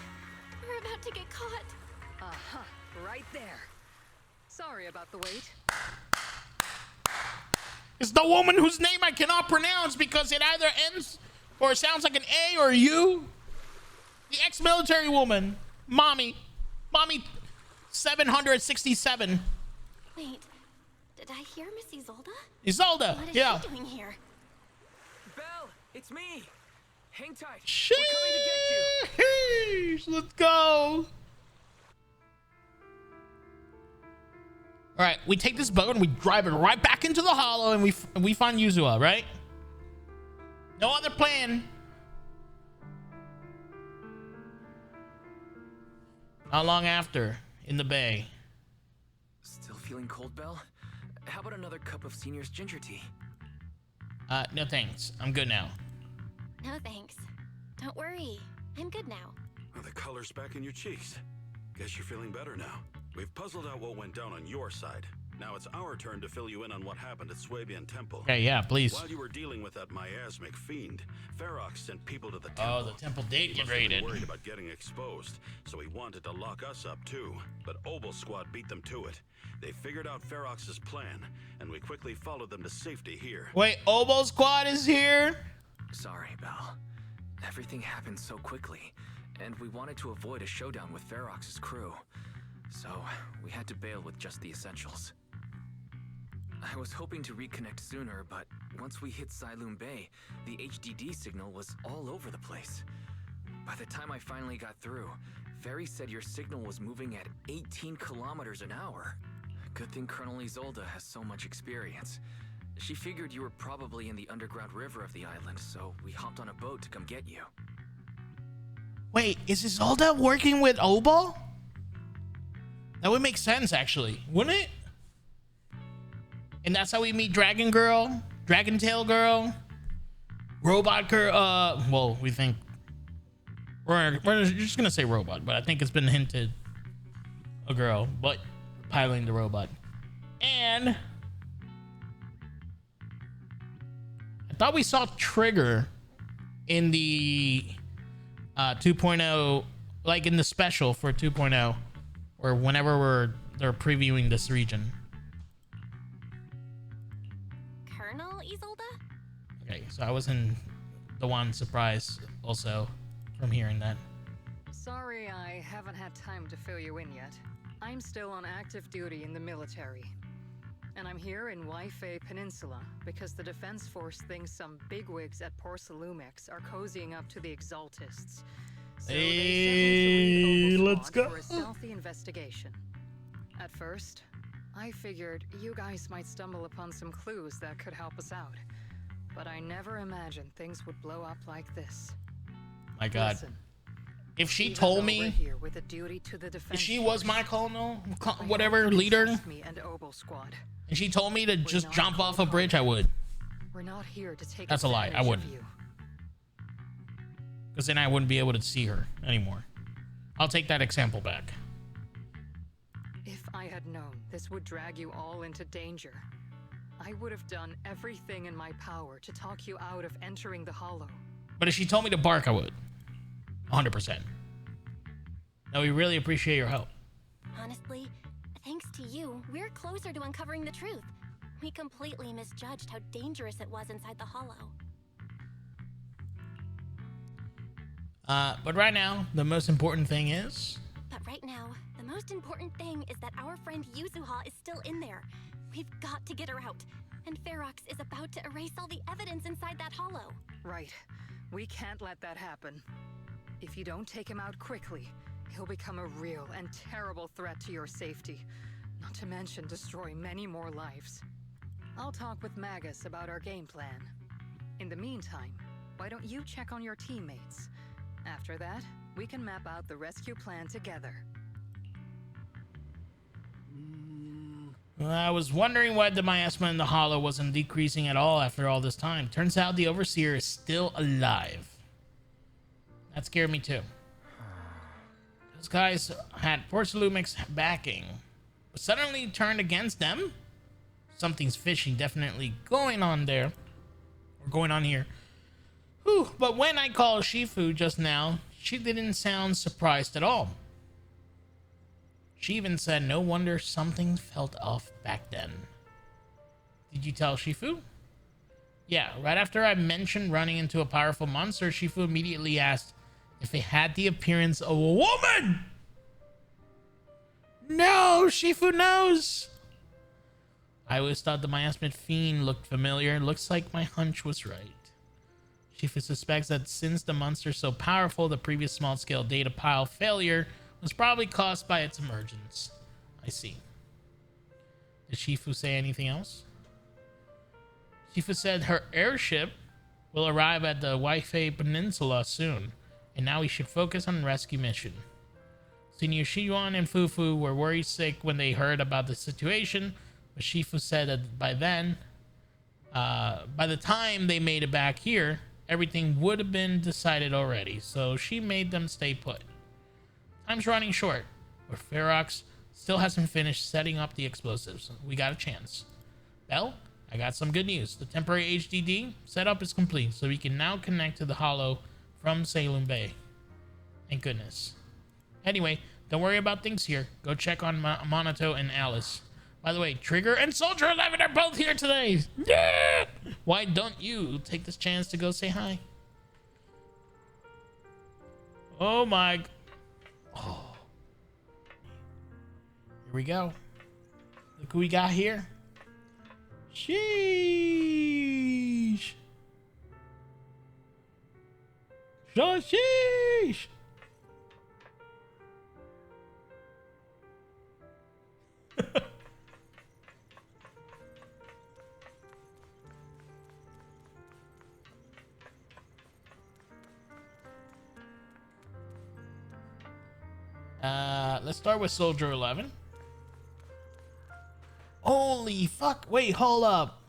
We're about to get caught. Uh-huh. Right there. Sorry about the wait. It's the woman whose name I cannot pronounce because it either ends or sounds like an A or a U. The ex-military woman. Mommy 767. Wait, did I hear Miss Isolde? Isolde, what is yeah. she doing here? Belle, it's me. Hang tight. Sheesh, We're coming to get you. let's go. All right, we take this boat and we drive it right back into the hollow, and we find Yuzuha, right? No other plan. Not long after, in the bay. Still feeling cold, Belle? How about another cup of Senior's ginger tea? No thanks. I'm good now. No thanks. Don't worry. I'm good now. Well, the color's back in your cheeks. Guess you're feeling better now. We've puzzled out what went down on your side. Now it's our turn to fill you in on what happened at Swabian Temple. Okay, yeah, please. While you were dealing with that miasmic fiend, Ferox sent people to the temple. Oh, the temple did get He raided. was worried about getting exposed, so he wanted to lock us up too. But Obel's squad beat them to it. They figured out Ferox's plan, and we quickly followed them to safety here. Wait, Obel's squad is here? Sorry, Belle. Everything happened so quickly, and we wanted to avoid a showdown with Ferox's crew. So, we had to bail with just the essentials. I was hoping to reconnect sooner, but once we hit Xylum Bay, the HDD signal was all over the place. By the time I finally got through, Ferry said your signal was moving at 18 kilometers an hour. Good thing Colonel Isolde has so much experience. She figured you were probably in the underground river of the island, so we hopped on a boat to come get you. Wait, is Isolde working with Obel? That would make sense, actually, wouldn't it? And that's how we meet Dragon Girl, Dragon Tail Girl, Robot Girl. Well, we think we're just gonna say robot, but I think it's been hinted a girl, but piloting the robot. And I thought we saw Trigger in the 2.0, like in the special for 2.0, or whenever they're previewing this region. Colonel Isolde? Okay, so I wasn't the one surprised also from hearing that. Sorry, I haven't had time to fill you in yet. I'm still on active duty in the military. And I'm here in Waifei Peninsula because the Defense Force thinks some bigwigs at Porcelumex are cozying up to the Exaltists. So hey, let's go. For a stealthy investigation. At first, I figured you guys might stumble upon some clues that could help us out. But I never imagined things would blow up like this. My God. Listen, If she told me, if she was my colonel, whatever leader, and she told me to just jump off a bridge, I would. We're not here to take That's a lie. I wouldn't. Because then I wouldn't be able to see her anymore. I'll take that example back. If I had known this would drag you all into danger, I would have done everything in my power to talk you out of entering the Hollow. But if she told me to bark, I would. 100%. Now, we really appreciate your help. Honestly, thanks to you, we're closer to uncovering the truth. We completely misjudged how dangerous it was inside the Hollow. But right now, the most important thing is... But right now, the most important thing is that our friend Yuzuha is still in there. We've got to get her out. And Ferox is about to erase all the evidence inside that Hollow. Right. We can't let that happen. If you don't take him out quickly, he'll become a real and terrible threat to your safety. Not to mention destroy many more lives. I'll talk with Magus about our game plan. In the meantime, why don't you check on your teammates? After that, we can map out the rescue plan together. Well, I was wondering why the miasma in the Hollow wasn't decreasing at all after all this time. Turns out the Overseer is still alive. That scared me too. Those guys had Porcelumic's backing, but suddenly turned against them? Something's fishy definitely going on there. Or going on here. Whew, but when I called Shifu just now, she didn't sound surprised at all. She even said no wonder something felt off back then. Did you tell Shifu? Yeah, right after I mentioned running into a powerful monster, Shifu immediately asked if it had the appearance of a woman. No, Shifu knows. I always thought the miasmic fiend looked familiar. Looks like my hunch was right. Shifu suspects that since the monster's so powerful, the previous small-scale data pile failure was probably caused by its emergence. I see. Did Shifu say anything else? Shifu said her airship will arrive at the Waifei Peninsula soon, and now we should focus on rescue mission. Senior Shiyuan and Fufu were worried sick when they heard about the situation, but Shifu said that by then, by the time they made it back here, everything would have been decided already, so she made them stay put. Time's running short, but Ferox still hasn't finished setting up the explosives. We got a chance. Bell, I got some good news. The temporary HDD setup is complete, so we can now connect to the Hollow from Salem Bay. Thank goodness. Anyway, don't worry about things here. Go check on Monato and Alice. By the way, Trigger and Soldier 11 are both here today. Yeah! Why don't you take this chance to go say hi? Oh my... Oh. Here we go. Look who we got here. Sheesh. Sheesh. Let's start with Soldier 11. Holy fuck. Wait, hold up.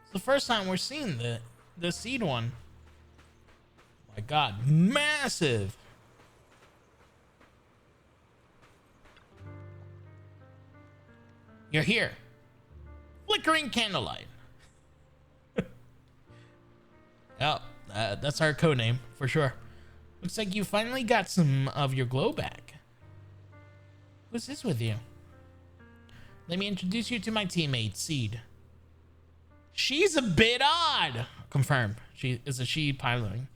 It's the first time we're seeing the seed one. Oh my god, massive. You're here. Flickering candlelight. Oh, that's our code name for sure. Looks like you finally got some of your glow back. Who's this with you? Let me introduce you to my teammate, Seed. She's a bit odd. Confirmed. She is a she piloting.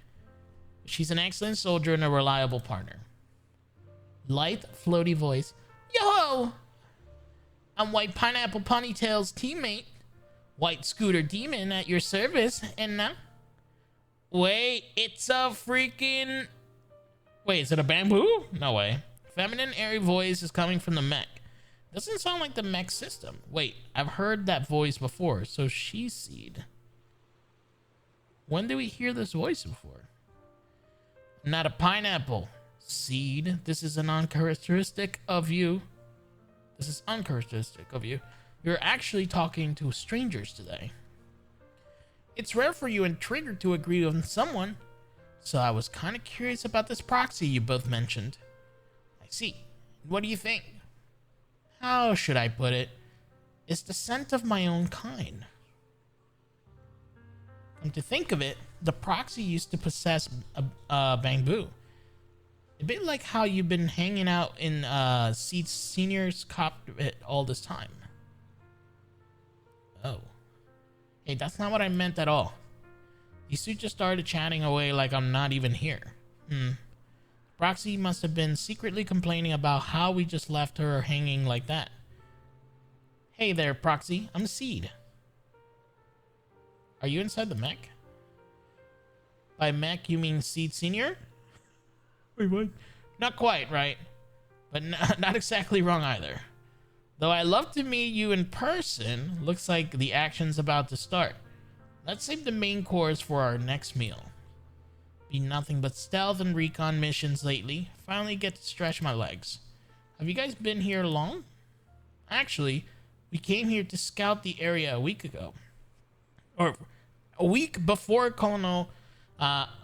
She's an excellent soldier and a reliable partner. Light, floaty voice. Yo! I'm White Pineapple Ponytail's teammate. White Scooter Demon at your service. And now... Wait, it's a freaking... Wait, is it a bamboo? No way. Feminine, airy voice is coming from the mech. Doesn't sound like the mech system. Wait, I've heard that voice before, so she's Seed. When did we hear this voice before? I'm not a pineapple. Seed, this is an uncharacteristic of you. This is uncharacteristic of you. You're actually talking to strangers today. It's rare for you and Trigger to agree on someone, so I was kind of curious about this proxy you both mentioned. I see. What do you think? How should I put it? It's the scent of my own kind. Come to think of it, the proxy used to possess Bamboo. A bit like how you've been hanging out in Seed's senior's cockpit all this time. Oh. Hey, that's not what I meant at all. These two just started chatting away like I'm not even here. Proxy must have been secretly complaining about how we just left her hanging like that. Hey there, Proxy. I'm Seed. Are you inside the mech? By mech, you mean Seed Senior? Wait, what? Not quite, right? But not exactly wrong either. Though I love to meet you in person, looks like the action's about to start. Let's save the main course for our next meal. Been nothing but stealth and recon missions lately. Finally get to stretch my legs. Have you guys been here long? Actually, we came here to scout the area a week ago. Or a week before Colonel Isolda,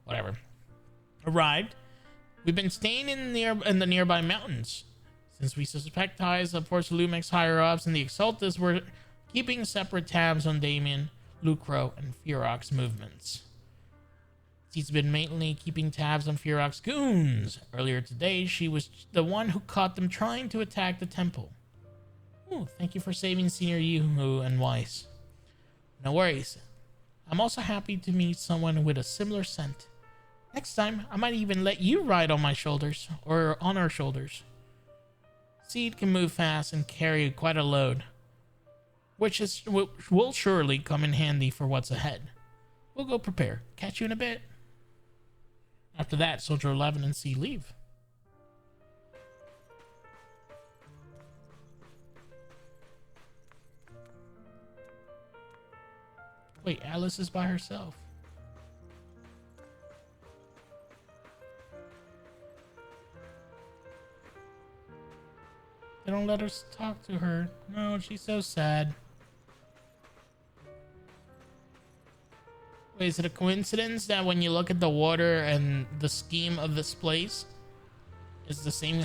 whatever, arrived. We've been staying in the nearby mountains. Since we suspect ties of Porcelumix higher-ups and the Exaltus, were keeping separate tabs on Damien, Lucro, and Fearock's movements. She's been mainly keeping tabs on Fearock's goons. Earlier today, she was the one who caught them trying to attack the temple. Ooh, thank you for saving Senior Yuhu and Weiss. No worries. I'm also happy to meet someone with a similar scent. Next time, I might even let you ride on my shoulders, or on our shoulders. Seed can move fast and carry quite a load, which will surely come in handy for what's ahead. We'll go prepare. Catch you in a bit. After that, Soldier 11 and Seed leave. Wait, Alice is by herself. They don't let us talk to her. No, she's so sad. Wait, is it a coincidence that when you look at the water and the scheme of this place is the same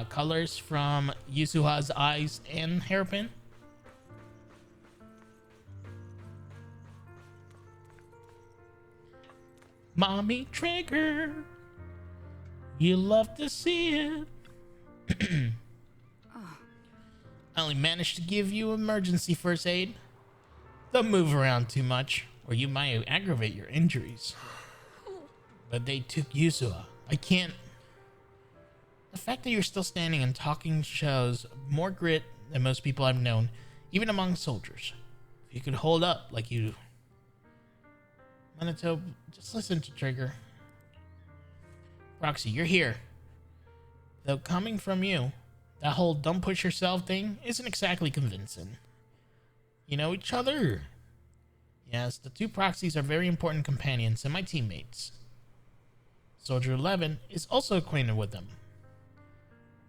colors from Yuzuha's eyes and hairpin? Mommy Trigger, you love to see it. I only managed to give you emergency first aid. Don't move around too much, or you might aggravate your injuries. But they took Yuzuha. I can't... The fact that you're still standing and talking shows more grit than most people I've known, even among soldiers. If you could hold up like you do. Minato, just listen to Trigger. Roxy, you're here. Though coming from you, that whole don't push yourself thing isn't exactly convincing. You know each other? Yes, the two proxies are very important companions and my teammates. Soldier 11 is also acquainted with them.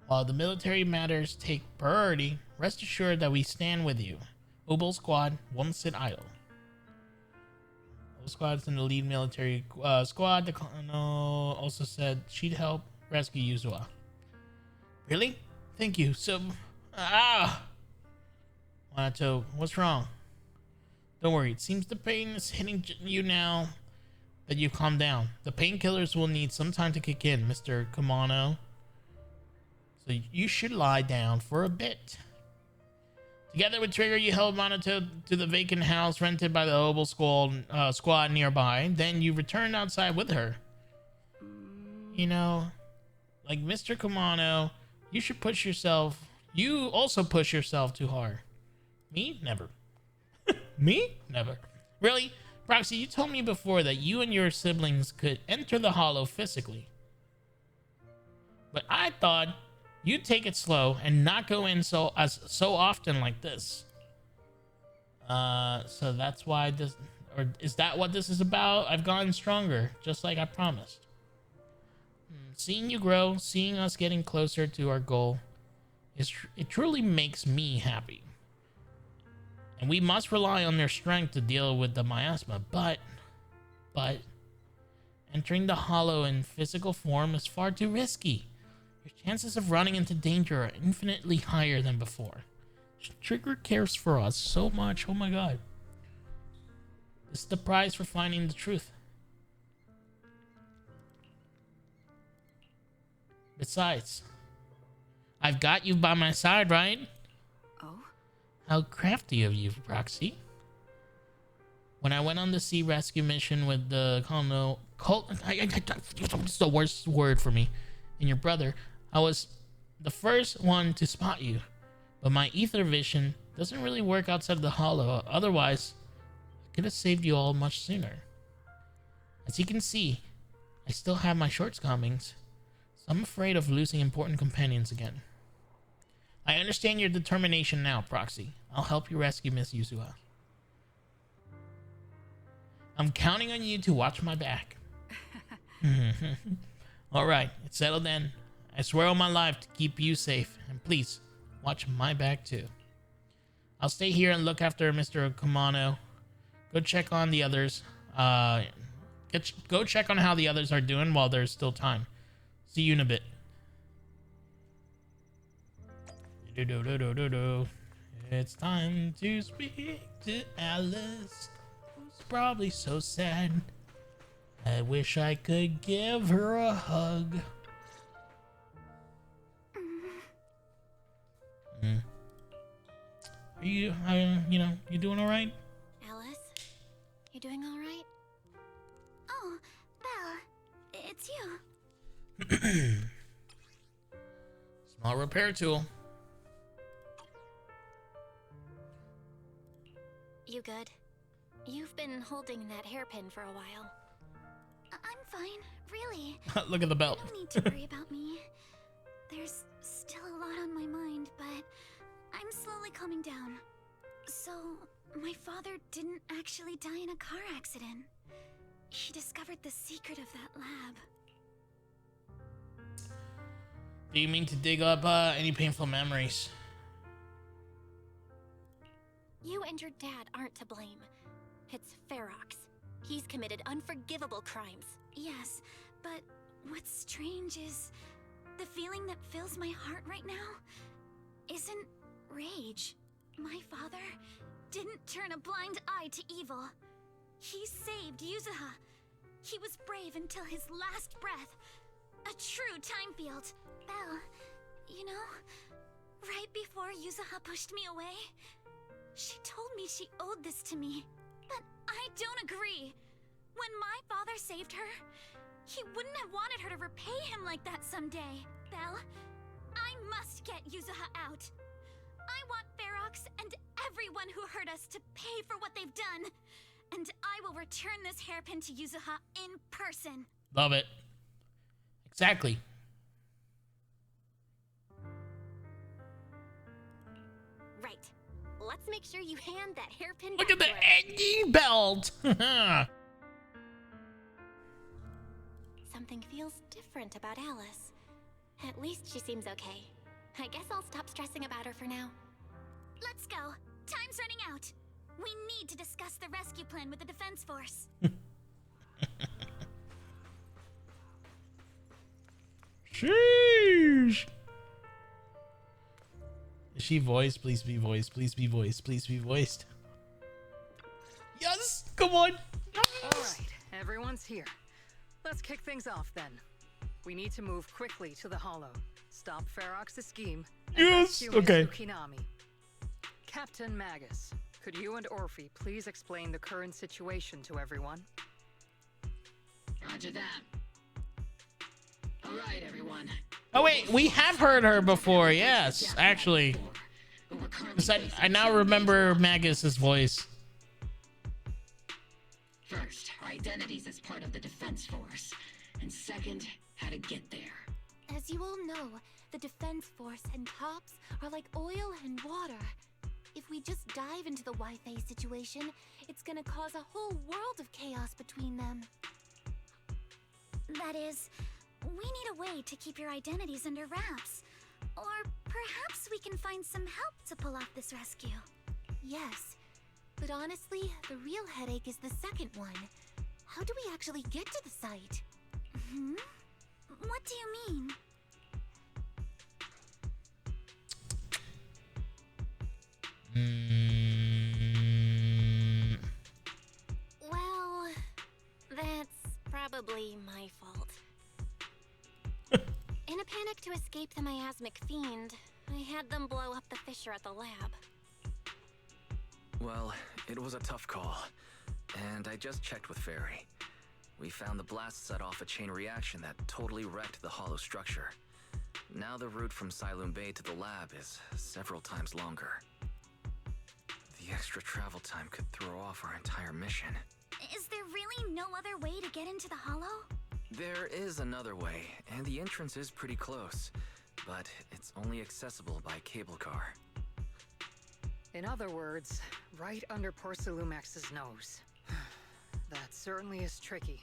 While the military matters take priority, rest assured that we stand with you. Obel Squad won't sit idle. Obel Squad's in the lead military squad. The colonel also said she'd help rescue Yuzuha. Really? Thank you. So, Minato, what's wrong? Don't worry. It seems the pain is hitting you now that you've calmed down. The painkillers will need some time to kick in, Mr. Kumano. So you should lie down for a bit. Together with Trigger, you held Minato to the vacant house rented by the Obel squad nearby. Then you returned outside with her. You know, like Mr. Kumano, you should push yourself. You also push yourself too hard. Me? Never. Me? Never. Really? Proxy, you told me before that you and your siblings could enter the hollow physically. But I thought you'd take it slow and not go in so often like this. So that's why this... Or is that what this is about? I've gotten stronger, just like I promised. Seeing you grow, seeing us getting closer to our goal, it truly makes me happy. And we must rely on their strength to deal with the miasma, but entering the hollow in physical form is far too risky. Your chances of running into danger are infinitely higher than before. Trigger cares for us so much, oh my god. This is the prize for finding the truth. Besides, I've got you by my side, right? Oh? How crafty of you, Roxy. When I went on the sea rescue mission with the it's the worst word for me, and your brother, I was the first one to spot you. But my ether vision doesn't really work outside of the hollow. Otherwise, I could have saved you all much sooner. As you can see, I still have my shortcomings, so I'm afraid of losing important companions again. I understand your determination now, Proxy. I'll help you rescue Miss Yuzuha. I'm counting on you to watch my back. Alright, it's settled then. I swear on my life to keep you safe, and please, watch my back too. I'll stay here and look after Mr. Kamano. Go check on the others. Go check on how the others are doing while there's still time. See you in a bit. It's time to speak to Alice, who's probably so sad. I wish I could give her a hug. Are you, you doing all right? Alice, you doing all right? Oh, Belle, it's you. Small repair tool. You good? You've been holding that hairpin for a while. I'm fine, really. Look at the belt. You don't need to worry about me. There's still a lot on my mind, but I'm slowly calming down. So, my father didn't actually die in a car accident. He discovered the secret of that lab. Do you mean to dig up any painful memories? You and your dad aren't to blame. It's Ferox. He's committed unforgivable crimes. Yes, but what's strange is the feeling that fills my heart right now isn't rage. My father didn't turn a blind eye to evil. He saved Yuzuha. He was brave until his last breath. A true Thymefield. Belle, you know, right before Yuzuha pushed me away, she told me she owed this to me. But I don't agree. When my father saved her, he wouldn't have wanted her to repay him like that someday. Belle, I must get Yuzuha out. I want Ferox and everyone who hurt us to pay for what they've done. And I will return this hairpin to Yuzuha in person. Love it. Exactly. Right. Let's make sure you hand that hairpin Look back at the to her. ending belt. Something feels different about Alice. At least she seems okay. I guess I'll stop stressing about her for now. Let's go. Time's running out. We need to discuss the rescue plan with the Defense Force. Sheesh. Is she voiced? Please be voiced. Please be voiced. Please be voiced. Yes! Come on! Alright, everyone's here. Let's kick things off then. We need to move quickly to the Hollow. Stop Ferox's scheme. And Yes! rescue Okay. Miss Ukinami. Captain Magus, could you and Orphe please explain the current situation to everyone? Roger that. Alright, everyone. Oh wait, we have heard her before. Yes, actually. 'Cause I now remember Magus's voice. First, our identities as part of the Defense Force. And second, how to get there. As you all know, the Defense Force and Tops are like oil and water. If we just dive into the Wi-Fi situation, it's gonna cause a whole world of chaos between them. That is, we need a way to keep your identities under wraps. Or perhaps we can find some help to pull off this rescue. Yes, but honestly, the real headache is the second one. How do we actually get to the site? Hmm? What do you mean? Well, that's probably my fault. In a panic to escape the miasmic fiend, I had them blow up the fissure at the lab. Well, it was a tough call. And I just checked with Fairy. We found the blast set off a chain reaction that totally wrecked the hollow structure. Now the route from Siloon Bay to the lab is several times longer. The extra travel time could throw off our entire mission. Is there really no other way to get into the hollow? There is another way, and the entrance is pretty close, but it's only accessible by cable car. In other words, right under Porcelumex's nose. That certainly is tricky.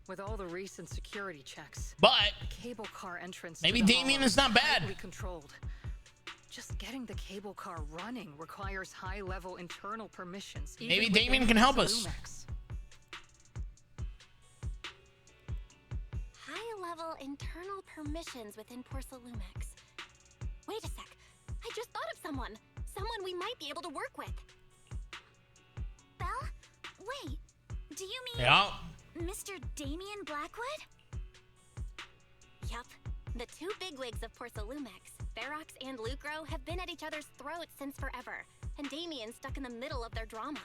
With all the recent security checks, but the cable car entrance maybe to the Damien hollow is not bad. tightly controlled. Just getting the cable car running requires high-level internal permissions. Maybe Damien can help us. High-level internal permissions within Porcelumex. Wait a sec. I just thought of someone. Someone we might be able to work with. Belle? Wait, do you mean Mr. Damien Blackwood? Yup. The two bigwigs of Porcelumex, Ferox and Lucro, have been at each other's throats since forever, and Damien's stuck in the middle of their drama.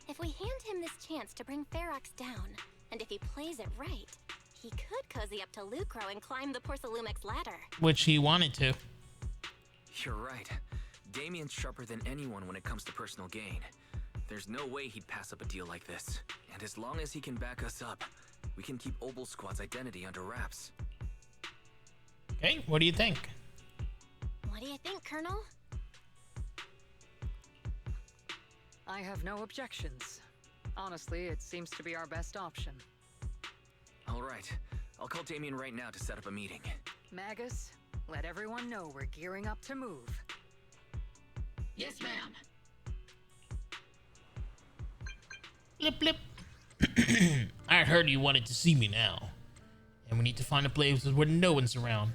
If we hand him this chance to bring Ferox down, and if he plays it right, he could cozy up to Lucro and climb the Porcelumex ladder. Which he wanted to. You're right. Damien's sharper than anyone when it comes to personal gain. There's no way he'd pass up a deal like this. And as long as he can back us up, we can keep Obel Squad's identity under wraps. Okay, what do you think? What do you think, Colonel? I have no objections. Honestly, it seems to be our best option. All right. I'll call Damien right now to set up a meeting. Magus, let everyone know we're gearing up to move. Yes, ma'am. Blip, blip. I heard you wanted to see me now. And we need to find a place where no one's around.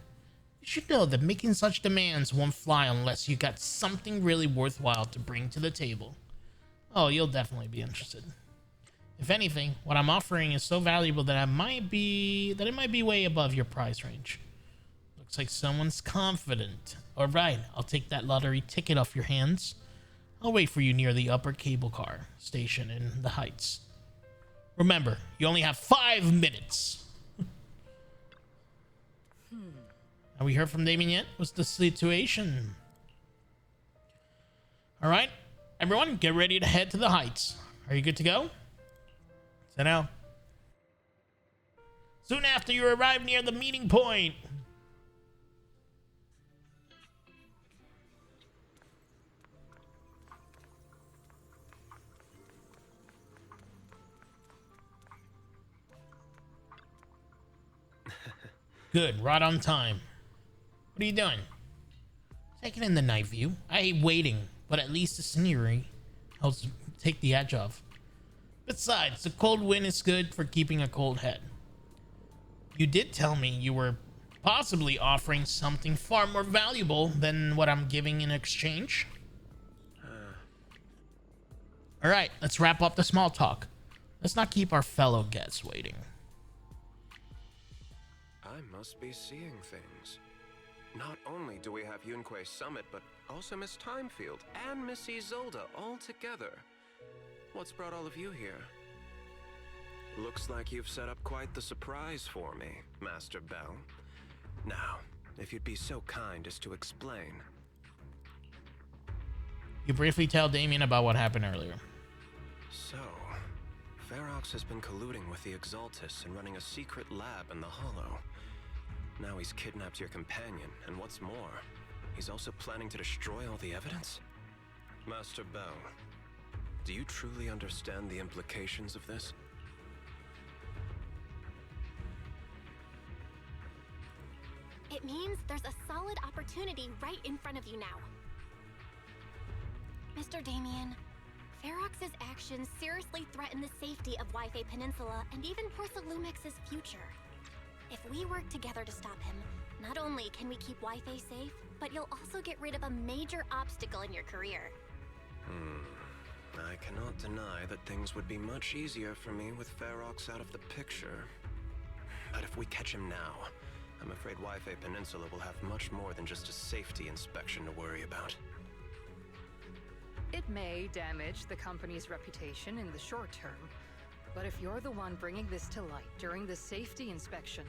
You should know that making such demands won't fly unless you got something really worthwhile to bring to the table. Oh, you'll definitely be interested. If anything, what I'm offering is so valuable that it might be way above your price range. Looks like someone's confident. Alright, I'll take that lottery ticket off your hands. I'll wait for you near the upper cable car station in the Heights. Remember, you only have 5 minutes. Have we heard from Damien yet? What's the situation? Alright, everyone, get ready to head to the Heights. Are you good to go? Set out. Soon after you arrive near the meeting point. Good, right on time. What are you doing? Taking in the night view. I hate waiting, but at least the scenery helps take the edge off. Besides, the cold wind is good for keeping a cold head. You did tell me you were possibly offering something far more valuable than what I'm giving in exchange. All right, let's wrap up the small talk. Let's not keep our fellow guests waiting. I must be seeing things. Not only do we have Yunque's summit, but also Miss Thymefield and Miss Isolde all together. What's brought all of you here? Looks like you've set up quite the surprise for me, Master Bell. Now, if you'd be so kind as to explain. You briefly tell Damien about what happened earlier. So, Ferox has been colluding with the Exaltis and running a secret lab in the Hollow. Now he's kidnapped your companion, and what's more, He's also planning to destroy all the evidence? Master Bell, do you truly understand the implications of this? It means there's a solid opportunity right in front of you now. Mr. Damien, Ferox's actions seriously threaten the safety of Wi-Fi Peninsula and even Porcelumex's future. If we work together to stop him, not only can we keep Wi-Fi safe, but you'll also get rid of a major obstacle in your career. I cannot deny that things would be much easier for me with Ferox out of the picture. But if we catch him now, I'm afraid Wi-Fi Peninsula will have much more than just a safety inspection to worry about. It may damage the company's reputation in the short term, but if you're the one bringing this to light during the safety inspection,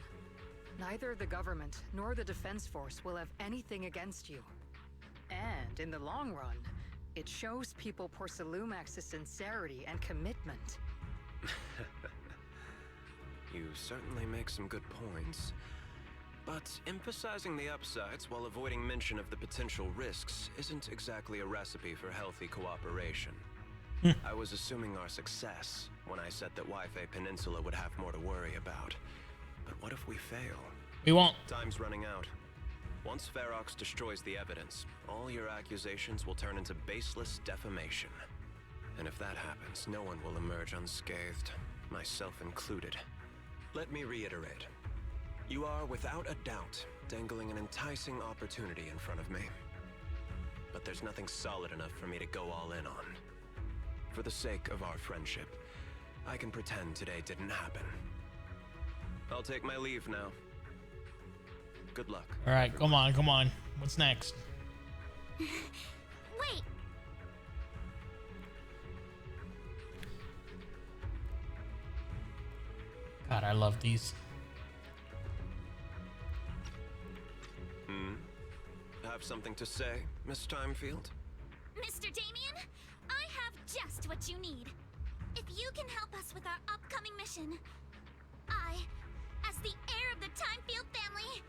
neither the government nor the Defense Force will have anything against you. And in the long run, it shows people Porcelumex's sincerity and commitment. You certainly make some good points. But emphasizing the upsides while avoiding mention of the potential risks isn't exactly a recipe for healthy cooperation. I was assuming our success when I said that Wi-Fi Peninsula would have more to worry about. But what if we fail? We won't. Time's running out. Once Ferox destroys the evidence, all your accusations will turn into baseless defamation. And if that happens, no one will emerge unscathed, myself included. Let me reiterate. You are, without a doubt, dangling an enticing opportunity in front of me. But there's nothing solid enough for me to go all in on. For the sake of our friendship, I can pretend today didn't happen. I'll take my leave now. Good luck. All right, come on, come on. What's next? Wait! God, I love these. Have something to say, Miss Thymefield? Mr. Damien, I have just what you need. If you can help us with our upcoming mission, I, as the heir of the Thymefield family,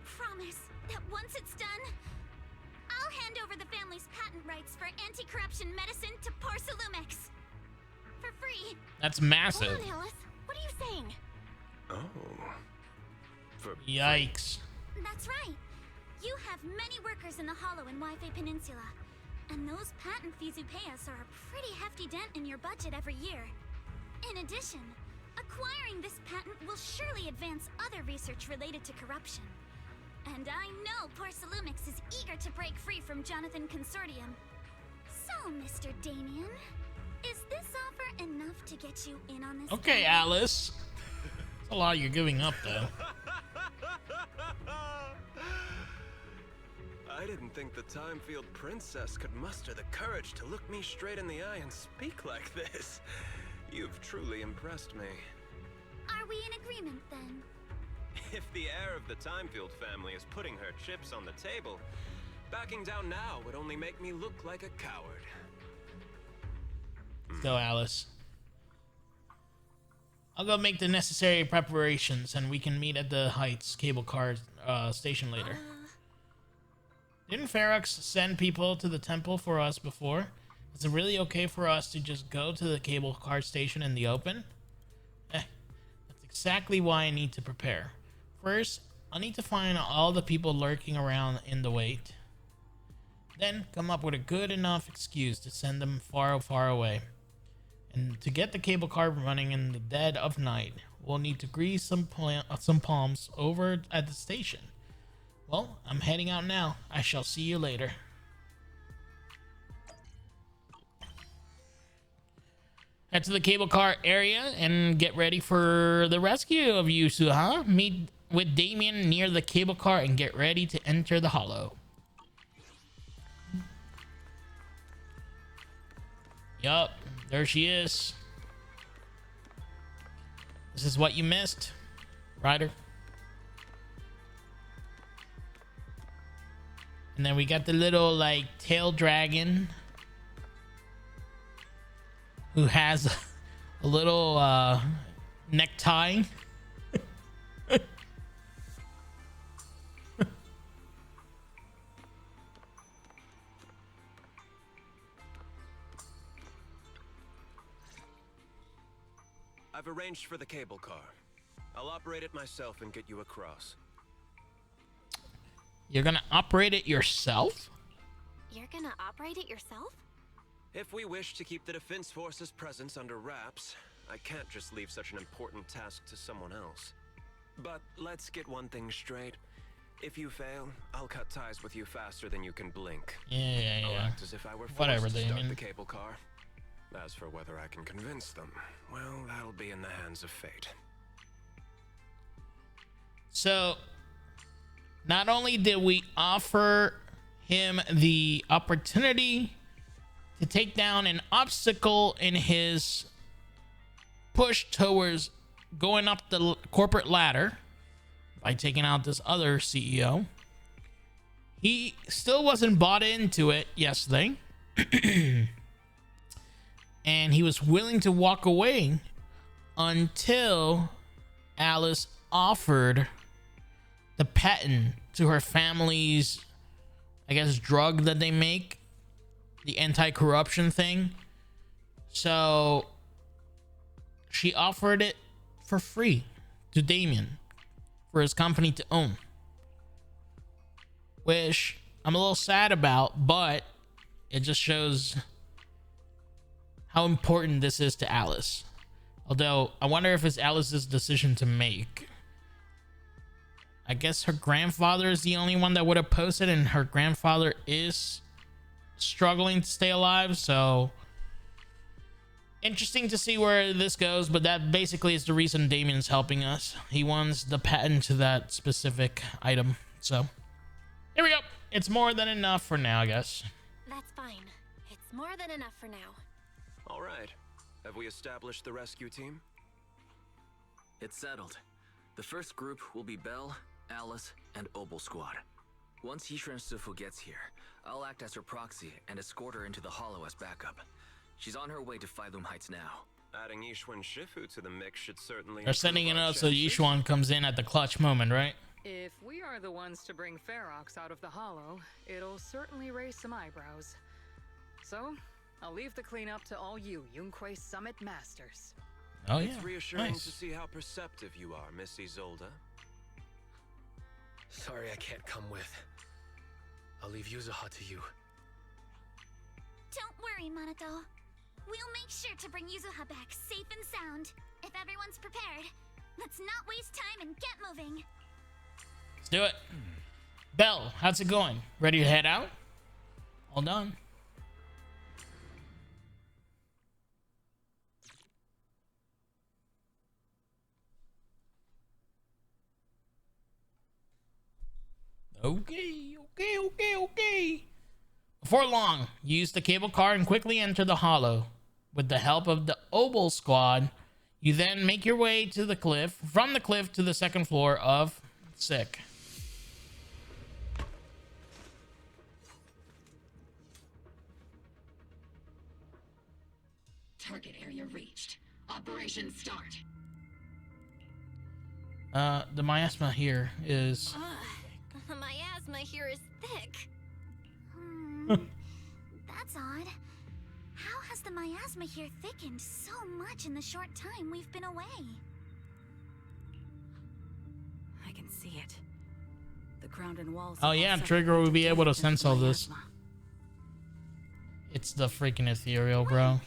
promise that once it's done, I'll hand over the family's patent rights for anti-corruption medicine to Porcelumex. For free. That's massive. Hold on, Alice. What are you saying? Oh. Yikes. That's right. You have many workers in the Hollow and Wi-Fi Peninsula, and those patent fees you pay us are a pretty hefty dent in your budget every year. In addition, acquiring this patent will surely advance other research related to corruption. And I know Porcelumix is eager to break free from Jonathan Consortium. So, Mr. Damien, is this offer enough to get you in on this? Okay, Alice. That's a lot you're giving up, though. I didn't think the Thymefield princess could muster the courage to look me straight in the eye and speak like this. You've truly impressed me. Are we in agreement, then? If the heir of the Thymefield family is putting her chips on the table, backing down now would only make me look like a coward. Let's go, Alice. I'll go make the necessary preparations, and we can meet at the Heights cable car station later. Didn't Ferox send people to the temple for us before? Is it really okay for us to just go to the cable car station in the open? That's exactly why I need to prepare. First, I need to find all the people lurking around in the wait. Then, come up with a good enough excuse to send them far, far away. And to get the cable car running in the dead of night, we'll need to grease some palms over at the station. Well, I'm heading out now. I shall see you later. Head to the cable car area and get ready for the rescue of Yuzuha. Meet with Damien near the cable car and get ready to enter the Hollow. Yup, there she is. This is what you missed, Ryder. And then we got the little, like, tail dragon who has a little necktie. I've arranged for the cable car. I'll operate it myself and get you across. You're gonna operate it yourself? You're gonna operate it yourself? If we wish to keep the Defense Force's presence under wraps, I can't just leave such an important task to someone else. But let's get one thing straight. If you fail, I'll cut ties with you faster than you can blink. Yeah. I'll act as if I were forced Whatever, to start Damien. the cable car. As for whether I can convince them, well, that'll be in the hands of fate. So, not only did we offer him the opportunity to take down an obstacle in his push towards going up the corporate ladder by taking out this other CEO, he still wasn't bought into it yesterday. And he was willing to walk away until Alice offered the patent to her family's, I guess, drug that they make, the anti-corruption thing. So she offered it for free to Damien for his company to own, which I'm a little sad about, but it just shows how important this is to Alice. Although I wonder if it's Alice's decision to make. I guess her grandfather is the only one that would have posted, and her grandfather is struggling to stay alive, so interesting to see where this goes. But that basically is the reason Damien's helping us. He wants the patent to that specific item. So here we go. It's more than enough for now, I guess. That's fine. It's more than enough for now. All right. Have we established the rescue team? It's settled. The first group will be Belle, Alice, and Obel Squad. Once Yishuan Sifu gets here, I'll act as her proxy and escort her into the Hollow as backup. She's on her way to Phylum Heights now. Adding Yishuan Shifu to the mix should certainly... They're sending it up so Yishuan comes in at the clutch moment, right? If we are the ones to bring Ferox out of the Hollow, it'll certainly raise some eyebrows. So, I'll leave the cleanup to all you Yunquei Summit Masters. Oh yeah, It's reassuring nice. to see how perceptive you are, Miss Isolde. Sorry I can't come with. I'll leave Yuzuha to you. Don't worry, Monato. We'll make sure to bring Yuzuha back safe and sound. If everyone's prepared, let's not waste time and get moving. Let's do it. Belle, how's it going? Ready to head out? All done. Okay. Before long, use the cable car and quickly enter the hollow. With the help of the Obel Squad, you then make your way to the cliff, from the cliff to the second floor of Sick. Target area reached. Operation start. The miasma here is... My asthma here is thick. That's odd. How has the miasma here thickened so much in the short time we've been away? I can see it. The ground and walls. Oh yeah, Trigger will be able to sense all this. It's the freaking ethereal, bro.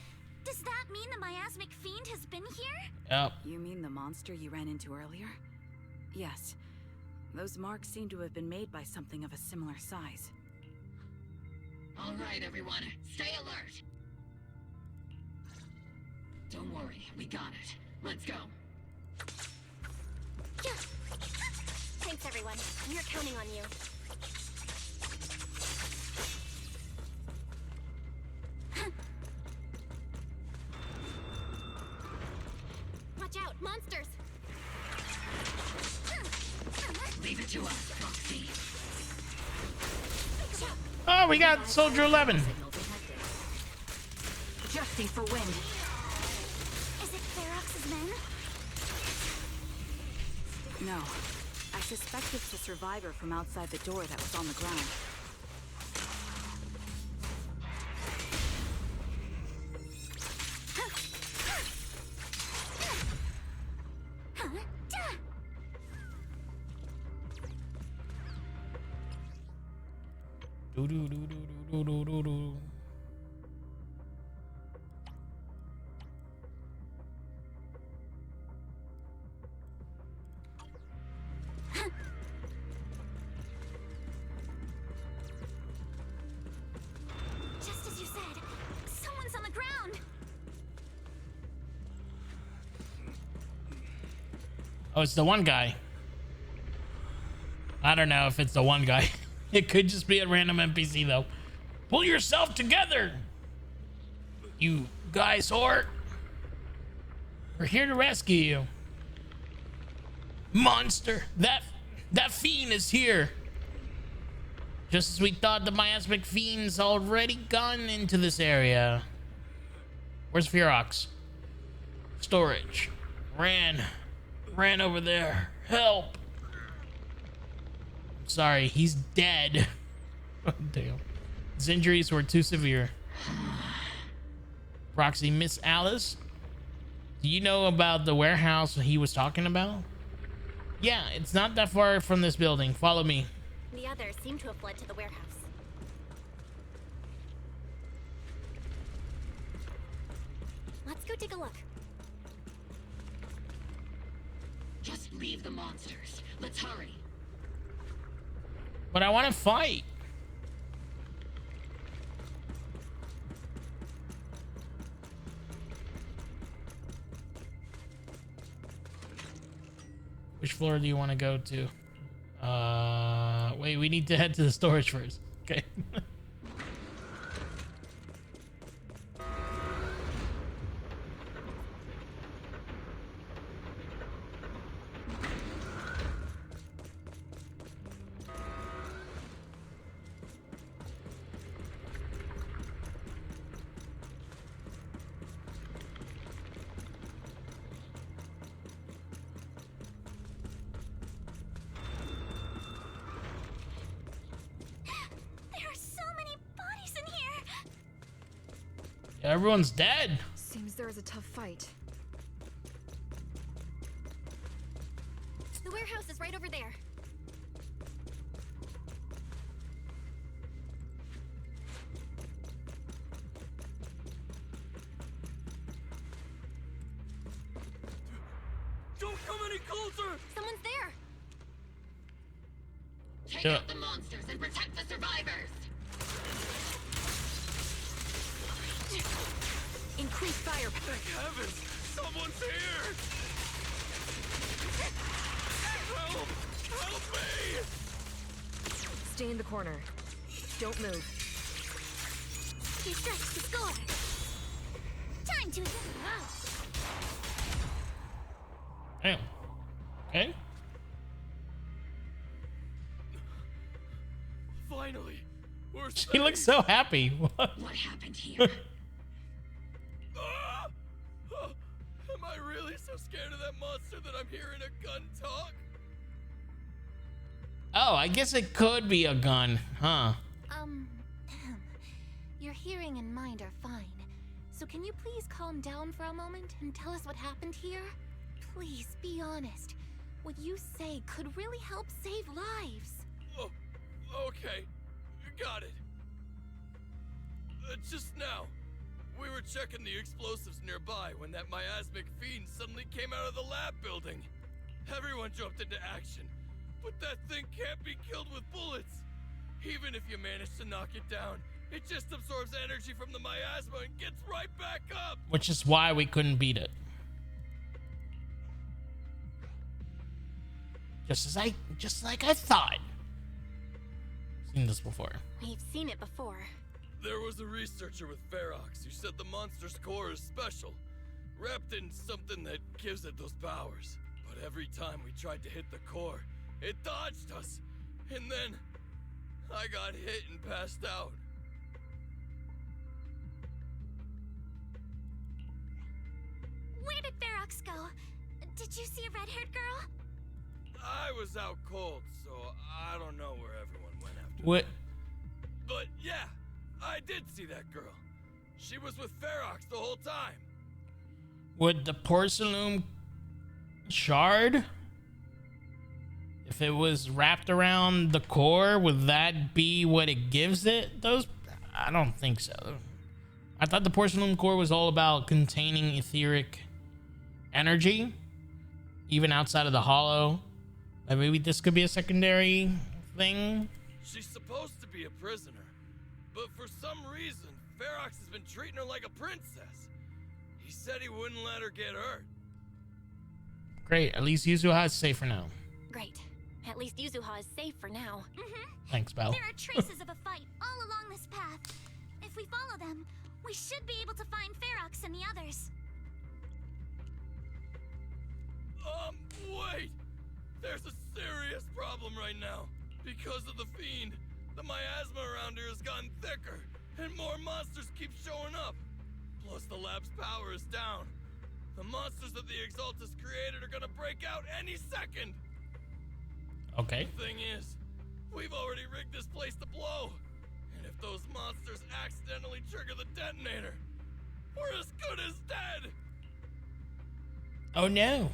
Does that mean the miasmic fiend has been here? Yep. You mean the monster you ran into earlier? Yes. Those marks seem to have been made by something of a similar size. All right, everyone, stay alert. Don't worry, we got it. Let's go. Thanks, everyone. We're counting on you. Watch out, monsters! Leave it to us, Proxy. Oh, we got Soldier 11. Adjusting for wind. Is it Ferox's men? No. I suspect it's the survivor from outside the door that was on the ground. Just as you said, someone's on the ground. Oh, it's the one guy. I don't know if it's the one guy. It could just be a random NPC though. Pull yourself together, you guys, whore. We're here to rescue you. Monster, that fiend is here. Just as we thought, the miasmic fiend's already gone into this area. Where's Ferox? Storage. Ran over there. Help. Sorry, he's dead. Oh, damn. His injuries were too severe. Roxy, Miss Alice, do you know about the warehouse he was talking about? Yeah, it's not that far from this building. Follow me. The others seem to have fled to the warehouse. Let's go take a look. Just leave the monsters. Let's hurry. But I want to fight. Which floor do you want to go to? Wait, we need to head to the storage first. Okay. Everyone's dead. Seems there was a tough fight. The warehouse is right over there. Don't come any closer! Someone's there. Take out the monsters and protect the survivors. Increase fire. Thank heavens! Someone's here! Help! Help me! Stay in the corner. Don't move. You stretched the score. Time to... Damn. Okay. Finally! We're He looks so happy. What happened here? Am I really so scared of that monster that I'm hearing a gun talk? Oh, I guess it could be a gun, huh? Your hearing and mind are fine. So can you please calm down for a moment and tell us what happened here? Please be honest. What you say could really help save lives. Oh, okay. Got it. Just now, we were checking the explosives nearby when that miasmic fiend suddenly came out of the lab building. Everyone jumped into action, but that thing can't be killed with bullets. Even if you manage to knock it down, it just absorbs energy from the miasma and gets right back up. Which is why we couldn't beat it. Just like I thought. Seen this before. We've seen it before. There was a researcher with Ferox who said the monster's core is special, wrapped in something that gives it those powers. But every time we tried to hit the core, it dodged us. And then I got hit and passed out. Where did Ferox go? Did you see a red-haired girl? I was out cold, so I don't know where everyone went after What? that. But yeah, I did see that girl. She was with Ferox the whole time. Would the porcelain shard If it was wrapped around the core, would that be what it gives it? Those, I don't think so. I thought the porcelain core was all about containing etheric energy, even outside of the hollow. Like maybe this could be a secondary thing. She's supposed to be a prisoner, but for some reason, Ferox has been treating her like a princess. He said he wouldn't let her get hurt. Great, at least Yuzuha is safe for now. Great. At least Yuzuha is safe for now. Thanks, Belle. There are traces of a fight all along this path. If we follow them, we should be able to find Ferox and the others. Wait! There's a serious problem right now. Because of the fiend, the miasma around here has gotten thicker, and more monsters keep showing up. Plus the lab's power is down. The monsters that the Exaltus created are gonna break out any second. Okay. The thing is, we've already rigged this place to blow. And if those monsters accidentally trigger the detonator, we're as good as dead. Oh no.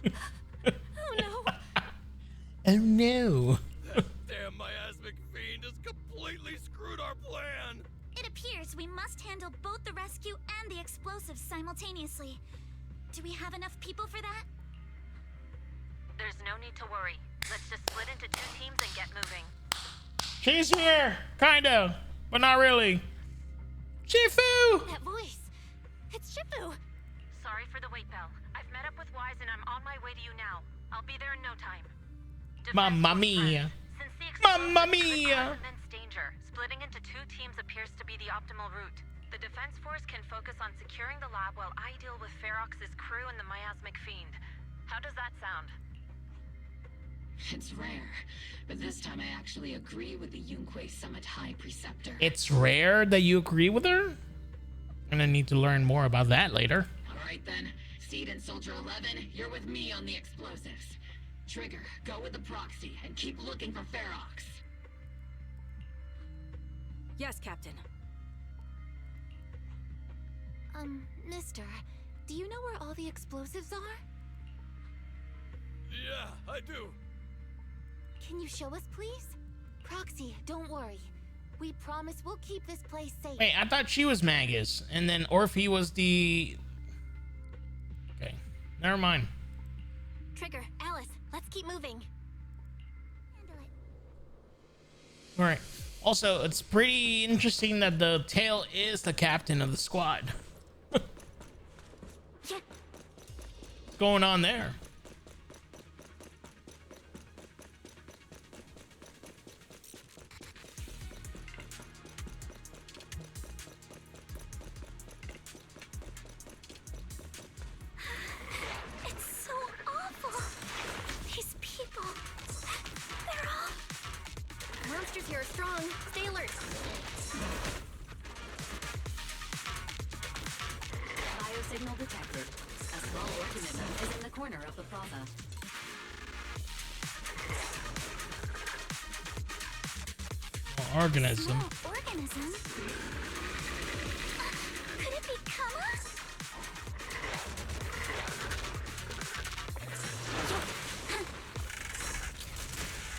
Oh no. Oh no. That damn miasmic fiend has completely screwed our plan. It appears we must handle both the rescue and the explosives simultaneously. Do we have enough people for that? There's no need to worry. Let's just split into 2 teams and get moving. She's here, kinda, but not really. Shifu! That voice. It's Shifu. Sorry for the wait, Belle. I've met up with Wise and I'm on my way to you now. I'll be there in no time. Mamma mia. Mamma mia. Immense danger. Splitting into 2 teams appears to be the optimal route. The defense force can focus on securing the lab while I deal with Ferox's crew and the miasmic fiend. How does that sound? It's rare, but this time I actually agree with the Yunque Summit High Preceptor. It's rare that you agree with her? I'm gonna need to learn more about that later. Alright then, Seed and Soldier 11, you're with me on the explosives. Trigger, go with the proxy and keep looking for Ferox. Yes, Captain. Mister, do you know where all the explosives are? Yeah, I do. Can you show us, please? Proxy, don't worry. We promise we'll keep this place safe. Wait, I thought she was Magus, and then Orphe was the... Okay, never mind. Trigger, Alice, let's keep moving. Alright. Also, it's pretty interesting that the tail is the captain of the squad. What's going on there? It's so awful. These people, they're all... Monsters here are strong. Stay alert. Biosignal detected. A small organism is in the corner of the plaza. Organism? Small organism? Could it be Kama?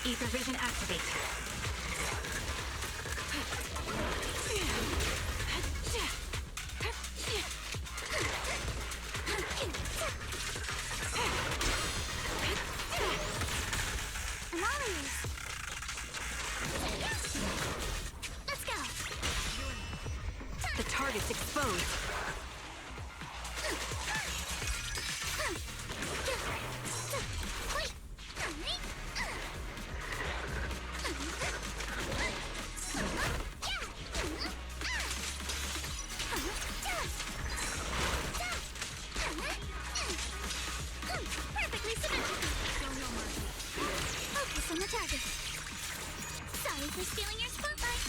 Ether vision activate. Let's go. The target's exposed. Perfectly symmetrical. Focus on the target. Sorry for stealing your spotlight.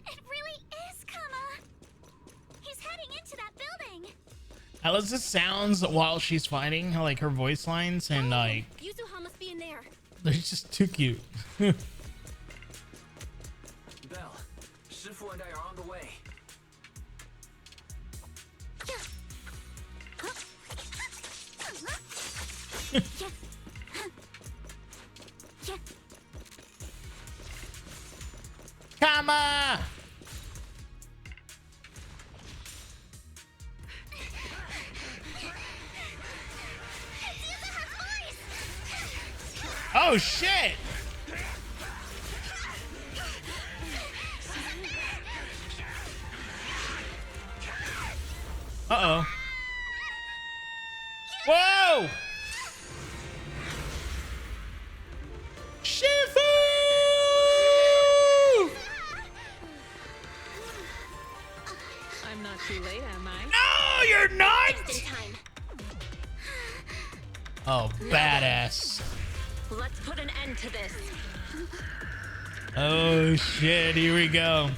It really is Kama. He's heading into that building. How does this sounds while she's fighting? How like her voice lines and like... Yuzuha must be in there. They're just too cute. Belle, Shifu and I are on the way. Come on! Oh shit! Uh-oh. Whoa! Shifu! I'm not too late, am I? No, you're not! Just in time. Oh, badass. Let's put an end to this. Oh shit, here we go.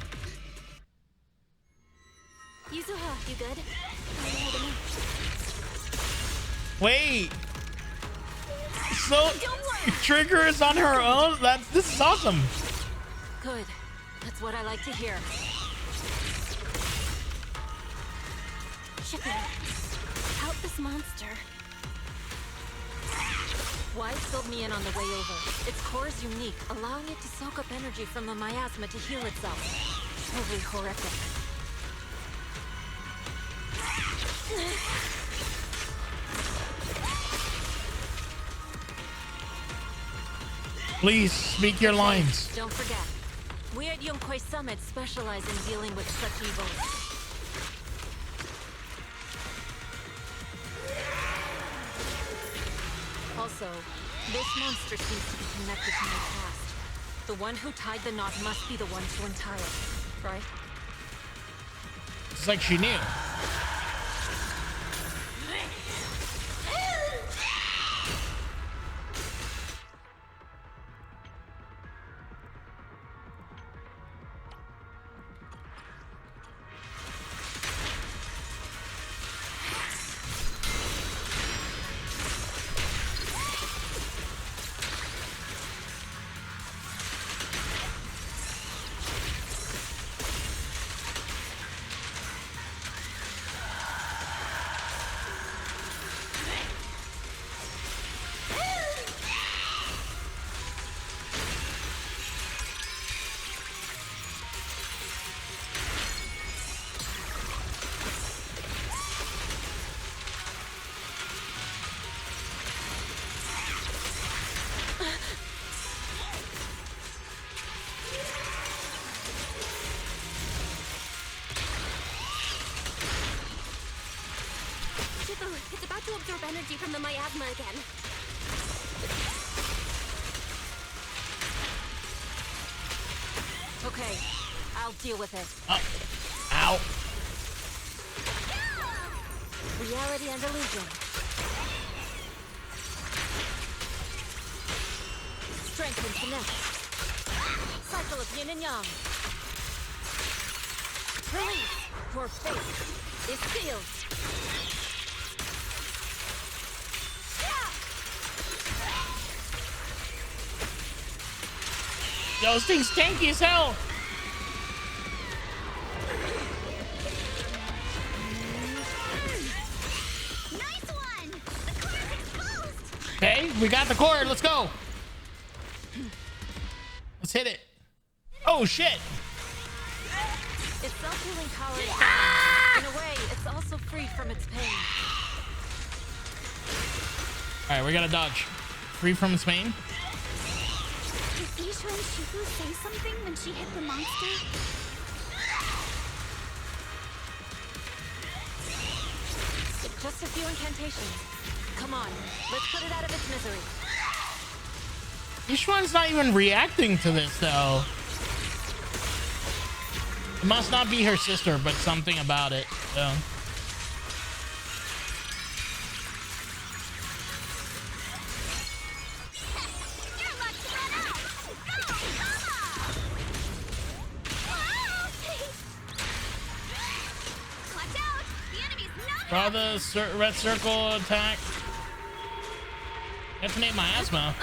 Yuzuha, you good? Wait. So Trigger is on her own? This is awesome. Good. That's what I like to hear. Shipping. Help this monster. Wise filled me in on the way over. Its core is unique, allowing it to soak up energy from the miasma to heal itself. Totally horrific. Please speak your lines. Don't forget, we at Yonkwei Summit specialize in dealing with such evils. Also, this monster seems to be connected to my past. The one who tied the knot must be the one to untie it, right? It's like she knew. It's about to absorb energy from the miasma again. Okay, I'll deal with it. Ow. Reality and illusion. Strength and finesse. Cycle of yin and yang. Release. Your fate is sealed. Those things tanky as hell. Nice one! The core is exposed! Okay, we got the cord. Let's go. Let's hit it. Oh shit. Its self-healing power is in a way, it's also free from its pain. All right, we gotta dodge. Free from its pain. Did Isha and Shifu say something when she hit the monster? Just a few incantations. Come on, let's put it out of its misery. Ishwan's not even reacting to this though. It must not be her sister, but something about it. So. Draw the red circle attack. Detonate miasma.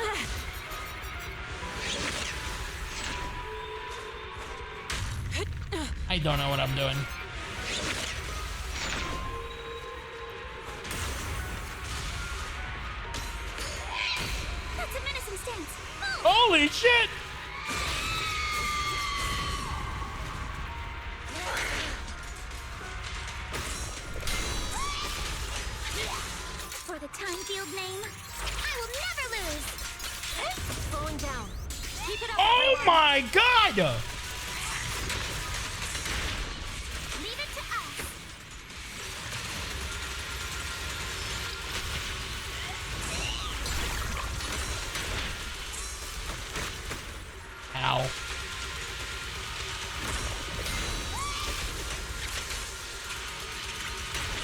I don't know what I'm doing. That's a menacing stance. Holy shit! For the Thymefield name, I will never lose. Slowing down. Keep it up. Oh my god! Leave it to us. Ow.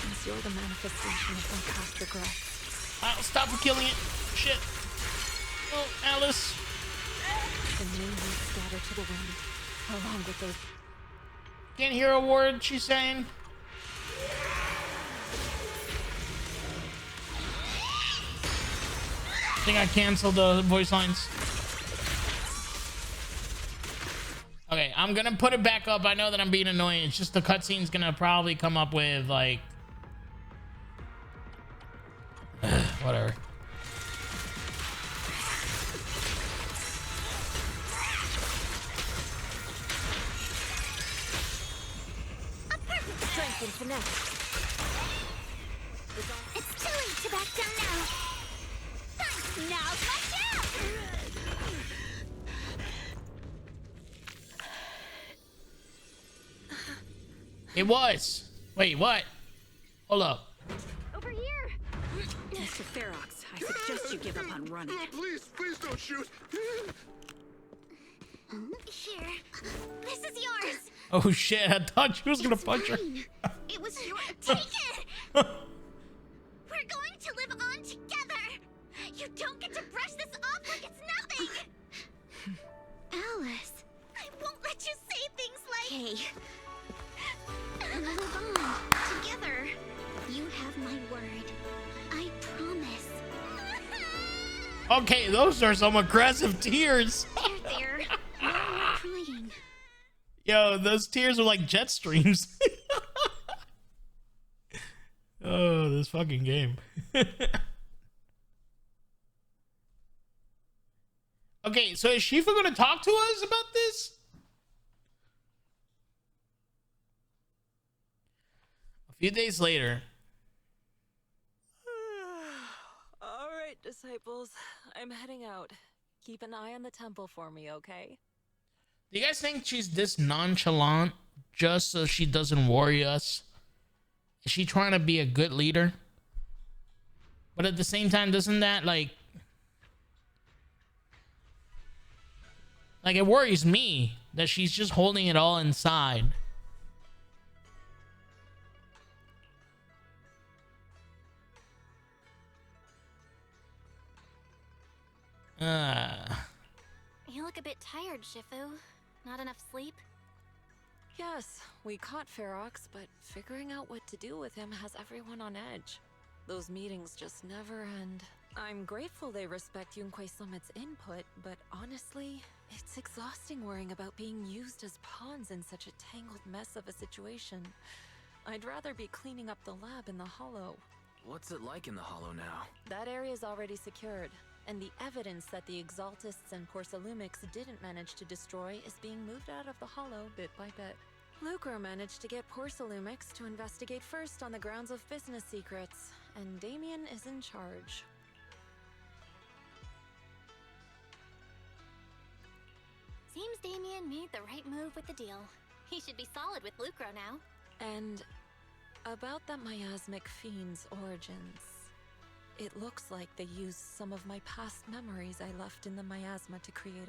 Since you're the manifestation of my past regrets. I'll stop killing it. Shit. Oh, Alice. The name will scatter to the wind, along with those. Can't hear a word she's saying. I think I canceled the voice lines. Okay, I'm gonna put it back up. I know that I'm being annoying. It's just the cutscene's gonna probably come up with like whatever. Strength and finesse. It's too late to back down now. Now's my chance. It was. Wait, what? Hold up. Over here. Mr. Ferox, I suggest you give up on running. Oh, please don't shoot. Here, this is yours. Oh shit, I thought she was gonna punch her. It was your. Take it. We're going to live on together. You don't get to brush this off like it's nothing. Alice, I won't let you say things like. Hey. We'll live on together. You have my word. I promise. Okay, those are some aggressive tears. There. Why are you crying? Yo, those tears are like jet streams. Oh, this fucking game. Okay, so is Shifa gonna talk to us about this? A few days later. All right, disciples. I'm heading out. Keep an eye on the temple for me, okay? Do you guys think she's this nonchalant just so she doesn't worry us? Is she trying to be a good leader? But at the same time, doesn't that like it worries me that she's just holding it all inside. You look a bit tired, Shifu. Not enough sleep? Yes, we caught Ferox, but figuring out what to do with him has everyone on edge. Those meetings just never end. I'm grateful they respect Yunque Summit's input, but honestly, it's exhausting worrying about being used as pawns in such a tangled mess of a situation. I'd rather be cleaning up the lab in the Hollow. What's it like in the Hollow now? That area's already secured, and the evidence that the Exaltists and Porcelumics didn't manage to destroy is being moved out of the Hollow bit by bit. Lucro managed to get Porcelumics to investigate first on the grounds of business secrets, and Damien is in charge. Seems Damien made the right move with the deal. He should be solid with Lucro now. And about that miasmic fiend's origins. It looks like they used some of my past memories I left in the miasma to create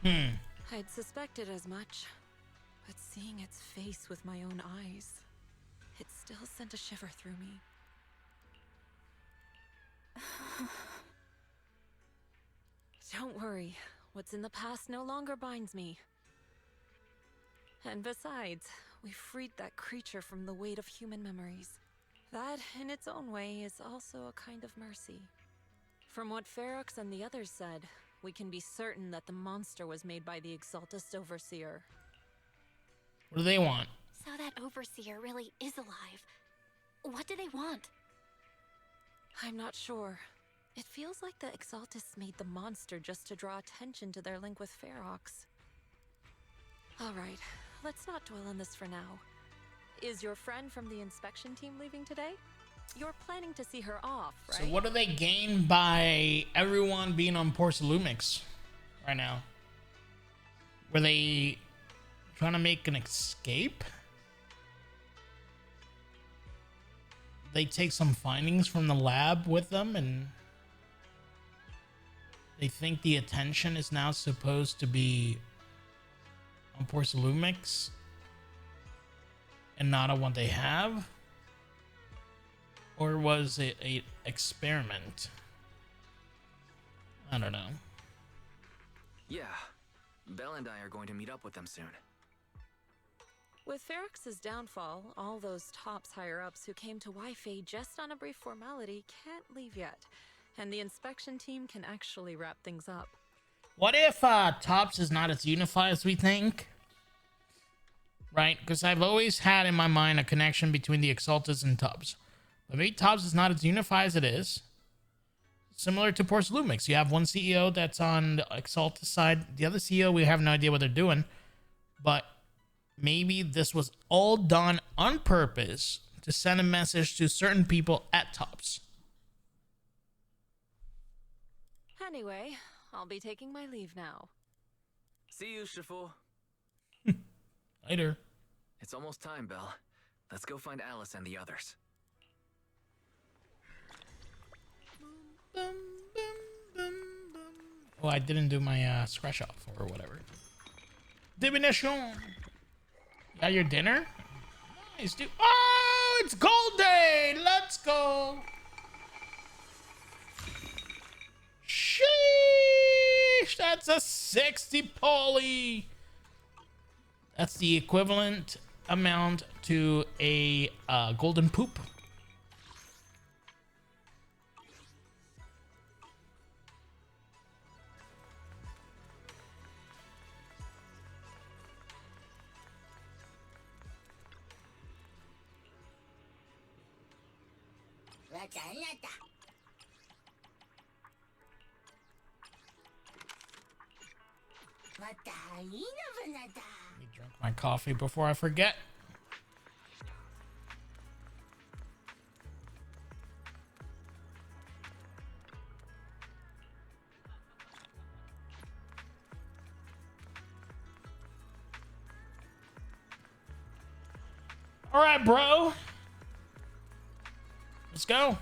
it. I'd suspected as much, but seeing its face with my own eyes, it still sent a shiver through me. Don't worry, what's in the past no longer binds me. And besides, we freed that creature from the weight of human memories. That, in its own way, is also a kind of mercy. From what Ferox and the others said, we can be certain that the monster was made by the Exaltus Overseer. What do they want? So that Overseer really is alive. What do they want? I'm not sure. It feels like the Exaltus made the monster just to draw attention to their link with Ferox. Alright, let's not dwell on this for now. Is your friend from the inspection team leaving today? You're planning to see her off, right? So what do they gain by everyone being on Porcelumix right now? Were they trying to make an escape? They take some findings from the lab with them, and they think the attention is now supposed to be on Porcelumix and not on what they have? Or was it an experiment? I don't know. Yeah, Belle and I are going to meet up with them soon. With Ferox's downfall, all those tops higher-ups who came to Wi-Fi just on a brief formality can't leave yet, and the inspection team can actually wrap things up. What if Tops is not as unified as we think? Right? Because I've always had in my mind a connection between the Exaltus and Tops. But maybe Tops is not as unified as it is. Similar to Porcelumix. You have one CEO that's on the Exaltus side. The other CEO, we have no idea what they're doing. But maybe this was all done on purpose to send a message to certain people at Tops. Anyway, I'll be taking my leave now. See you, Shifu. Later. It's almost time, Belle. Let's go find Alice and the others. Oh, I didn't do my scratch off or whatever. Divination. Got your dinner? Nice, dude. Oh, it's gold day. Let's go. Sheesh. That's a 60 poly. That's the equivalent amount to a golden poop. Let me drink my coffee before I forget. All right, bro. Let's go.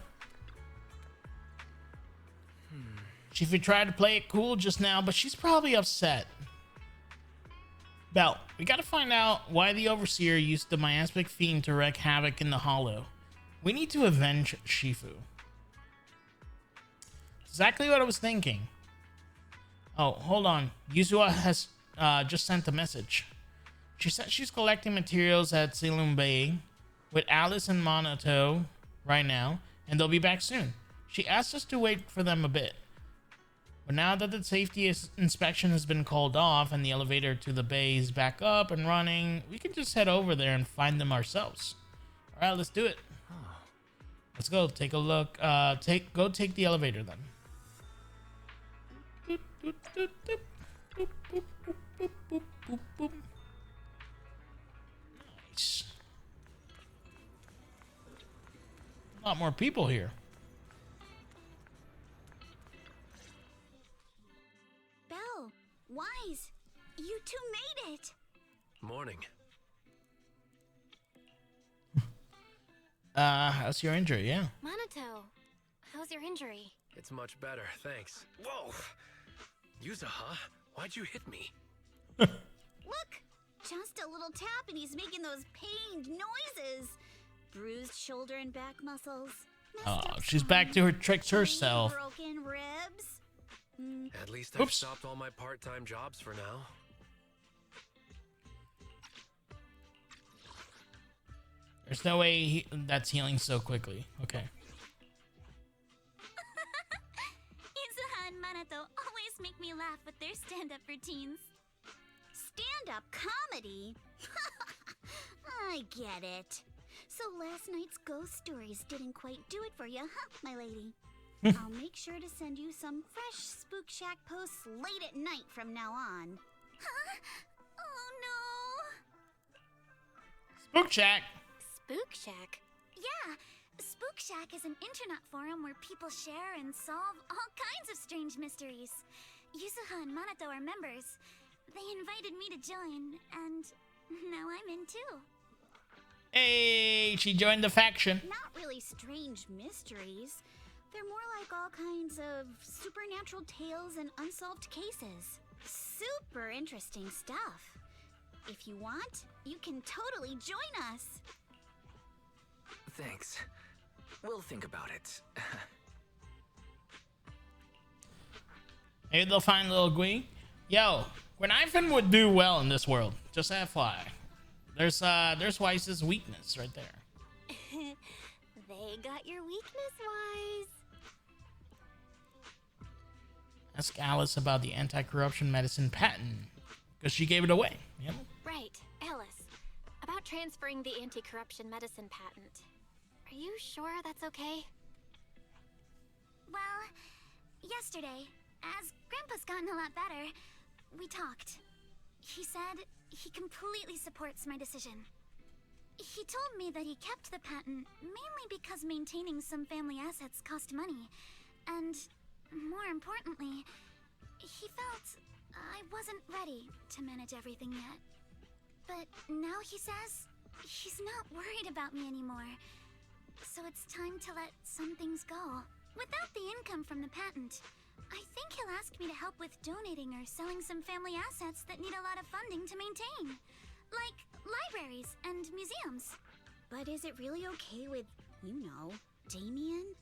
Chiefy tried to play it cool just now, but she's probably upset. Belle, we gotta find out why the Overseer used the miasmic fiend to wreak havoc in the Hollow. We need to avenge Shifu. Exactly what I was thinking. Oh, hold on. Yuzuha has just sent a message. She said she's collecting materials at Silum Bay with Alice and Monato right now, and they'll be back soon. She asked us to wait for them a bit. But now that the safety inspection has been called off and the elevator to the bay is back up and running, we can just head over there and find them ourselves. All right, let's do it. Let's go take a look. Go take the elevator then. Nice. A lot more people here. Belle, Wise, you two made it. Morning. How's your injury? Yeah. Monato, how's your injury? It's much better, thanks. Whoa! Yuzuha, why'd you hit me? Look! Just a little tap and he's making those pained noises. Bruised shoulder and back muscles. Oh, she's back to her tricks herself. Broken ribs. At least I've stopped all my part-time jobs for now. There's no way that's healing so quickly. Okay. Minato always make me laugh with their stand-up routines. Stand-up comedy? I get it. So last night's ghost stories didn't quite do it for you, huh, my lady? I'll make sure to send you some fresh Spook Shack posts late at night from now on. Huh? Oh no! Spook Shack. Spook Shack? Yeah, Spook Shack is an internet forum where people share and solve all kinds of strange mysteries. Yuzuha and Minato are members. They invited me to join, and now I'm in too. Hey, she joined the faction. Not really strange mysteries. They're more like all kinds of supernatural tales and unsolved cases. Super interesting stuff. If you want, you can totally join us. Thanks. We'll think about it. Maybe they'll find little Gui. Yo, Gwenifin would do well in this world. Just FYI. There's Weiss's weakness right there. They got your weakness, Wise. Ask Alice about the anti-corruption medicine patent, because she gave it away. Yep. Right, Alice. About transferring the anti-corruption medicine patent. Are you sure that's okay? Well, yesterday, as Grandpa's gotten a lot better, we talked. He said he completely supports my decision. He told me that he kept the patent mainly because maintaining some family assets cost money, and more importantly, he felt I wasn't ready to manage everything yet. But now he says he's not worried about me anymore, so it's time to let some things go. Without the income from the patent, I think he'll ask me to help with donating or selling some family assets that need a lot of funding to maintain. Like libraries and museums. But is it really okay with, you know, Damien?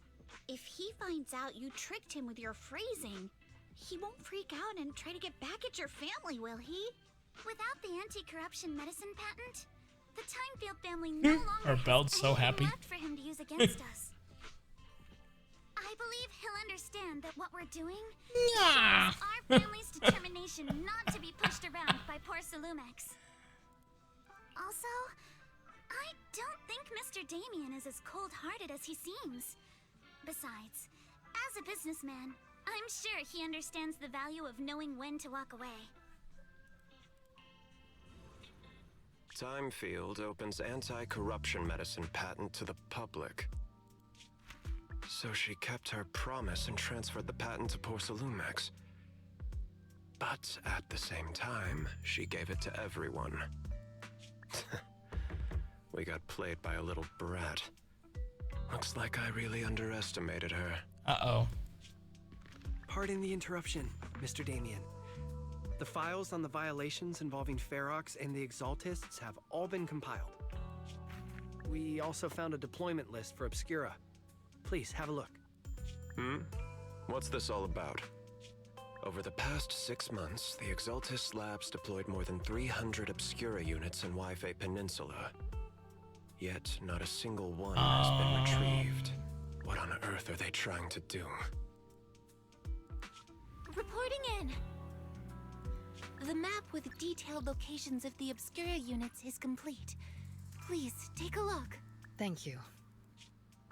If he finds out you tricked him with your phrasing, he won't freak out and try to get back at your family, will he? Without the anti-corruption medicine patent, the Thymefield family no longer Our Belt's so happy. left for him to use against us. I believe he'll understand that what we're doing shows our family's determination not to be pushed around by poor Salumex. Also, I don't think Mr. Damien is as cold-hearted as he seems. Besides, as a businessman, I'm sure he understands the value of knowing when to walk away. Thymefield opens anti-corruption medicine patent to the public. So she kept her promise and transferred the patent to poor Salumex. But at the same time, she gave it to everyone. We got played by a little brat. Looks like I really underestimated her. Uh-oh. Pardon the interruption, Mr. Damien. The files on the violations involving Ferox and the Exaltists have all been compiled. We also found a deployment list for Obscura. Please, have a look. What's this all about? Over the past 6 months, the Exaltist Labs deployed more than 300 Obscura units in Waifei Peninsula. Yet, not a single one has been retrieved. What on earth are they trying to do? Reporting in. The map with detailed locations of the Obscura units is complete. Please, take a look. Thank you.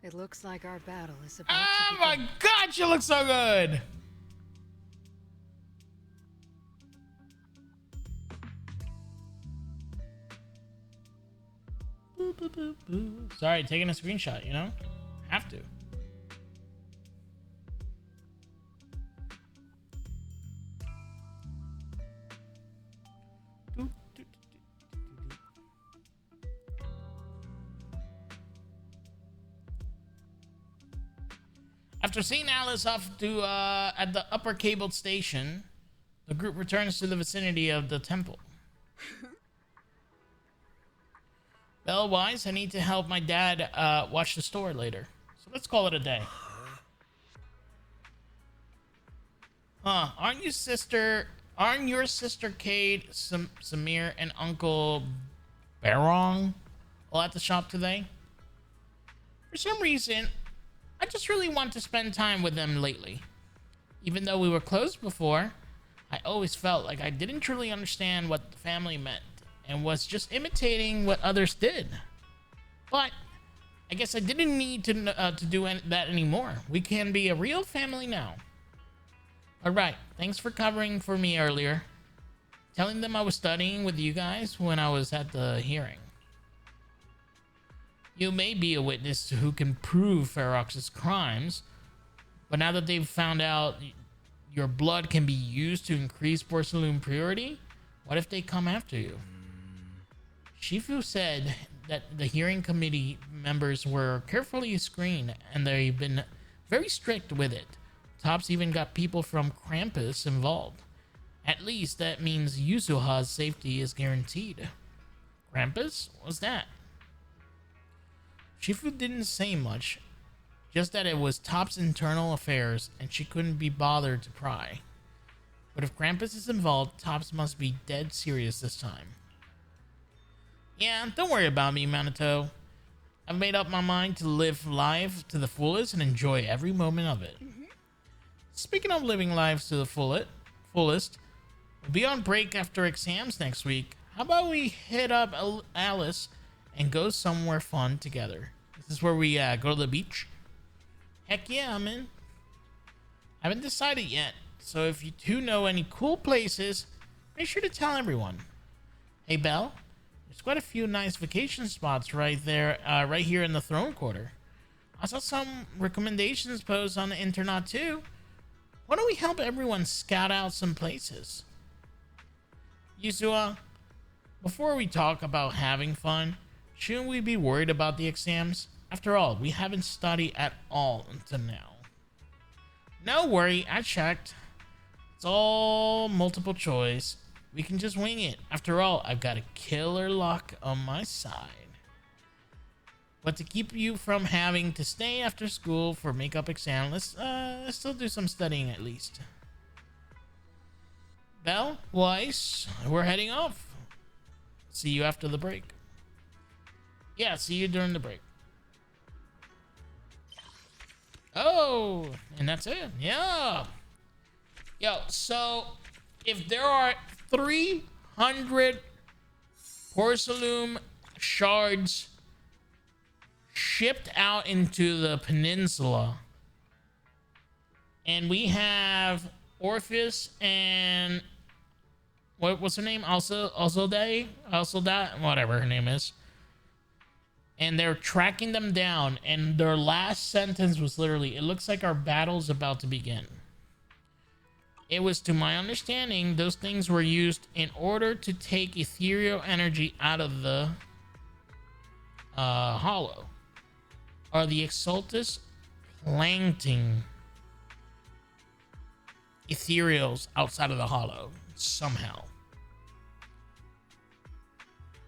It looks like our battle is about Oh to my begin. god, you look so good! Sorry, taking a screenshot, you know? Have to. After seeing Alice off to at the upper cabled station, the group returns to the vicinity of the temple. Bell-wise, I need to help my dad watch the store later. So let's call it a day. Aren't your sister Cade, Samir, and Uncle Barong all at the shop today? For some reason, I just really want to spend time with them lately. Even though we were close before, I always felt like I didn't truly understand what the family meant and was just imitating what others did. But I guess I didn't need to do that anymore. We can be a real family now. Alright, thanks for covering for me earlier. Telling them I was studying with you guys when I was at the hearing. You may be a witness to who can prove Ferox's crimes, but now that they've found out your blood can be used to increase Porcelain purity, what if they come after you? Shifu said that the hearing committee members were carefully screened and they've been very strict with it. Tops even got people from Krampus involved. At least that means Yuzuha's safety is guaranteed. Krampus? What's that? Shifu didn't say much, just that it was Top's internal affairs and she couldn't be bothered to pry. But if Krampus is involved, Tops must be dead serious this time. Yeah, don't worry about me, Minato. I've made up my mind to live life to the fullest and enjoy every moment of it. Speaking of living lives to the fullest, we'll be on break after exams next week. How about we hit up Alice and go somewhere fun together? This is where we go to the beach. Heck yeah, I'm in. I haven't decided yet, so if you two know any cool places, make sure to tell everyone. Hey, Belle, there's quite a few nice vacation spots right there, right here in the Throne Quarter. I saw some recommendations posted on the internet too. Why don't we help everyone scout out some places? Yuzuha, before we talk about having fun, shouldn't we be worried about the exams? After all, we haven't studied at all until now. No worry, I checked. It's all multiple choice. We can just wing it. After all, I've got a killer luck on my side. But to keep you from having to stay after school for makeup exam, let's still do some studying at least. Belle, Weiss, we're heading off. See you after the break. Yeah, see you during the break. Oh, and that's it. Yeah. Yo, so if there are 300 porcelain shards shipped out into the peninsula, and we have Orpheus and what's her name? Also that, whatever her name is. And they're tracking them down, and their last sentence was literally, "It looks like our battle's about to begin." It was, to my understanding, those things were used in order to take ethereal energy out of the hollow. Are the Exaltus planting ethereals outside of the hollow somehow?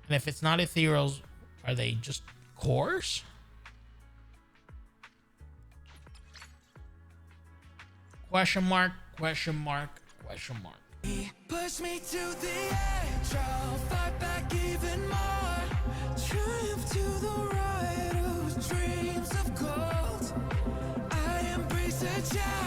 And if it's not ethereals, are they just cores? Question mark, question mark, question mark. Push me to the edge, I'll fight back even more. Triumph to the right, whose dreams of gold. I embrace a challenge.